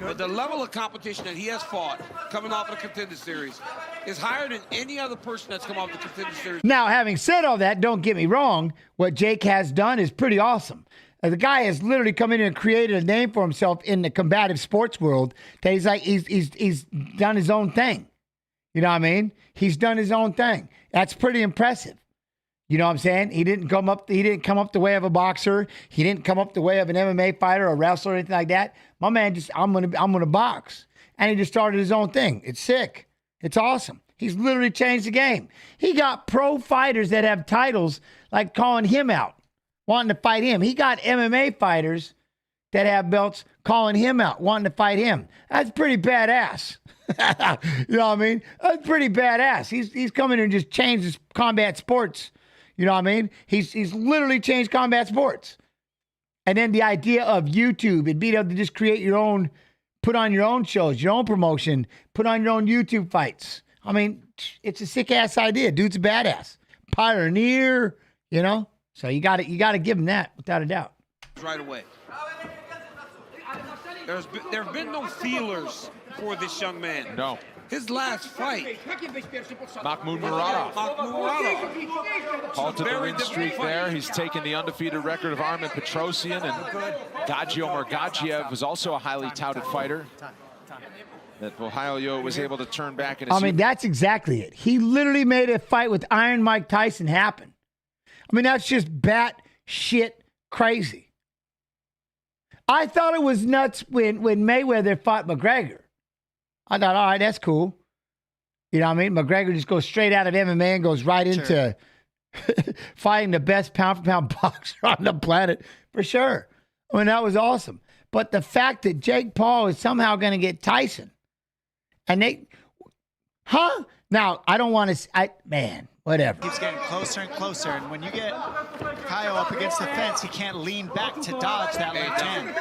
But the level of competition that he has fought coming off of the Contender Series is higher than any other person that's come off the Contender Series. Now, having said all that, don't get me wrong. What Jake has done is pretty awesome. The guy has literally come in and created a name for himself in the combative sports world that he's done his own thing. You know what I mean? He's done his own thing. That's pretty impressive. You know what I'm saying? He didn't come up the way of a boxer. He didn't come up the way of an MMA fighter or wrestler or anything like that. My man just, I'm gonna box. And he just started his own thing. It's sick. It's awesome. He's literally changed the game. He got pro fighters that have titles like calling him out, wanting to fight him. He got MMA fighters that have belts calling him out, wanting to fight him. That's pretty badass. You know what I mean? That's pretty badass. He's come in and just changed his combat sports. You know what I mean? He's literally changed combat sports. And then the idea of YouTube and being able to just create your own, put on your own shows, your own promotion, put on your own YouTube fights. I mean, it's a sick ass idea. Dude's a badass. Pioneer, you know? So you got to give him that without a doubt. Right away. There have been no feelers for this young man. No. His last fight. Mahmoud Muradov. Halted the win streak there. He's taken the undefeated record of Armen Petrosyan, and Gadzio Morgadziev was also a highly touted fighter that Bohailio was able to turn back in. I mean, that's exactly it. He literally made a fight with Iron Mike Tyson happen. I mean, that's just bat shit crazy. I thought it was nuts when Mayweather fought McGregor. I thought, all right, that's cool. You know what I mean? McGregor just goes straight out of MMA and goes right into fighting the best pound-for-pound boxer on the planet, for sure. I mean, that was awesome. But the fact that Jake Paul is somehow going to get Tyson, and Now, I don't want to, man, whatever. Keeps getting closer and closer, and when you get Kyle up against the fence, he can't lean back to dodge that left hand.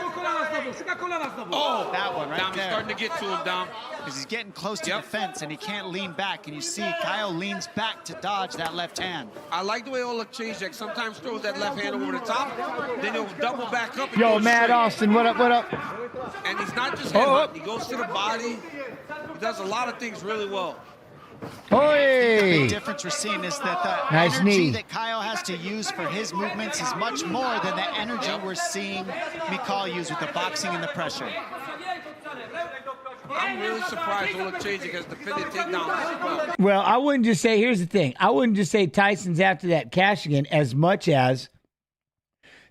Oh, that one right Dom there. is starting to get to him, Dom. Because he's getting close to the fence, and he can't lean back, and you see Kyle leans back to dodge that left hand. I like the way Oleg Chazek sometimes throws that left hand over the top, then he'll double back up. And Yo, go Matt straight. Austin, what up, what up? And he's not just headbutting, he goes to the body. He does a lot of things really well. The Hey! big difference we're seeing is that the Nice energy knee. that Kyle has to use for his movements is much more than the energy we're seeing Mikal use with the boxing and the pressure. I'm really surprised Oleg Chazek has defended takedowns. Well, I wouldn't just say, here's the thing. I wouldn't just say Tyson's after that cash again as much as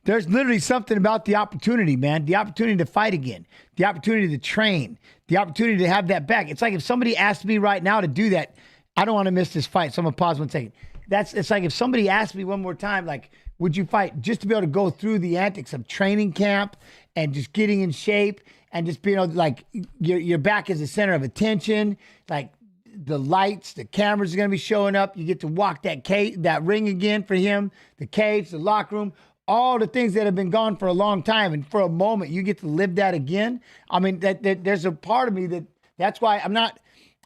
there's literally something about the opportunity, man. The opportunity to fight again. The opportunity to train. The opportunity to have that back. It's like if somebody asked me right now to do that, I don't want to miss this fight. So I'm going to pause 1 second. It's like if somebody asked me one more time, like, would you fight just to be able to go through the antics of training camp and just getting in shape and just being able to, like, your back is the center of attention, like the lights, the cameras are going to be showing up. You get to walk that ring again for him, the cage, the locker room, all the things that have been gone for a long time. And for a moment, you get to live that again. I mean, that there's a part of me that's why I'm not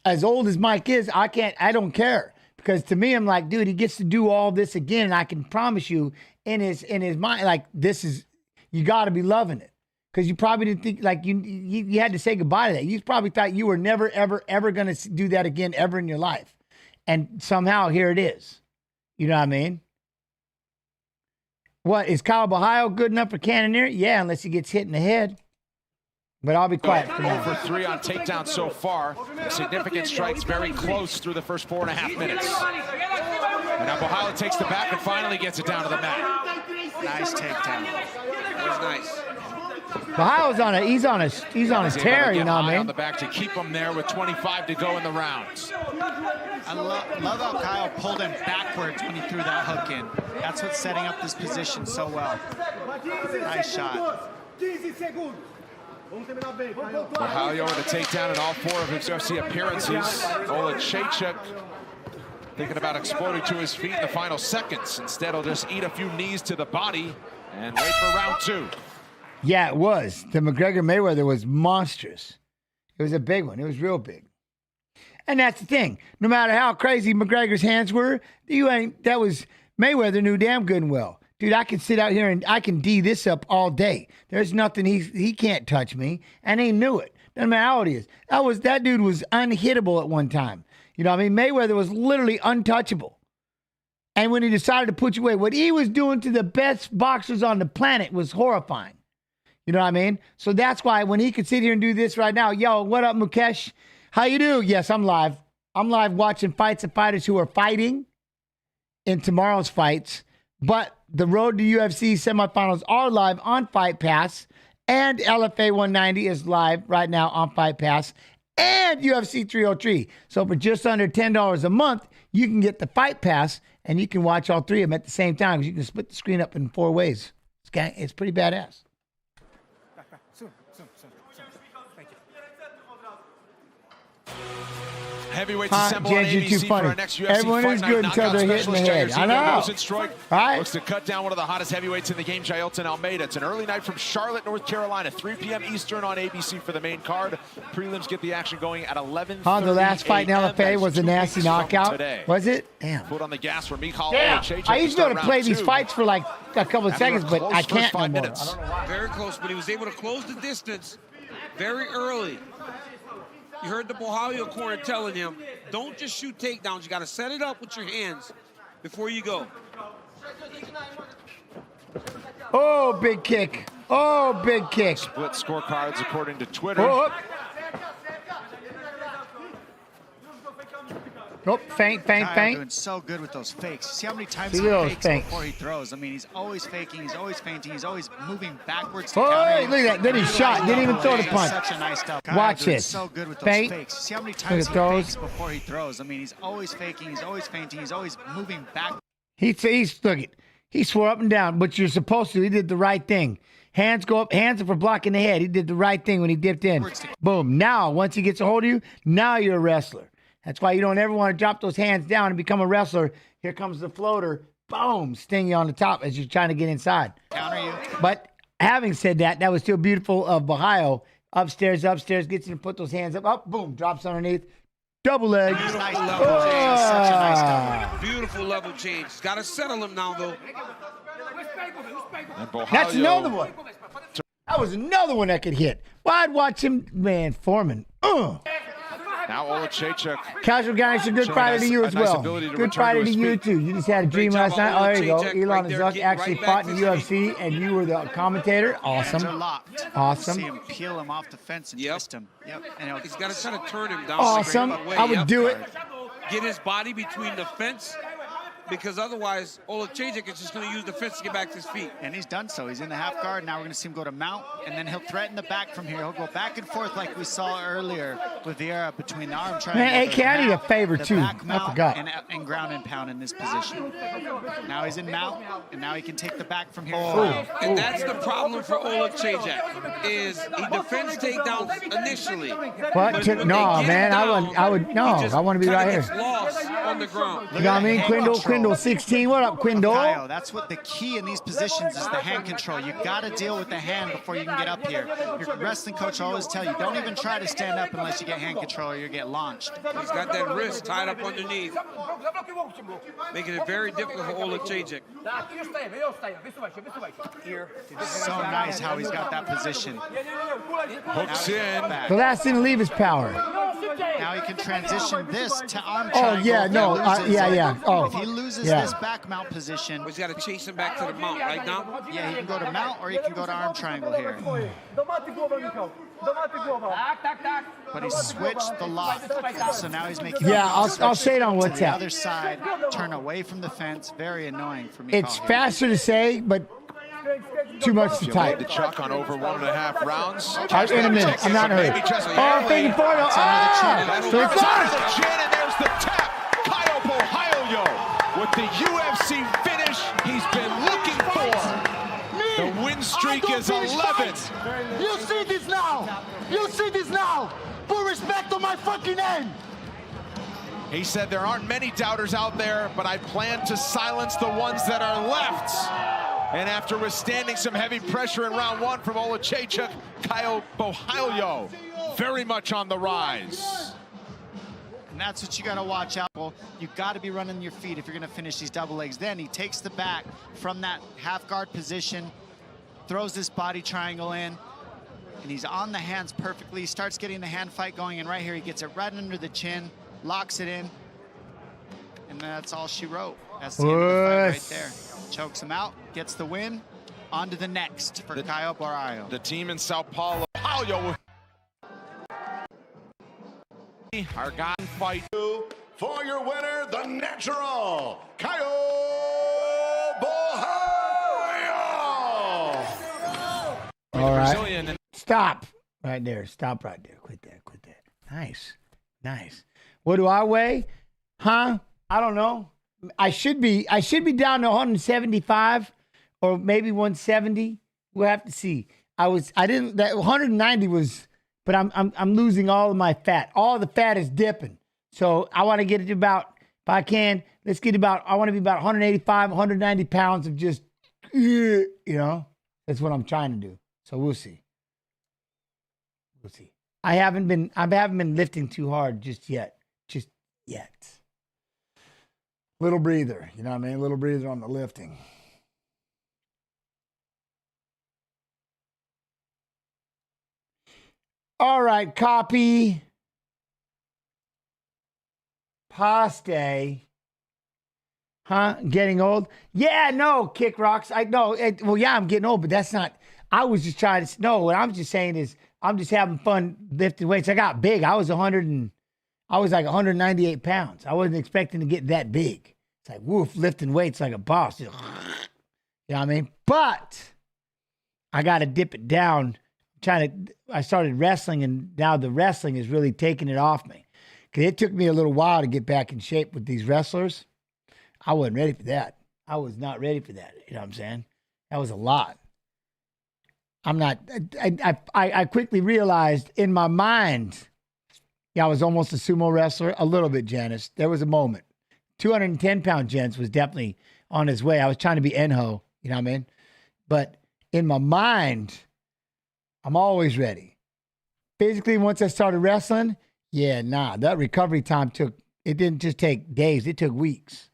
as old as Mike is. I don't care. Because to me, I'm like, dude, he gets to do all this again. And I can promise you in his mind, like, you got to be loving it. Because you probably didn't think, like, you had to say goodbye to that. You probably thought you were never, ever, ever going to do that again ever in your life. And somehow here it is. You know what I mean? What, is Kyle Bohailio good enough for Cannonier? Yeah, unless he gets hit in the head. But I'll be quiet for now. Over 3 on takedowns so far. Significant strikes very close through the first 4.5 minutes. And now Bohailio takes the back and finally gets it down to the mat. Nice takedown. That was nice. Bohailio's he's on a tear, you know what I mean? On the back to keep him there with 25 to go in the rounds. I love how Kyle pulled him backwards when he threw that hook in. That's what's setting up this position so well. Nice shot. Bohailio with a takedown in all 4 of his UFC appearances. Oleg Chazek thinking about exploding to his feet in the final seconds. Instead, he'll just eat a few knees to the body and wait for round 2. Yeah, it was. The McGregor-Mayweather was monstrous. It was a big one. It was real big. And that's the thing. No matter how crazy McGregor's hands were, Mayweather knew damn good and well. Dude, I can sit out here and I can D this up all day. There's nothing he can't touch me, and he knew it. Doesn't matter how old he is. That dude was unhittable at one time. You know what I mean? Mayweather was literally untouchable. And when he decided to put you away, what he was doing to the best boxers on the planet was horrifying. You know what I mean? So that's why when he could sit here and do this right now, yo, what up, Mukesh? How you do? Yes, I'm live. I'm live watching fights of fighters who are fighting. in tomorrow's fights. But the road to UFC semifinals are live on Fight Pass. And LFA 190 is live right now on Fight Pass. And UFC 303. So for just under $10 a month, you can get the Fight Pass and you can watch all three of them at the same time because you can split the screen up in 4 ways. It's pretty badass. Heavyweights assemble on ABC for our next UFC Everyone Fight is Night good until knockout they're hit in the head. specialist. I know. Rosenstruik Right? looks to cut down one of the hottest heavyweights in the game, Jailton Almeida. It's an early night from Charlotte, North Carolina, 3 p.m. Eastern on ABC for the main card. Prelims get the action going at 11:30 The last fight in LFA was a nasty knockout. Was it? Damn. Foot on the gas for Michal Damn. Olajejczyk I used to be able to play round these 2. fights for like a couple of After a seconds, but close I first can't 5 no more. minutes. I don't know why. Very close, but he was able to close the distance very early. You heard the Bohalio corner telling him, don't just shoot takedowns. You got to set it up with your hands before you go. Oh, big kick. Oh, big kick. Split scorecards according to Twitter. Oh, Nope, feint. Doing so good with those fakes. See how many times he fakes before he throws? I mean, he's always faking, he's always feinting, he's always moving backwards to counter. Look at that. Then he shot. Didn't even throw the punch. Such a nice stuff. Watch this. So good with those Feint. fakes. See how many times he fakes before he throws? I mean, he's always faking, he's always feinting, he's always moving back. Look it. He swore up and down, but you're supposed to. He did the right thing. Hands go up. Hands are for blocking the head. He did the right thing when he dipped in. Boom. Now, once he gets a hold of you, now you're a wrestler. That's why you don't ever want to drop those hands down and become a wrestler. Here comes the floater. Boom. Sting you on the top as you're trying to get inside. Counter you. But having said that, that was still beautiful of Bohalio. Upstairs, gets him to put those hands up. Boom. Drops underneath. Double leg. Beautiful level change. Such a nice cover. Beautiful level change. Got to settle him now, though. That's another one. That was another one that could hit. Well, I'd watch him, man, Foreman. Now Olajejczyk. Casual guys, a good Friday to you as well. Good Friday to you too. You just had a dream last night. Oh, there you go. Elon and Zuck actually fought in the UFC, and you were the commentator. Awesome. Awesome. See him peel him off the fence and twist him. Yep. And he's got to try to turn him down. Awesome. I would do it. Get his body between the fence, because otherwise Olajejczyk is just going to use the fence to get back to his feet. And he's done so. He's in the half guard. Now we're going to see him go to mount, and then he'll threaten the back from here. He'll go back and forth like we saw earlier with Vieira between the arm triangle. Man, hey, can I need a favor too? I forgot. And ground and pound in this position. Now he's in mount, and now he can take the back from here. And that's the problem for Olajejczyk, is he defends takedowns initially. What? No, man, I would I want to be right here. Lost on the ground. You know what I mean? Quindle 16. What up, Quindle? Kyle, that's what the key in these positions is, the hand control. You got to deal with the hand before you can get up here. Your wrestling coach will always tell you, don't even try to stand up unless you get hand control or you get launched. He's got that wrist tied up underneath, making it very difficult for Olajejczyk. So nice how he's got that position. Hooks in. The last thing to leave is power. Now he can transition this to arm Oh, triangle. yeah, no, yeah. Oh, if he loses yeah. this back mount position, he's got to chase him back to the mount, right now? Yeah, he can go to mount or he can go to arm triangle here. But he switched the lock, so now he's making. Yeah, I'll say it on to WhatsApp. the other side, turn away from the fence. Very annoying for me. It's faster to say, but too much to type. The chuck on over 1.5 rounds. In a minute. I'm not in a hurry. Oh, thinking for it. So it's the chin, and there's the tap. Kyle Bohalio with the UFC finish he's been looking for. The win streak is 11. You see this now. You see this now. Put respect on my fucking name. He said there aren't many doubters out there, but I plan to silence the ones that are left. And after withstanding some heavy pressure in round 1 from Olajejczyk, Kyle Bohalio very much on the rise. And that's what you got to watch out for. You got to be running your feet if you're going to finish these double legs. Then he takes the back from that half guard position, throws this body triangle in, and he's on the hands perfectly. He starts getting the hand fight going, and right here he gets it right under the chin, locks it in, and that's all she wrote. That's the end of the fight right there. Chokes him out, gets the win. On to the next for Kyle Bohalio. The team in Sao Paulo. Bohalio. Our guy fight. For your winner, the natural, Kyle All right. Stop right there. Stop right there. Quit that. Quit that. Nice. Nice. What do I weigh? Huh? I don't know. I should be down to 175 or maybe 170. We'll have to see. That 190 was, but I'm losing all of my fat. All the fat is dipping. So I want to get it to about, if I can, I want to be about 185, 190 pounds of just, you know, that's what I'm trying to do. So we'll see. We'll see. I haven't been lifting too hard just yet. Just yet. Little breather, you know what I mean? Little breather on the lifting. All right, copy. Pasta. Huh? Getting old? Yeah, no, Kick Rocks. I know. Well, yeah, I'm getting old, but that's not. I was just trying to. No, what I'm just saying is I'm just having fun lifting weights. I got big. I was like 198 pounds. I wasn't expecting to get that big. It's like, woof, lifting weights like a boss. You know what I mean? But I got to dip it down. I started wrestling, and now the wrestling is really taking it off me. Because it took me a little while to get back in shape with these wrestlers. I wasn't ready for that. I was not ready for that. You know what I'm saying? That was a lot. I'm not, I quickly realized in my mind, I was almost a sumo wrestler. A little bit, Janice. There was a moment. 210-pound gents was definitely on his way. I was trying to be Enho, you know what I mean? But in my mind, I'm always ready. Physically, once I started wrestling, that recovery time it didn't just take days, it took weeks.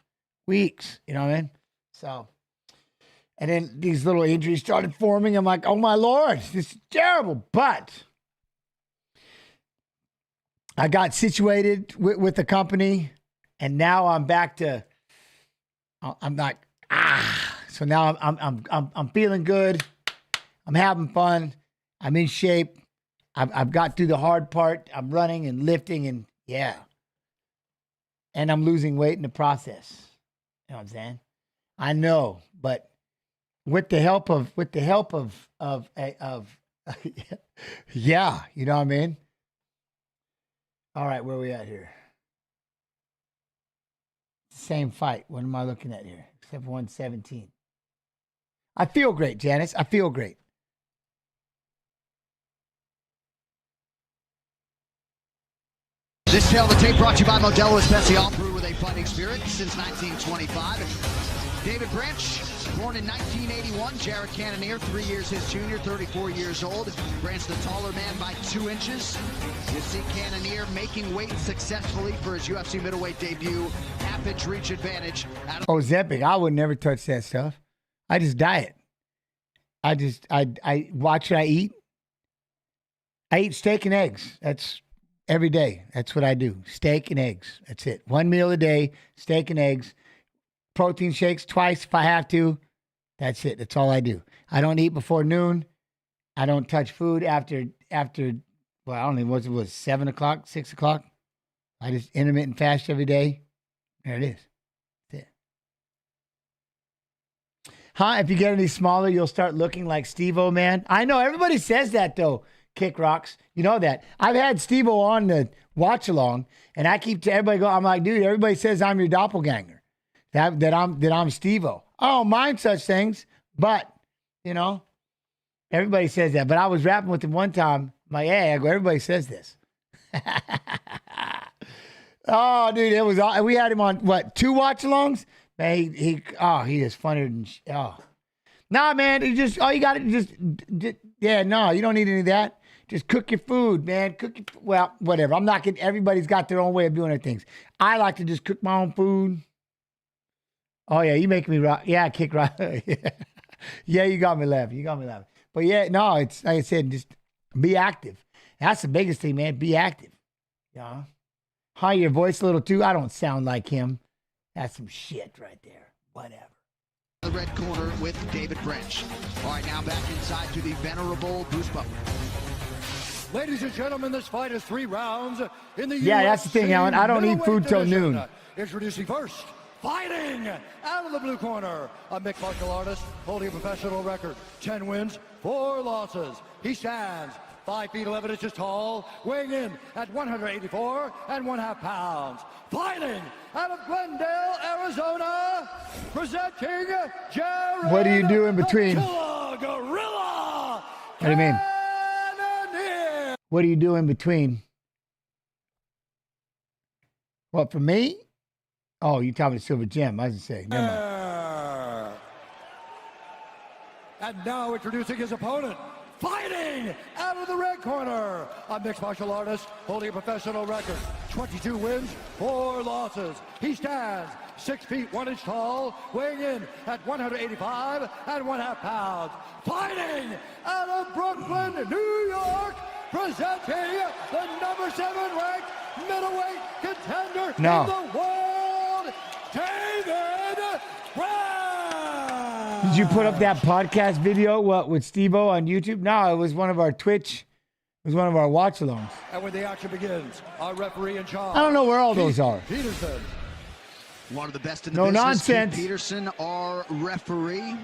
Weeks, you know what I mean? So, and then these little injuries started forming. I'm like, oh my Lord, this is terrible. But I got situated with the company, and now I'm back to, I'm like, so now I'm feeling good. I'm having fun. I'm in shape. I've got through the hard part. I'm running and lifting and and I'm losing weight in the process. You know what I'm saying? I know, but with the help of yeah, you know what I mean? All right, where are we at here? Same fight. What am I looking at here? Except for 117. I feel great, Janice. I feel great. This tale of the tape brought to you by Modelo Especial, brewed with a fighting spirit since 1925. David Branch, born in 1981. Jared Cannonier, 3 years his junior, 34 years old. Branch the taller man by 2 inches. You see Cannonier making weight successfully for his UFC middleweight debut. Half-inch reach advantage. Zepic, I would never touch that stuff. I just diet. I watch what I eat. I eat steak and eggs. That's every day. That's what I do. Steak and eggs. That's it. 1 meal a day, steak and eggs. Protein shakes twice if I have to. That's it. That's all I do. I don't eat before noon. I don't touch food after well, I don't know what it was, 7 o'clock, 6 o'clock. I just intermittent fast every day. There it is. That's it. If you get any smaller, you'll start looking like Steve-O, man. I know everybody says that though. Kick Rocks. You know that. I've had Steve-O on the watch along, and I keep to everybody go, I'm like, dude, everybody says I'm your doppelganger. That I'm Steve-O. I don't mind such things, but you know, everybody says that. But I was rapping with him one time. I'm like, hey, I go, everybody says this. Oh, dude, it was. We had him on what, 2 watch alongs? Man, he is funnier than. Nah, man, you just all you got to just no, you don't need any of that. Just cook your food, man. Well, whatever. I'm not getting. Everybody's got their own way of doing their things. I like to just cook my own food. Oh yeah, you make me rock. Yeah, Kick Rock. Yeah, you got me laughing. But yeah, no, it's like I said, just be active. That's the biggest thing, man. Be active. Yeah. Your voice a little too. I don't sound like him. That's some shit right there. Whatever. The red corner with David Branch. All right, now back inside to the venerable Bruce Butler. Ladies and gentlemen, this fight is 3 rounds in the Yeah, that's the thing, Alan. I don't eat food till division. noon. Introducing first, fighting out of the blue corner, a mixed martial artist holding a professional record, 10 wins, 4 losses. He stands 5 feet 11 inches tall, weighing in at 184 1/2 pounds. Fighting out of Glendale, Arizona, presenting Jared. What do you do in between? Gorilla. What do you mean? What do you do in between? What, for me? Oh, you talking about Silver Gem. I was going to say. Never mind. And now introducing his opponent, fighting out of the red corner, a mixed martial artist holding a professional record, 22 wins, 4 losses. He stands 6 feet 1 inch tall, weighing in at 185 1/2 pounds. Fighting out of Brooklyn, New York, presenting the number 7 ranked middleweight contender in the world, David Brown. Did you put up that podcast video, with Steve-O on YouTube? No, it was one of our Twitch. It was one of our watch-alongs. And when the action begins, our referee in charge. I don't know where all those are. Peterson. One of the best in the no business. Nonsense. Keith Peterson, our referee.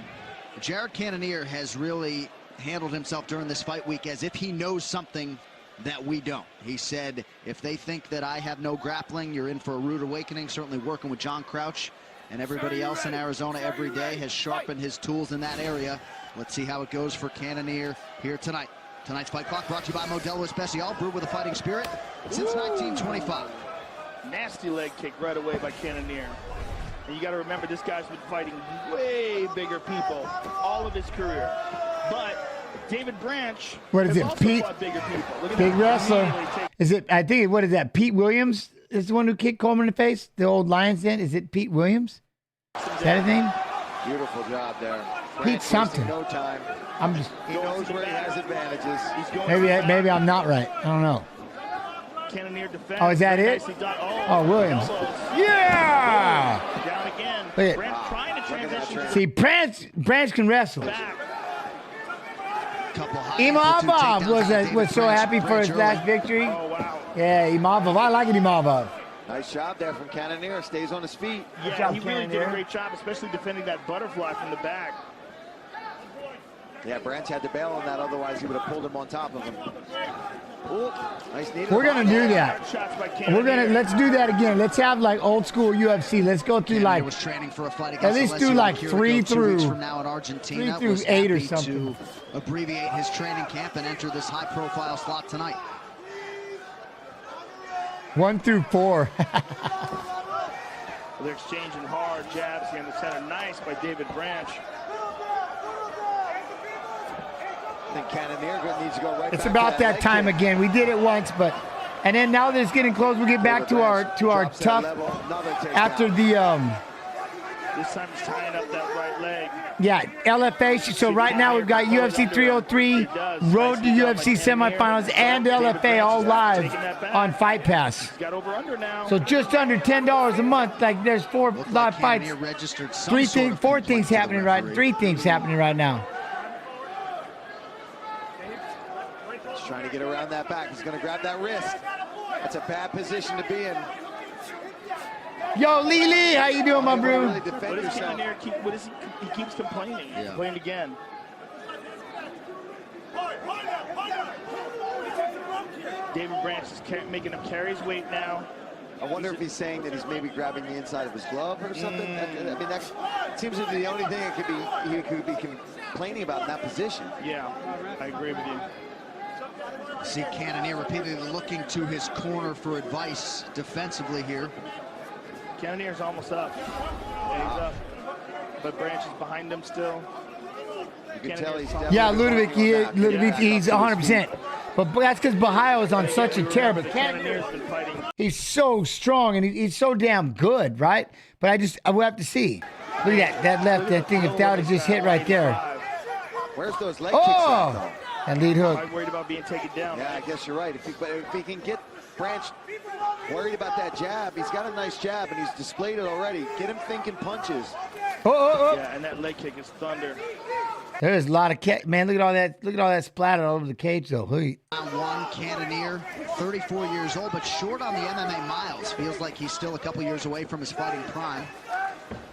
Jared Cannonier has really handled himself during this fight week as if he knows something that we don't. He said, if they think that I have no grappling, you're in for a rude awakening. Certainly working with John Crouch and everybody else in Arizona every day has sharpened his tools in that area. Let's see how it goes for Cannonier here tonight. Tonight's Fight Clock brought to you by Modelo Especial, brewed with a fighting spirit since 1925. Nasty leg kick right away by Cannonier. And you got to remember, this guy's been fighting way bigger people all of his career. But David Branch What is has it, also Pete? fought bigger people. Look at Big that. wrestler. Is it, I think, what is that, Pete Williams is the one who kicked Coleman in the face? The old Lions Den? Is it Pete Williams? Is that his name? Beautiful job there. Pete something. No time. I'm just, He knows where he has advantages. maybe I'm not right. I don't know. Cannonier defense. Oh, is that it? Oh, Williams. Yeah! Down again. Look at- Branch trying to transition. See, Branch can wrestle. Imavov was so happy for his last victory. Oh, wow. Yeah, Imavov. I like it, Imavov. Nice job there from Cannonier. Stays on his feet. Yeah, he really did a great job, especially defending that butterfly from the back. Yeah, Branch had to bail on that. Otherwise, he would have pulled him on top of him. Ooh, nice knee to the We're gonna body. do that. Let's do that again. Let's have like old school UFC. Let's go through Cannonier like was training for a fight at against least do Alessio like Akira 3 2 weeks through from now in Argentina. 3 through Was 8 or happy something. to abbreviate his training camp and enter this high-profile slot tonight. 1 through 4. They're exchanging hard jabs here in the center. Nice by David Branch. I think Cannonier needs to go right It's back about to that leg time kick. again. We did it once, and then now that it's getting close, we get back to our Drops that tough level, another takedown. after the This time he's tying up that right leg. LFA. So right now we've got UFC 303, Road to UFC semifinals, and LFA all live on Fight Pass. Got over under now. So just under $10 a month. Like there's 4 live fights. Cannonier registered some 3 sort things, of 4 complaint things to the happening right. referee. 3 things happening right now. He's trying to get around that back. He's going to grab that wrist. That's a bad position to be in. Yo, Lee, how you doing, my bro? Really defend What does yourself. Cannonier keep? What is he keeps complaining. Yeah. Complaining again. David Branch is making him carry his weight now. I wonder if he's saying that he's maybe grabbing the inside of his glove or something. I mean, that seems to be the only thing he could be complaining about in that position. Yeah, I agree with you. See Cannonier repeatedly looking to his corner for advice defensively here. Cannonier's almost up. Yeah, he's up. But Branch is behind him still. You can tell he's Yeah, Ludovic, he's 100%. But that's because Bahaio is on such a tear. But Cannonier's been fighting. he's so strong and he's so damn good, right? But I will have to see. Look at that thing. If that would have just hit right there. Where's those leg kicks at, though? And lead hook. I'm worried about being taken down. Yeah, I guess you're right. If he can get Branch worried about that jab, he's got a nice jab and he's displayed it already. Get him thinking punches. Yeah, and that leg kick is thunder. There's a lot of man. Look at all that. Look at all that splatter all over the cage, though. Round one, Cannonier, 34 years old, but short on the MMA miles. Feels like he's still a couple years away from his fighting prime.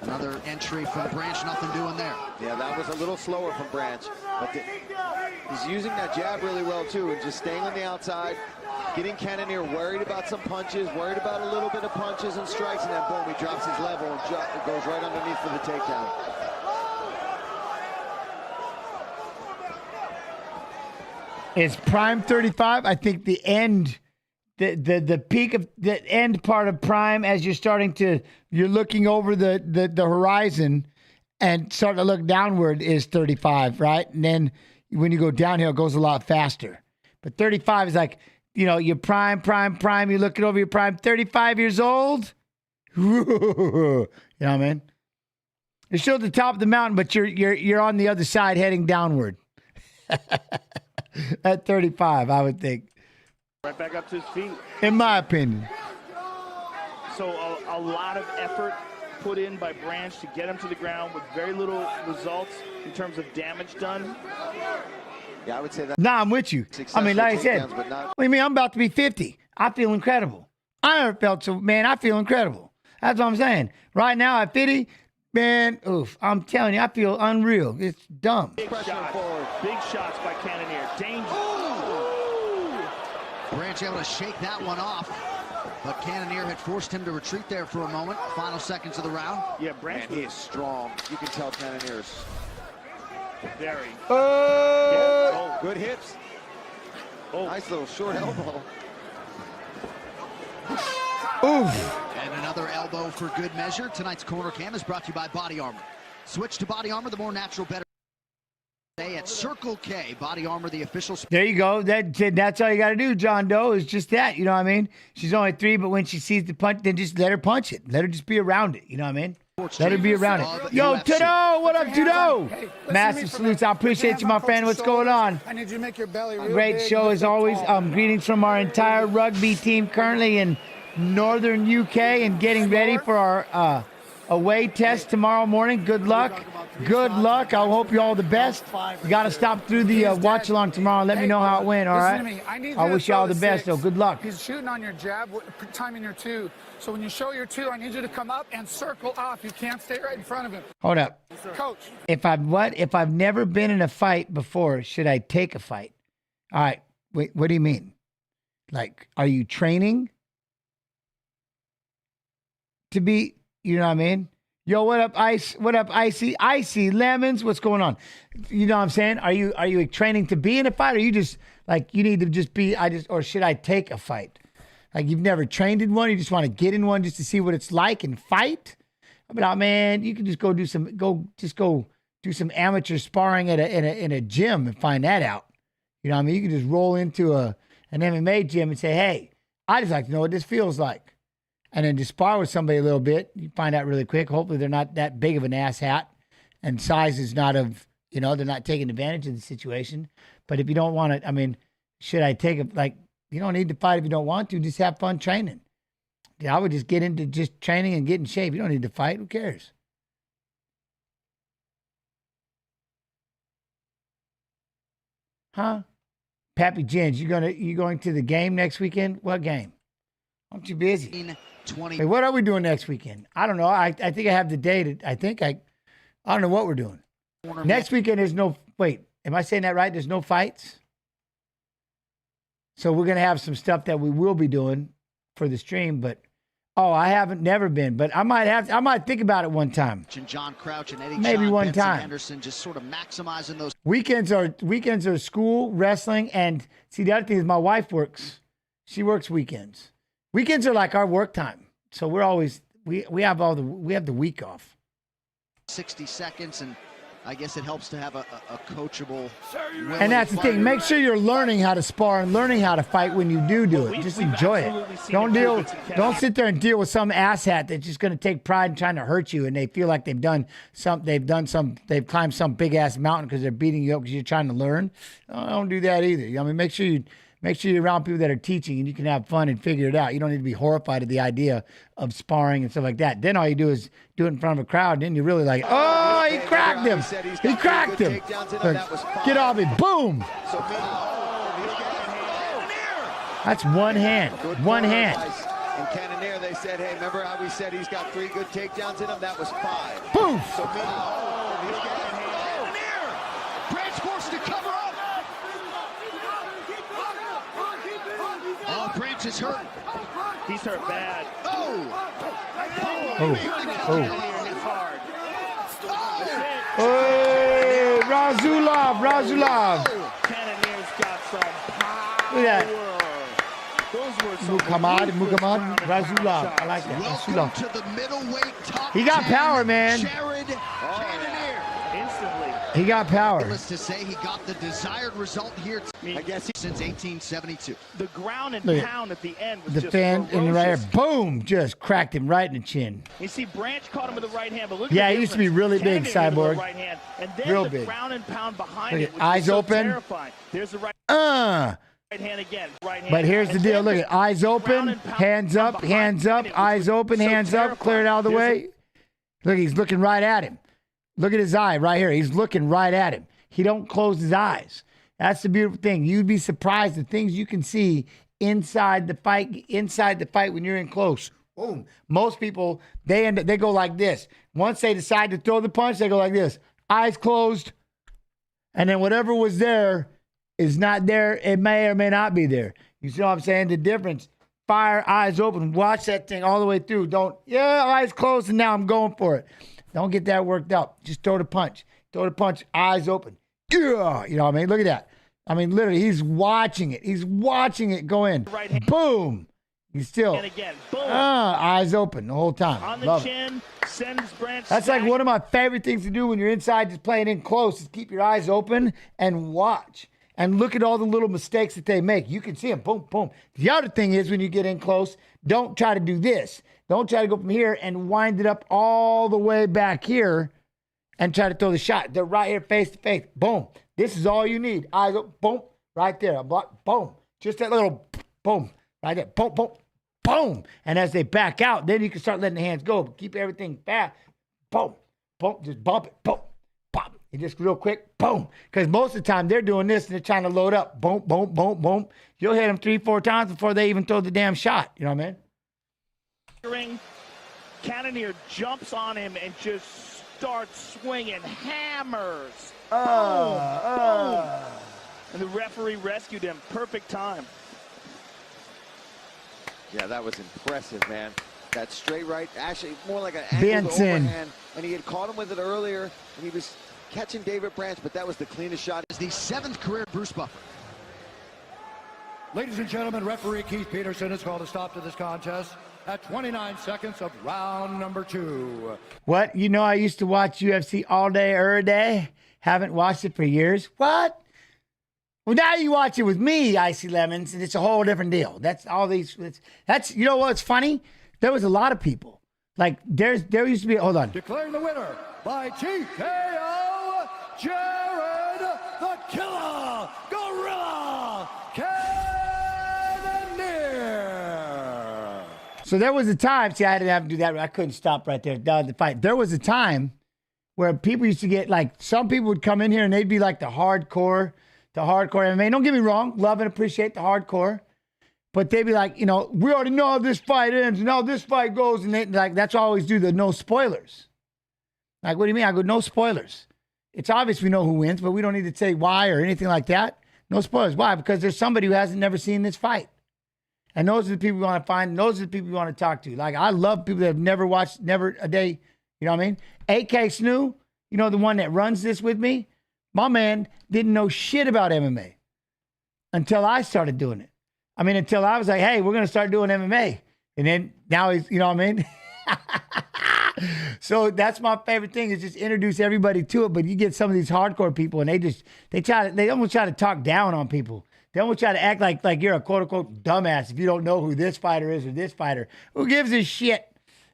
Another entry from Branch, nothing doing there. Yeah, that was a little slower from Branch, but he's using that jab really well too, and just staying on the outside, getting Cannonier worried about some punches, worried about a little bit of punches and strikes, and then boom, he drops his level and goes right underneath for the takedown. It's prime 35. I think the end, the peak of the end part of prime, as you're looking over the horizon and starting to look downward, is 35, right? And then when you go downhill, it goes a lot faster. But 35 is like, your prime. You're looking over your prime. 35 years old. You know what I mean? You're still at the top of the mountain, but you're on the other side heading downward. At 35, I would think. Right back up to his feet. In my opinion. So a lot of effort put in by Branch to get him to the ground with very little results in terms of damage done. Yeah, I would say that. Nah, I'm with you. I mean, like I said, what do you mean? I'm about to be 50. I feel incredible. I never felt so, man, I feel incredible. That's what I'm saying. Right now at 50, man, oof, I'm telling you, I feel unreal. It's dumb. Big shot forward. Big shots by Cannonier. Danger. Branch able to shake that one off, but Cannonier had forced him to retreat there for a moment. Final seconds of the round. Yeah, Branch, he is strong. You can tell Cannonier's very. Oh, good hits. Oh, nice little short elbow. Oof. And another elbow for good measure. Tonight's Corner Cam is brought to you by Body Armor. Switch to Body Armor, the more natural, better. Today at Circle K, Body Armor, the official. There you go. That's all you got to do, John Doe, is just that. You know what I mean? She's only 3, but when she sees the punch, then just let her punch it. Let her just be around it. You know what I mean? Let her be around it. Yo, Tudo! What up, Tudo? Hey, massive salutes. I appreciate you, my friend. What's going on? I need you to make your belly real Great big, show as always. Greetings from our entire rugby team currently in Northern UK and getting ready for our away test tomorrow morning. Good luck. Good luck. I hope you all the best. You got to stop through the watch along tomorrow and let me know how it went, all right? I wish you all the best, though. Good luck. He's shooting on your jab, timing your 2. So when you show your 2, I need you to come up and circle off. You can't stay right in front of him. Hold up. Coach. If I've never been in a fight before, should I take a fight? All right. Wait, what do you mean? Like, are you training to be, you know what I mean? Yo, what up, Ice? What up, Icy? Icy Lemons, what's going on? You know what I'm saying? Are you training to be in a fight, or you just like you need to just be? Or should I take a fight? Like you've never trained in one, you just want to get in one just to see what it's like and fight. But man, you can just go do some amateur sparring in a gym and find that out. You know what I mean? You can just roll into an MMA gym and say, hey, I just like to know what this feels like. And then just spar with somebody a little bit. You find out really quick. Hopefully they're not that big of an ass hat and size is not of, they're not taking advantage of the situation. But if you don't want to, I mean, should I take it? Like, you don't need to fight if you don't want to. Just have fun training. I would just get into just training and get in shape. You don't need to fight. Who cares? Huh? Pappy Jens, you going to the game next weekend? What game? I'm too busy. 20. Hey, what are we doing next weekend? I don't know. I think I have the date. I don't know what we're doing. Next weekend there's no, wait, am I saying that right? There's no fights? So we're going to have some stuff that we will be doing for the stream, but I haven't never been, but I might think about it one time. John Crouch and Eddie Maybe John, one Benson time. Henderson just sort of maximizing those. Weekends are school, wrestling, and see the other thing is my wife works. She works weekends. Weekends are like our work time. So we're always we have the week off. 60 seconds, and I guess it helps to have a coachable. And that's the thing. Make sure you're learning how to spar and learning how to fight when you do it. Just enjoy it. Don't sit there and deal with some asshat that's just going to take pride in trying to hurt you, and they feel like they've climbed some big ass mountain because they're beating you up because you're trying to learn. Don't do that either. I mean, make sure Make sure you're around people that are teaching and you can have fun and figure it out. You don't need to be horrified at the idea of sparring and stuff like that. Then all you do is do it in front of a crowd. And then you're really like, oh, he cracked him. He cracked him. Get off me. Boom. That's one hand. One hand. And Cannonier, they said, hey, remember how we said he's got 3 good takedowns in him? That was 5. Boom. So Branch forced to cover up. Oh, Branch is hurt. He's hurt bad. Hey, Razulov. Cannonier's got some power. Look at that. Muhammad, Razulov. I like that. Razulov. To the middleweight top He got 10, power, man. Jared Cannonier. Instantly. He got power. Needless to say, he got the desired result here. I guess since 1872. The ground and Look pound at the end was Defend just in the right ferocious. here. Boom. Just cracked him right in the chin. You see, Branch caught him with the right hand, but look Yeah, at the he used to be difference. really big, Cannonier with the Cyborg. Right hand, and then Real the big. ground and pound behind Look it, at which eyes is so open. terrifying. There's the right hand again. Right hand. But here's the And deal. then Look at eyes open, hands up, eyes open, hands up, clear it out of the way. Look, he's looking right at him. Look at his eye right here. He's looking right at him. He don't close his eyes. That's the beautiful thing. You'd be surprised the things you can see inside the fight when you're in close. Boom. Most people, they go like this. Once they decide to throw the punch, they go like this. Eyes closed. And then whatever was there is not there. It may or may not be there. You see what I'm saying? The difference. Fire, eyes open. Watch that thing all the way through. Don't, eyes closed, and now I'm going for it. Don't get that worked up. Just throw the punch. Throw the punch, eyes open. Yeah, you know what I mean? Look at that. I mean, literally, he's watching it. He's watching it go in. Boom. He's still eyes open the whole time. On the Love chin, sends Branch. That's like one of my favorite things to do when you're inside just playing in close is keep your eyes open and watch. And look at all the little mistakes that they make. You can see them. Boom, boom. The other thing is when you get in close, don't try to do this. Don't try to go from here and wind it up all the way back here and try to throw the shot. They're right here face to face. Boom. This is all you need. Eyes up. Boom. Right there. A block. Boom. Just that little boom. Right there. Boom, boom, boom. And as they back out, then you can start letting the hands go. But keep everything fast. Boom. Boom. Just bump it. Boom. Pop. And just real quick. Boom. Because most of the time they're doing this and they're trying to load up. Boom, boom, boom, boom. You'll hit them 3-4 times before they even throw the damn shot. You know what I mean? Cannonier jumps on him and just starts swinging. Hammers. Boom. And the referee rescued him. Perfect time. Yeah, that was impressive, man. That straight right, actually more like an angled overhand. And he had caught him with it earlier, and he was catching David Branch, but that was the cleanest shot. It's the 7th career Bruce Buffer. Ladies and gentlemen, referee Keith Peterson has called a stop to this contest at 29 seconds of round number 2. What? You know I used to watch UFC all day, every day. Haven't watched it for years. What? Well, now you watch it with me, Icy Lemons, and it's a whole different deal. That's all these. That's you know what's funny? There was a lot of people. Like there used to be. Hold on. Declaring the winner by TKO, Jared the Killer Gorilla Cannonier. So there was a time. See, I didn't have to do that. I couldn't stop right there. The fight. There was a time where people used to get like some people would come in here and they'd be like the hardcore MMA. Don't get me wrong, love and appreciate the hardcore, but they'd be like, you know, we already know how this fight ends and how this fight goes, and they like that's what I always do the no spoilers. Like, what do you mean? I go no spoilers. It's obvious we know who wins, but we don't need to say why or anything like that. No spoilers. Why? Because there's somebody who hasn't never seen this fight, and those are the people we want to find. And those are the people we want to talk to. Like I love people that have never watched, never a day. You know what I mean? AK Snoo, you know the one that runs this with me. My man didn't know shit about MMA until I started doing it. I mean, until I was like, hey, we're going to start doing MMA. And then now he's, you know what I mean? So that's my favorite thing is just introduce everybody to it. But you get some of these hardcore people and they almost try to talk down on people. They almost try to act like you're a quote unquote dumbass if you don't know who this fighter is or this fighter. Who gives a shit?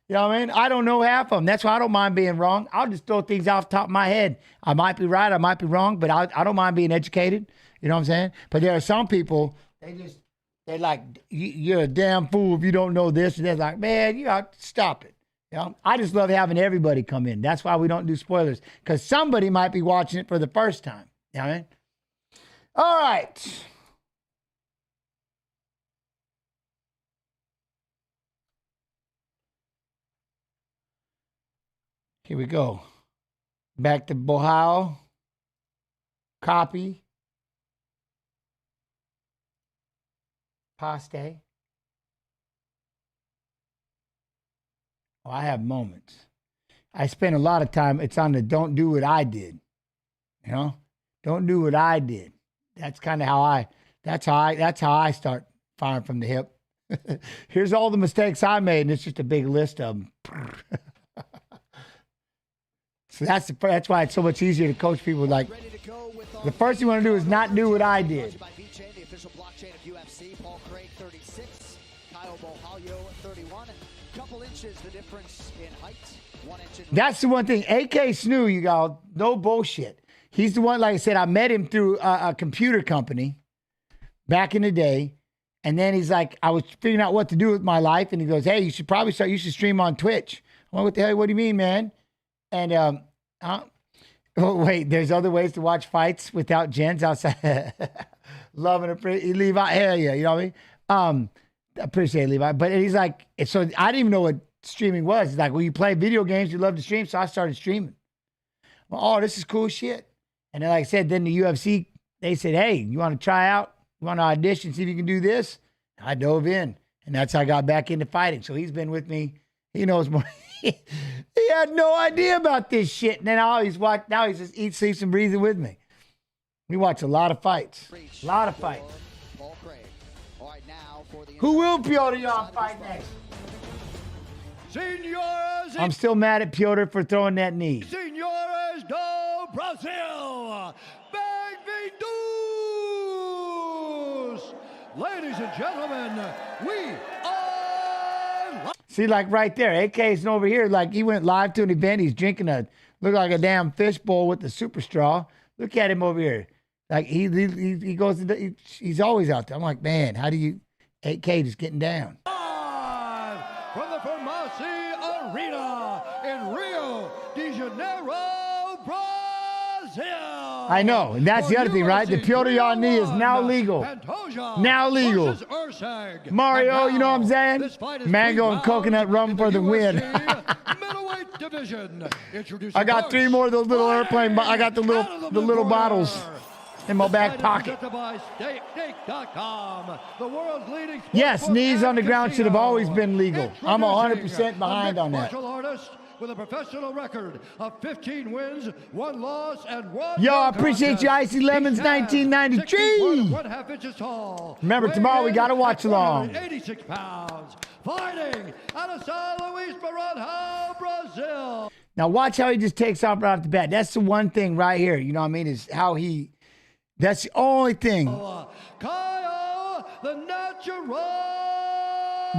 You know what I mean? I don't know half of them. That's why I don't mind being wrong. I'll just throw things off the top of my head. I might be right. I might be wrong, but I don't mind being educated. You know what I'm saying? But there are some people They're like, you're a damn fool if you don't know this. And they're like, man, you ought to stop it. You know? I just love having everybody come in. That's why we don't do spoilers, because somebody might be watching it for the first time. You know what I mean? All right. Here we go. Back to Bohao. Copy. Paste. Oh, I have moments. I spend a lot of time. It's on the don't do what I did. You know? Don't do what I did. That's kind of how that's how I start firing from the hip. Here's all the mistakes I made, and it's just a big list of them. So that's why it's so much easier to coach people. Like, the first thing you want to do is not do what I did. The official blockchain of UFC, Paul Craig 36, Kyle Bohalio 31. Couple inches the difference in height. 1 inch. That's the one thing. AK Snoo, you got no bullshit. He's the one, like I said, I met him through a computer company back in the day. And then he's like, I was figuring out what to do with my life. And he goes, hey, you should stream on Twitch. I'm like, what the hell? What do you mean, man? And, wait, there's other ways to watch fights without Jens outside. Loving it. Levi, hell yeah, you know what I mean? Appreciate Levi. But he's like, so I didn't even know what streaming was. He's like, well, you play video games, you love to stream. So I started streaming. Well, oh, this is cool shit. And then, like I said, then the UFC, they said, hey, you want to try out? You want to audition, see if you can do this? I dove in. And that's how I got back into fighting. So he's been with me. He knows more. He had no idea about this shit. And then I always watch. Now he's just eats, sleeps, and breathing with me. We watch a lot of fights. A lot of fights. Who will Piotr Yan fight next? Senores, I'm still mad at Piotr for throwing that knee. Senores do Brasil, bem-vindos. Ladies and gentlemen, we are... See, like right there, AK's over here. Like, he went live to an event. He's drinking look like a damn fish bowl with the super straw. Look at him over here. Like, he goes, he's always out there. I'm like, man, how do you... 8K just getting down. From the Farmacy Arena in Rio de Janeiro, Brazil. I know, and that's the other thing, right? The Piotr Yan knee is now legal. Now legal. Mario, you know what I'm saying? Mango and coconut rum for the win. I got 3 more of those little airplane. I got the little bottles in my back pocket. Yes, knees on the ground should have always been legal. I'm 100% behind on that. With a professional record of 15 wins, 1 loss, and 1. Yo, I appreciate you, Icy Lemons, 1993. 1/2 inches tall. Remember, tomorrow we got to watch along. 86 pounds, fighting out of São Luís, Maranhão, Brazil. Now watch how he just takes off right off the bat. That's the one thing right here. You know what I mean? Is how he. That's the only thing. Kyle, the natural.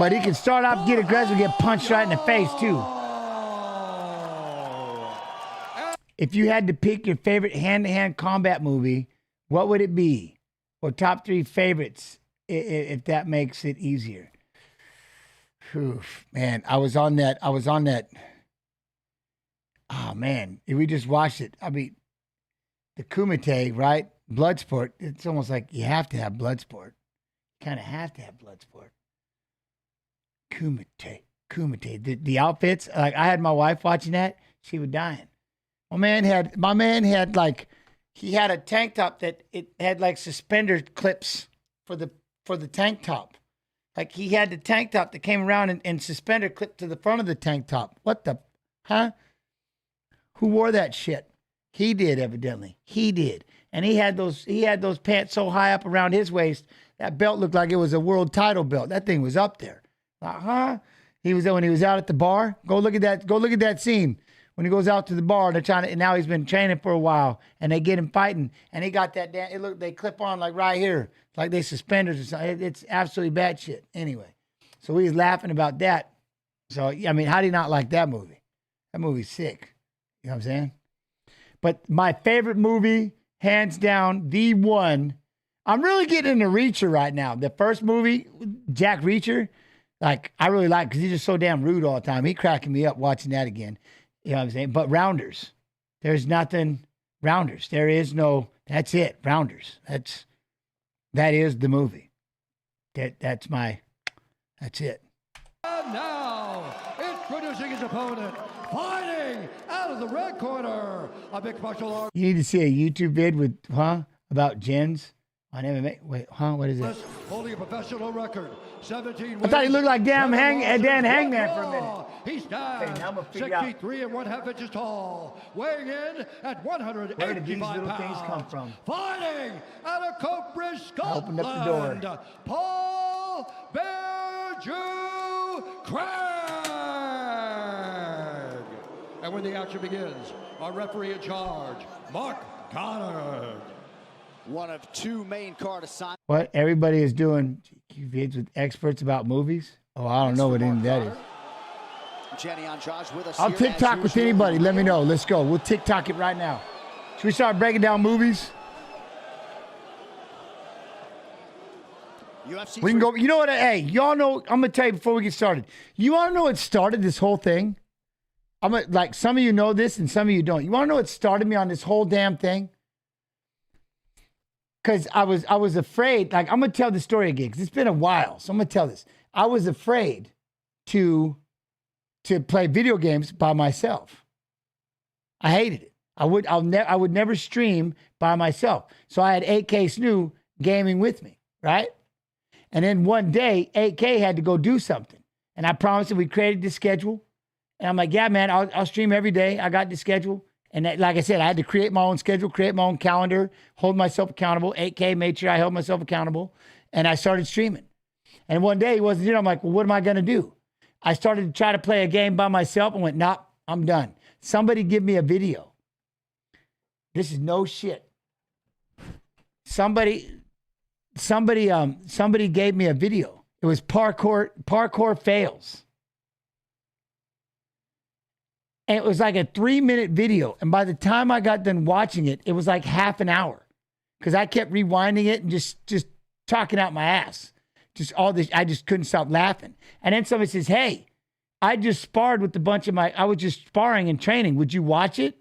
But he can start off, get aggressive, get punched right in the face too. If you had to pick your favorite hand-to-hand combat movie, what would it be? Or top 3 favorites, if that makes it easier. Oof, man, I was on that. Oh, man, we just watched it. I mean, the Kumite, right? Bloodsport. It's almost like you have to have Bloodsport. You kind of have to have Bloodsport. Kumite. The outfits, like I had my wife watching that. She was dying. My man had like, he had a tank top that it had like suspender clips for the tank top. Like he had the tank top that came around and suspender clipped to the front of the tank top. What the, huh? Who wore that shit? He did, evidently. He did. And he had those pants so high up around his waist, that belt looked like it was a world title belt. That thing was up there. When he was out at the bar. Go look at that scene. When he goes out to the bar, and now he's been training for a while, and they get him fighting, and he got that damn, they clip on like right here, like they suspenders or something. It's absolutely bad shit. Anyway, so we was laughing about that. So, I mean, how do you not like that movie? That movie's sick. You know what I'm saying? But my favorite movie, hands down, the one, I'm really getting into Reacher right now. The first movie, Jack Reacher, like, I really like because he's just so damn rude all the time. He cracking me up watching that again. You know what I'm saying? But Rounders, there's nothing. Rounders, there is no. That's it. Rounders. That is the movie. That's it. And now, introducing his opponent, fighting out of the red corner, a mixed martial art. You need to see a YouTube vid with about Jens on MMA. Wait, what is it? Holding a professional record, 17 I thought he looked like Dan Hangman for a minute. He stands 6 feet 3½ inches tall, weighing in at 185 Where did these little pounds. things come from? Fighting out of Coatbridge, Scotland. Opened up the door. Paul Bearju Craig. And when the action begins, our referee in charge, Mark Goddard. One of two main card assignments. What? Everybody is doing GQ vids with experts about movies? Oh, I don't know what any of that is. Jenny Andrade with us. I'll here TikTok as with usual. anybody. Let me know. Let's go. We'll TikTok it right now. Should we start breaking down movies? UFC We can go. You know what? Hey, y'all know. I'm gonna tell you before we get started. You want to know what started this whole thing? Like some of you know this and some of you don't. You want to know what started me on this whole damn thing? Because I was afraid. Like, I'm gonna tell the story again because it's been a while. So I'm gonna tell this. I was afraid to play video games by myself. I hated it. I would never stream by myself. So I had 8K Snoo gaming with me, right? And then one day, 8K had to go do something. And I promised him we created the schedule. And I'm like, yeah, man, I'll stream every day. I got the schedule. And that, like I said, I had to create my own schedule, create my own calendar, hold myself accountable. 8K made sure I held myself accountable. And I started streaming. And one day he wasn't there. I'm like, well, what am I going to do? I started to try to play a game by myself and went, nah, I'm done. Somebody give me a video. This is no shit. Somebody gave me a video. It was parkour fails. And it was like a 3-minute video. And by the time I got done watching it, it was like half an hour. Because I kept rewinding it and just talking out my ass. Just all this, I just couldn't stop laughing. And then somebody says, hey, I just sparred with a bunch of I was just sparring and training. Would you watch it?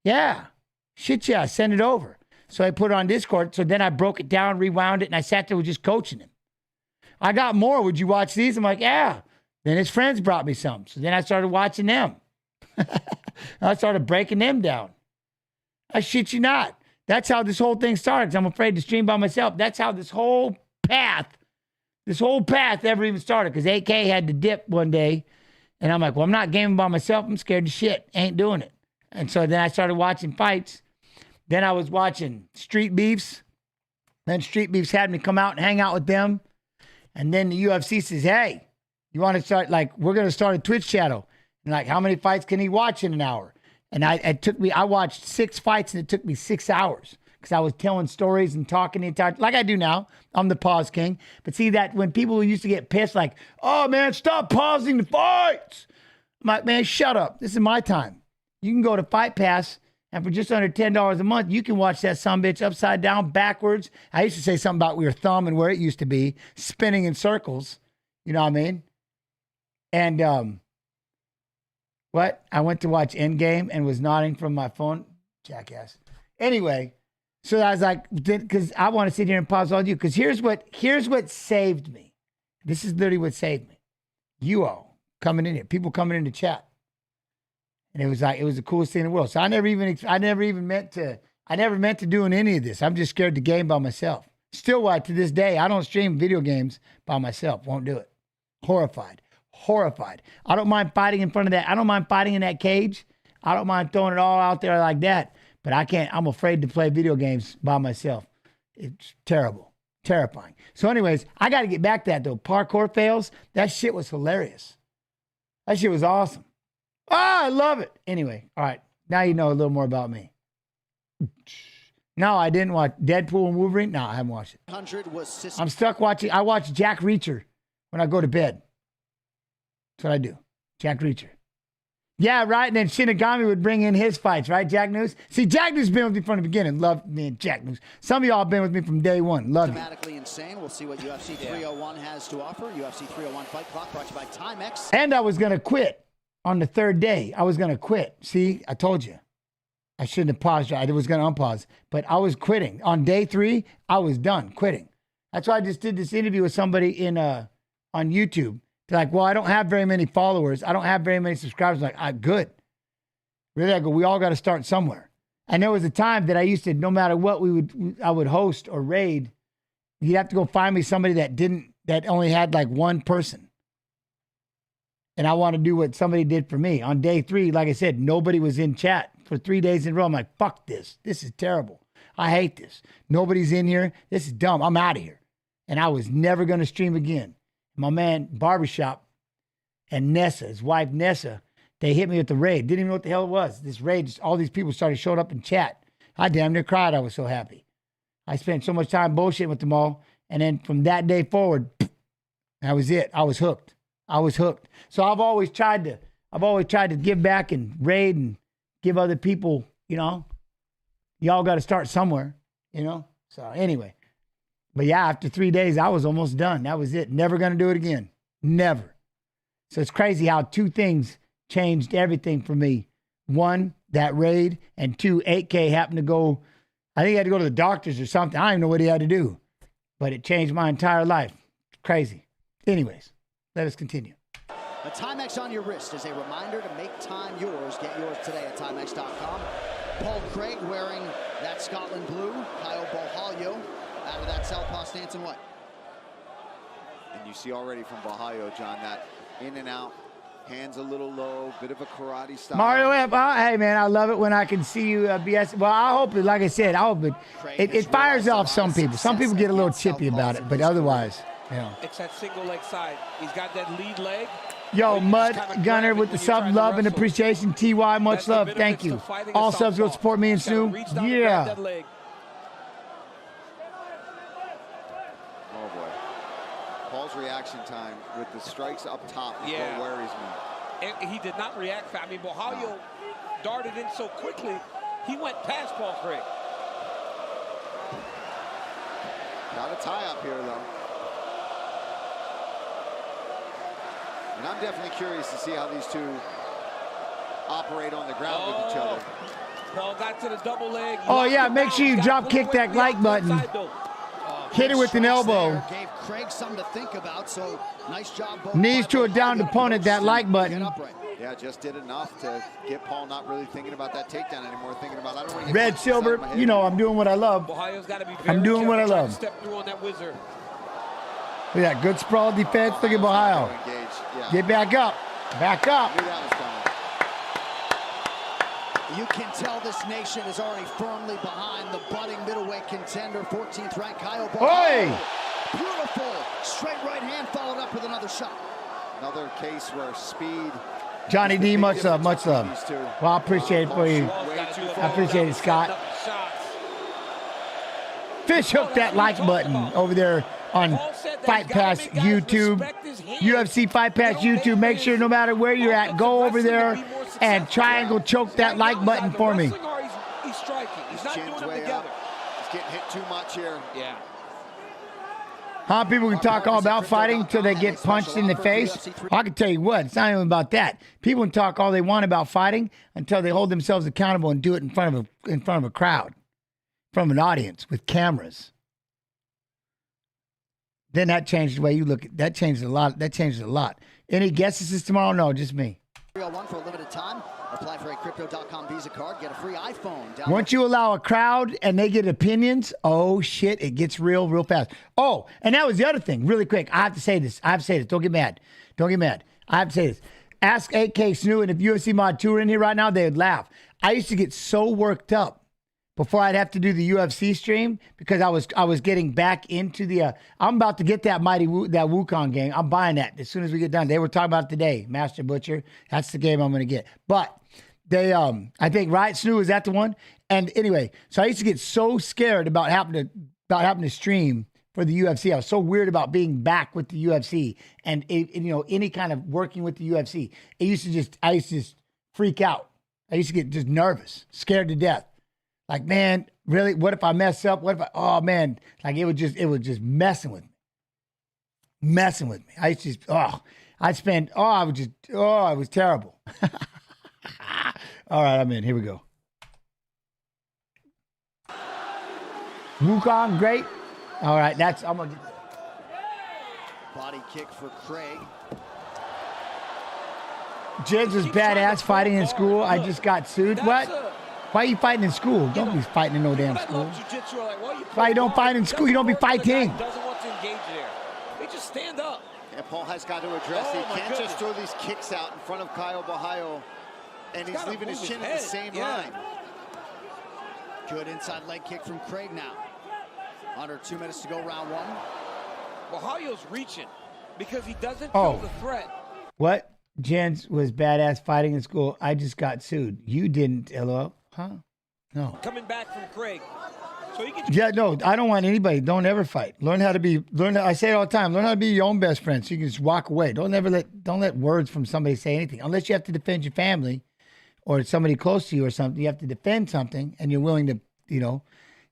Yeah. Shit, yeah, send it over. So I put it on Discord. So then I broke it down, rewound it, and I sat there with just coaching him. I got more. Would you watch these? I'm like, yeah. Then his friends brought me some. So then I started watching them. I started breaking them down. I shit you not. That's how this whole thing started, because I'm afraid to stream by myself. That's how this whole path ever even started, because 8K had to dip one day. And I'm like, well, I'm not gaming by myself. I'm scared to shit. Ain't doing it. And so then I started watching fights. Then I was watching Street Beefs. Then Street Beefs had me come out and hang out with them. And then the UFC says, hey, you want to start, like, we're going to start a Twitch channel. And like, how many fights can he watch in an hour? And I watched 6 fights and it took me 6 hours because I was telling stories and talking the entire, like I do now. I'm the pause king. But see that when people used to get pissed, like, oh man, stop pausing the fights. I'm like, man, shut up. This is my time. You can go to Fight Pass, and for just under $10 a month, you can watch that sumbitch upside down, backwards. I used to say something about your thumb and where it used to be, spinning in circles. You know what I mean? And what? I went to watch Endgame and was nodding from my phone. Jackass. Anyway, so I was like, because I want to sit here and pause all you. Because here's what saved me. This is literally what saved me. You all coming in here, people coming in to chat. And it was the coolest thing in the world. So I never meant to doing any of this. I'm just scared to game by myself. Still, to this day, I don't stream video games by myself. Won't do it. Horrified. I don't mind fighting in front of that. I don't mind fighting in that cage. I don't mind throwing it all out there like that. But I can't. I'm afraid to play video games by myself. It's terrible. Terrifying. So anyways, I got to get back to that though. Parkour fails. That shit was hilarious. That shit was awesome. I love it. Anyway, all right. Now you know a little more about me. No, I didn't watch Deadpool and Wolverine. No, I haven't watched it. I'm stuck watching. I watch Jack Reacher when I go to bed. That's what I do. Jack Reacher. Yeah, right. And then Shinigami would bring in his fights, right, Jack News? See, Jack News been with me from the beginning. Love me and Jack News. Some of y'all have been with me from day one. Love you. Dramatically insane. We'll see what UFC 301 has to offer. UFC 301 Fight Clock brought to you by Timex. And I was going to quit on the third day. I was going to quit. See, I told you. I shouldn't have paused. I was going to unpause. But I was quitting. On day 3, I was done quitting. That's why I just did this interview with somebody on YouTube. They're like, well, I don't have very many followers. I don't have very many subscribers. I'm like, good. Really, I go, we all got to start somewhere. And there was a time that I used to, no matter what I would host or raid, you'd have to go find me somebody that only had like one person. And I want to do what somebody did for me. On day 3, like I said, nobody was in chat for 3 days in a row. I'm like, fuck this. This is terrible. I hate this. Nobody's in here. This is dumb. I'm out of here. And I was never going to stream again. My man, Barbershop, and Nessa, his wife Nessa, they hit me with the raid. Didn't even know what the hell it was. This raid, just, all these people started showing up in chat. I damn near cried. I was so happy. I spent so much time bullshitting with them all. And then from that day forward, that was it. I was hooked. So I've always tried to give back and raid and give other people, y'all got to start somewhere, So anyway. But yeah, after 3 days, I was almost done. That was it. Never going to do it again. Never. So it's crazy how 2 things changed everything for me. 1, that raid, and 2, 8K happened to go, I think he had to go to the doctors or something. I don't even know what he had to do. But it changed my entire life. Crazy. Anyways, let us continue. A Timex on your wrist is a reminder to make time yours. Get yours today at Timex.com. Paul Craig wearing that Scotland blue. Kyle Bohalio out of that southpaw stance and what? And you see already from Bohalio, John, that in and out, hands a little low, bit of a karate style. Mario Amp, hey man, I love it when I can see you BS. Well, I hope it, like I said, I hope it fires off some people. Some people get a little chippy about it, but otherwise, It's that single leg side. He's got that lead leg. Yo, Mud Gunner with the sub, love and appreciation. TY, much love. Thank you. All subs go support me and Sue. Yeah. Oh boy. Paul's reaction time with the strikes up top is what worries me. And he did not react fast. I mean, Bohalio darted in so quickly, he went past Paul Craig. Got a tie up here, though. And I'm definitely curious to see how these two operate on the ground with each other. Paul got to the double leg. Oh, yeah, make sure you drop kick that like button. Hit it with an elbow. Gave Craig something to think about, so nice job. Knees to a downed opponent, that like button. Yeah, just did enough to get Paul not really thinking about that takedown anymore, thinking about, I don't want to get Red, silver, I'm doing what I love. I'm doing what I love. Step through on that wizard. Look at that, good sprawl defense. Look at Bohalio. Get back up. Back up. You can tell this nation is already firmly behind the budding middleweight contender, 14th ranked Kyle Bohalio. Beautiful straight right hand followed up with another shot. Another case where speed. Johnny D, much love, much love. Well, I appreciate it for you. I appreciate it, Scott. Fish hook that like button over there on Fight Pass YouTube, UFC Fight Pass YouTube. Make sure no matter where you're at, go over there and triangle choke that like button for me. He's striking. He's not doing them together. He's getting hit too much here. Yeah. Huh? People can talk all about fighting until they get punched in the face. I can tell you what, it's not even about that. People can talk all they want about fighting until they hold themselves accountable and do it in front of a crowd, from an audience with cameras. Then that changed the way you look at that. Changes a lot. That changes a lot. Any guesses this tomorrow? No, just me. 301 for a limited time. Apply for a Crypto.com Visa card. Get a free iPhone. Once you allow a crowd and they get opinions, oh shit, it gets real fast. Oh, and that was the other thing. Really quick, I have to say this. Don't get mad. I have to say this. Ask 8K Snoo, and if UFC Mod 2 were in here right now, they would laugh. I used to get so worked up before I'd have to do the UFC stream because I was getting back into the I'm about to get that that Wukong game. I'm buying that as soon as we get done. They were talking about it today, Master Butcher. That's the game I'm going to get. But they I think right, Snoo, is that the one? And anyway, so I used to get so scared about having to stream for the UFC. I was so weird about being back with the UFC and any kind of working with the UFC. I used to just freak out. I used to get just nervous, scared to death. Like, man, really? What if I mess up? What if oh man, like it was just messing with me. Messing with me. I used to just, it was terrible. All right, I'm in. Here we go. Wukong, great. All right, I'm going to get Body kick for Craig. Jens was badass fighting in school. I just got sued. What? Why are you fighting in school? Don't be fighting in no damn school. Why you don't fight in school? You don't be fighting. Doesn't want to engage there. They just stand up. And Paul has got to address it. He can't just throw these kicks out in front of Caio Borralho. And he's leaving his chin in the same line. Good inside leg kick from Craig now. Under 2 minutes to go, round one. Borralho's reaching because he doesn't feel the threat. What? Jens was badass fighting in school. I just got sued. You didn't, LOL. Huh? No. Coming back from Craig. So you can Yeah, no, I don't want anybody. Don't ever fight. I say it all the time. Learn how to be your own best friend so you can just walk away. Don't let words from somebody say anything. Unless you have to defend your family or somebody close to you or something. You have to defend something and you're willing to,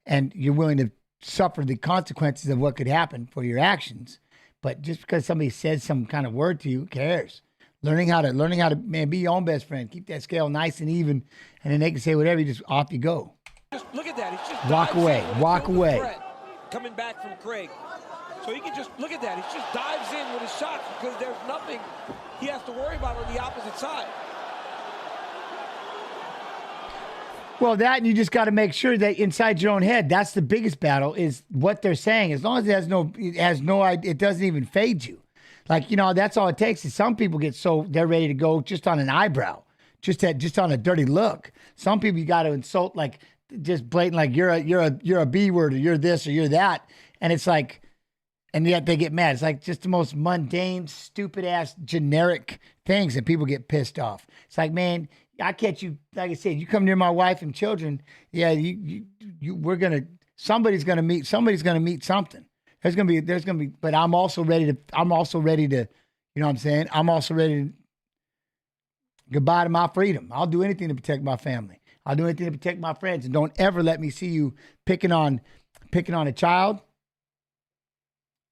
and you're willing to suffer the consequences of what could happen for your actions. But just because somebody says some kind of word to you, who cares? Learning how to man, be your own best friend. Keep that scale nice and even, and then they can say whatever. You just off you go. Just look at that. He's just Walk away. Walk away. Coming back from Craig. So you can just look at that. He just dives in with his shots because there's nothing he has to worry about on the opposite side. Well, that, and you just got to make sure that inside your own head, that's the biggest battle, is what they're saying. As long as it doesn't even fade you. Like, that's all it takes. Is some people get so they're ready to go just on an eyebrow, just on a dirty look. Some people you got to insult, like just blatant, like you're a B word, or you're this or you're that, and it's like, and yet they get mad. It's like just the most mundane, stupid ass, generic things, and people get pissed off. It's like, man, I catch you. Like I said, you come near my wife and children. Yeah, somebody's gonna meet something. There's gonna be, but I'm also ready to, you know what I'm saying? I'm also ready to, goodbye to my freedom. I'll do anything to protect my family. I'll do anything to protect my friends. And don't ever let me see you picking on a child.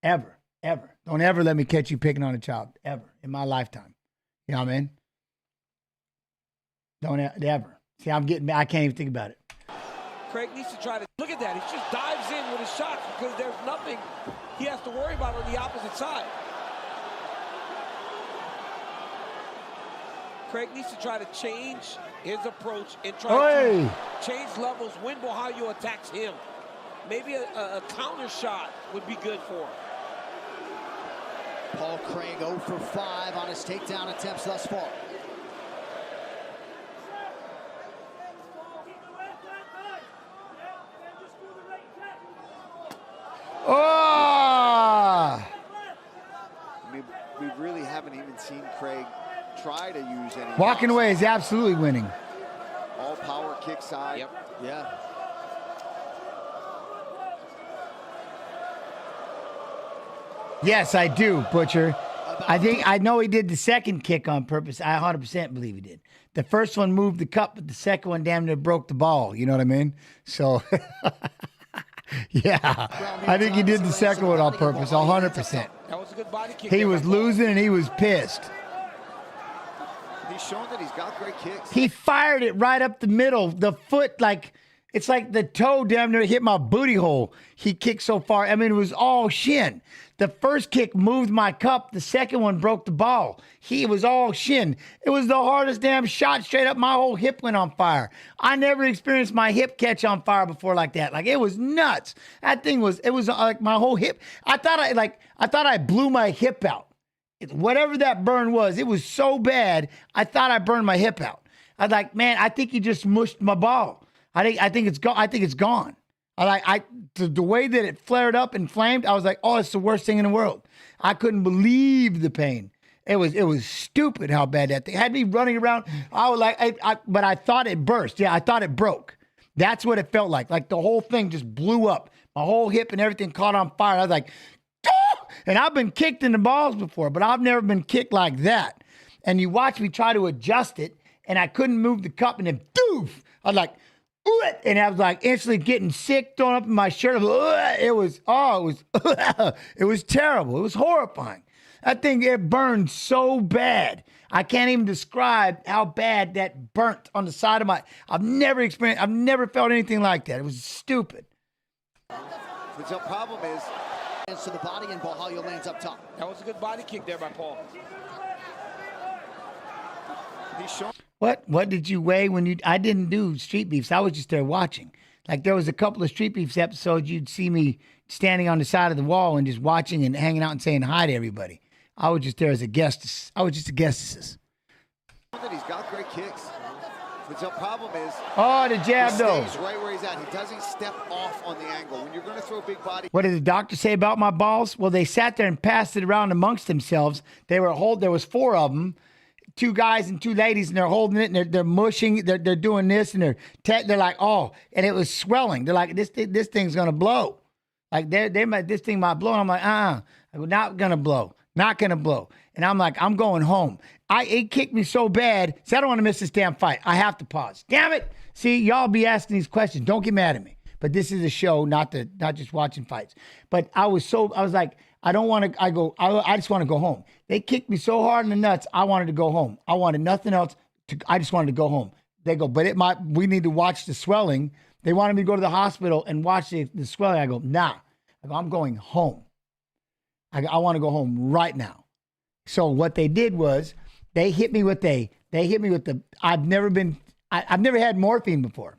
Ever. Don't ever let me catch you picking on a child, ever, in my lifetime. You know what I mean? Don't ever. See, I can't even think about it. Craig needs to try to look at that. He just dives in with his shots because there's nothing he has to worry about on the opposite side. Craig needs to try to change his approach and try to change levels when Borralho attacks him. Maybe a counter shot would be good for him. Paul Craig 0 for 5 on his takedown attempts thus far. I mean, we really haven't even seen Craig try to use any. Walking away is absolutely winning. All power kick side. Yep. Yeah. Yes, I do, Butcher. I know he did the second kick on purpose. I 100% believe he did. The first one moved the cup, but the second one damn near broke the ball. You know what I mean? So, yeah, I think he did the second one on purpose, 100%. That was a good body kick. He was losing and he was pissed. He's shown that he's got great kicks. He fired it right up the middle. The foot, like, it's like the toe damn near hit my booty hole. He kicked so far. I mean, it was all shin. The first kick moved my cup. The second one broke the ball. He was all shin. It was the hardest damn shot. Straight up, my whole hip went on fire. I never experienced my hip catch on fire before like that. Like, it was nuts. That thing was, it was like my whole hip. I thought I blew my hip out. Whatever that burn was, it was so bad. I thought I burned my hip out. I was like, man, I think you just mushed my ball. I think it's gone. I think it's gone. The way that it flared up and flamed, I was like, oh, it's the worst thing in the world. I couldn't believe the pain. It was stupid how bad that thing had me running around. I was like, but I thought it burst. Yeah, I thought it broke. That's what it felt like. Like the whole thing just blew up. My whole hip and everything caught on fire. I was like, ah! And I've been kicked in the balls before, but I've never been kicked like that. And you watch me try to adjust it, and I couldn't move the cup, and then doof, I was like, ooh, and I was like instantly getting sick, throwing up in my shirt. It was it was terrible. It was horrifying. That thing, it burned so bad. I can't even describe how bad that burnt on the side of my, I've never felt anything like that. It was stupid. The problem is, to the body and Bohalio lands up top. That was a good body kick there by Paul. What did you weigh when you, I didn't do Street Beefs. I was just there watching. Like there was a couple of Street Beefs episodes, you'd see me standing on the side of the wall and just watching and hanging out and saying hi to everybody. I was just there as a guest. I was just a guest. He's got great kicks. But the problem is, the jab though. He stays right where he's at. He doesn't step off on the angle. When you're going to throw a big body. What did the doctor say about my balls? Well, they sat there and passed it around amongst themselves. There was 4 of them, 2 guys and 2 ladies, and they're holding it and they're mushing. They're doing this and they're like, oh, and it was swelling. They're like, this thing's gonna blow. Like this thing might blow. And I'm like, I'm not gonna blow. Not gonna blow. And I'm like, I'm going home. It kicked me so bad, so I don't want to miss this damn fight. I have to pause. Damn it. See, y'all be asking these questions. Don't get mad at me. But this is a show, not just watching fights. But I was like, I don't want to, I just want to go home. They kicked me so hard in the nuts, I wanted to go home. I wanted nothing else. I just wanted to go home. They go, but we need to watch the swelling. They wanted me to go to the hospital and watch the swelling. I go, nah. I'm going home. I want to go home right now. So what they did was they hit me with I've never had morphine before.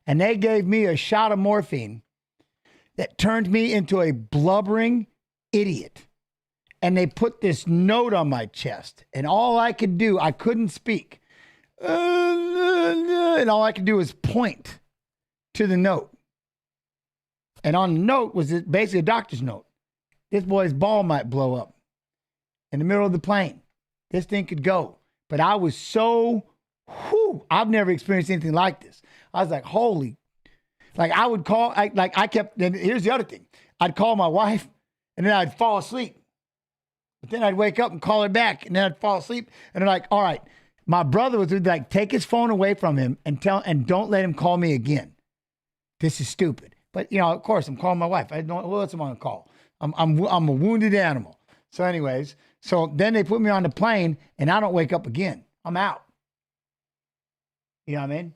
And they gave me a shot of morphine that turned me into a blubbering idiot. And they put this note on my chest. And all I could do, I couldn't speak. And all I could do was point to the note. And on the note was basically a doctor's note. This boy's ball might blow up in the middle of the plane. This thing could go. But I was I've never experienced anything like this. I was like, holy. Like I would call, and here's the other thing. I'd call my wife and then I'd fall asleep. But then I'd wake up and call her back and then I'd fall asleep. And they're like, all right. My brother was like, take his phone away from him and don't let him call me again. This is stupid. But, of course, I'm calling my wife. I don't. Who else am I going to call? I'm a wounded animal. So anyways, then they put me on the plane, and I don't wake up again. I'm out. You know what I mean?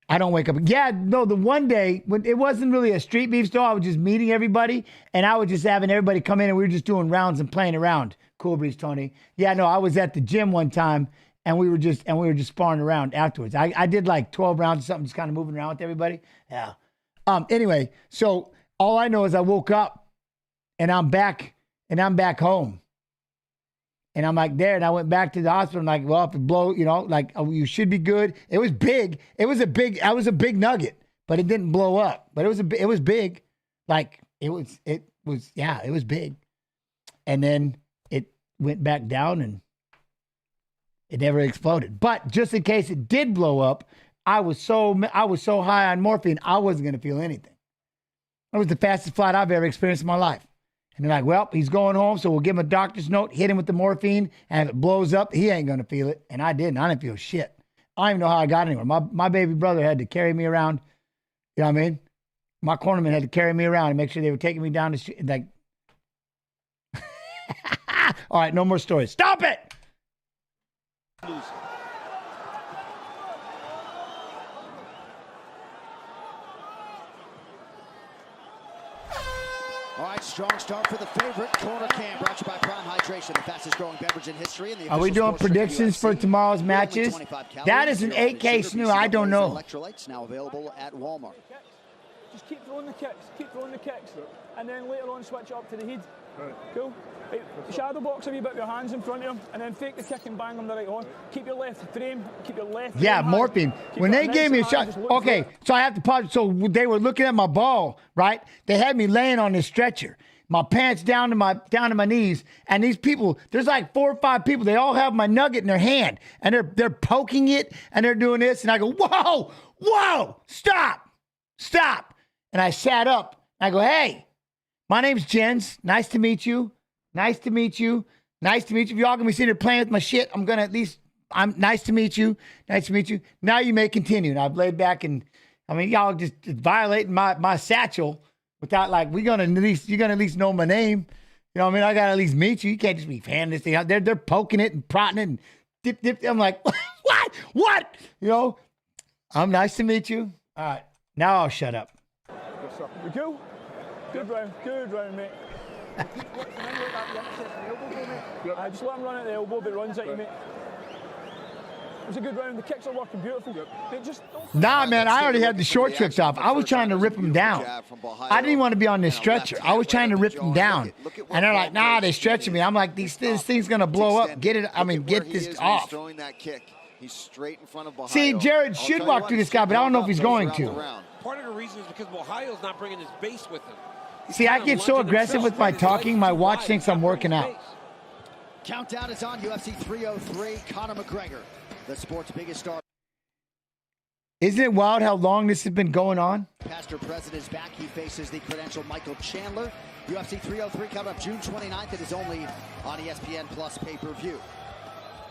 I don't wake up. Yeah, no, the one day, when it wasn't really a Street Beef store, I was just meeting everybody, and I was just having everybody come in, and we were just doing rounds and playing around. Cool breeze, Tony. Yeah, no, I was at the gym one time, and we were just sparring around afterwards. I did like 12 rounds or something, just kind of moving around with everybody. Yeah. Anyway, so all I know is I woke up and I'm back home. And I'm like there, and I went back to the hospital. And like, well, if it blow, you should be good. It was big. I was a big nugget, but it didn't blow up. But it was big. Like it was big. And then it went back down and it never exploded. But just in case it did blow up, I was so high on morphine, I wasn't going to feel anything. That was the fastest flight I've ever experienced in my life. And they're like, well, he's going home, so we'll give him a doctor's note, hit him with the morphine, and if it blows up, he ain't going to feel it. And I didn't. I didn't feel shit. I don't even know how I got anywhere. My baby brother had to carry me around. You know what I mean? My cornerman had to carry me around and make sure they were taking me down the street. Like, all right, no more stories. Stop it! All right, strong start for the favorite. Corner Cam brought to you by Prime Hydration, the fastest growing beverage in history. And are we doing predictions for tomorrow's matches? That is an 8K snoo. I don't know. Electrolytes now available at Walmart. Just keep throwing the kicks, and then later on switch up to the head. Right. Cool. Right. Shadow box a wee bit with your hands in front of him, and then fake the kick and bang them the right on. Keep your left frame, keep your left. Yeah, morphine. When they gave me a shot, okay, so I have to pause. So they were looking at my ball, right? They had me laying on this stretcher, my pants down to my knees, and these people, there's like 4 or 5 people. They all have my nugget in their hand, and they're poking it, and they're doing this, and I go, whoa, stop. And I sat up, and I go, hey, my name's Jens. Nice to meet you. If y'all gonna be sitting there playing with my shit, I'm gonna at least I'm nice to meet you. Nice to meet you. Now you may continue. And I've laid back and, I mean, y'all just violating my satchel without like, you're gonna at least know my name. You know what I mean? I gotta at least meet you. You can't just be fanning this thing out. They're poking it and prodding it and dip. I'm like, what? You know, I'm nice to meet you. All right, now I'll shut up. We go. Good round, mate. I just let him run at the elbow, but runs at you, mate. It was a good round. The kicks are working beautiful. They just Nah, man, I already had the short tricks off. I was trying to rip him down. I didn't want to be on this stretcher. I was trying to rip him down. And they're like, nah, they're stretching me. I'm like, this thing's going to blow up. Get this off. He's straight in front of Bahayo. See, Jared should walk through this guy, but I don't know if he's going to. Part of the reason is because Bahayo's not bringing his base with him. See, I get so aggressive with my talking, my watch thinks I'm working out. Countdown is on. UFC 303, Conor McGregor, the sport's biggest star. Isn't it wild how long this has been going on? Pastor President is back. He faces the credentialed Michael Chandler. UFC 303 coming up June 29th. It is only on ESPN Plus pay-per-view.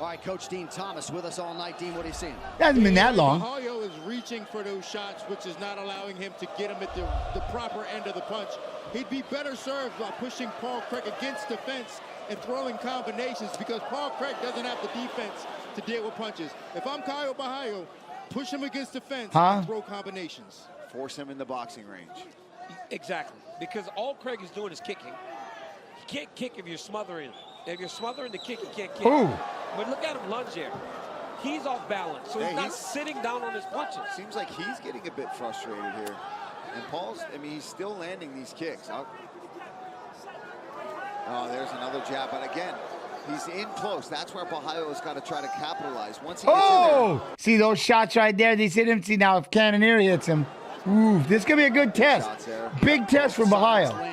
All right, Coach Dean Thomas with us all night. Dean, what are you seeing? It hasn't been that long. Bahayo is reaching for those shots, which is not allowing him to get him at the proper end of the punch. He'd be better served by pushing Paul Craig against the fence and throwing combinations because Paul Craig doesn't have the defense to deal with punches. If I'm Caio Bahayo, push him against the fence and throw combinations. Force him in the boxing range. Exactly, because all Craig is doing is kicking. He can't kick if you're smothering him. If you're smothering the kick, he can't kick. Ooh. But look at him lunge there. He's off balance, so he's not sitting down on his punches. Seems like he's getting a bit frustrated here. And Paul's, I mean, he's still landing these kicks. Oh, there's another jab, but again, he's in close. That's where Bahayo's got to try to capitalize. Once he gets in there. See those shots right there? These hit him. See now if Cannonier hits him. Ooh, this could be a good test. Big test for Bahayo.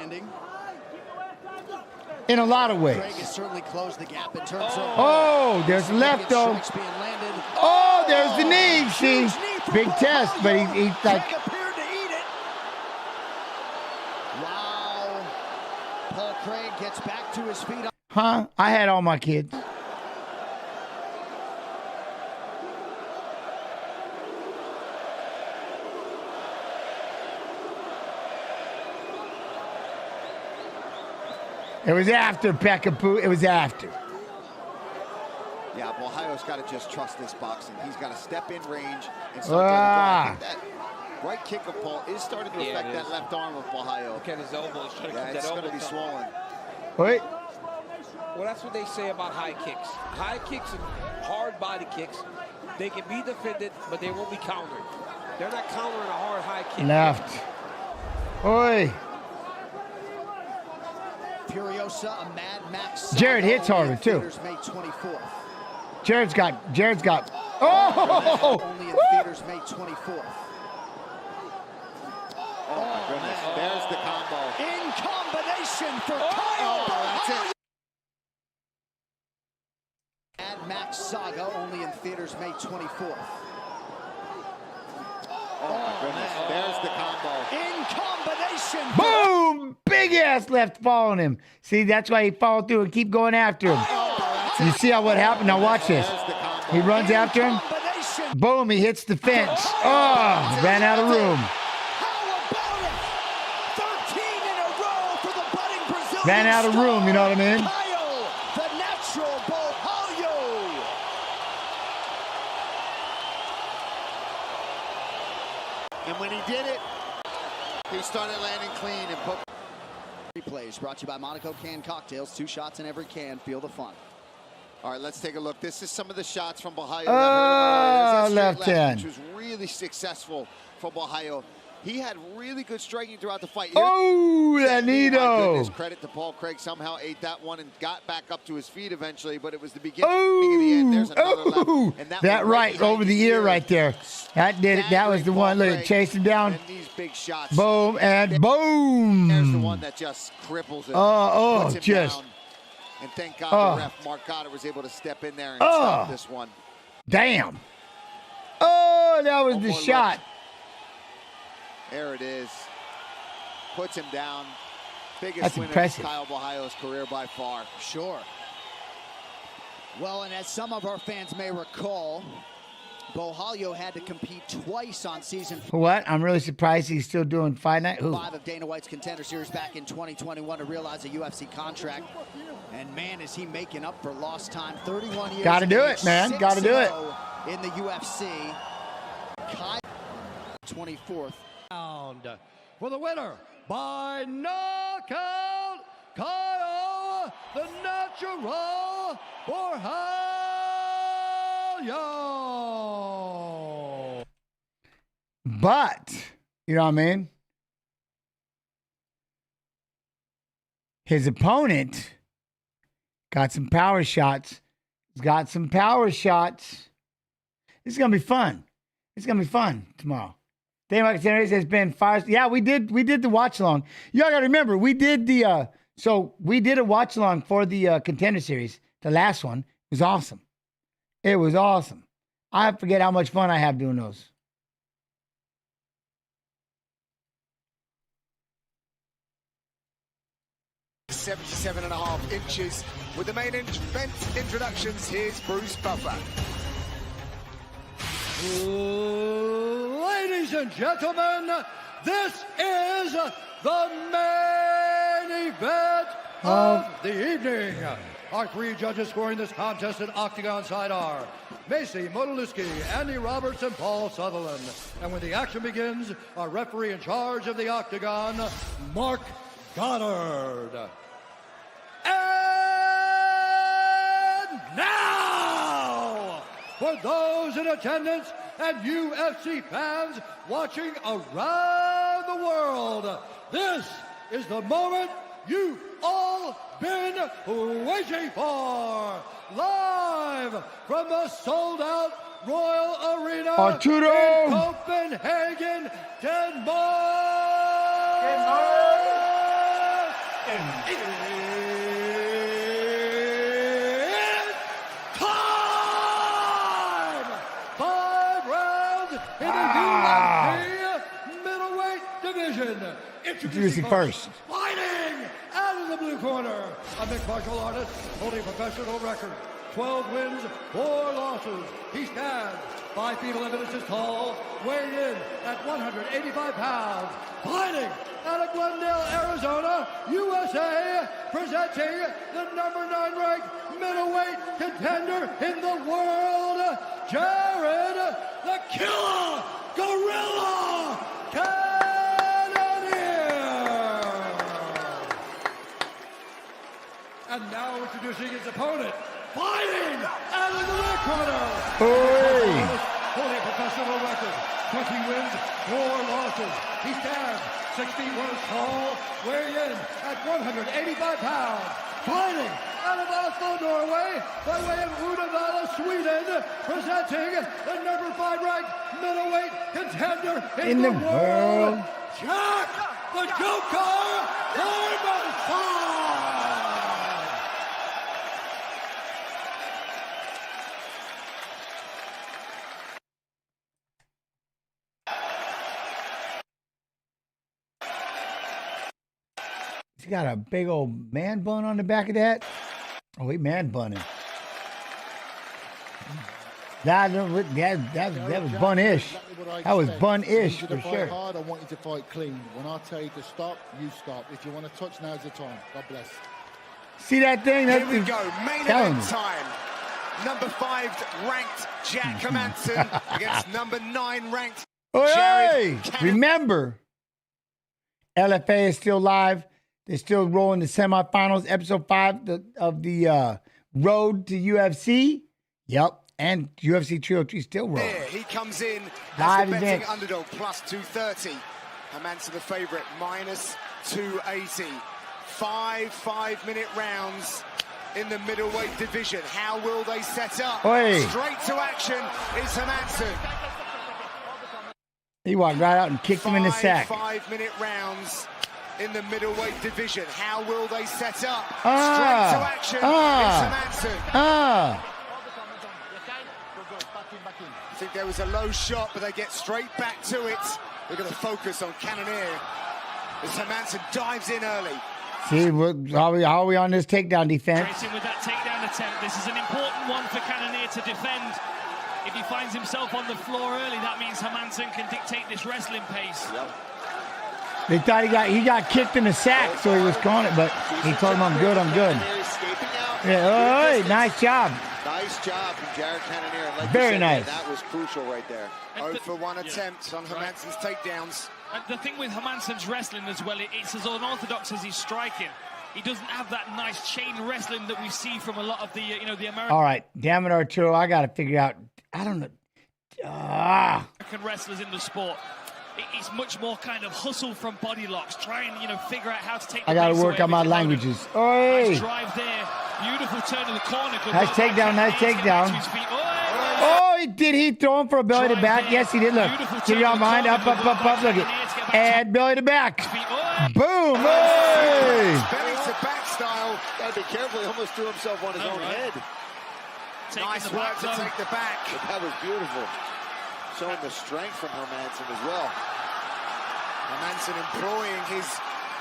In a lot of ways. Craig has certainly closed the gap in terms of. Oh, there's left though. Oh, there's the knee. See, big test, but he's like. Appeared to eat it. Wow. Paul Craig gets back to his feet. Huh? I had all my kids. It was after Peekaboo. It was after. Yeah, Bahayo's got to just trust this boxing. He's got to step in range and start getting that right kick of Paul is starting to affect that left arm of Bahayo. Look at his elbow. He's trying to keep it's that going to be swollen. Wait. Well, that's what they say about high kicks. High kicks and hard body kicks, they can be defended, but they won't be countered. They're not countering a hard high kick. Left. Oi. Furiosa, a Mad Max. Jared hits harder too. May 24th. Jared's got. Oh! Only in theaters May 24th. Oh my goodness! There's the combo. In combination for Caio. That's it. Mad Max Saga, only in theaters May 24th. Oh my goodness! There's the combo. In combination. Boom! Big ass left following him. See, that's why he followed through and keep going after him. You see what happened? Now watch this. He runs after him. Boom! He hits the fence. Oh! Ran out of room. Ran out of room. You know what I mean? The natural Bahayo. And when he did it, he started landing clean and put. Replays brought to you by Monaco Can Cocktails. 2 shots in every can. Feel the fun. All right, let's take a look. This is some of the shots from Bahayo. Left hand. Which was really successful for Bahayo. He had really good striking throughout the fight. Oh, Lanito. Credit to Paul Craig. Somehow ate that one and got back up to his feet eventually, but it was the beginning of the end. There's another left. And that right over the ear right there. That did it. That was the one. Look, chase him down. And these big shots. Boom and boom. There's the one that just cripples him. Oh, puts him just. down. And thank God the ref, Mark Goddard, was able to step in there and stop this one. Damn. Oh, that was the shot. There it is. Puts him down. Biggest That's win impressive. of Caio Bahayo's career by far. Sure. Well, and as some of our fans may recall, Bohalio had to compete twice on season What? I'm really surprised he's still doing Fight Night. Who? 5 of Dana White's Contender Series back in 2021 to realize a UFC contract. And man, is he making up for lost time. 31 years. Gotta do it, man. Gotta do it. In the UFC. 24th. Round for the winner by knockout, Kyle the Natural Borhalio. But, you know what I mean? His opponent got some power shots. He's got some power shots. This is going to be fun. It's going to be fun tomorrow. Dana White Contender Series has been fire. Yeah, we did the watch along. Y'all got to remember, we did the we did a watch along for the Contender Series. The last one. It was awesome. It was awesome. I forget how much fun I have doing those. .5 inches. With the main event introductions, here's Bruce Buffer. Ladies and gentlemen, this is the main event of the evening. Our 3 judges scoring this contest in Octagon side are Macy Modoliski, Andy Roberts, and Paul Sutherland. And when the action begins, our referee in charge of the Octagon, Mark Goddard. And now, for those in attendance and UFC fans watching around the world, this is the moment you've all been waiting for. Live from the sold-out Royal Arena Arturo in Copenhagen, Denmark. It's time! 5 rounds in the UFC middleweight division. Introducing first. Fighting out of the blue corner, a mixed martial artist holding a professional record. 12 wins, 4 losses. He stands 5 feet 11 inches tall, weighing in at 185 pounds. Fighting out of Glendale, Arizona, USA, presenting the number 9 ranked middleweight contender in the world, Jared the Killer Gorilla Cannonier. And now introducing his opponent, fighting out of the red corner. Holding a professional record, 20 wins, 4 losses. He stands 6 feet 1 inch tall, weighing in at 185 pounds. Fighting out of Oslo, Norway, by way of Uddevalla, Sweden, presenting the number 5 ranked middleweight contender in the world, Jack the Joker Hermanson. He's got a big old man bun on the back of that. Oh, he man bunning. That was bun-ish. That was bun-ish for sure. Hard, I want you to fight clean. When I tell you to stop, you stop. If you want to touch, now's the time. God bless. See that thing? Here we go. Main event time. Number 5 ranked Jack Hermanson against number 9 ranked Hey! Remember, LFA is still live. They're still rolling the semifinals, episode 5 of the Road to UFC. Yep. And UFC 303 still rolling. There he comes in live as the betting events. underdog, plus 230. Hermanson the favorite, minus 280. 5 5-minute rounds in the middleweight division. How will they set up? Oi. Straight to action is Hermanson. He walked right out and kicked him in the sack. 5-minute rounds in the middleweight division. How will they set up? Ah. Straight to action is Hermanson. I think there was a low shot, but they get straight back to it. We're going to focus on Cannonier as Hermanson dives in early. See, how are we on this takedown defense? Tracing with that takedown attempt. This is an important one for Cannonier to defend. If he finds himself on the floor early, that means Hermanson can dictate this wrestling pace. They thought he got kicked in the sack, so he was calling it, but he told him, I'm good, I'm good. Yeah, oh, nice job. Nice job from Jared Cannonier. Like Very said, nice. That was crucial right there. 0 for 1 attempt on Hermanson's takedowns. And the thing with Hermanson's wrestling as well, it's as unorthodox as he's striking. He doesn't have that nice chain wrestling that we see from a lot of the, the American. All right, damn it, Arturo, I got to figure out. I don't know. American wrestlers in the sport. It's much more kind of hustle from body locks. Try and figure out how to take. I got to work on my languages. Oh, nice drive there. Beautiful turn to the corner. Good nice takedown. Nice takedown. Oh, he throw him for a belly to back? Yes, he did. Look, get your mind up. Look it. And belly to back. Boom. Hey. Belly to back style. Gotta be careful. He almost threw himself on his own head. Nice work to take the back. But that was beautiful. Showing the strength from Hermanson as well. Hermanson employing his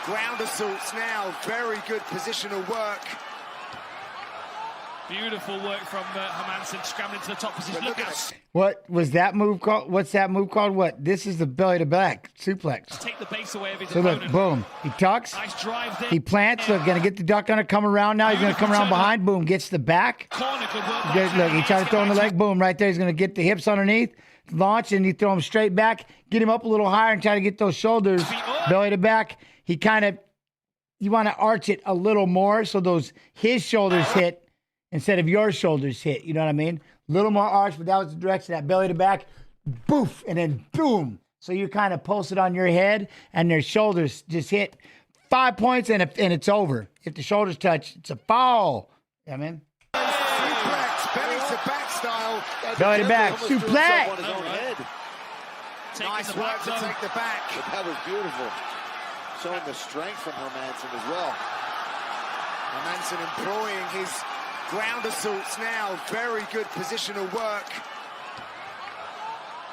ground assaults now. Very good positional work. Beautiful work from Hermanson, scrambling to the top position. Look at what was that move called? What's that move called? What? This is the belly to back suplex. Take the base away of his so opponent. Look, boom. He tucks. Nice drive there. He plants. Look, gonna get the duck under, come around now. He's gonna come around behind. Boom, gets the back. Corner, good work. Look, he tried to throw in the leg. Boom, right there. He's gonna get the hips underneath. Launch, and he throw him straight back. Get him up a little higher and try to get those shoulders belly to back. He kind of, you want to arch it a little more so his shoulders hit instead of your shoulders hit. You know what I mean? A little more arch, but that was the direction, that belly to back. Boof, and then boom. So you kind of posted on your head, and their shoulders just hit 5 points, and it's over. If the shoulders touch, it's a foul. You know what I mean? Suplex, belly to back style. Belly to back, suplex. Nice work to take the back. But that was beautiful. Showing the strength from Hermanson as well. Hermanson employing his ground assaults now. Very good positional work.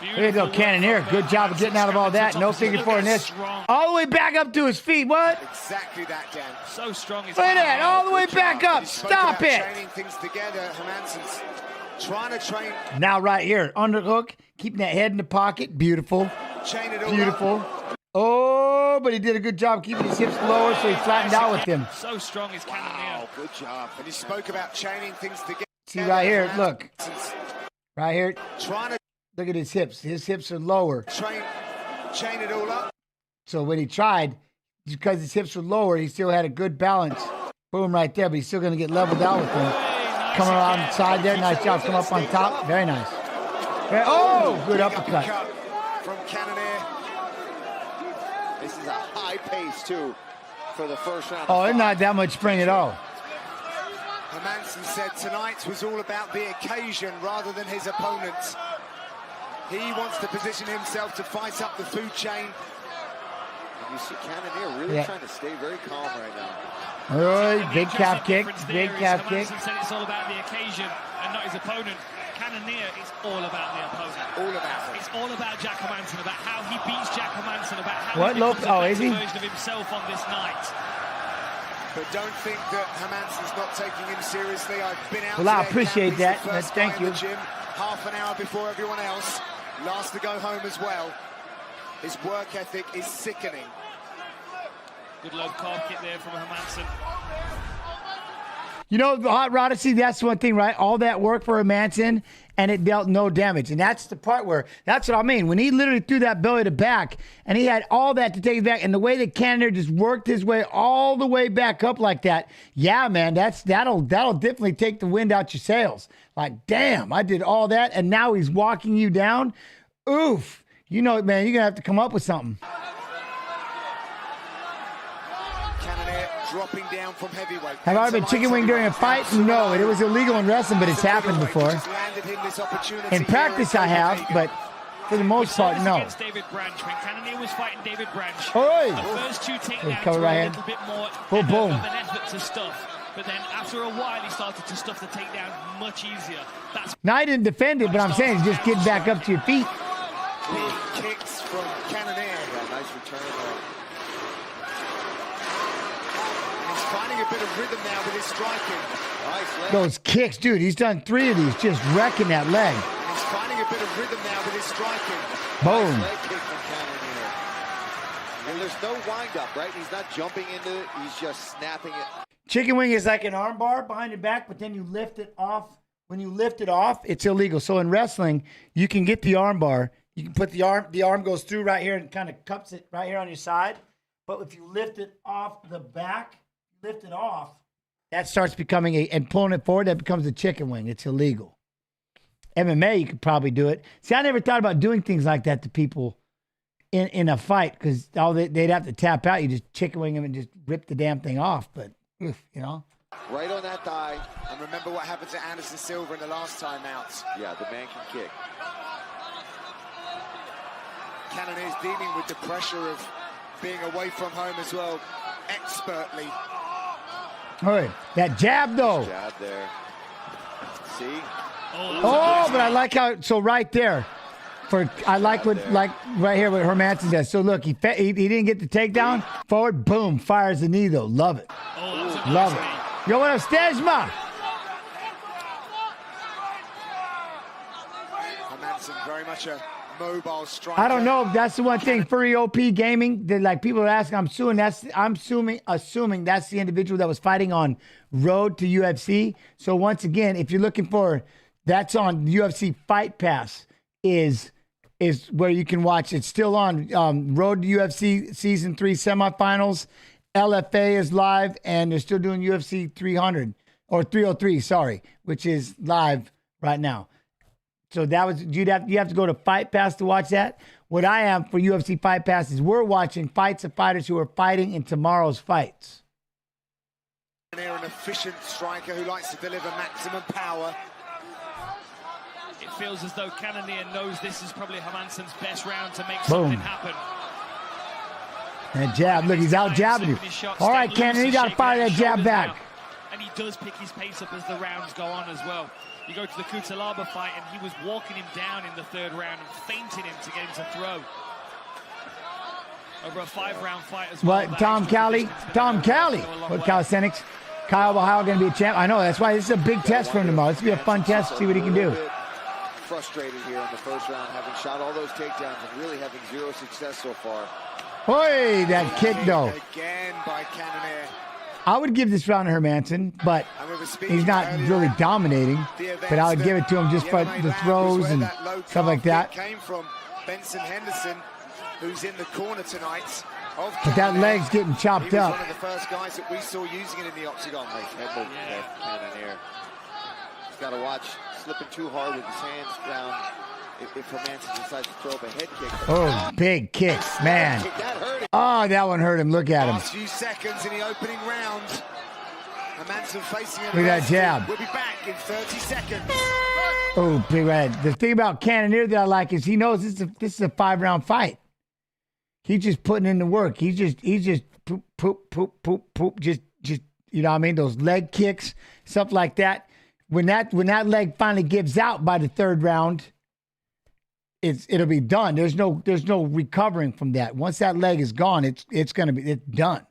There you go, Cannonier. Good job of getting out of all that. No figure four in this. All the way back up to his feet. What? Exactly that, Dan. So strong. Look at that. All the way back up. Stop it. Training things together. Hermanson's trying to train. Now right here, underhook, keeping that head in the pocket. Beautiful. Chain it all beautiful. Oh, but he did a good job keeping his hips lower, so he flattened out with him. So strong is Cannonier. Wow, good job. And he spoke about chaining things together. See right here, look. Right here. Trying to look at his hips. His hips are lower. Chain it all up. So when he tried, because his hips were lower, he still had a good balance. Boom, right there, but he's still going to get leveled out with him. Coming around the side there. Nice job. Come up on top. Very nice. Oh, good uppercut. From Cannonier. This is a high pace, too, for the first round. Oh, it's not that much spring at all. Hermanson said tonight was all about the occasion rather than his opponent. He wants to position himself to fight up the food chain. And you see Cannonier really trying to stay very calm right now. Oh, big calf kick. Big calf kick. Hermanson said it's all about the occasion and not his opponent. Cannonier is all about the opponent. All about it. It's all about Jack Hermanson, about how he beats Jack Hermanson, about how what he becomes a is he? version of himself on this night. But don't think that Hermanson's not taking him seriously. I've been out. Well, I appreciate that. Thank you. Gym, half an hour before everyone else. Last to go home as well. His work ethic is sickening. Good low calf kick there from Hermanson. You know, Hot Rod, see, that's one thing, right? All that work for Hermanson, and it dealt no damage. And that's the part where, that's what I mean. When he literally threw that belly to back, and he had all that to take it back, and the way that Cannonier just worked his way all the way back up like that, yeah, man, that'll definitely take the wind out your sails. Like, damn, I did all that, and now he's walking you down. Oof. You know, man, you're going to have to come up with something. Cannonier dropping down from heavyweight. Have I ever been chicken wing during a fight? No, it was illegal in wrestling, but it's happened before. In practice, I have, but for the most part, no. David Branch, when Cannonier was fighting David Branch, Oi. the first two takedowns cover were right a hand. little bit more Boom. of an effort to stuff. But then after a while, he started to stuff the takedown much easier. Now, I didn't defend it, but I'm saying just get back up to your feet. Big kicks from Cannonier. Yeah, nice return there. finding a bit of rhythm now with his striking. Nice leg. Those kicks, dude. He's done 3 of these, just wrecking that leg. He's finding a bit of rhythm now with his striking. Boom. Nice leg kick from Cannonier. And there's no wind-up, right? He's not jumping into it. He's just snapping it. Chicken wing is like an arm bar behind your back, but then you lift it off. When you lift it off, it's illegal. So in wrestling, you can get the arm bar. You can put the arm goes through right here and kind of cups it right here on your side. But if you lift it off the back, lift it off, that starts becoming and pulling it forward, that becomes a chicken wing. It's illegal. MMA, you could probably do it. See, I never thought about doing things like that to people in a fight because they'd have to tap out. You just chicken wing them and just rip the damn thing off. But, you know. Right on that thigh. And remember what happened to Anderson Silva in the last time out. Yeah, the man can kick. Cannonier's dealing with the pressure of being away from home as well, expertly. All right, that jab though. Jab there. See? Oh, but I like how, so right there. I like what, like right here what Hermanson does. So look, he didn't get the takedown. Forward, boom, fires the knee though. Love it. Love it. Yo, what up, Stejma? Hermanson very much a mobile striker. I don't know. That's the one thing. Furry OP Gaming. Like people are asking. I'm assuming that's the individual that was fighting on Road to UFC. So once again, if you're looking for, that's on UFC Fight Pass. Is where you can watch. It's still on Road to UFC Season 3 semifinals. LFA is live, and they're still doing UFC 300 or 303. Sorry, which is live right now. So that was you have to go to Fight Pass to watch that. What I am for UFC Fight Pass is we're watching fights of fighters who are fighting in tomorrow's fights. An efficient striker who likes to deliver maximum power. It feels as though Cannonier knows this is probably Hermanson's best round to make something happen. That jab, look, he's out jabbing you. All right, Cannonier, you got to fire that jab back. And he does pick his pace up as the rounds go on as well. You go to the Kutalaba fight, and he was walking him down in the 3rd round and feinting him to get him to throw. Over a 5-round fight as well. What, Tom Cali? What, calisthenics? Kyle Ohio going to be a champ? I know, that's why this is a big test for him tomorrow. This will be a fun test to see what he can do. Frustrated here in the 1st round, having shot all those takedowns and really having 0 success so far. Boy, that kick though. Again by Cannonier. I would give this round to Hermanson, but he's not really dominating. But I would give it to him just for the throws and stuff like that. Came from Benson Henderson, who's in the corner tonight. But that leg's getting chopped up. One of the first guys that we saw using it in the octagon. Cannonier. He's got to watch slipping too hard with his hands down. If Hermanson decides to throw up a head kick. Oh, big kicks, man. Oh, that one hurt him. Look at him. Last few seconds in the opening round. Hermanson facing him. Look at that jab. We'll be back in 30 seconds. Oh, big red. The thing about Cannonier that I like is he knows this is a 5-round fight. He's just putting in the work. He's just poop. Just you know what I mean? Those leg kicks, stuff like that. When that leg finally gives out by the 3rd round, it'll be done. There's no recovering from that. Once that leg is gone, it's done.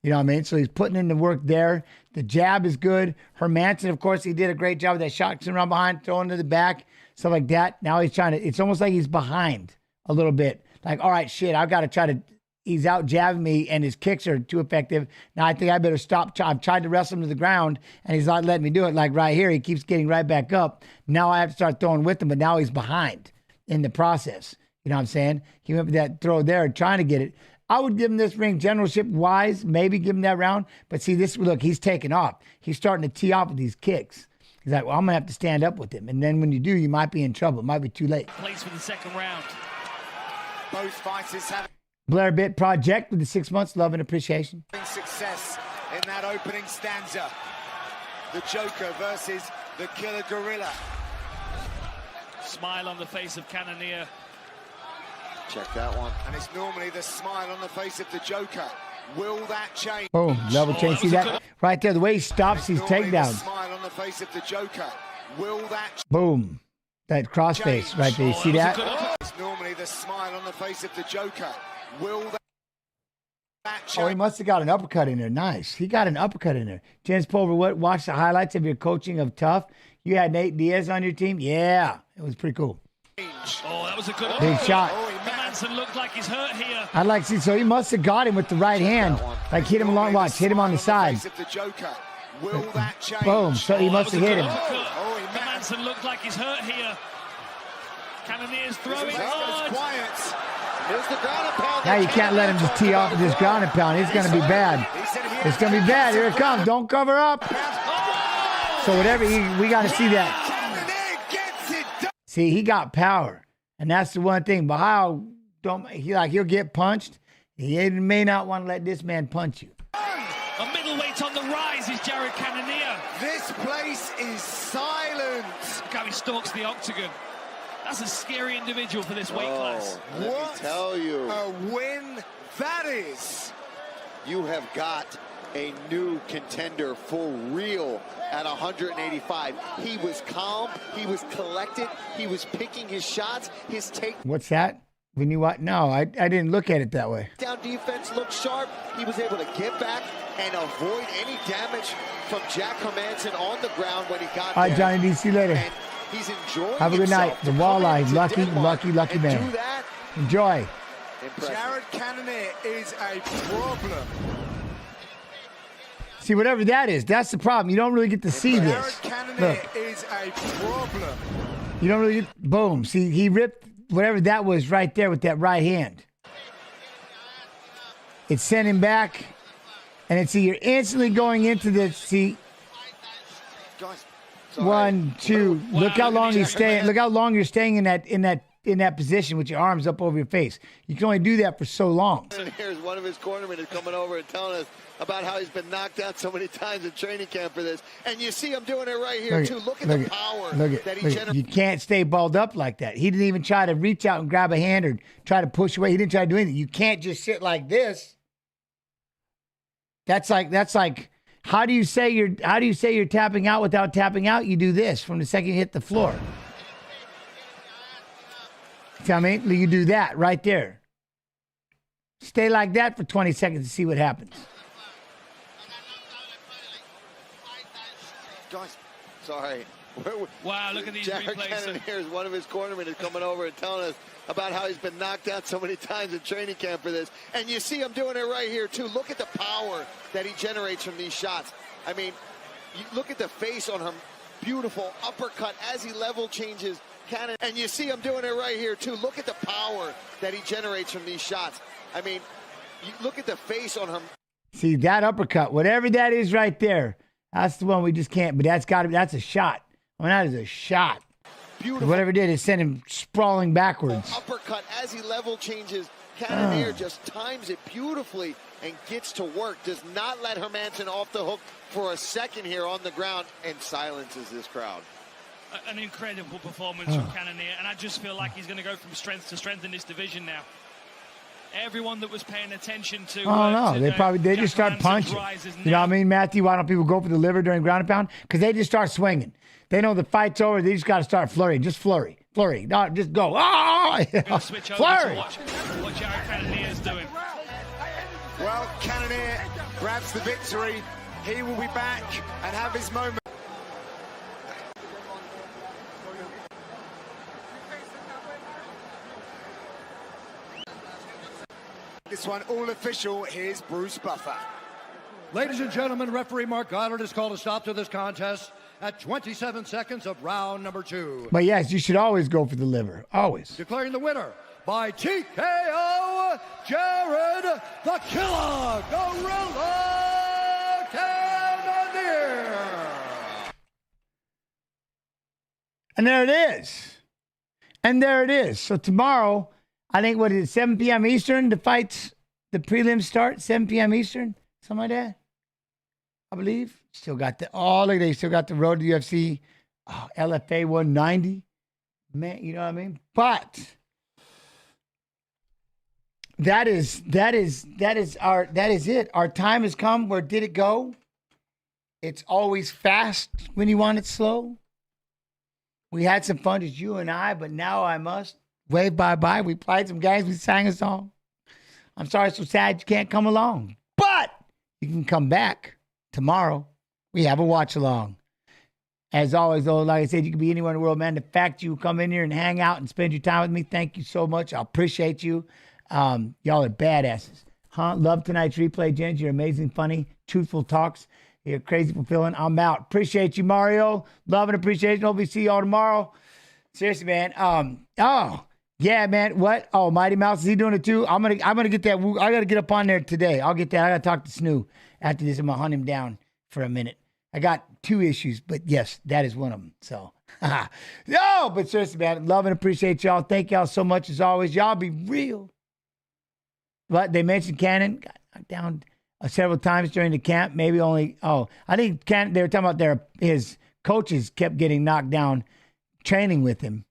You know what I mean? So he's putting in the work there. The jab is good. Hermanson, of course, he did a great job with that shot around behind, throwing to the back, stuff like that. Now he's trying to. It's almost like he's behind a little bit. Like, all right, shit, I've got to try to. He's out jabbing me, and his kicks are too effective. Now I think I better stop. I've tried to wrestle him to the ground, and he's not letting me do it. Like right here, he keeps getting right back up. Now I have to start throwing with him, but now he's behind in the process. You know what I'm saying? He went with that throw there, trying to get it. I would give him this ring generalship-wise, maybe give him that round. But see, look, he's taking off. He's starting to tee off with these kicks. He's like, well, I'm going to have to stand up with him. And then when you do, you might be in trouble. It might be too late. Place for the 2nd round. Both fighters have Blair Bit Project with the 6 months, love and appreciation. Success in that opening stanza. The Joker versus the Killer Gorilla. Smile on the face of Cannonier. Check that one. And it's normally the smile on the face of the Joker. Will that change? Boom, level change. See that? Right there, the way he stops these takedowns. Smile on the face of the Joker. Will that boom. That crossface right there. You see that? It's normally the smile on the face of the Joker. Will that Oh, he must have got an uppercut in there. Nice. He got an uppercut in there. James Pulver, watch the highlights of your coaching of Tough. You had Nate Diaz on your team? Yeah. It was pretty cool. Oh, that was a good Big shot. Hermanson looked like he's hurt here. I'd like to see. So he must have got him with the right hand. Like hit him along. Watch. Hit him on the side. Boom. So he must have hit him. Hermanson looked like he's hurt here. Cannonier's throwing hard. Here's the ground and pound. Now you can't let him just tee off with this ground and pound. It's going to be bad. It's going to be bad. Here it comes. Don't cover up. So whatever, we got to see that. See, he got power. And that's the one thing. But how he'll get punched. He may not want to let this man punch you. A middleweight on the rise is Jared Cannonier. This place is silent. Look how he stalks the octagon. That's a scary individual for this weight class. Let me tell you. A win that is. You have got a new contender for real at 185. He was calm. He was collected. He was picking his shots. His take. What's that? When you what? No, I didn't look at it that way. Down defense looked sharp. He was able to get back and avoid any damage from Jack Hermanson on the ground when he got All right, there. Johnny D, see you later. And he's enjoying Have a good night. himself The to walleye, come into lucky Denmark man. and do that. Enjoy. Impressive. Jared Cannonier is a problem. See, whatever that is, that's the problem. You don't really get to see this. Jared Cannonier is a problem. You don't really get, boom. See, he ripped whatever that was right there with that right hand. It sent him back. And it's you're instantly going into the see. One, two. Wow, look how long you're Jared, staying. man. Look how long you're staying in that position with your arms up over your face. You can only do that for so long. And here's one of his cornermen is coming over and telling us about how he's been knocked out so many times in training camp for this. And you see him doing it right here, too. Look at the power that he generates. You can't stay balled up like that. He didn't even try to reach out and grab a hand or try to push away. He didn't try to do anything. You can't just sit like this. That's like how do you say you're tapping out without tapping out? You do this from the second you hit the floor. Tell me, you do that right there. Stay like that for 20 seconds to see what happens. Guys, sorry. Wow, look at these Jared replays. Cannonier is one of his cornermen is coming over and telling us about how he's been knocked out so many times in training camp for this. And you see him doing it right here, too. Look at the power that he generates from these shots. I mean, you look at the face on him. Beautiful uppercut as he level changes. And you see him doing it right here, too. Look at the power that he generates from these shots. I mean, you look at the face on him. See, that uppercut, whatever that is right there, that's the one we just can't. But that's a shot. I mean, that is a shot. Beautiful. Whatever it did, it sent him sprawling backwards. Uppercut as he level changes. Cannonier just times it beautifully and gets to work. Does not let Hermanson off the hook for a second here on the ground and silences this crowd. An incredible performance from Cannonier, and I just feel like he's going to go from strength to strength in this division now. Everyone that was paying attention to... Oh, no. They just start punching. You know what I mean, Matthew? Why don't people go for the liver during ground and pound? Because they just start swinging. They know the fight's over. They just got to start flurrying. Just flurry. Flurry. No, just go. Oh! Switch over Flurry. to what Jared Cannonier is doing. Well, Cannonier grabs the victory. He will be back and have his moment. This one all official. Here's Bruce Buffer. Ladies and gentlemen, referee Mark Goddard has called a stop to this contest at 27 seconds of round number 2. But yes, you should always go for the liver. Always. Declaring the winner by TKO, Jared the Killer Gorilla Cannonier. And there it is. And there it is. So tomorrow, I think, what is it, 7 p.m. Eastern, the prelims start, 7 p.m. Eastern, something like that, I believe. Still got look at they still got the road to UFC, LFA 190. Man, you know what I mean? But that is it. Our time has come. Where did it go? It's always fast when you want it slow. We had some fun, just you and I, but now I must wave bye-bye. We played some games. We sang a song. I'm sorry, so sad you can't come along. But you can come back tomorrow. We have a watch along. As always, though, like I said, you can be anywhere in the world, man. The fact you come in here and hang out and spend your time with me, thank you so much. I appreciate you. Y'all are badasses. Love tonight's replay, gents. You're amazing, funny, truthful talks. You're crazy fulfilling. I'm out. Appreciate you, Mario. Love and appreciation. Hope we see y'all tomorrow. Seriously, man. Yeah, man. What? Oh, Mighty Mouse, is he doing it too? I'm gonna get that. I gotta get up on there today. I'll get that. I gotta talk to Snoo after this. I'm gonna hunt him down for a minute. I got 2 issues, but yes, that is one of them. So, no, but seriously, man, love and appreciate y'all. Thank y'all so much as always. Y'all be real. But they mentioned Cannon got knocked down several times during the camp. Maybe only. I think they were talking about his coaches kept getting knocked down training with him.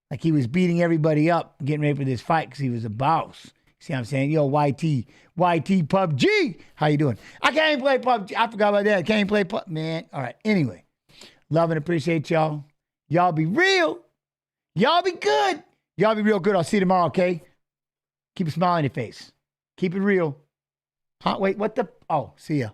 Like he was beating everybody up, getting ready for this fight because he was a boss. See what I'm saying? Yo, YT PUBG. How you doing? I can't even play PUBG. I forgot about that. I can't even play PUBG. Man. All right. Anyway, love and appreciate y'all. Y'all be real. Y'all be good. Y'all be real good. I'll see you tomorrow, okay? Keep a smile on your face. Keep it real. Wait, what the? Oh, see ya.